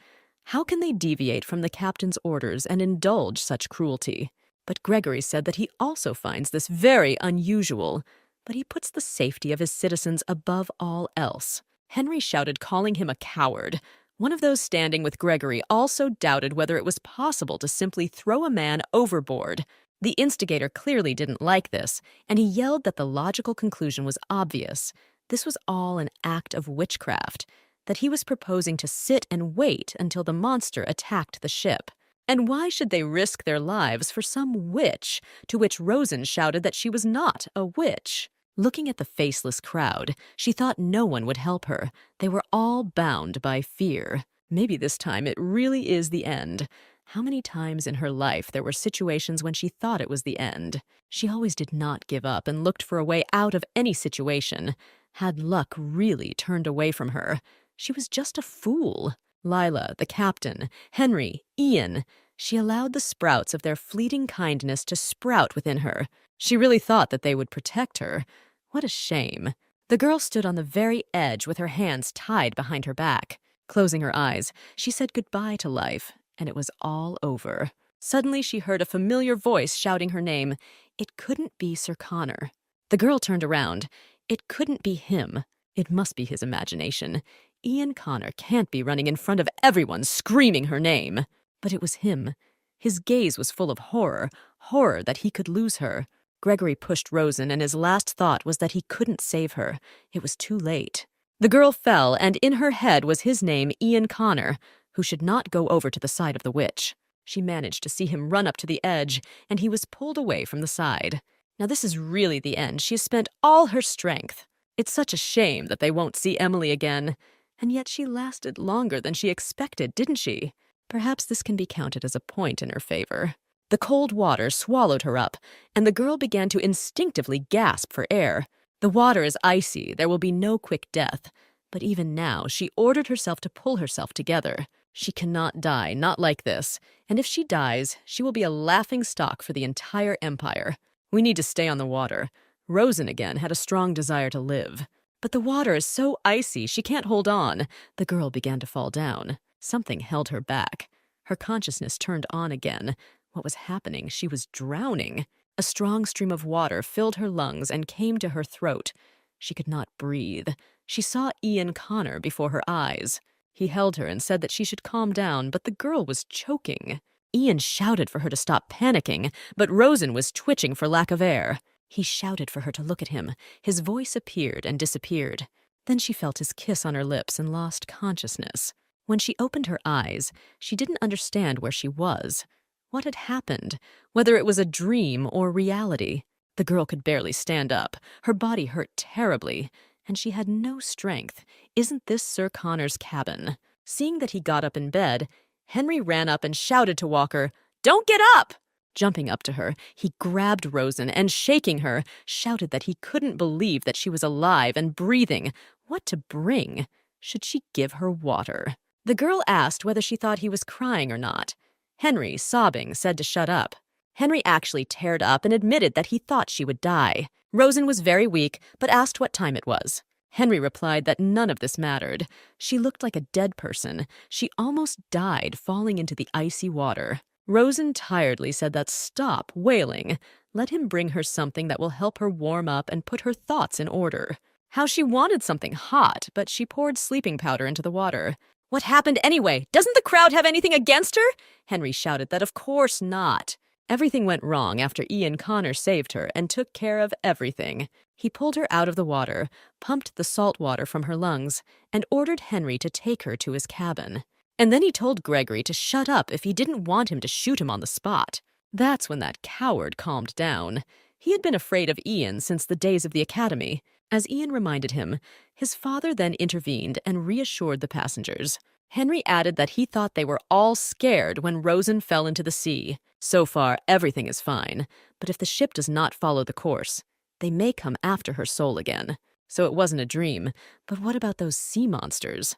How can they deviate from the captain's orders and indulge such cruelty? But Gregory said that he also finds this very unusual, but he puts the safety of his citizens above all else. Henry shouted, calling him a coward. One of those standing with Gregory also doubted whether it was possible to simply throw a man overboard. The instigator clearly didn't like this, and he yelled that the logical conclusion was obvious. This was all an act of witchcraft, that he was proposing to sit and wait until the monster attacked the ship. And why should they risk their lives for some witch, to which Rosen shouted that she was not a witch? Looking at the faceless crowd, she thought no one would help her. They were all bound by fear. Maybe this time it really is the end. How many times in her life there were situations when she thought it was the end? She always did not give up and looked for a way out of any situation. Had luck really turned away from her? She was just a fool. Lila, the captain, Henry, Ian. She allowed the sprouts of their fleeting kindness to sprout within her. She really thought that they would protect her. What a shame. The girl stood on the very edge with her hands tied behind her back. Closing her eyes, she said goodbye to life, and it was all over. Suddenly she heard a familiar voice shouting her name. It couldn't be Sir Connor. The girl turned around. It couldn't be him. It must be his imagination. Ian Connor can't be running in front of everyone screaming her name. But it was him. His gaze was full of horror that he could lose her. Gregory pushed Rosen, and his last thought was that he couldn't save her. It was too late. The girl fell, and in her head was his name, Ian Connor, who should not go over to the side of the witch. She managed to see him run up to the edge, and he was pulled away from the side. Now this is really the end. She has spent all her strength. It's such a shame that they won't see Emily again. And yet she lasted longer than she expected, didn't she? Perhaps this can be counted as a point in her favor. The cold water swallowed her up, and the girl began to instinctively gasp for air. The water is icy, there will be no quick death. But even now, she ordered herself to pull herself together. She cannot die, not like this. And if she dies, she will be a laughing stock for the entire empire. We need to stay on the water. Rosen again had a strong desire to live. But the water is so icy, she can't hold on. The girl began to fall down. Something held her back. Her consciousness turned on again. What was happening? She was drowning. A strong stream of water filled her lungs and came to her throat. She could not breathe. She saw Ian Connor before her eyes. He held her and said that she should calm down, but the girl was choking. Ian shouted for her to stop panicking, but Rosen was twitching for lack of air. He shouted for her to look at him. His voice appeared and disappeared. Then she felt his kiss on her lips and lost consciousness. When she opened her eyes, she didn't understand where she was. What had happened? Whether it was a dream or reality? The girl could barely stand up. Her body hurt terribly, and she had no strength. Isn't this Sir Connor's cabin? Seeing that he got up in bed, Henry ran up and shouted to Walker, "Don't get up!" Jumping up to her, he grabbed Rosen and, shaking her, shouted that he couldn't believe that she was alive and breathing. What to bring? Should she give her water? The girl asked whether she thought he was crying or not. Henry, sobbing, said to shut up. Henry actually teared up and admitted that he thought she would die. Rosen was very weak, but asked what time it was. Henry replied that none of this mattered. She looked like a dead person. She almost died falling into the icy water. Rosen tiredly said that stop wailing. Let him bring her something that will help her warm up and put her thoughts in order. how she wanted something hot, but she poured sleeping powder into the water. What happened anyway? Doesn't the crowd have anything against her? Henry shouted that of course not. Everything went wrong after Ian Connor saved her and took care of everything. He pulled her out of the water, pumped the salt water from her lungs, and ordered Henry to take her to his cabin. And then he told Gregory to shut up if he didn't want him to shoot him on the spot. That's when that coward calmed down. He had been afraid of Ian since the days of the academy. As Ian reminded him, his father then intervened and reassured the passengers. Henry added that he thought they were all scared when Rosen fell into the sea. So far, everything is fine, but if the ship does not follow the course, they may come after her soul again. So it wasn't a dream, but what about those sea monsters?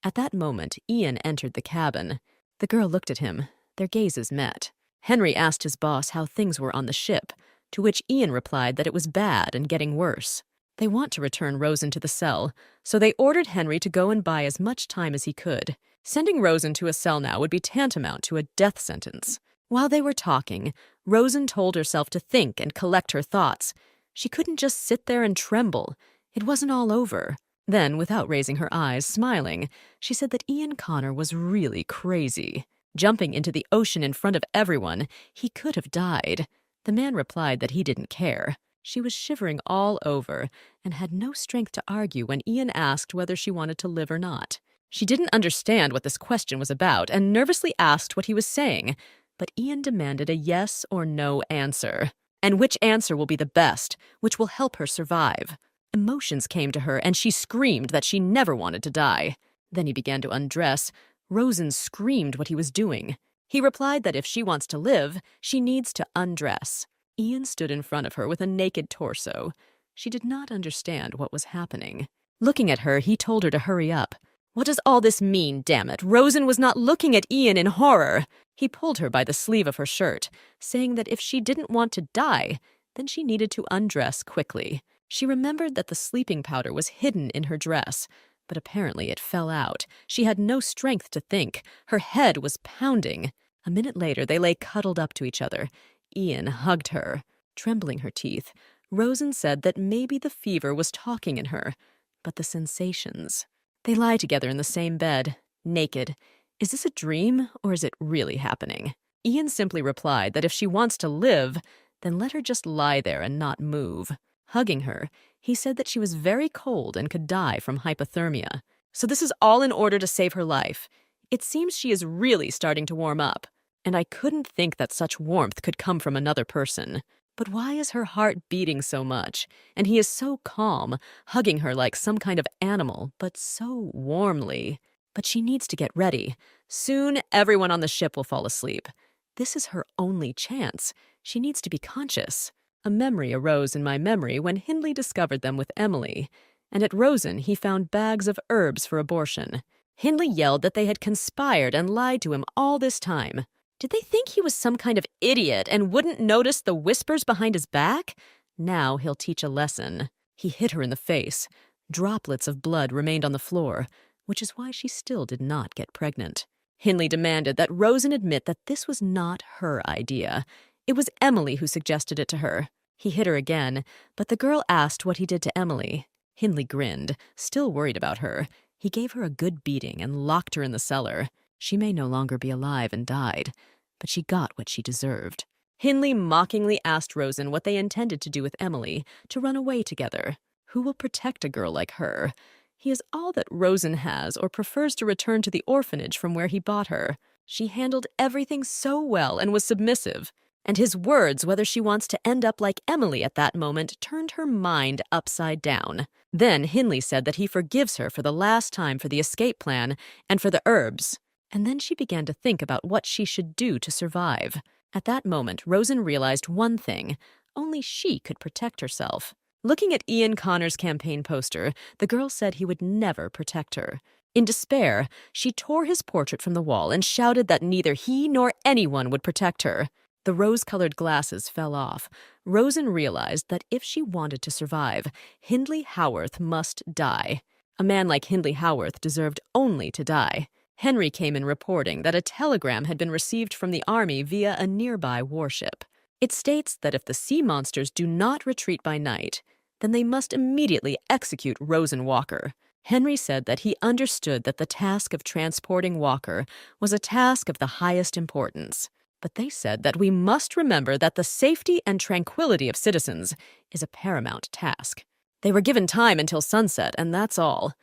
At that moment, Ian entered the cabin. The girl looked at him. Their gazes met. Henry asked his boss how things were on the ship, to which Ian replied that it was bad and getting worse. They want to return Rosen to the cell, so they ordered Henry to go and buy as much time as he could. Sending Rosen to a cell now would be tantamount to a death sentence. While they were talking, Rosen told herself to think and collect her thoughts. She couldn't just sit there and tremble. It wasn't all over. Then, without raising her eyes, smiling, she said that Ian Connor was really crazy. Jumping into the ocean in front of everyone, he could have died. The man replied that he didn't care. She was shivering all over and had no strength to argue when Ian asked whether she wanted to live or not. She didn't understand what this question was about and nervously asked what he was saying, but Ian demanded a yes or no answer. And which answer will be the best, which will help her survive? Emotions came to her and she screamed that she never wanted to die. Then he began to undress. Rosen screamed what he was doing. He replied that if she wants to live, she needs to undress. Ian stood in front of her with a naked torso. She did not understand what was happening. Looking at her, he told her to hurry up. What does all this mean, damn it? Rosen was not looking at Ian in horror. He pulled her by the sleeve of her shirt, saying that if she didn't want to die, then she needed to undress quickly. She remembered that the sleeping powder was hidden in her dress, but apparently it fell out. She had no strength to think. Her head was pounding. A minute later, they lay cuddled up to each other. Ian hugged her. Trembling her teeth, Rosen said that maybe the fever was talking in her, but the sensations. They lie together in the same bed, naked. Is this a dream, or is it really happening? Ian simply replied that if she wants to live, then let her just lie there and not move. Hugging her, he said that she was very cold and could die from hypothermia. So this is all in order to save her life. It seems she is really starting to warm up, and I couldn't think that such warmth could come from another person. But why is her heart beating so much? And he is so calm, hugging her like some kind of animal, but so warmly. But she needs to get ready. Soon, everyone on the ship will fall asleep. This is her only chance. She needs to be conscious. A memory arose in my memory when Hindley discovered them with Emily, and at Rosen he found bags of herbs for abortion. Hindley yelled that they had conspired and lied to him all this time. Did they think he was some kind of idiot and wouldn't notice the whispers behind his back? Now he'll teach a lesson. He hit her in the face. Droplets of blood remained on the floor, which is why she still did not get pregnant. Hindley demanded that Rosen admit that this was not her idea. It was Emily who suggested it to her. He hit her again, but the girl asked what he did to Emily. Hindley grinned, still worried about her. He gave her a good beating and locked her in the cellar. She may no longer be alive and died, but she got what she deserved. Hindley mockingly asked Rosen what they intended to do with Emily, to run away together. Who will protect a girl like her? He is all that Rosen has or prefers to return to the orphanage from where he bought her. She handled everything so well and was submissive. And his words, whether she wants to end up like Emily at that moment, turned her mind upside down. Then Hindley said that he forgives her for the last time for the escape plan and for the herbs. And then she began to think about what she should do to survive. At that moment, Rosen realized one thing. Only she could protect herself. Looking at Ian Connor's campaign poster, the girl said he would never protect her. In despair, she tore his portrait from the wall and shouted that neither he nor anyone would protect her. The rose-colored glasses fell off. Rosen realized that if she wanted to survive, Hindley Howarth must die. A man like Hindley Howarth deserved only to die. Henry came in reporting that a telegram had been received from the army via a nearby warship. It states that if the sea monsters do not retreat by night, then they must immediately execute Rose and Walker. Henry said that he understood that the task of transporting Walker was a task of the highest importance. But they said that we must remember that the safety and tranquility of citizens is a paramount task. They were given time until sunset, and that's all.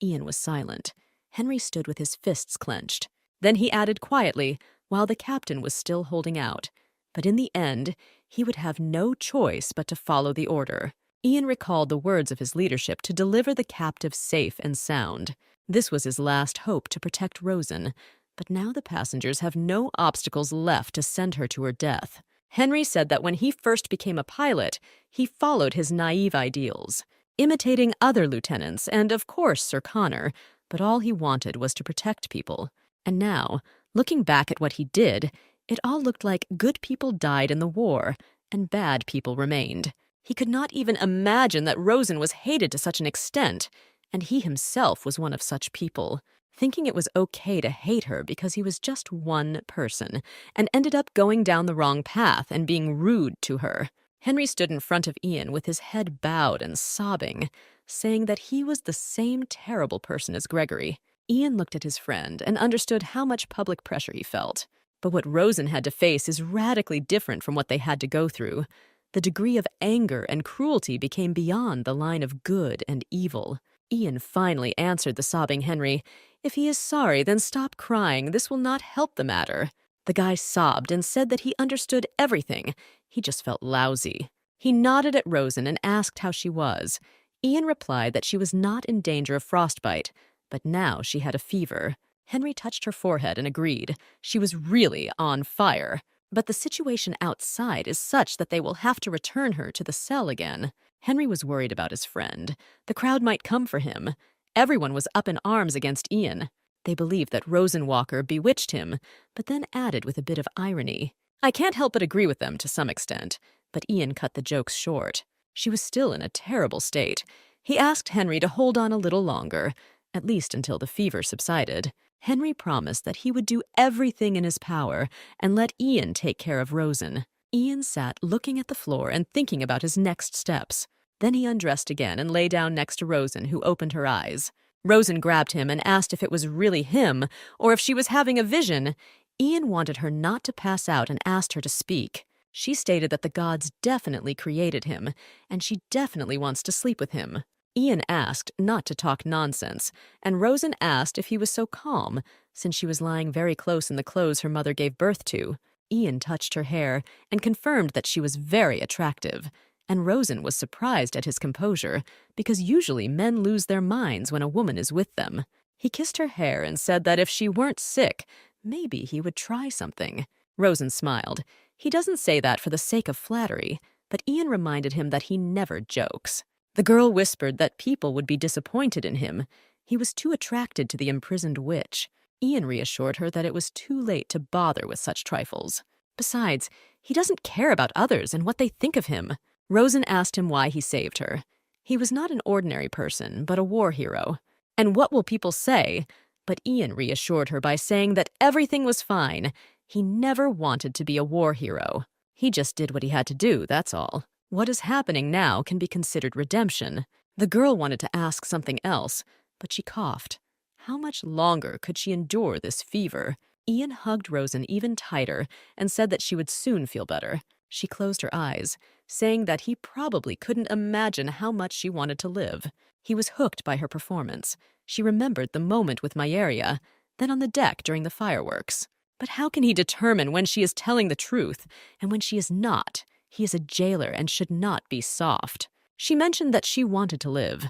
Ian was silent. Henry stood with his fists clenched. Then he added quietly, while the captain was still holding out. But in the end, he would have no choice but to follow the order. Ian recalled the words of his leadership to deliver the captive safe and sound. This was his last hope to protect Rosen, but now the passengers have no obstacles left to send her to her death. Henry said that when he first became a pilot, he followed his naive ideals, imitating other lieutenants and, of course, Sir Connor, but all he wanted was to protect people. And now, looking back at what he did, it all looked like good people died in the war, and bad people remained. He could not even imagine that Rosen was hated to such an extent, and he himself was one of such people, thinking it was okay to hate her because he was just one person, and ended up going down the wrong path and being rude to her. Henry stood in front of Ian with his head bowed and sobbing, saying that he was the same terrible person as Gregory. Ian looked at his friend and understood how much public pressure he felt. But what Rosen had to face is radically different from what they had to go through. The degree of anger and cruelty became beyond the line of good and evil. Ian finally answered the sobbing Henry, "If he is sorry, then stop crying. This will not help the matter." The guy sobbed and said that he understood everything. He just felt lousy. He nodded at Rosen and asked how she was. Ian replied that she was not in danger of frostbite, but now she had a fever. Henry touched her forehead and agreed. She was really on fire. But the situation outside is such that they will have to return her to the cell again. Henry was worried about his friend. The crowd might come for him. Everyone was up in arms against Ian. They believed that Rosenwalker bewitched him, but then added with a bit of irony, "I can't help but agree with them to some extent." But Ian cut the jokes short. She was still in a terrible state. He asked Henry to hold on a little longer, at least until the fever subsided. Henry promised that he would do everything in his power and let Ian take care of Rosen. Ian sat looking at the floor and thinking about his next steps. Then he undressed again and lay down next to Rosen, who opened her eyes. Rosen grabbed him and asked if it was really him or if she was having a vision. Ian wanted her not to pass out and asked her to speak. She stated that the gods definitely created him, and she definitely wants to sleep with him. Ian asked not to talk nonsense, and Rosen asked if he was so calm, since she was lying very close in the clothes her mother gave birth to. Ian touched her hair and confirmed that she was very attractive, and Rosen was surprised at his composure, because usually men lose their minds when a woman is with them. He kissed her hair and said that if she weren't sick, maybe he would try something. Rosen smiled. He doesn't say that for the sake of flattery, but Ian reminded him that he never jokes. The girl whispered that people would be disappointed in him. He was too attracted to the imprisoned witch. Ian reassured her that it was too late to bother with such trifles. Besides, he doesn't care about others and what they think of him. Rosen asked him why he saved her. He was not an ordinary person, but a war hero. And what will people say? But Ian reassured her by saying that everything was fine. He never wanted to be a war hero. He just did what he had to do, that's all. What is happening now can be considered redemption. The girl wanted to ask something else, but she coughed. How much longer could she endure this fever? Ian hugged Rosen even tighter and said that she would soon feel better. She closed her eyes, saying that he probably couldn't imagine how much she wanted to live. He was hooked by her performance. She remembered the moment with Myeria, then on the deck during the fireworks. But how can he determine when she is telling the truth and when she is not? He is a jailer and should not be soft. She mentioned that she wanted to live.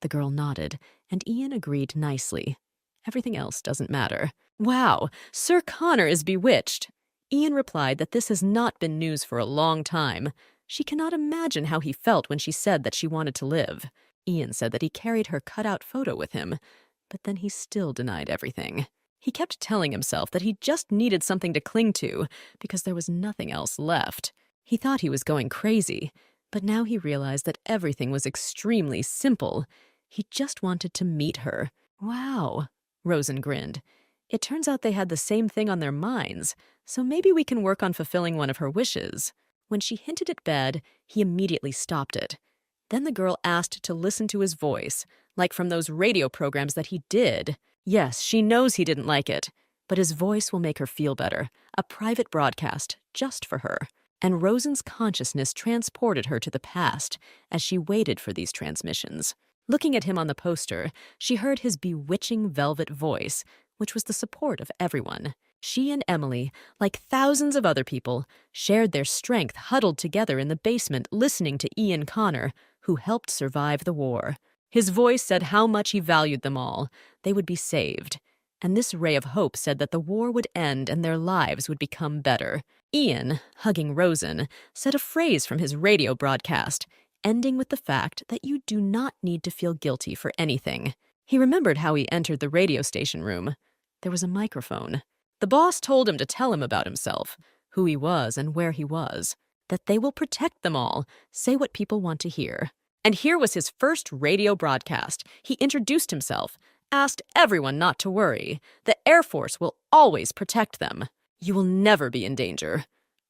The girl nodded, and Ian agreed nicely. Everything else doesn't matter. Wow, Sir Connor is bewitched. Ian replied that this has not been news for a long time. She cannot imagine how he felt when she said that she wanted to live. Ian said that he carried her cutout photo with him, but then he still denied everything. He kept telling himself that he just needed something to cling to because there was nothing else left. He thought he was going crazy, but now he realized that everything was extremely simple. He just wanted to meet her. Wow, Rosen grinned. It turns out they had the same thing on their minds, so maybe we can work on fulfilling one of her wishes. When she hinted at bed, he immediately stopped it. Then the girl asked to listen to his voice, like from those radio programs that he did. Yes, she knows he didn't like it, but his voice will make her feel better. A private broadcast, just for her. And Rosen's consciousness transported her to the past as she waited for these transmissions. Looking at him on the poster, she heard his bewitching velvet voice, which was the support of everyone. She and Emily, like thousands of other people, shared their strength huddled together in the basement listening to Ian Connor, who helped survive the war. His voice said how much he valued them all. They would be saved. And this ray of hope said that the war would end and their lives would become better. Ian, hugging Rosen, said a phrase from his radio broadcast, ending with the fact that you do not need to feel guilty for anything. He remembered how he entered the radio station room. There was a microphone. The boss told him to tell him about himself, who he was and where he was, that they will protect them all, say what people want to hear. And here was his first radio broadcast. He introduced himself, asked everyone not to worry. The Air Force will always protect them. You will never be in danger.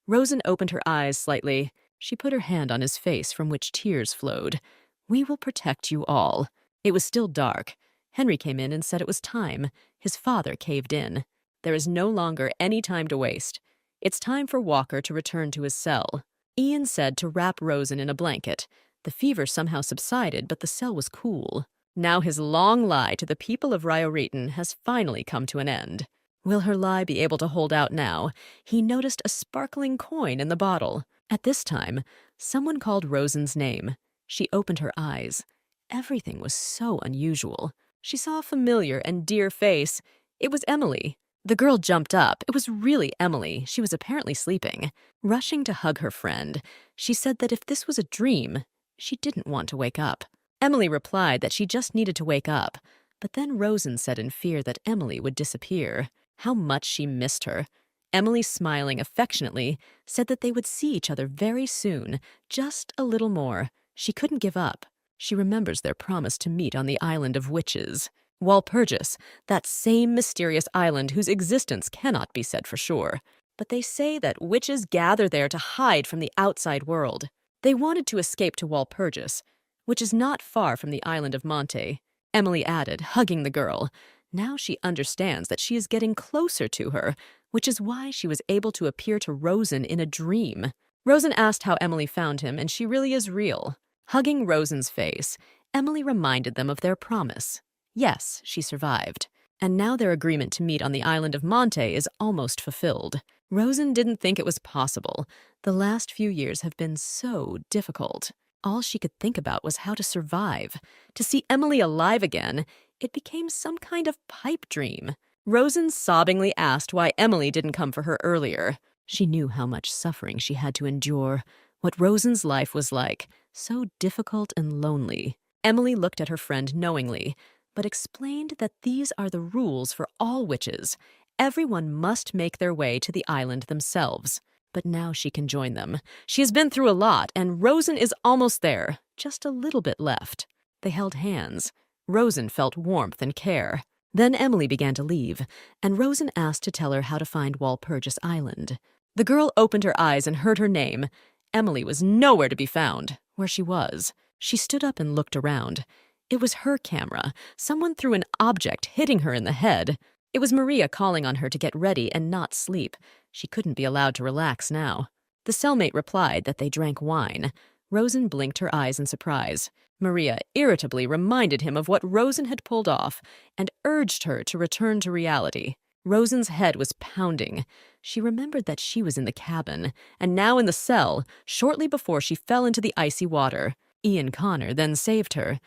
Rosen opened her eyes slightly. She put her hand on his face from which tears flowed. We will protect you all. It was still dark. Henry came in and said it was time. His father caved in. There is no longer any time to waste. It's time for Walker to return to his cell. Ian said to wrap Rosen in a blanket. The fever somehow subsided, but the cell was cool. Now his long lie to the people of Ryoreton has finally come to an end. Will her lie be able to hold out now? He noticed a sparkling coin in the bottle. At this time, someone called Rosen's name. She opened her eyes. Everything was so unusual. She saw a familiar and dear face. It was Emily. The girl jumped up. It was really Emily. She was apparently sleeping. Rushing to hug her friend, she said that if this was a dream, she didn't want to wake up. Emily replied that she just needed to wake up, but then Rosen said in fear that Emily would disappear. How much she missed her. Emily, smiling affectionately, said that they would see each other very soon, just a little more. She couldn't give up. She remembers their promise to meet on the island of witches. Walpurgis, that same mysterious island whose existence cannot be said for sure. But they say that witches gather there to hide from the outside world. They wanted to escape to Walpurgis, which is not far from the island of Monte. Emily added, hugging the girl. Now she understands that she is getting closer to her, which is why she was able to appear to Rosen in a dream. Rosen asked how Emily found him, and she really is real. Hugging Rosen's face, Emily reminded them of their promise. Yes, she survived. And now their agreement to meet on the island of Monte is almost fulfilled. Rosen didn't think it was possible. The last few years have been so difficult. All she could think about was how to survive. To see Emily alive again, it became some kind of pipe dream. Rosen sobbingly asked why Emily didn't come for her earlier. She knew how much suffering she had to endure, what Rosen's life was like, so difficult and lonely. Emily looked at her friend knowingly, but explained that these are the rules for all witches. Everyone must make their way to the island themselves. But now she can join them. She has been through a lot, and Rosen is almost there. Just a little bit left. They held hands. Rosen felt warmth and care. Then Emily began to leave, and Rosen asked to tell her how to find Walpurgis Island. The girl opened her eyes and heard her name. Emily was nowhere to be found. Where she was. She stood up and looked around. It was her camera. Someone threw an object, hitting her in the head. It was Maria calling on her to get ready and not sleep. She couldn't be allowed to relax now. The cellmate replied that they drank wine. Rosen blinked her eyes in surprise. Maria irritably reminded him of what Rosen had pulled off and urged her to return to reality. Rosen's head was pounding. She remembered that she was in the cabin, and now in the cell, shortly before she fell into the icy water. Ian Connor then saved her.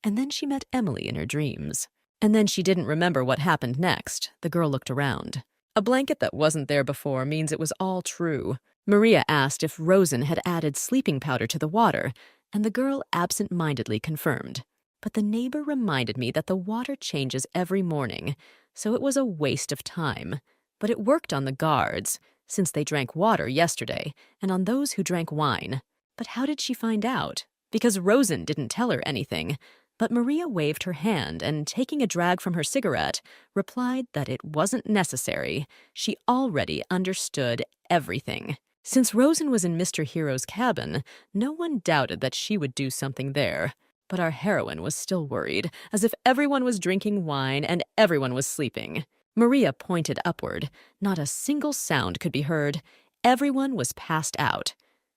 And then she met Emily in her dreams. And then she didn't remember what happened next. The girl looked around. A blanket that wasn't there before means it was all true. Maria asked if Rosen had added sleeping powder to the water, and the girl absent-mindedly confirmed. But the neighbor reminded me that the water changes every morning, so it was a waste of time. But it worked on the guards, since they drank water yesterday, and on those who drank wine. But how did she find out? Because Rosen didn't tell her anything. But Maria waved her hand and, taking a drag from her cigarette, replied that it wasn't necessary. She already understood everything. Since Rosen was in Mr. Hero's cabin, no one doubted that she would do something there. But our heroine was still worried, as if everyone was drinking wine and everyone was sleeping. Maria pointed upward. Not a single sound could be heard. Everyone was passed out.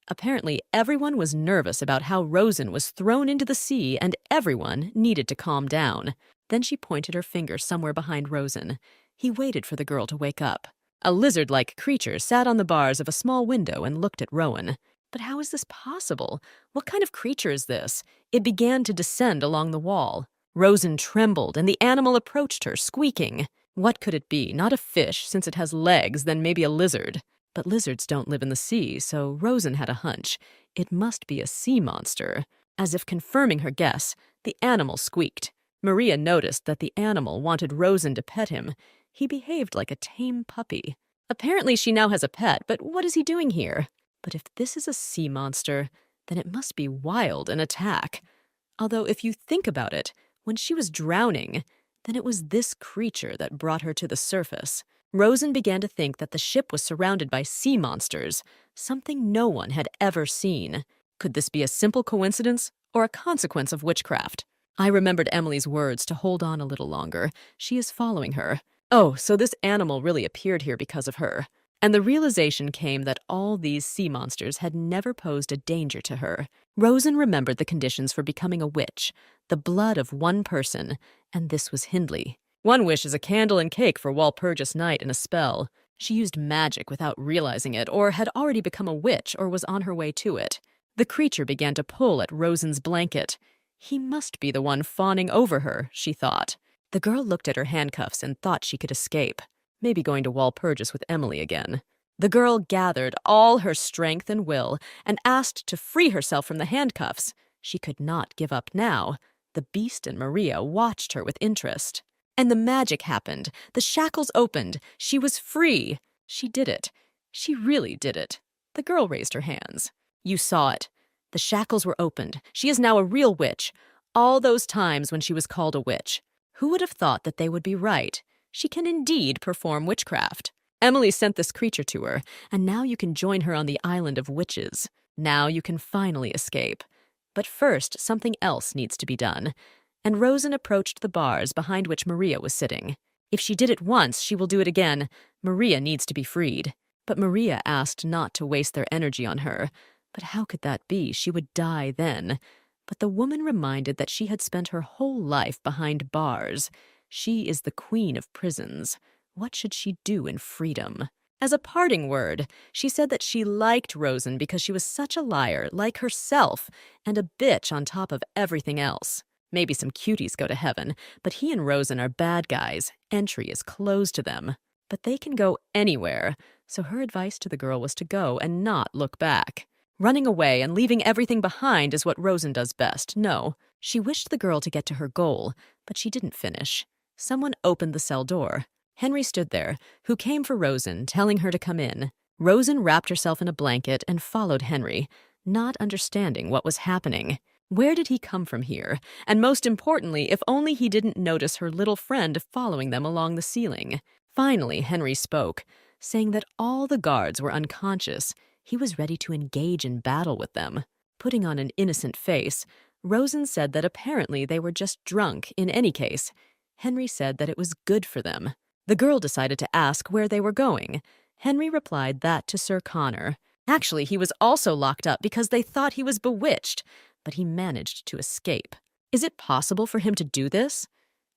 Apparently, everyone was nervous about how Rosen was thrown into the sea, and everyone needed to calm down. Then she pointed her finger somewhere behind Rosen. He waited for the girl to wake up. A lizard-like creature sat on the bars of a small window and looked at Rowan. But how is this possible? What kind of creature is this? It began to descend along the wall. Rosen trembled, and the animal approached her, squeaking. What could it be? Not a fish, since it has legs, then maybe a lizard. But lizards don't live in the sea, so Rosen had a hunch. It must be a sea monster. As if confirming her guess, the animal squeaked. Maria noticed that the animal wanted Rosen to pet him. He behaved like a tame puppy. Apparently she now has a pet, but what is he doing here? But if this is a sea monster, then it must be wild and attack. Although if you think about it, when she was drowning, then it was this creature that brought her to the surface. Rosen began to think that the ship was surrounded by sea monsters, something no one had ever seen. Could this be a simple coincidence or a consequence of witchcraft? I remembered Emily's words to hold on a little longer. She is following her. Oh, so this animal really appeared here because of her. And the realization came that all these sea monsters had never posed a danger to her. Rosen remembered the conditions for becoming a witch, the blood of one person, and this was Hindley. One wish is a candle and cake for Walpurgis night and a spell. She used magic without realizing it, or had already become a witch, or was on her way to it. The creature began to pull at Rosen's blanket. He must be the one fawning over her, she thought. The girl looked at her handcuffs and thought she could escape. Maybe going to Walpurgis with Emily again. The girl gathered all her strength and will and asked to free herself from the handcuffs. She could not give up now. The beast and Maria watched her with interest. And the magic happened. The shackles opened. She was free. She did it. She really did it. The girl raised her hands. You saw it. The shackles were opened. She is now a real witch. All those times when she was called a witch. Who would have thought that they would be right? She can indeed perform witchcraft. Emily sent this creature to her, and now you can join her on the island of witches. Now you can finally escape. But first, something else needs to be done. And Rosen approached the bars behind which Maria was sitting. If she did it once, she will do it again. Maria needs to be freed. But Maria asked not to waste their energy on her. But how could that be? She would die then. But the woman reminded that she had spent her whole life behind bars. She is the queen of prisons. What should she do in freedom? As a parting word, she said that she liked Rosen because she was such a liar, like herself, and a bitch on top of everything else. Maybe some cuties go to heaven, but he and Rosen are bad guys. Entry is closed to them. But they can go anywhere, so her advice to the girl was to go and not look back. Running away and leaving everything behind is what Rosen does best. No, she wished the girl to get to her goal, but she didn't finish. Someone opened the cell door. Henry stood there, who came for Rosen, telling her to come in. Rosen wrapped herself in a blanket and followed Henry, not understanding what was happening. Where did he come from here? And most importantly, if only he didn't notice her little friend following them along the ceiling. Finally, Henry spoke, saying that all the guards were unconscious. He was ready to engage in battle with them. Putting on an innocent face, Rosen said that apparently they were just drunk in any case. Henry said that it was good for them. The girl decided to ask where they were going. Henry replied that to Sir Connor. Actually, he was also locked up because they thought he was bewitched, but he managed to escape. Is it possible for him to do this?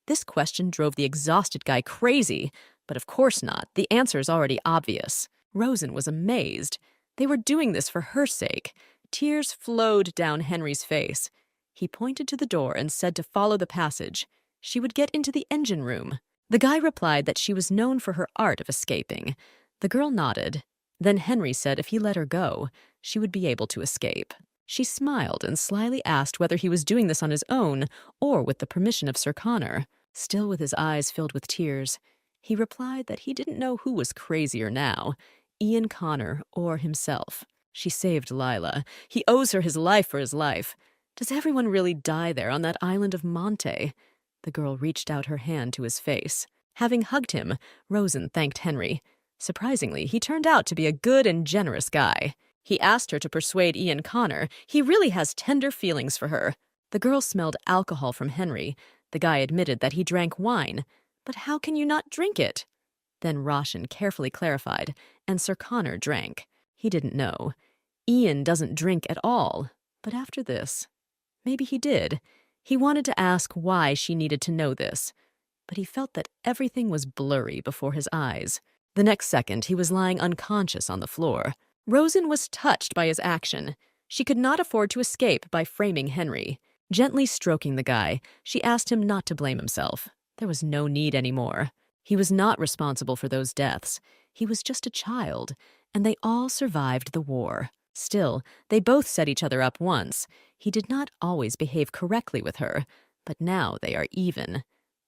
This question drove the exhausted guy crazy, but of course not. The answer is already obvious. Rosen was amazed. They were doing this for her sake. Tears flowed down Henry's face. He pointed to the door and said to follow the passage. She would get into the engine room. The guy replied that she was known for her art of escaping. The girl nodded. Then Henry said if he let her go, she would be able to escape. She smiled and slyly asked whether he was doing this on his own or with the permission of Sir Connor. Still with his eyes filled with tears, he replied that he didn't know who was crazier now, Ian Connor or himself. She saved Lila. He owes her his life for his life. Does everyone really die there on that island of Monte? The girl reached out her hand to his face. Having hugged him, Rosen thanked Henry. Surprisingly, he turned out to be a good and generous guy. He asked her to persuade Ian Connor. He really has tender feelings for her. The girl smelled alcohol from Henry. The guy admitted that he drank wine. But how can you not drink it? Then Roshan carefully clarified, and Sir Connor drank. He didn't know. Ian doesn't drink at all. But after this, maybe he did. He wanted to ask why she needed to know this. But he felt that everything was blurry before his eyes. The next second, he was lying unconscious on the floor. Rosen was touched by his action. She could not afford to escape by framing Henry. Gently stroking the guy, she asked him not to blame himself. There was no need anymore. He was not responsible for those deaths. He was just a child, and they all survived the war. Still, they both set each other up once. He did not always behave correctly with her, but now they are even.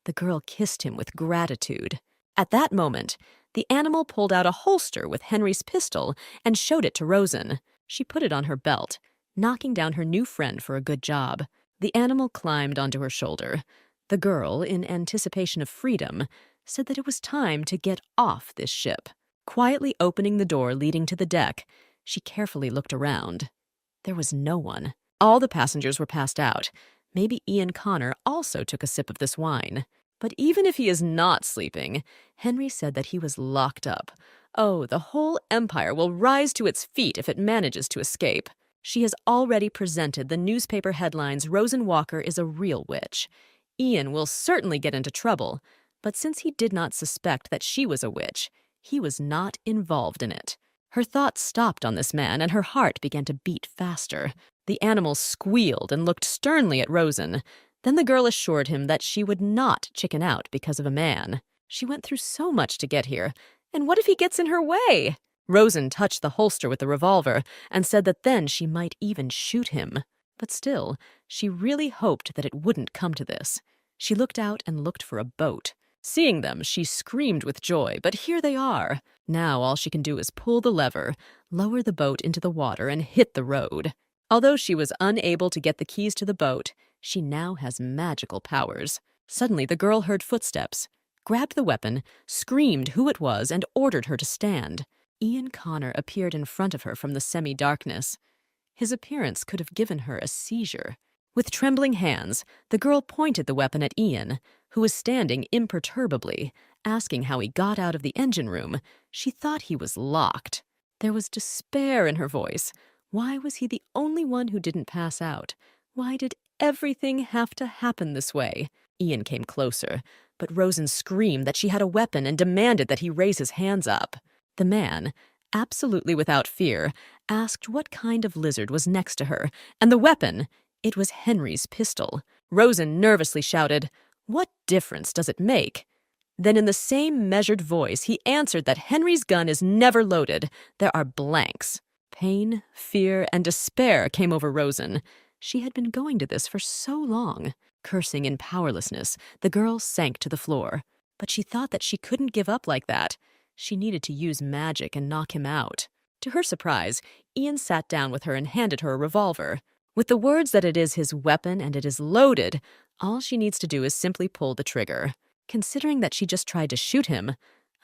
The girl kissed him with gratitude. At that moment, the animal pulled out a holster with Henry's pistol and showed it to Rosen. She put it on her belt, knocking down her new friend for a good job. The animal climbed onto her shoulder. The girl, in anticipation of freedom, said that it was time to get off this ship. Quietly opening the door leading to the deck, she carefully looked around. There was no one. All the passengers were passed out. Maybe Ian Connor also took a sip of this wine. But even if he is not sleeping, Henry said that he was locked up. Oh, the whole empire will rise to its feet if it manages to escape. She has already presented the newspaper headlines Rosen Walker is a real witch. Ian will certainly get into trouble, but since he did not suspect that she was a witch, he was not involved in it. Her thoughts stopped on this man, and her heart began to beat faster. The animal squealed and looked sternly at Rosen. Then the girl assured him that she would not chicken out because of a man. She went through so much to get here, and what if he gets in her way? Rosen touched the holster with the revolver and said that then she might even shoot him. But still, she really hoped that it wouldn't come to this. She looked out and looked for a boat. Seeing them, she screamed with joy, but here they are. Now all she can do is pull the lever, lower the boat into the water, and hit the road. Although she was unable to get the keys to the boat, she now has magical powers. Suddenly, the girl heard footsteps, grabbed the weapon, screamed who it was, and ordered her to stand. Ian Connor appeared in front of her from the semi-darkness. His appearance could have given her a seizure. With trembling hands, the girl pointed the weapon at Ian, who was standing imperturbably, asking how he got out of the engine room. She thought he was locked. There was despair in her voice. Why was he the only one who didn't pass out? Why did everything have to happen this way? Ian came closer, but Rosen screamed that she had a weapon and demanded that he raise his hands up. The man, absolutely without fear, asked what kind of lizard was next to her, and the weapon, it was Henry's pistol. Rosen nervously shouted, "What difference does it make?" Then in the same measured voice, he answered that Henry's gun is never loaded. There are blanks. Pain, fear, and despair came over Rosen. She had been going to this for so long. Cursing in powerlessness, the girl sank to the floor. But she thought that she couldn't give up like that. She needed to use magic and knock him out. To her surprise, Ian sat down with her and handed her a revolver. With the words that it is his weapon and it is loaded, all she needs to do is simply pull the trigger. Considering that she just tried to shoot him,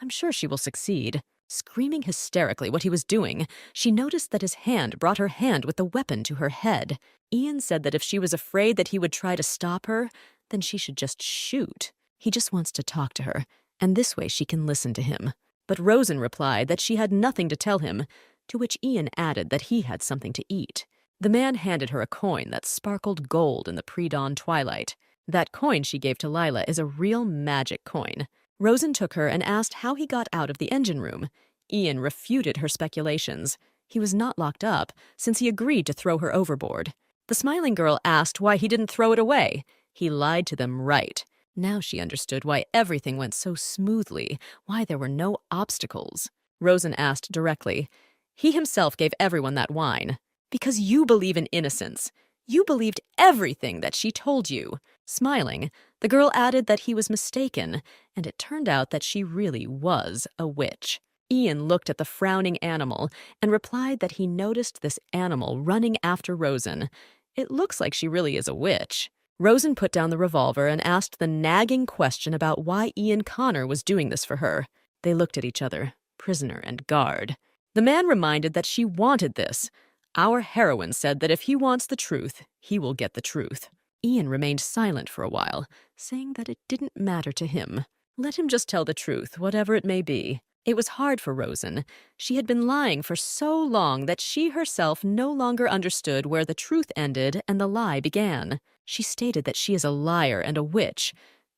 I'm sure she will succeed. Screaming hysterically what he was doing, she noticed that his hand brought her hand with the weapon to her head. Ian said that if she was afraid that he would try to stop her, then she should just shoot. He just wants to talk to her, and this way she can listen to him. But Rosen replied that she had nothing to tell him, to which Ian added that he had something to eat. The man handed her a coin that sparkled gold in the pre-dawn twilight. That coin she gave to Lila is a real magic coin. Rosen took her and asked how he got out of the engine room. Ian refuted her speculations. He was not locked up, since he agreed to throw her overboard. The smiling girl asked why he didn't throw it away. He lied to them right. Now she understood why everything went so smoothly, why there were no obstacles. Rosen asked directly, "He himself gave everyone that wine. Because you believe in innocence. You believed everything that she told you." Smiling, the girl added that he was mistaken, and it turned out that she really was a witch. Ian looked at the frowning animal and replied that he noticed this animal running after Rosen. It looks like she really is a witch. Rosen put down the revolver and asked the nagging question about why Ian Connor was doing this for her. They looked at each other. prisoner and guard. The man reminded that she wanted this. Our heroine said that if he wants the truth, he will get the truth. Ian remained silent for a while, saying that it didn't matter to him. Let him just tell the truth, whatever it may be. It was hard for Rosen. She had been lying for so long that she herself no longer understood where the truth ended and the lie began. She stated that she is a liar and a witch,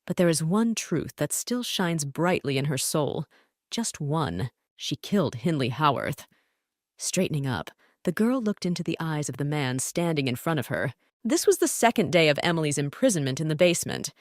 but there is one truth that still shines brightly in her soul. Just one. She killed Hindley Howarth. Straightening up, the girl looked into the eyes of the man standing in front of her. This was the second day of Emily's imprisonment in the basement.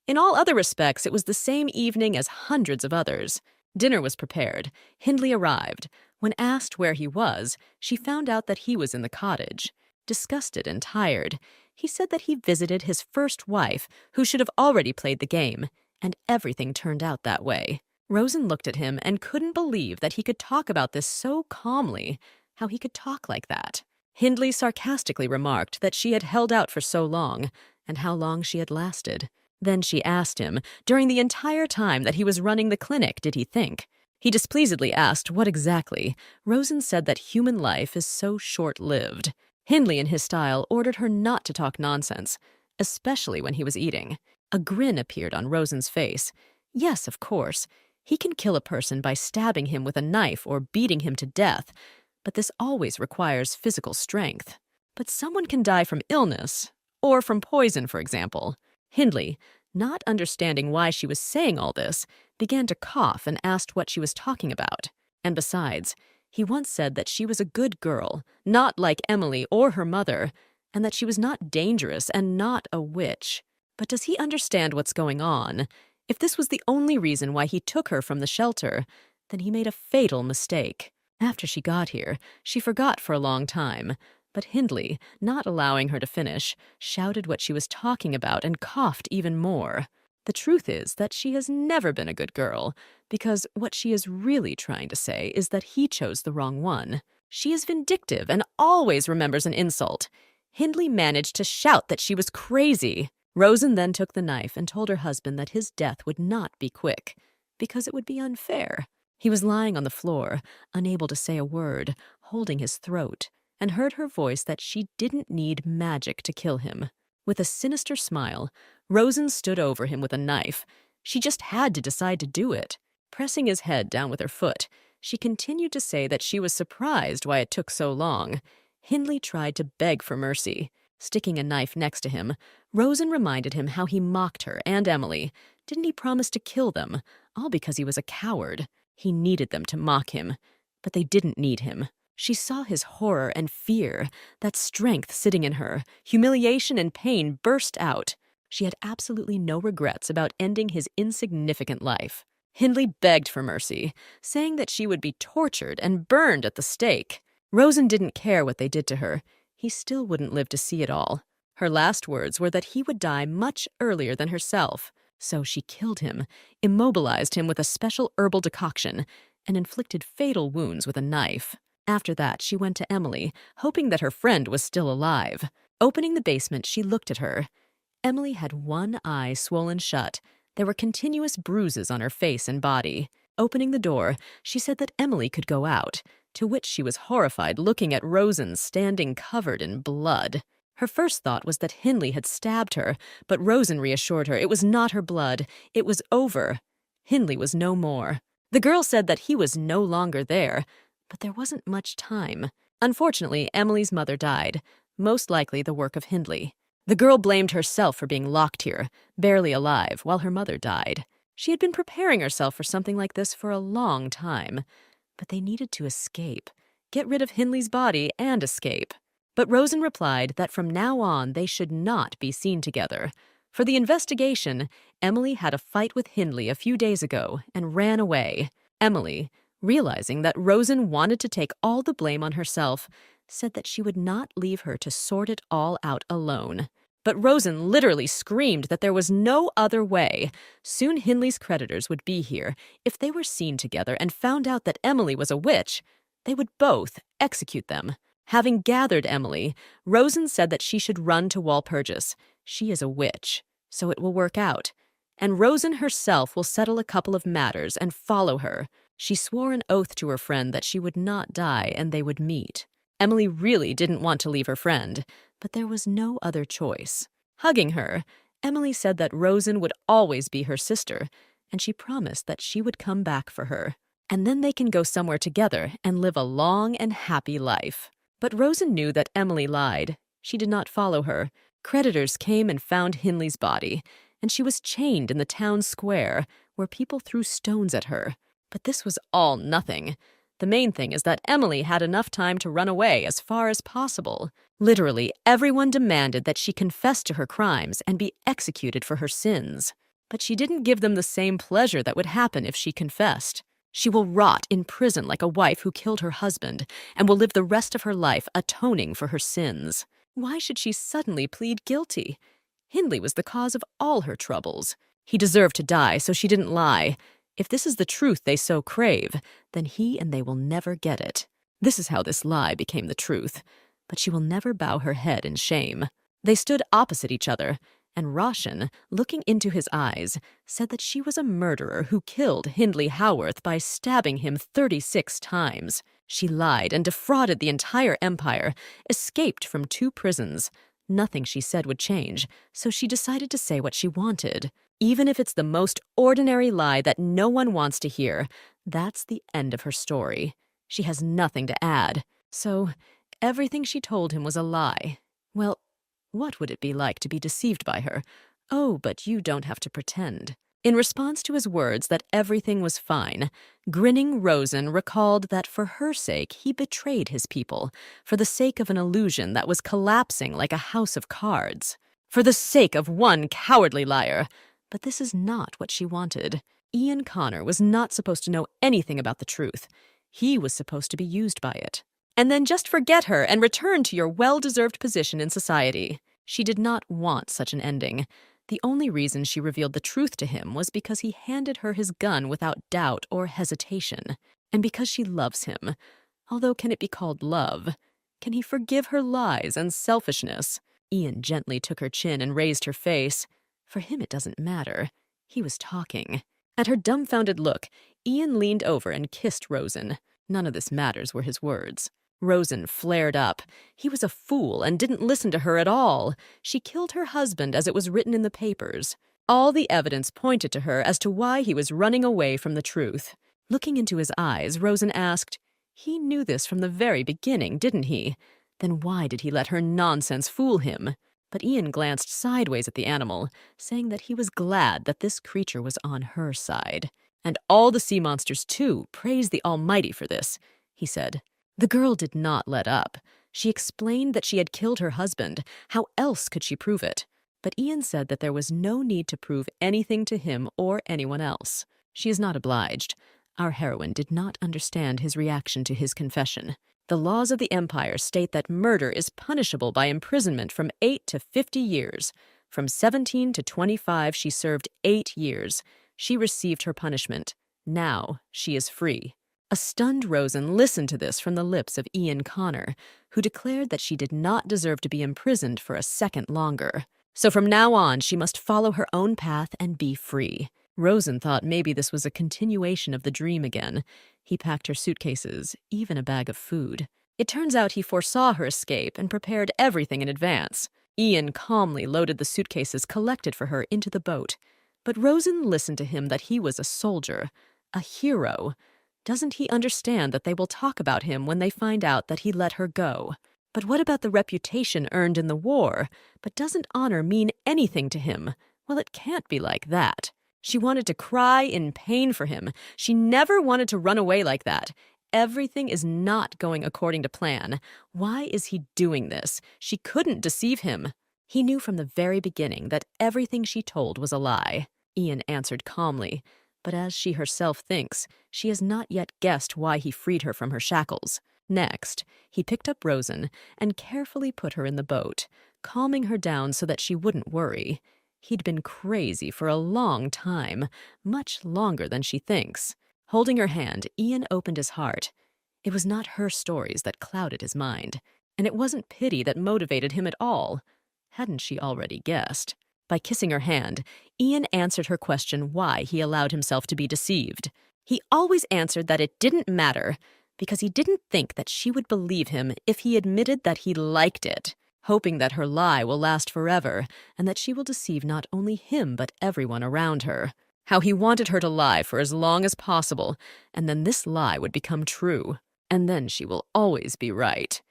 In all other respects, it was the same evening as hundreds of others. Dinner was prepared. Hindley arrived. When asked where he was, she found out that he was in the cottage. Disgusted and tired, he said that he visited his first wife, who should have already played the game, and everything turned out that way. Rosen looked at him and couldn't believe that he could talk about this so calmly, how he could talk like that. Hindley sarcastically remarked that she had held out for so long, and how long she had lasted. Then she asked him, during the entire time that he was running the clinic, did he think? He displeasedly asked what exactly. Rosen said that human life is so short-lived. Hindley, in his style, ordered her not to talk nonsense, especially when he was eating. A grin appeared on Rosen's face. Yes, of course. He can kill a person by stabbing him with a knife or beating him to death, but this always requires physical strength. But someone can die from illness, or from poison, for example. Hindley, not understanding why she was saying all this, began to cough and asked what she was talking about. And besides, he once said that she was a good girl, not like Emily or her mother, and that she was not dangerous and not a witch. But does he understand what's going on? If this was the only reason why he took her from the shelter, then he made a fatal mistake. After she got here, she forgot for a long time, but Hindley, not allowing her to finish, shouted what she was talking about and coughed even more. The truth is that she has never been a good girl, because what she is really trying to say is that he chose the wrong one. She is vindictive and always remembers an insult. Hindley managed to shout that she was crazy. Rosen then took the knife and told her husband that his death would not be quick, because it would be unfair. He was lying on the floor, unable to say a word, holding his throat, and heard her voice that she didn't need magic to kill him. With a sinister smile, Rosen stood over him with a knife. She just had to decide to do it. Pressing his head down with her foot, she continued to say that she was surprised why it took so long. Hindley tried to beg for mercy. Sticking a knife next to him, Rosen reminded him how he mocked her and Emily. Didn't he promise to kill them, all because he was a coward? He needed them to mock him, but they didn't need him. She saw his horror and fear, that strength sitting in her. Humiliation and pain burst out. She had absolutely no regrets about ending his insignificant life. Hindley begged for mercy, saying that she would be tortured and burned at the stake. Rosen didn't care what they did to her. He still wouldn't live to see it all. Her last words were that he would die much earlier than herself. So she killed him, immobilized him with a special herbal decoction, and inflicted fatal wounds with a knife. After that, she went to Emily, hoping that her friend was still alive. Opening the basement, she looked at her. Emily had one eye swollen shut. There were continuous bruises on her face and body. Opening the door, she said that Emily could go out, to which she was horrified looking at Rosen standing covered in blood. Her first thought was that Hindley had stabbed her, but Rosen reassured her it was not her blood. It was over. Hindley was no more. The girl said that he was no longer there, but there wasn't much time. Unfortunately, Emily's mother died, most likely the work of Hindley. The girl blamed herself for being locked here, barely alive, while her mother died. She had been preparing herself for something like this for a long time, but they needed to escape, get rid of Hindley's body and escape. But Rosen replied that from now on they should not be seen together. For the investigation, Emily had a fight with Hindley a few days ago and ran away. Emily, realizing that Rosen wanted to take all the blame on herself, said that she would not leave her to sort it all out alone. But Rosen literally screamed that there was no other way. Soon Hindley's creditors would be here. If they were seen together and found out that Emily was a witch, they would both execute them. Having gathered Emily, Rosen said that she should run to Walpurgis. She is a witch, so it will work out. And Rosen herself will settle a couple of matters and follow her. She swore an oath to her friend that she would not die and they would meet. Emily really didn't want to leave her friend, but there was no other choice. Hugging her, Emily said that Rosen would always be her sister, and she promised that she would come back for her. And then they can go somewhere together and live a long and happy life. But Rosen knew that Emily lied. She did not follow her. Creditors came and found Hindley's body, and she was chained in the town square, where people threw stones at her. But this was all nothing. The main thing is that Emily had enough time to run away as far as possible. Literally, everyone demanded that she confess to her crimes and be executed for her sins. But she didn't give them the same pleasure that would happen if she confessed. She will rot in prison like a wife who killed her husband and will live the rest of her life atoning for her sins. Why should she suddenly plead guilty? Hindley was the cause of all her troubles. He deserved to die, so she didn't lie. If this is the truth they so crave, then he and they will never get it. This is how this lie became the truth. But she will never bow her head in shame. They stood opposite each other, and Roshan, looking into his eyes, said that she was a murderer who killed Hindley Howarth by stabbing him 36 times. She lied and defrauded the entire empire, escaped from 2 prisons. Nothing she said would change, so she decided to say what she wanted. Even if it's the most ordinary lie that no one wants to hear, that's the end of her story. She has nothing to add. So, everything she told him was a lie. Well, what would it be like to be deceived by her? Oh, but you don't have to pretend. In response to his words that everything was fine, grinning Rosen recalled that for her sake he betrayed his people, for the sake of an illusion that was collapsing like a house of cards. For the sake of one cowardly liar. But this is not what she wanted. Ian Connor was not supposed to know anything about the truth. He was supposed to be used by it. And then just forget her and return to your well-deserved position in society. She did not want such an ending. The only reason she revealed the truth to him was because he handed her his gun without doubt or hesitation, and because she loves him. Although can it be called love? Can he forgive her lies and selfishness? Ian gently took her chin and raised her face. For him it doesn't matter. He was talking. At her dumbfounded look, Ian leaned over and kissed Rosen. None of this matters were his words. Rosen flared up. He was a fool and didn't listen to her at all. She killed her husband as it was written in the papers. All the evidence pointed to her as to why he was running away from the truth. Looking into his eyes, Rosen asked, "He knew this from the very beginning, didn't he? Then why did he let her nonsense fool him?" But Ian glanced sideways at the animal, saying that he was glad that this creature was on her side. "And all the sea monsters, too, praise the Almighty for this," he said. The girl did not let up. She explained that she had killed her husband. How else could she prove it? But Ian said that there was no need to prove anything to him or anyone else. She is not obliged. Our heroine did not understand his reaction to his confession. The laws of the Empire state that murder is punishable by imprisonment from 8 to 50 years. From 17 to 25, she served 8 years. She received her punishment. Now she is free. A stunned Rosen listened to this from the lips of Ian Connor, who declared that she did not deserve to be imprisoned for a second longer. So from now on, she must follow her own path and be free. Rosen thought maybe this was a continuation of the dream again. He packed her suitcases, even a bag of food. It turns out he foresaw her escape and prepared everything in advance. Ian calmly loaded the suitcases collected for her into the boat. But Rosen listened to him that he was a soldier, a hero. Doesn't he understand that they will talk about him when they find out that he let her go? But what about the reputation earned in the war? But doesn't honor mean anything to him? Well, it can't be like that. She wanted to cry in pain for him. She never wanted to run away like that. Everything is not going according to plan. Why is he doing this? She couldn't deceive him. He knew from the very beginning that everything she told was a lie. Ian answered calmly. But as she herself thinks, she has not yet guessed why he freed her from her shackles. Next, he picked up Rosen and carefully put her in the boat, calming her down so that she wouldn't worry. He'd been crazy for a long time, much longer than she thinks. Holding her hand, Ian opened his heart. It was not her stories that clouded his mind, and it wasn't pity that motivated him at all. Hadn't she already guessed? By kissing her hand, Ian answered her question why he allowed himself to be deceived. He always answered that it didn't matter because he didn't think that she would believe him if he admitted that he liked it, hoping that her lie will last forever and that she will deceive not only him but everyone around her. How he wanted her to lie for as long as possible, and then this lie would become true, and then she will always be right.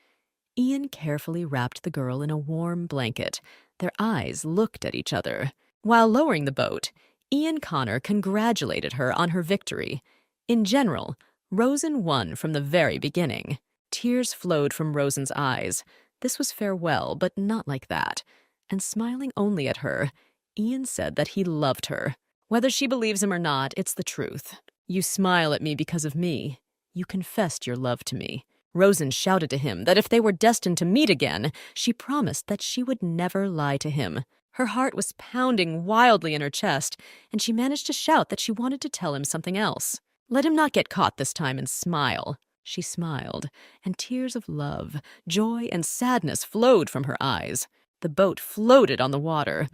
Ian carefully wrapped the girl in a warm blanket. Their eyes looked at each other. While lowering the boat, Ian Connor congratulated her on her victory. In general, Rosen won from the very beginning. Tears flowed from Rosen's eyes. This was farewell, but not like that. And smiling only at her, Ian said that he loved her. Whether she believes him or not, it's the truth. You smile at me because of me. You confessed your love to me. Rosen shouted to him that if they were destined to meet again, she promised that she would never lie to him. Her heart was pounding wildly in her chest, and she managed to shout that she wanted to tell him something else. Let him not get caught this time and smile. She smiled, and tears of love, joy, and sadness flowed from her eyes. The boat floated on the water.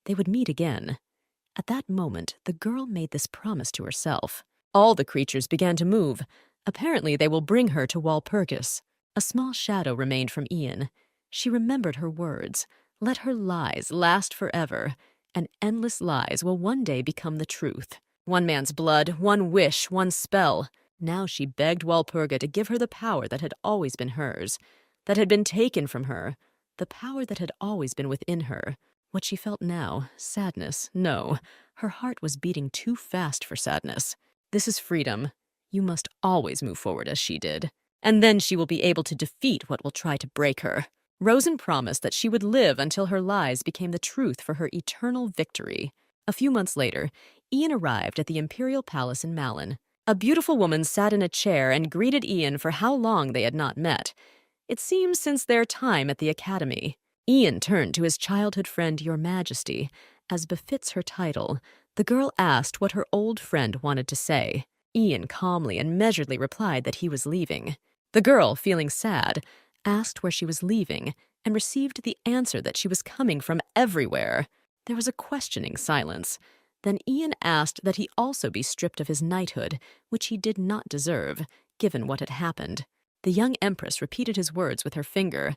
They would meet again. At that moment, the girl made this promise to herself. All the creatures began to move. Apparently, they will bring her to Walpurgis. A small shadow remained from Ian. She remembered her words. Let her lies last forever, and endless lies will one day become the truth. One man's blood, one wish, one spell. Now she begged Walpurga to give her the power that had always been hers, that had been taken from her, the power that had always been within her. What she felt now, sadness, no. Her heart was beating too fast for sadness. This is freedom. You must always move forward as she did. And then she will be able to defeat what will try to break her. Rosen promised that she would live until her lies became the truth for her eternal victory. A few months later, Ian arrived at the Imperial Palace in Malin. A beautiful woman sat in a chair and greeted Ian for how long they had not met. It seems since their time at the academy. Ian turned to his childhood friend, Your Majesty. As befits her title, the girl asked what her old friend wanted to say. Ian calmly and measuredly replied that he was leaving. The girl, feeling sad, asked where she was leaving and received the answer that she was coming from everywhere. There was a questioning silence. Then Ian asked that he also be stripped of his knighthood, which he did not deserve, given what had happened. The young empress repeated his words with her finger.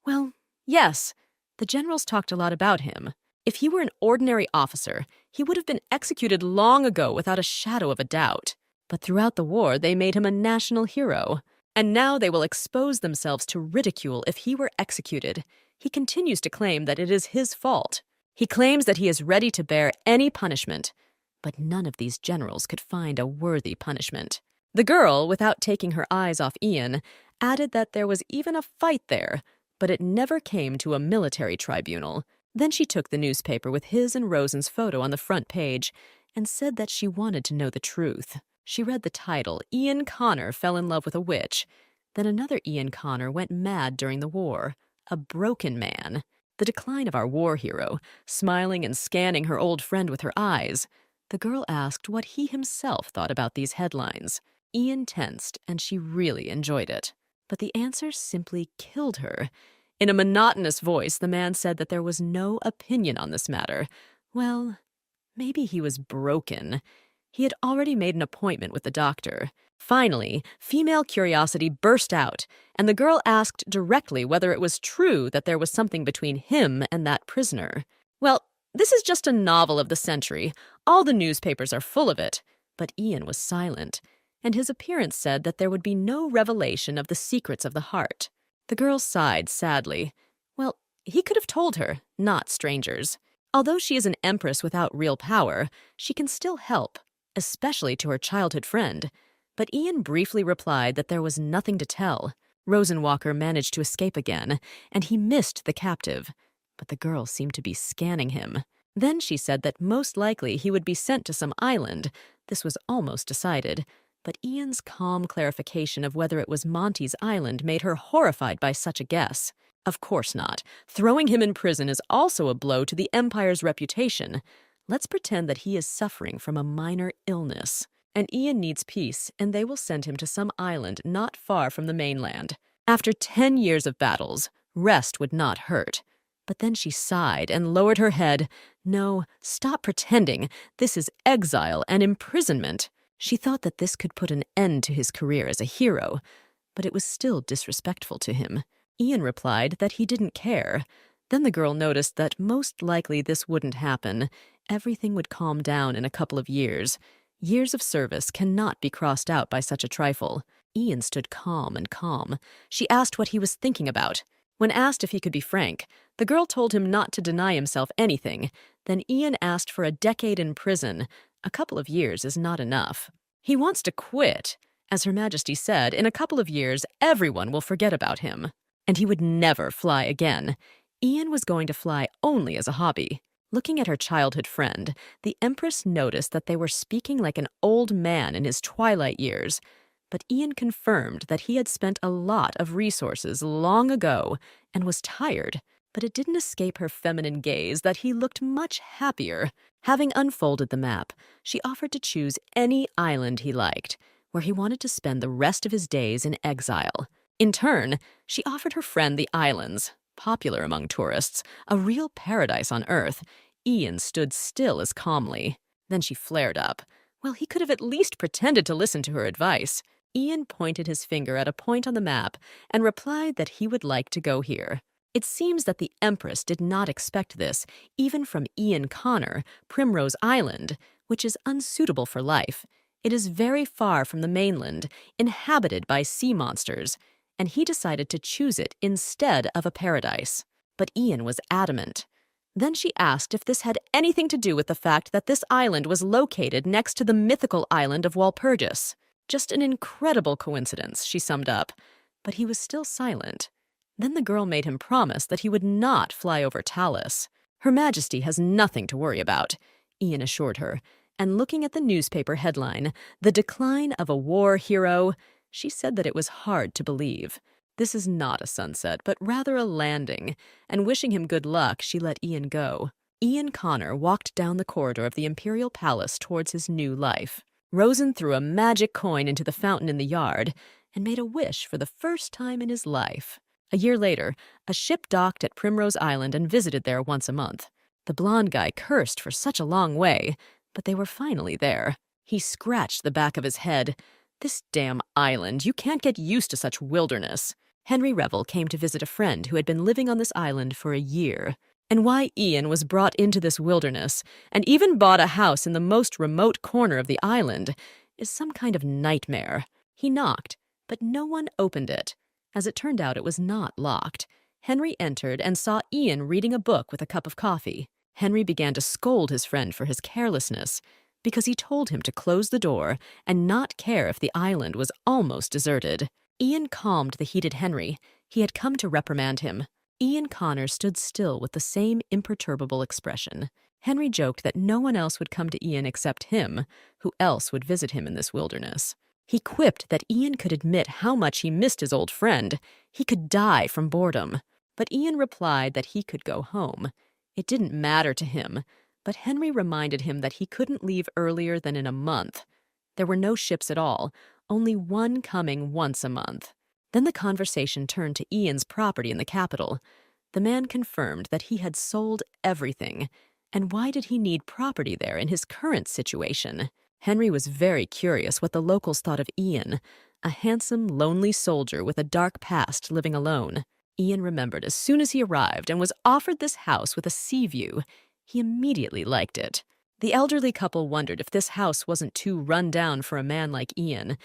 Well, yes, the generals talked a lot about him. If he were an ordinary officer, he would have been executed long ago without a shadow of a doubt. But throughout the war, they made him a national hero. And now they will expose themselves to ridicule if he were executed. He continues to claim that it is his fault. He claims that he is ready to bear any punishment. But none of these generals could find a worthy punishment. The girl, without taking her eyes off Ian, added that there was even a fight there, but it never came to a military tribunal. Then she took the newspaper with his and Rosen's photo on the front page and said that she wanted to know the truth. She read the title, Ian Connor Fell in Love with a Witch. Then another Ian Connor went mad during the war. A broken man. The decline of our war hero, smiling and scanning her old friend with her eyes. The girl asked what he himself thought about these headlines. Ian tensed, and she really enjoyed it. But the answer simply killed her. In a monotonous voice, the man said that there was no opinion on this matter. Well, maybe he was broken. He had already made an appointment with the doctor. Finally, female curiosity burst out, and the girl asked directly whether it was true that there was something between him and that prisoner. Well, this is just a novel of the century. All the newspapers are full of it. But Ian was silent, and his appearance said that there would be no revelation of the secrets of the heart. The girl sighed sadly. Well, he could have told her, not strangers. Although she is an empress without real power, she can still help, especially to her childhood friend. But Ian briefly replied that there was nothing to tell. Rosenwalker managed to escape again, and he missed the captive. But the girl seemed to be scanning him. Then she said that most likely he would be sent to some island. This was almost decided. But Ian's calm clarification of whether it was Monty's island made her horrified by such a guess. Of course not. Throwing him in prison is also a blow to the Empire's reputation. Let's pretend that he is suffering from a minor illness. And Ian needs peace, and they will send him to some island not far from the mainland. After 10 years of battles, rest would not hurt. But then she sighed and lowered her head. No, stop pretending. This is exile and imprisonment. She thought that this could put an end to his career as a hero, but it was still disrespectful to him. Ian replied that he didn't care. Then the girl noticed that most likely this wouldn't happen. Everything would calm down in a couple of years. Years of service cannot be crossed out by such a trifle. Ian stood calm and calm. She asked what he was thinking about. When asked if he could be frank, the girl told him not to deny himself anything. Then Ian asked for a decade in prison. A couple of years is not enough. He wants to quit. As Her Majesty said, in a couple of years, everyone will forget about him. And he would never fly again. Ian was going to fly only as a hobby. Looking at her childhood friend, the Empress noticed that they were speaking like an old man in his twilight years. But Ian confirmed that he had spent a lot of resources long ago and was tired. But it didn't escape her feminine gaze that he looked much happier. Having unfolded the map, she offered to choose any island he liked, where he wanted to spend the rest of his days in exile. In turn, she offered her friend the islands, popular among tourists, a real paradise on Earth. Ian stood still as calmly. Then she flared up. Well, he could have at least pretended to listen to her advice. Ian pointed his finger at a point on the map and replied that he would like to go here. It seems that the Empress did not expect this, even from Ian Connor, Primrose Island, which is unsuitable for life. It is very far from the mainland, inhabited by sea monsters, and he decided to choose it instead of a paradise. But Ian was adamant. Then she asked if this had anything to do with the fact that this island was located next to the mythical island of Walpurgis. Just an incredible coincidence, she summed up. But he was still silent. Then the girl made him promise that he would not fly over Talus. Her Majesty has nothing to worry about, Ian assured her. And looking at the newspaper headline, "The Decline of a War Hero," she said that it was hard to believe. This is not a sunset, but rather a landing, and wishing him good luck, she let Ian go. Ian Connor walked down the corridor of the Imperial Palace towards his new life. Rosen threw a magic coin into the fountain in the yard and made a wish for the first time in his life. A year later, a ship docked at Primrose Island and visited there once a month. The blonde guy cursed for such a long way, but they were finally there. He scratched the back of his head. This damn island, you can't get used to such wilderness. Henry Revel came to visit a friend who had been living on this island for a year. And why Ian was brought into this wilderness, and even bought a house in the most remote corner of the island, is some kind of nightmare. He knocked, but no one opened it. As it turned out, it was not locked. Henry entered and saw Ian reading a book with a cup of coffee. Henry began to scold his friend for his carelessness, because he told him to close the door and not care if the island was almost deserted. Ian calmed the heated Henry. He had come to reprimand him. Ian Connor stood still with the same imperturbable expression. Henry joked that no one else would come to Ian except him. Who else would visit him in this wilderness? He quipped that Ian could admit how much he missed his old friend. He could die from boredom. But Ian replied that he could go home. It didn't matter to him, but Henry reminded him that he couldn't leave earlier than in a month. There were no ships at all, only one coming once a month. Then the conversation turned to Ian's property in the capital. The man confirmed that he had sold everything. And why did he need property there in his current situation? Henry was very curious what the locals thought of Ian, a handsome, lonely soldier with a dark past living alone. Ian remembered as soon as he arrived and was offered this house with a sea view. He immediately liked it. The elderly couple wondered if this house wasn't too run down for a man like Ian,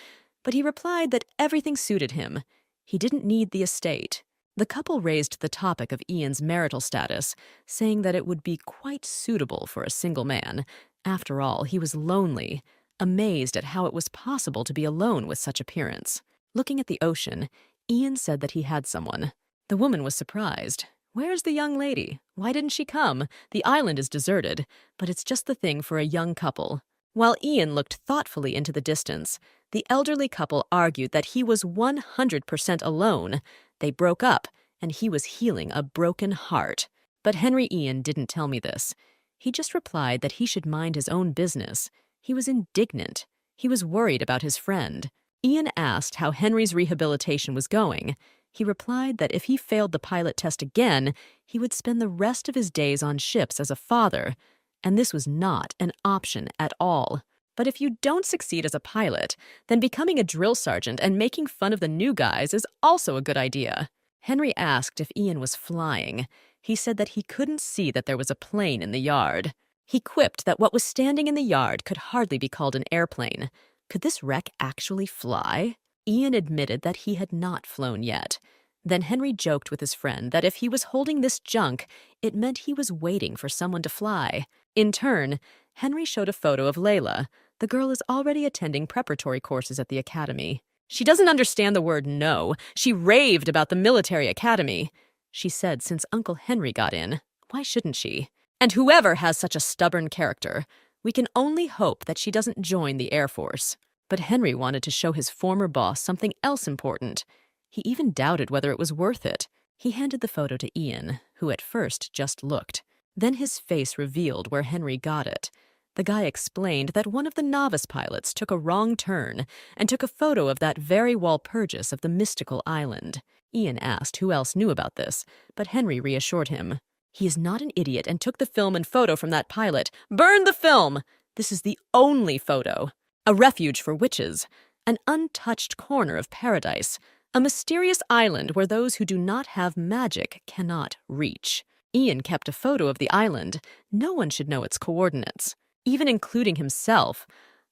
but he replied that everything suited him. He didn't need the estate. The couple raised the topic of Ian's marital status, saying that it would be quite suitable for a single man. After all, he was lonely, amazed at how it was possible to be alone with such appearance. Looking at the ocean, Ian said that he had someone. The woman was surprised. "Where's the young lady? Why didn't she come? The island is deserted, but it's just the thing for a young couple." While Ian looked thoughtfully into the distance, the elderly couple argued that he was 100% alone. They broke up, and he was healing a broken heart. But Henry Ian didn't tell me this. He just replied that he should mind his own business. He was indignant. He was worried about his friend. Ian asked how Henry's rehabilitation was going. He replied that if he failed the pilot test again, he would spend the rest of his days on ships as a father, and this was not an option at all. But if you don't succeed as a pilot, then becoming a drill sergeant and making fun of the new guys is also a good idea. Henry asked if Ian was flying. He said that he couldn't see that there was a plane in the yard. He quipped that what was standing in the yard could hardly be called an airplane. Could this wreck actually fly? Ian admitted that he had not flown yet. Then Henry joked with his friend that if he was holding this junk, it meant he was waiting for someone to fly. In turn, Henry showed a photo of Leah. The girl is already attending preparatory courses at the academy. She doesn't understand the word no. She raved about the military academy. She said since Uncle Henry got in, why shouldn't she? And whoever has such a stubborn character, we can only hope that she doesn't join the Air Force. But Henry wanted to show his former boss something else important. He even doubted whether it was worth it. He handed the photo to Ian, who at first just looked. Then his face revealed where Henry got it. The guy explained that one of the novice pilots took a wrong turn and took a photo of that very Walpurgis of the mystical island. Ian asked who else knew about this, but Henry reassured him. He is not an idiot and took the film and photo from that pilot. Burn the film! This is the only photo. A refuge for witches. An untouched corner of paradise. A mysterious island where those who do not have magic cannot reach. Ian kept a photo of the island. No one should know its coordinates, even including himself,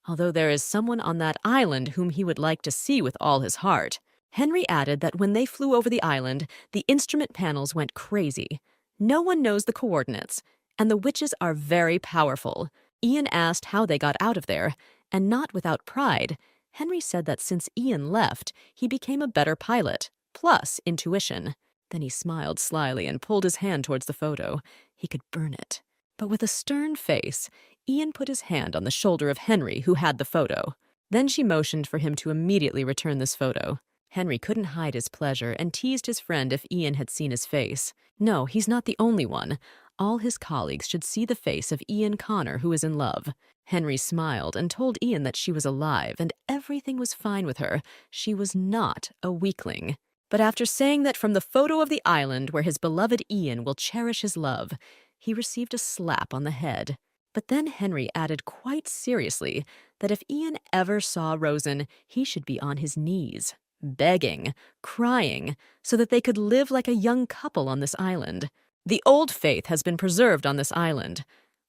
although there is someone on that island whom he would like to see with all his heart. Henry added that when they flew over the island, the instrument panels went crazy. No one knows the coordinates, and the witches are very powerful. Ian asked how they got out of there, and not without pride, Henry said that since Ian left, he became a better pilot, plus intuition. Then he smiled slyly and pulled his hand towards the photo. He could burn it. But with a stern face, Ian put his hand on the shoulder of Henry, who had the photo. Then she motioned for him to immediately return this photo. Henry couldn't hide his pleasure and teased his friend if Ian had seen his face. No, he's not the only one. All his colleagues should see the face of Ian Connor, who is in love. Henry smiled and told Ian that she was alive and everything was fine with her. She was not a weakling. But after saying that from the photo of the island where his beloved Ian will cherish his love, he received a slap on the head. But then Henry added quite seriously that if Ian ever saw Rosen, he should be on his knees, begging, crying, so that they could live like a young couple on this island. The old faith has been preserved on this island.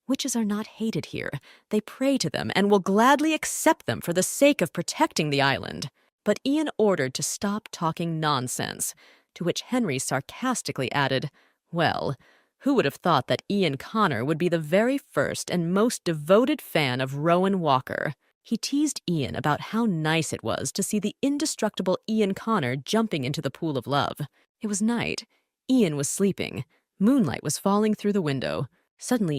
Witches are not hated here. They pray to them and will gladly accept them for the sake of protecting the island. But Ian ordered to stop talking nonsense, to which Henry sarcastically added, well, who would have thought that Ian Connor would be the very first and most devoted fan of Rowan Walker? He teased Ian about how nice it was to see the indestructible Ian Connor jumping into the pool of love. It was night. Ian was sleeping. Moonlight was falling through the window.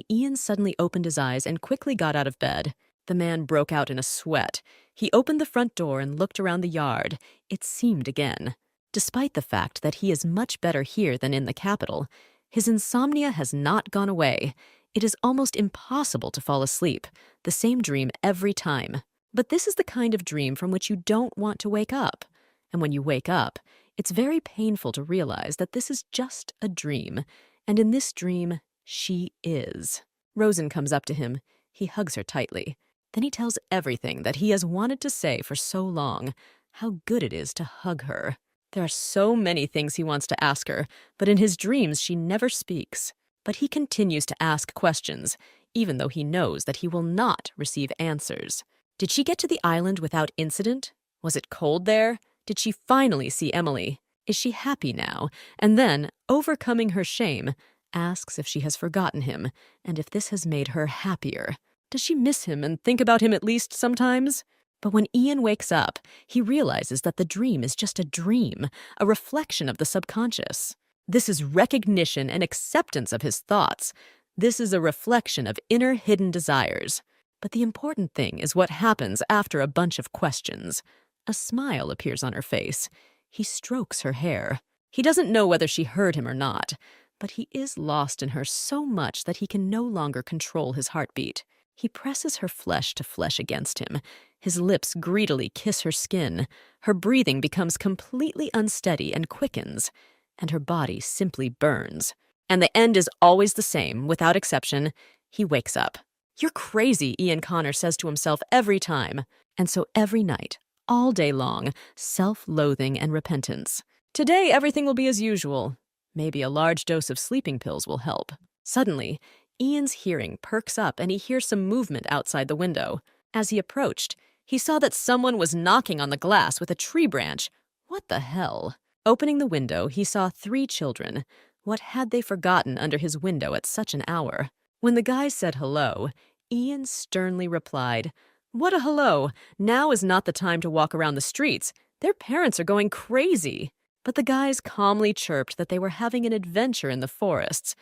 Ian suddenly opened his eyes and quickly got out of bed. The man broke out in a sweat. He opened the front door and looked around the yard. It seemed again. Despite the fact that he is much better here than in the capital, his insomnia has not gone away. It is almost impossible to fall asleep, the same dream every time. But this is the kind of dream from which you don't want to wake up. And when you wake up, it's very painful to realize that this is just a dream. And in this dream, she is. Rosen comes up to him. He hugs her tightly. Then he tells everything that he has wanted to say for so long, how good it is to hug her. There are so many things he wants to ask her, but in his dreams she never speaks. But he continues to ask questions, even though he knows that he will not receive answers. Did she get to the island without incident? Was it cold there? Did she finally see Emily? Is she happy now? And then, overcoming her shame, asks if she has forgotten him, and if this has made her happier. Does she miss him and think about him at least sometimes? But when Ian wakes up, he realizes that the dream is just a dream, a reflection of the subconscious. This is recognition and acceptance of his thoughts. This is a reflection of inner hidden desires. But the important thing is what happens after a bunch of questions. A smile appears on her face. He strokes her hair. He doesn't know whether she heard him or not, but he is lost in her so much that he can no longer control his heartbeat. He presses her flesh to flesh against him. His lips greedily kiss her skin. Her breathing becomes completely unsteady and quickens, and her body simply burns. And the end is always the same, without exception. He wakes up. "You're crazy," Ian Connor says to himself every time. And so every night, all day long, self-loathing and repentance. Today, everything will be as usual. Maybe a large dose of sleeping pills will help. Suddenly, Ian's hearing perks up and he hears some movement outside the window. As he approached, he saw that someone was knocking on the glass with a tree branch. What the hell? Opening the window, he saw 3 children. What had they forgotten under his window at such an hour? When the guys said hello, Ian sternly replied, "What a hello! Now is not the time to walk around the streets. Their parents are going crazy." But the guys calmly chirped that they were having an adventure in the forests.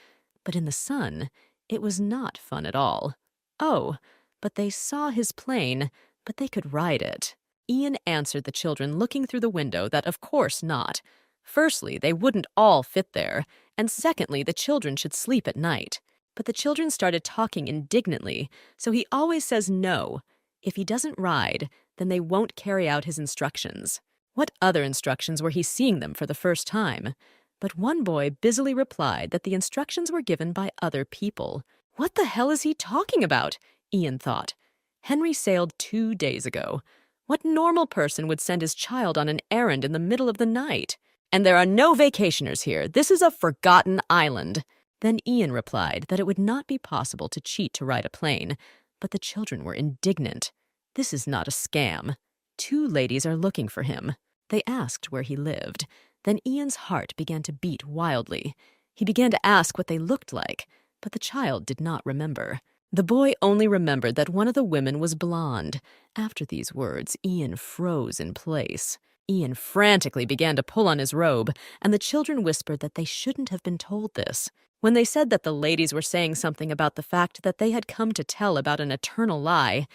But in the sun, it was not fun at all. Oh, but they saw his plane, but they could ride it. Ian answered the children looking through the window that of course not. Firstly, they wouldn't all fit there, and secondly, the children should sleep at night. But the children started talking indignantly, so he always says no. If he doesn't ride, then they won't carry out his instructions. What other instructions were he seeing them for the first time? But one boy busily replied that the instructions were given by other people. What the hell is he talking about? Ian thought. Henry sailed 2 days ago. What normal person would send his child on an errand in the middle of the night? And there are no vacationers here. This is a forgotten island. Then Ian replied that it would not be possible to cheat to ride a plane, but the children were indignant. This is not a scam. 2 ladies are looking for him. They asked where he lived. Then Ian's heart began to beat wildly. He began to ask what they looked like, but the child did not remember. The boy only remembered that one of the women was blonde. After these words, Ian froze in place. Ian frantically began to pull on his robe, and the children whispered that they shouldn't have been told this. When they said that the ladies were saying something about the fact that they had come to tell about an eternal lie,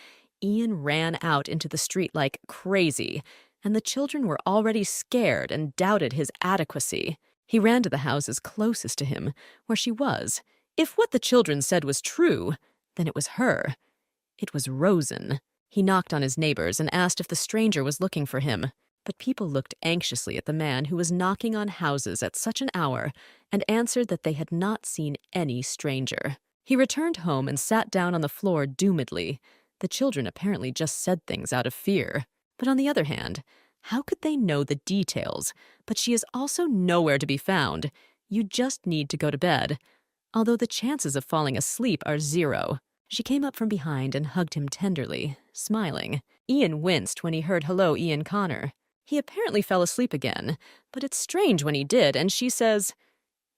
Ian ran out into the street like crazy, and the children were already scared and doubted his adequacy. He ran to the houses closest to him, where she was. If what the children said was true, then it was her. It was Rosen. He knocked on his neighbors and asked if the stranger was looking for him. But people looked anxiously at the man who was knocking on houses at such an hour and answered that they had not seen any stranger. He returned home and sat down on the floor doomedly. The children apparently just said things out of fear. But on the other hand, how could they know the details? But she is also nowhere to be found. You just need to go to bed. Although the chances of falling asleep are 0. She came up from behind and hugged him tenderly, smiling. Ian winced when he heard "Hello, Ian Connor." He apparently fell asleep again, but it's strange when he did, and she says,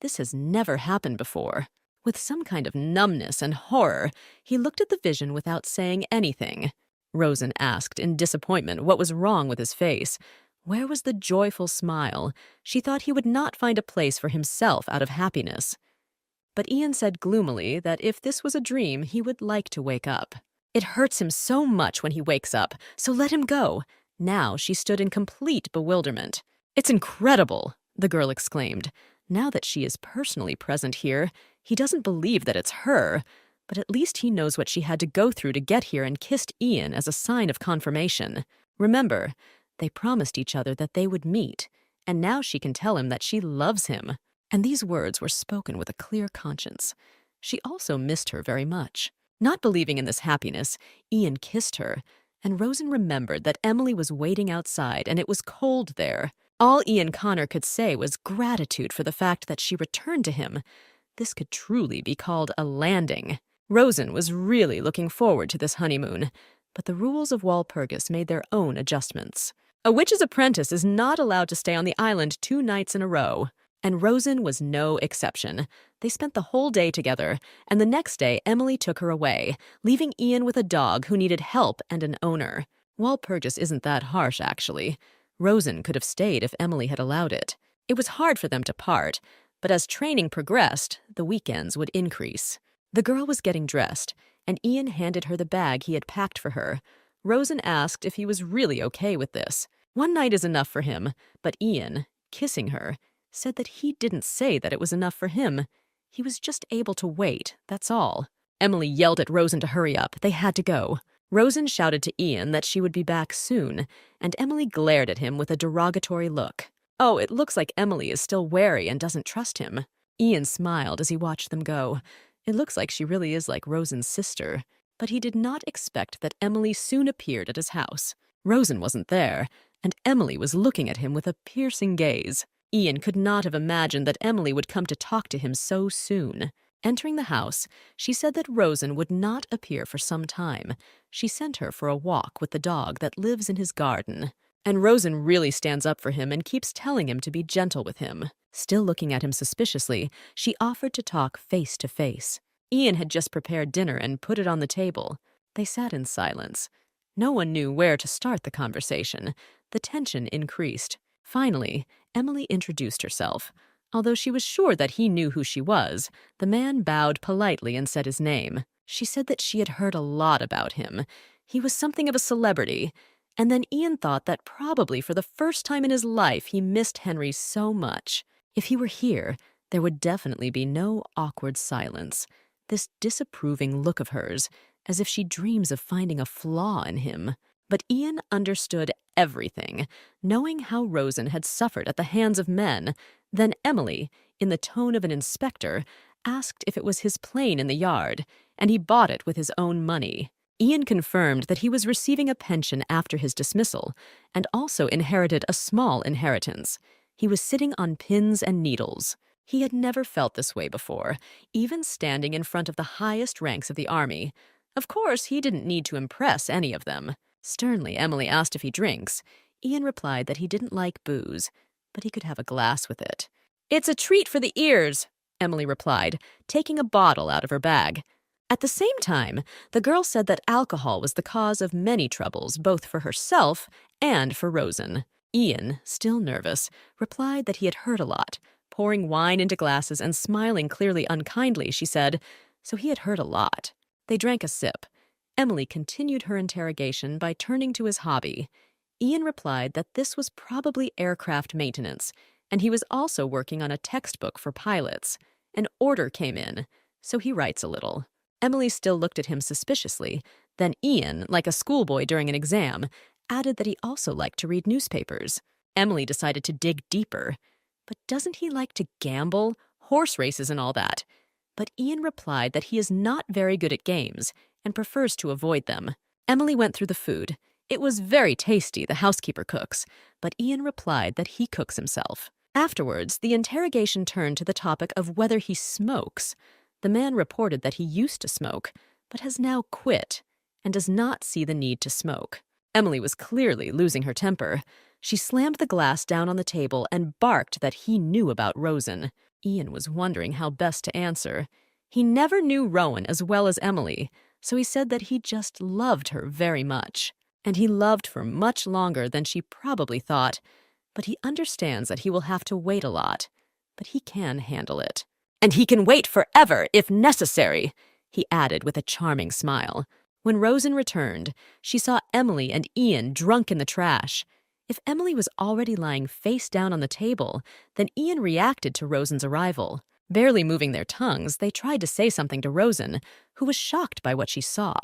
"This has never happened before." With some kind of numbness and horror, he looked at the vision without saying anything. Rosen asked in disappointment what was wrong with his face. Where was the joyful smile? She thought he would not find a place for himself out of happiness. But Ian said gloomily that if this was a dream, he would like to wake up. It hurts him so much when he wakes up, so let him go. Now she stood in complete bewilderment. "It's incredible," the girl exclaimed. Now that she is personally present here, he doesn't believe that it's her, but at least he knows what she had to go through to get here and kissed Ian as a sign of confirmation. Remember, they promised each other that they would meet, and now she can tell him that she loves him. And these words were spoken with a clear conscience. She also missed her very much. Not believing in this happiness, Ian kissed her, and Rosen remembered that Emily was waiting outside and it was cold there. All Ian Connor could say was gratitude for the fact that she returned to him. This could truly be called a landing. Rosen was really looking forward to this honeymoon, but the rules of Walpurgis made their own adjustments. A witch's apprentice is not allowed to stay on the island 2 nights in a row. And Rosen was no exception. They spent the whole day together, and the next day Emily took her away, leaving Ian with a dog who needed help and an owner. Walpurgis isn't that harsh, actually. Rosen could have stayed if Emily had allowed it. It was hard for them to part, but as training progressed, the weekends would increase. The girl was getting dressed, and Ian handed her the bag he had packed for her. Rosen asked if he was really okay with this. One night is enough for him, but Ian, kissing her, said that he didn't say that it was enough for him. He was just able to wait, that's all. Emily yelled at Rosen to hurry up. They had to go. Rosen shouted to Ian that she would be back soon, and Emily glared at him with a derogatory look. Oh, it looks like Emily is still wary and doesn't trust him. Ian smiled as he watched them go. It looks like she really is like Rosen's sister. But he did not expect that Emily soon appeared at his house. Rosen wasn't there, and Emily was looking at him with a piercing gaze. Ian could not have imagined that Emily would come to talk to him so soon. Entering the house, she said that Rosen would not appear for some time. She sent her for a walk with the dog that lives in his garden. And Rosen really stands up for him and keeps telling him to be gentle with him. Still looking at him suspiciously, she offered to talk face to face. Ian had just prepared dinner and put it on the table. They sat in silence. No one knew where to start the conversation. The tension increased. Finally, Emily introduced herself. Although she was sure that he knew who she was, the man bowed politely and said his name. She said that she had heard a lot about him. He was something of a celebrity. And then Ian thought that probably for the first time in his life he missed Henry so much. If he were here, there would definitely be no awkward silence. This disapproving look of hers, as if she dreams of finding a flaw in him. But Ian understood everything, knowing how Rosen had suffered at the hands of men. Then Emily, in the tone of an inspector, asked if it was his plane in the yard, and he bought it with his own money. Ian confirmed that he was receiving a pension after his dismissal, and also inherited a small inheritance. He was sitting on pins and needles. He had never felt this way before, even standing in front of the highest ranks of the army. Of course, he didn't need to impress any of them. Sternly, Emily asked if he drinks. Ian replied that he didn't like booze, but he could have a glass with it. "It's a treat for the ears," Emily replied, taking a bottle out of her bag. At the same time, the girl said that alcohol was the cause of many troubles, both for herself and for Rosen. Ian, still nervous, replied that he had heard a lot. Pouring wine into glasses and smiling clearly unkindly, she said, so he had heard a lot. They drank a sip. Emily continued her interrogation by turning to his hobby. Ian replied that this was probably aircraft maintenance, and he was also working on a textbook for pilots. An order came in, so he writes a little. Emily still looked at him suspiciously. Then Ian, like a schoolboy during an exam, added that he also liked to read newspapers. Emily decided to dig deeper. But doesn't he like to gamble, horse races and all that? But Ian replied that he is not very good at games and prefers to avoid them. Emily went through the food. It was very tasty, the housekeeper cooks, but Ian replied that he cooks himself. Afterwards, the interrogation turned to the topic of whether he smokes. The man reported that he used to smoke, but has now quit and does not see the need to smoke. Emily was clearly losing her temper. She slammed the glass down on the table and barked that he knew about Rosen. Ian was wondering how best to answer. He never knew Rowan as well as Emily, so he said that he just loved her very much. And he loved for much longer than she probably thought. But he understands that he will have to wait a lot. But he can handle it. "And he can wait forever, if necessary," he added with a charming smile. When Rosen returned, she saw Emily and Ian drunk in the trash. If Emily was already lying face down on the table, then Ian reacted to Rosen's arrival. Barely moving their tongues, they tried to say something to Rosen, who was shocked by what she saw.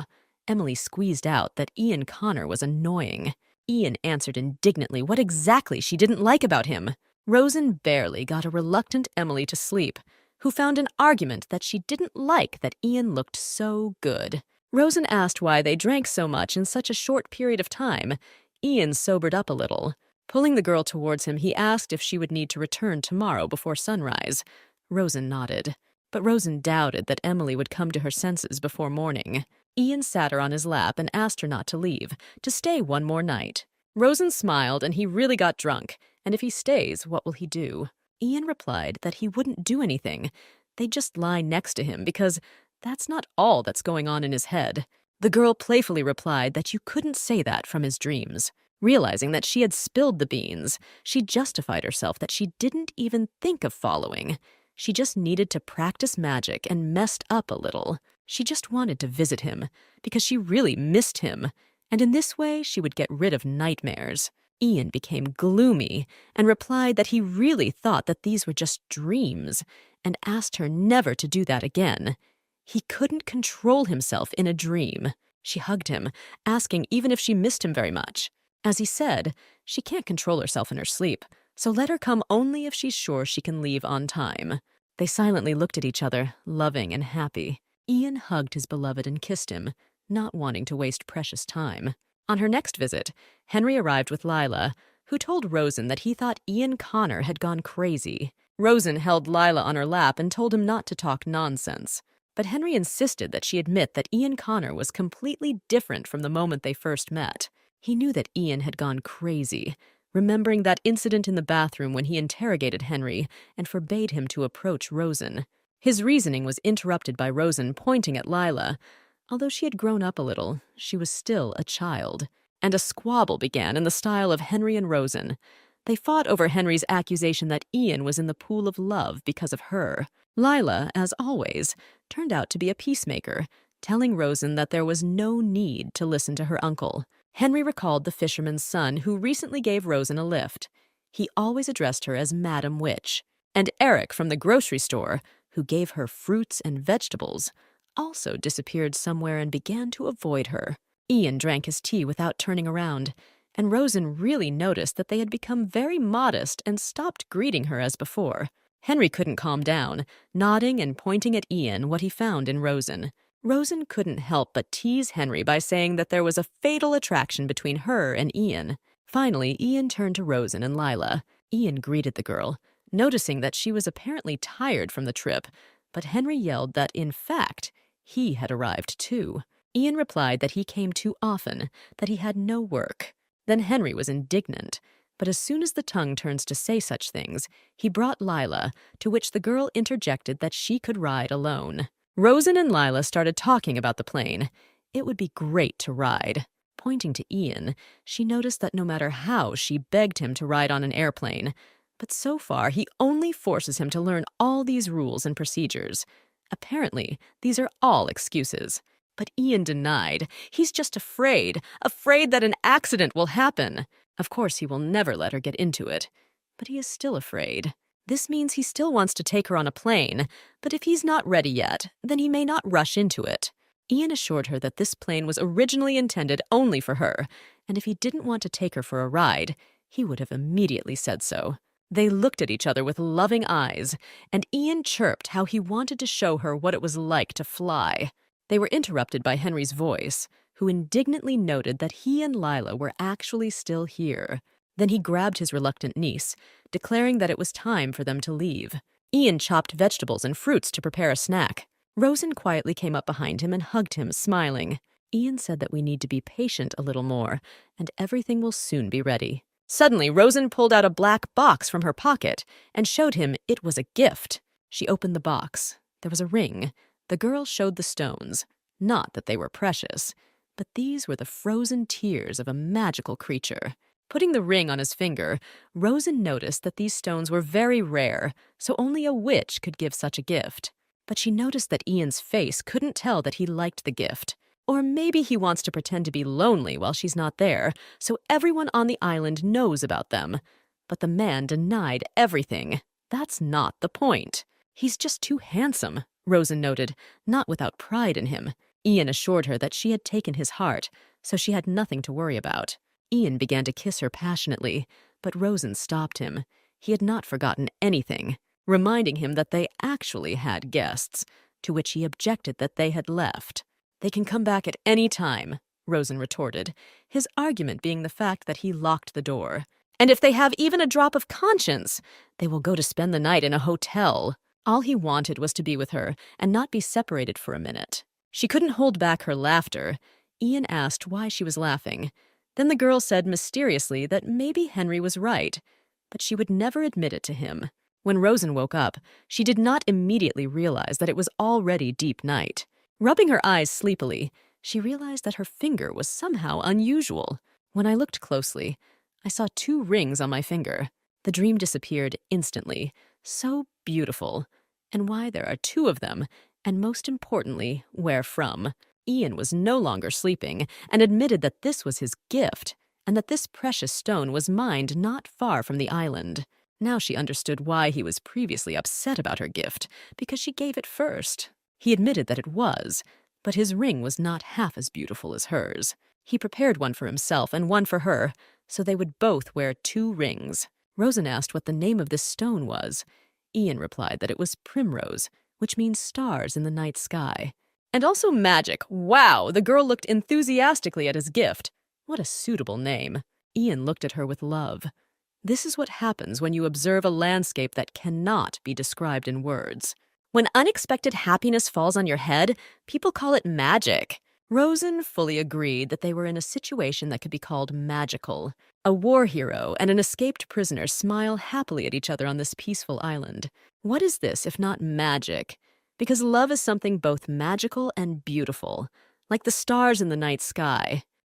Emily squeezed out that Ian Connor was annoying. Ian answered indignantly what exactly she didn't like about him. Rosen barely got a reluctant Emily to sleep, who found an argument that she didn't like that Ian looked so good. Rosen asked why they drank so much in such a short period of time. Ian sobered up a little. Pulling the girl towards him, he asked if she would need to return tomorrow before sunrise. Rosen nodded. But Rosen doubted that Emily would come to her senses before morning. Ian sat her on his lap and asked her not to leave, to stay one more night. Rosen smiled, and he really got drunk, and if he stays, what will he do? Ian replied that he wouldn't do anything. They'd just lie next to him, because that's not all that's going on in his head. The girl playfully replied that you couldn't say that from his dreams. Realizing that she had spilled the beans, she justified herself that she didn't even think of following. She just needed to practice magic and messed up a little. She just wanted to visit him, because she really missed him, and in this way she would get rid of nightmares. Ian became gloomy and replied that he really thought that these were just dreams, and asked her never to do that again. He couldn't control himself in a dream. She hugged him, asking even if she missed him very much. As he said, she can't control herself in her sleep, so let her come only if she's sure she can leave on time. They silently looked at each other, loving and happy. Ian hugged his beloved and kissed him. not wanting to waste precious time. On her next visit, Henry arrived with Lila, who told Rosen that he thought Ian Connor had gone crazy. Rosen held Lila on her lap and told him not to talk nonsense. But Henry insisted that she admit that Ian Connor was completely different from the moment they first met. He knew that Ian had gone crazy, remembering that incident in the bathroom when he interrogated Henry and forbade him to approach Rosen. His reasoning was interrupted by Rosen pointing at Lila. Although she had grown up a little, she was still a child. And a squabble began in the style of Henry and Rosen. They fought over Henry's accusation that Ian was in the pool of love because of her. Lila, as always, turned out to be a peacemaker, telling Rosen that there was no need to listen to her uncle. Henry recalled the fisherman's son who recently gave Rosen a lift. He always addressed her as Madam Witch. And Eric from the grocery store, who gave her fruits and vegetables, also disappeared somewhere and began to avoid her. Ian drank his tea without turning around, and Rosen really noticed that they had become very modest and stopped greeting her as before. Henry couldn't calm down, nodding and pointing at Ian what he found in Rosen. Rosen couldn't help but tease Henry by saying that there was a fatal attraction between her and Ian. Finally, Ian turned to Rosen and Lila. Ian greeted the girl, noticing that she was apparently tired from the trip, but Henry yelled that, in fact, he had arrived too. Ian replied that he came too often, that he had no work. Then Henry was indignant, but as soon as the tongue turns to say such things, he brought Lila, to which the girl interjected that she could ride alone. Rosen and Lila started talking about the plane. It would be great to ride. Pointing to Ian, she noticed that no matter how she begged him to ride on an airplane, but so far he only forces him to learn all these rules and procedures. Apparently, these are all excuses. But Ian denied. He's just afraid that an accident will happen. Of course, he will never let her get into it. But he is still afraid. This means he still wants to take her on a plane, but if he's not ready yet, then he may not rush into it. Ian assured her that this plane was originally intended only for her, and if he didn't want to take her for a ride, he would have immediately said so. They looked at each other with loving eyes, and Ian chirped how he wanted to show her what it was like to fly. They were interrupted by Henry's voice, who indignantly noted that he and Lila were actually still here. Then he grabbed his reluctant niece, declaring that it was time for them to leave. Ian chopped vegetables and fruits to prepare a snack. Rosen quietly came up behind him and hugged him, smiling. Ian said that we need to be patient a little more, and everything will soon be ready. Suddenly, Rosen pulled out a black box from her pocket and showed him it was a gift. She opened the box. There was a ring. The girl showed the stones. Not that they were precious, but these were the frozen tears of a magical creature. Putting the ring on his finger, Rosen noticed that these stones were very rare, so only a witch could give such a gift. But she noticed that Ian's face couldn't tell that he liked the gift. Or maybe he wants to pretend to be lonely while she's not there, so everyone on the island knows about them. But the man denied everything. That's not the point. He's just too handsome, Rosen noted, not without pride in him. Ian assured her that she had taken his heart, so she had nothing to worry about. Ian began to kiss her passionately, but Rosen stopped him. He had not forgotten anything, reminding him that they actually had guests, to which he objected that they had left. They can come back at any time, Rosen retorted, his argument being the fact that he locked the door. And if they have even a drop of conscience, they will go to spend the night in a hotel. All he wanted was to be with her and not be separated for a minute. She couldn't hold back her laughter. Ian asked why she was laughing. Then the girl said mysteriously that maybe Henry was right, but she would never admit it to him. When Rosen woke up, she did not immediately realize that it was already deep night. Rubbing her eyes sleepily, she realized that her finger was somehow unusual. When I looked closely, I saw 2 rings on my finger. The dream disappeared instantly. So beautiful. And why there are 2 of them, and most importantly, where from. Ian was no longer sleeping and admitted that this was his gift, and that this precious stone was mined not far from the island. Now she understood why he was previously upset about her gift, because she gave it first. He admitted that it was, but his ring was not half as beautiful as hers. He prepared one for himself and one for her, so they would both wear 2 rings. Rosen asked what the name of this stone was. Ian replied that it was primrose, which means stars in the night sky. And also magic. Wow, the girl looked enthusiastically at his gift. What a suitable name. Ian looked at her with love. This is what happens when you observe a landscape that cannot be described in words. When unexpected happiness falls on your head, people call it magic. Rosen fully agreed that they were in a situation that could be called magical. A war hero and an escaped prisoner smile happily at each other on this peaceful island. What is this if not magic? Because love is something both magical and beautiful, like the stars in the night sky.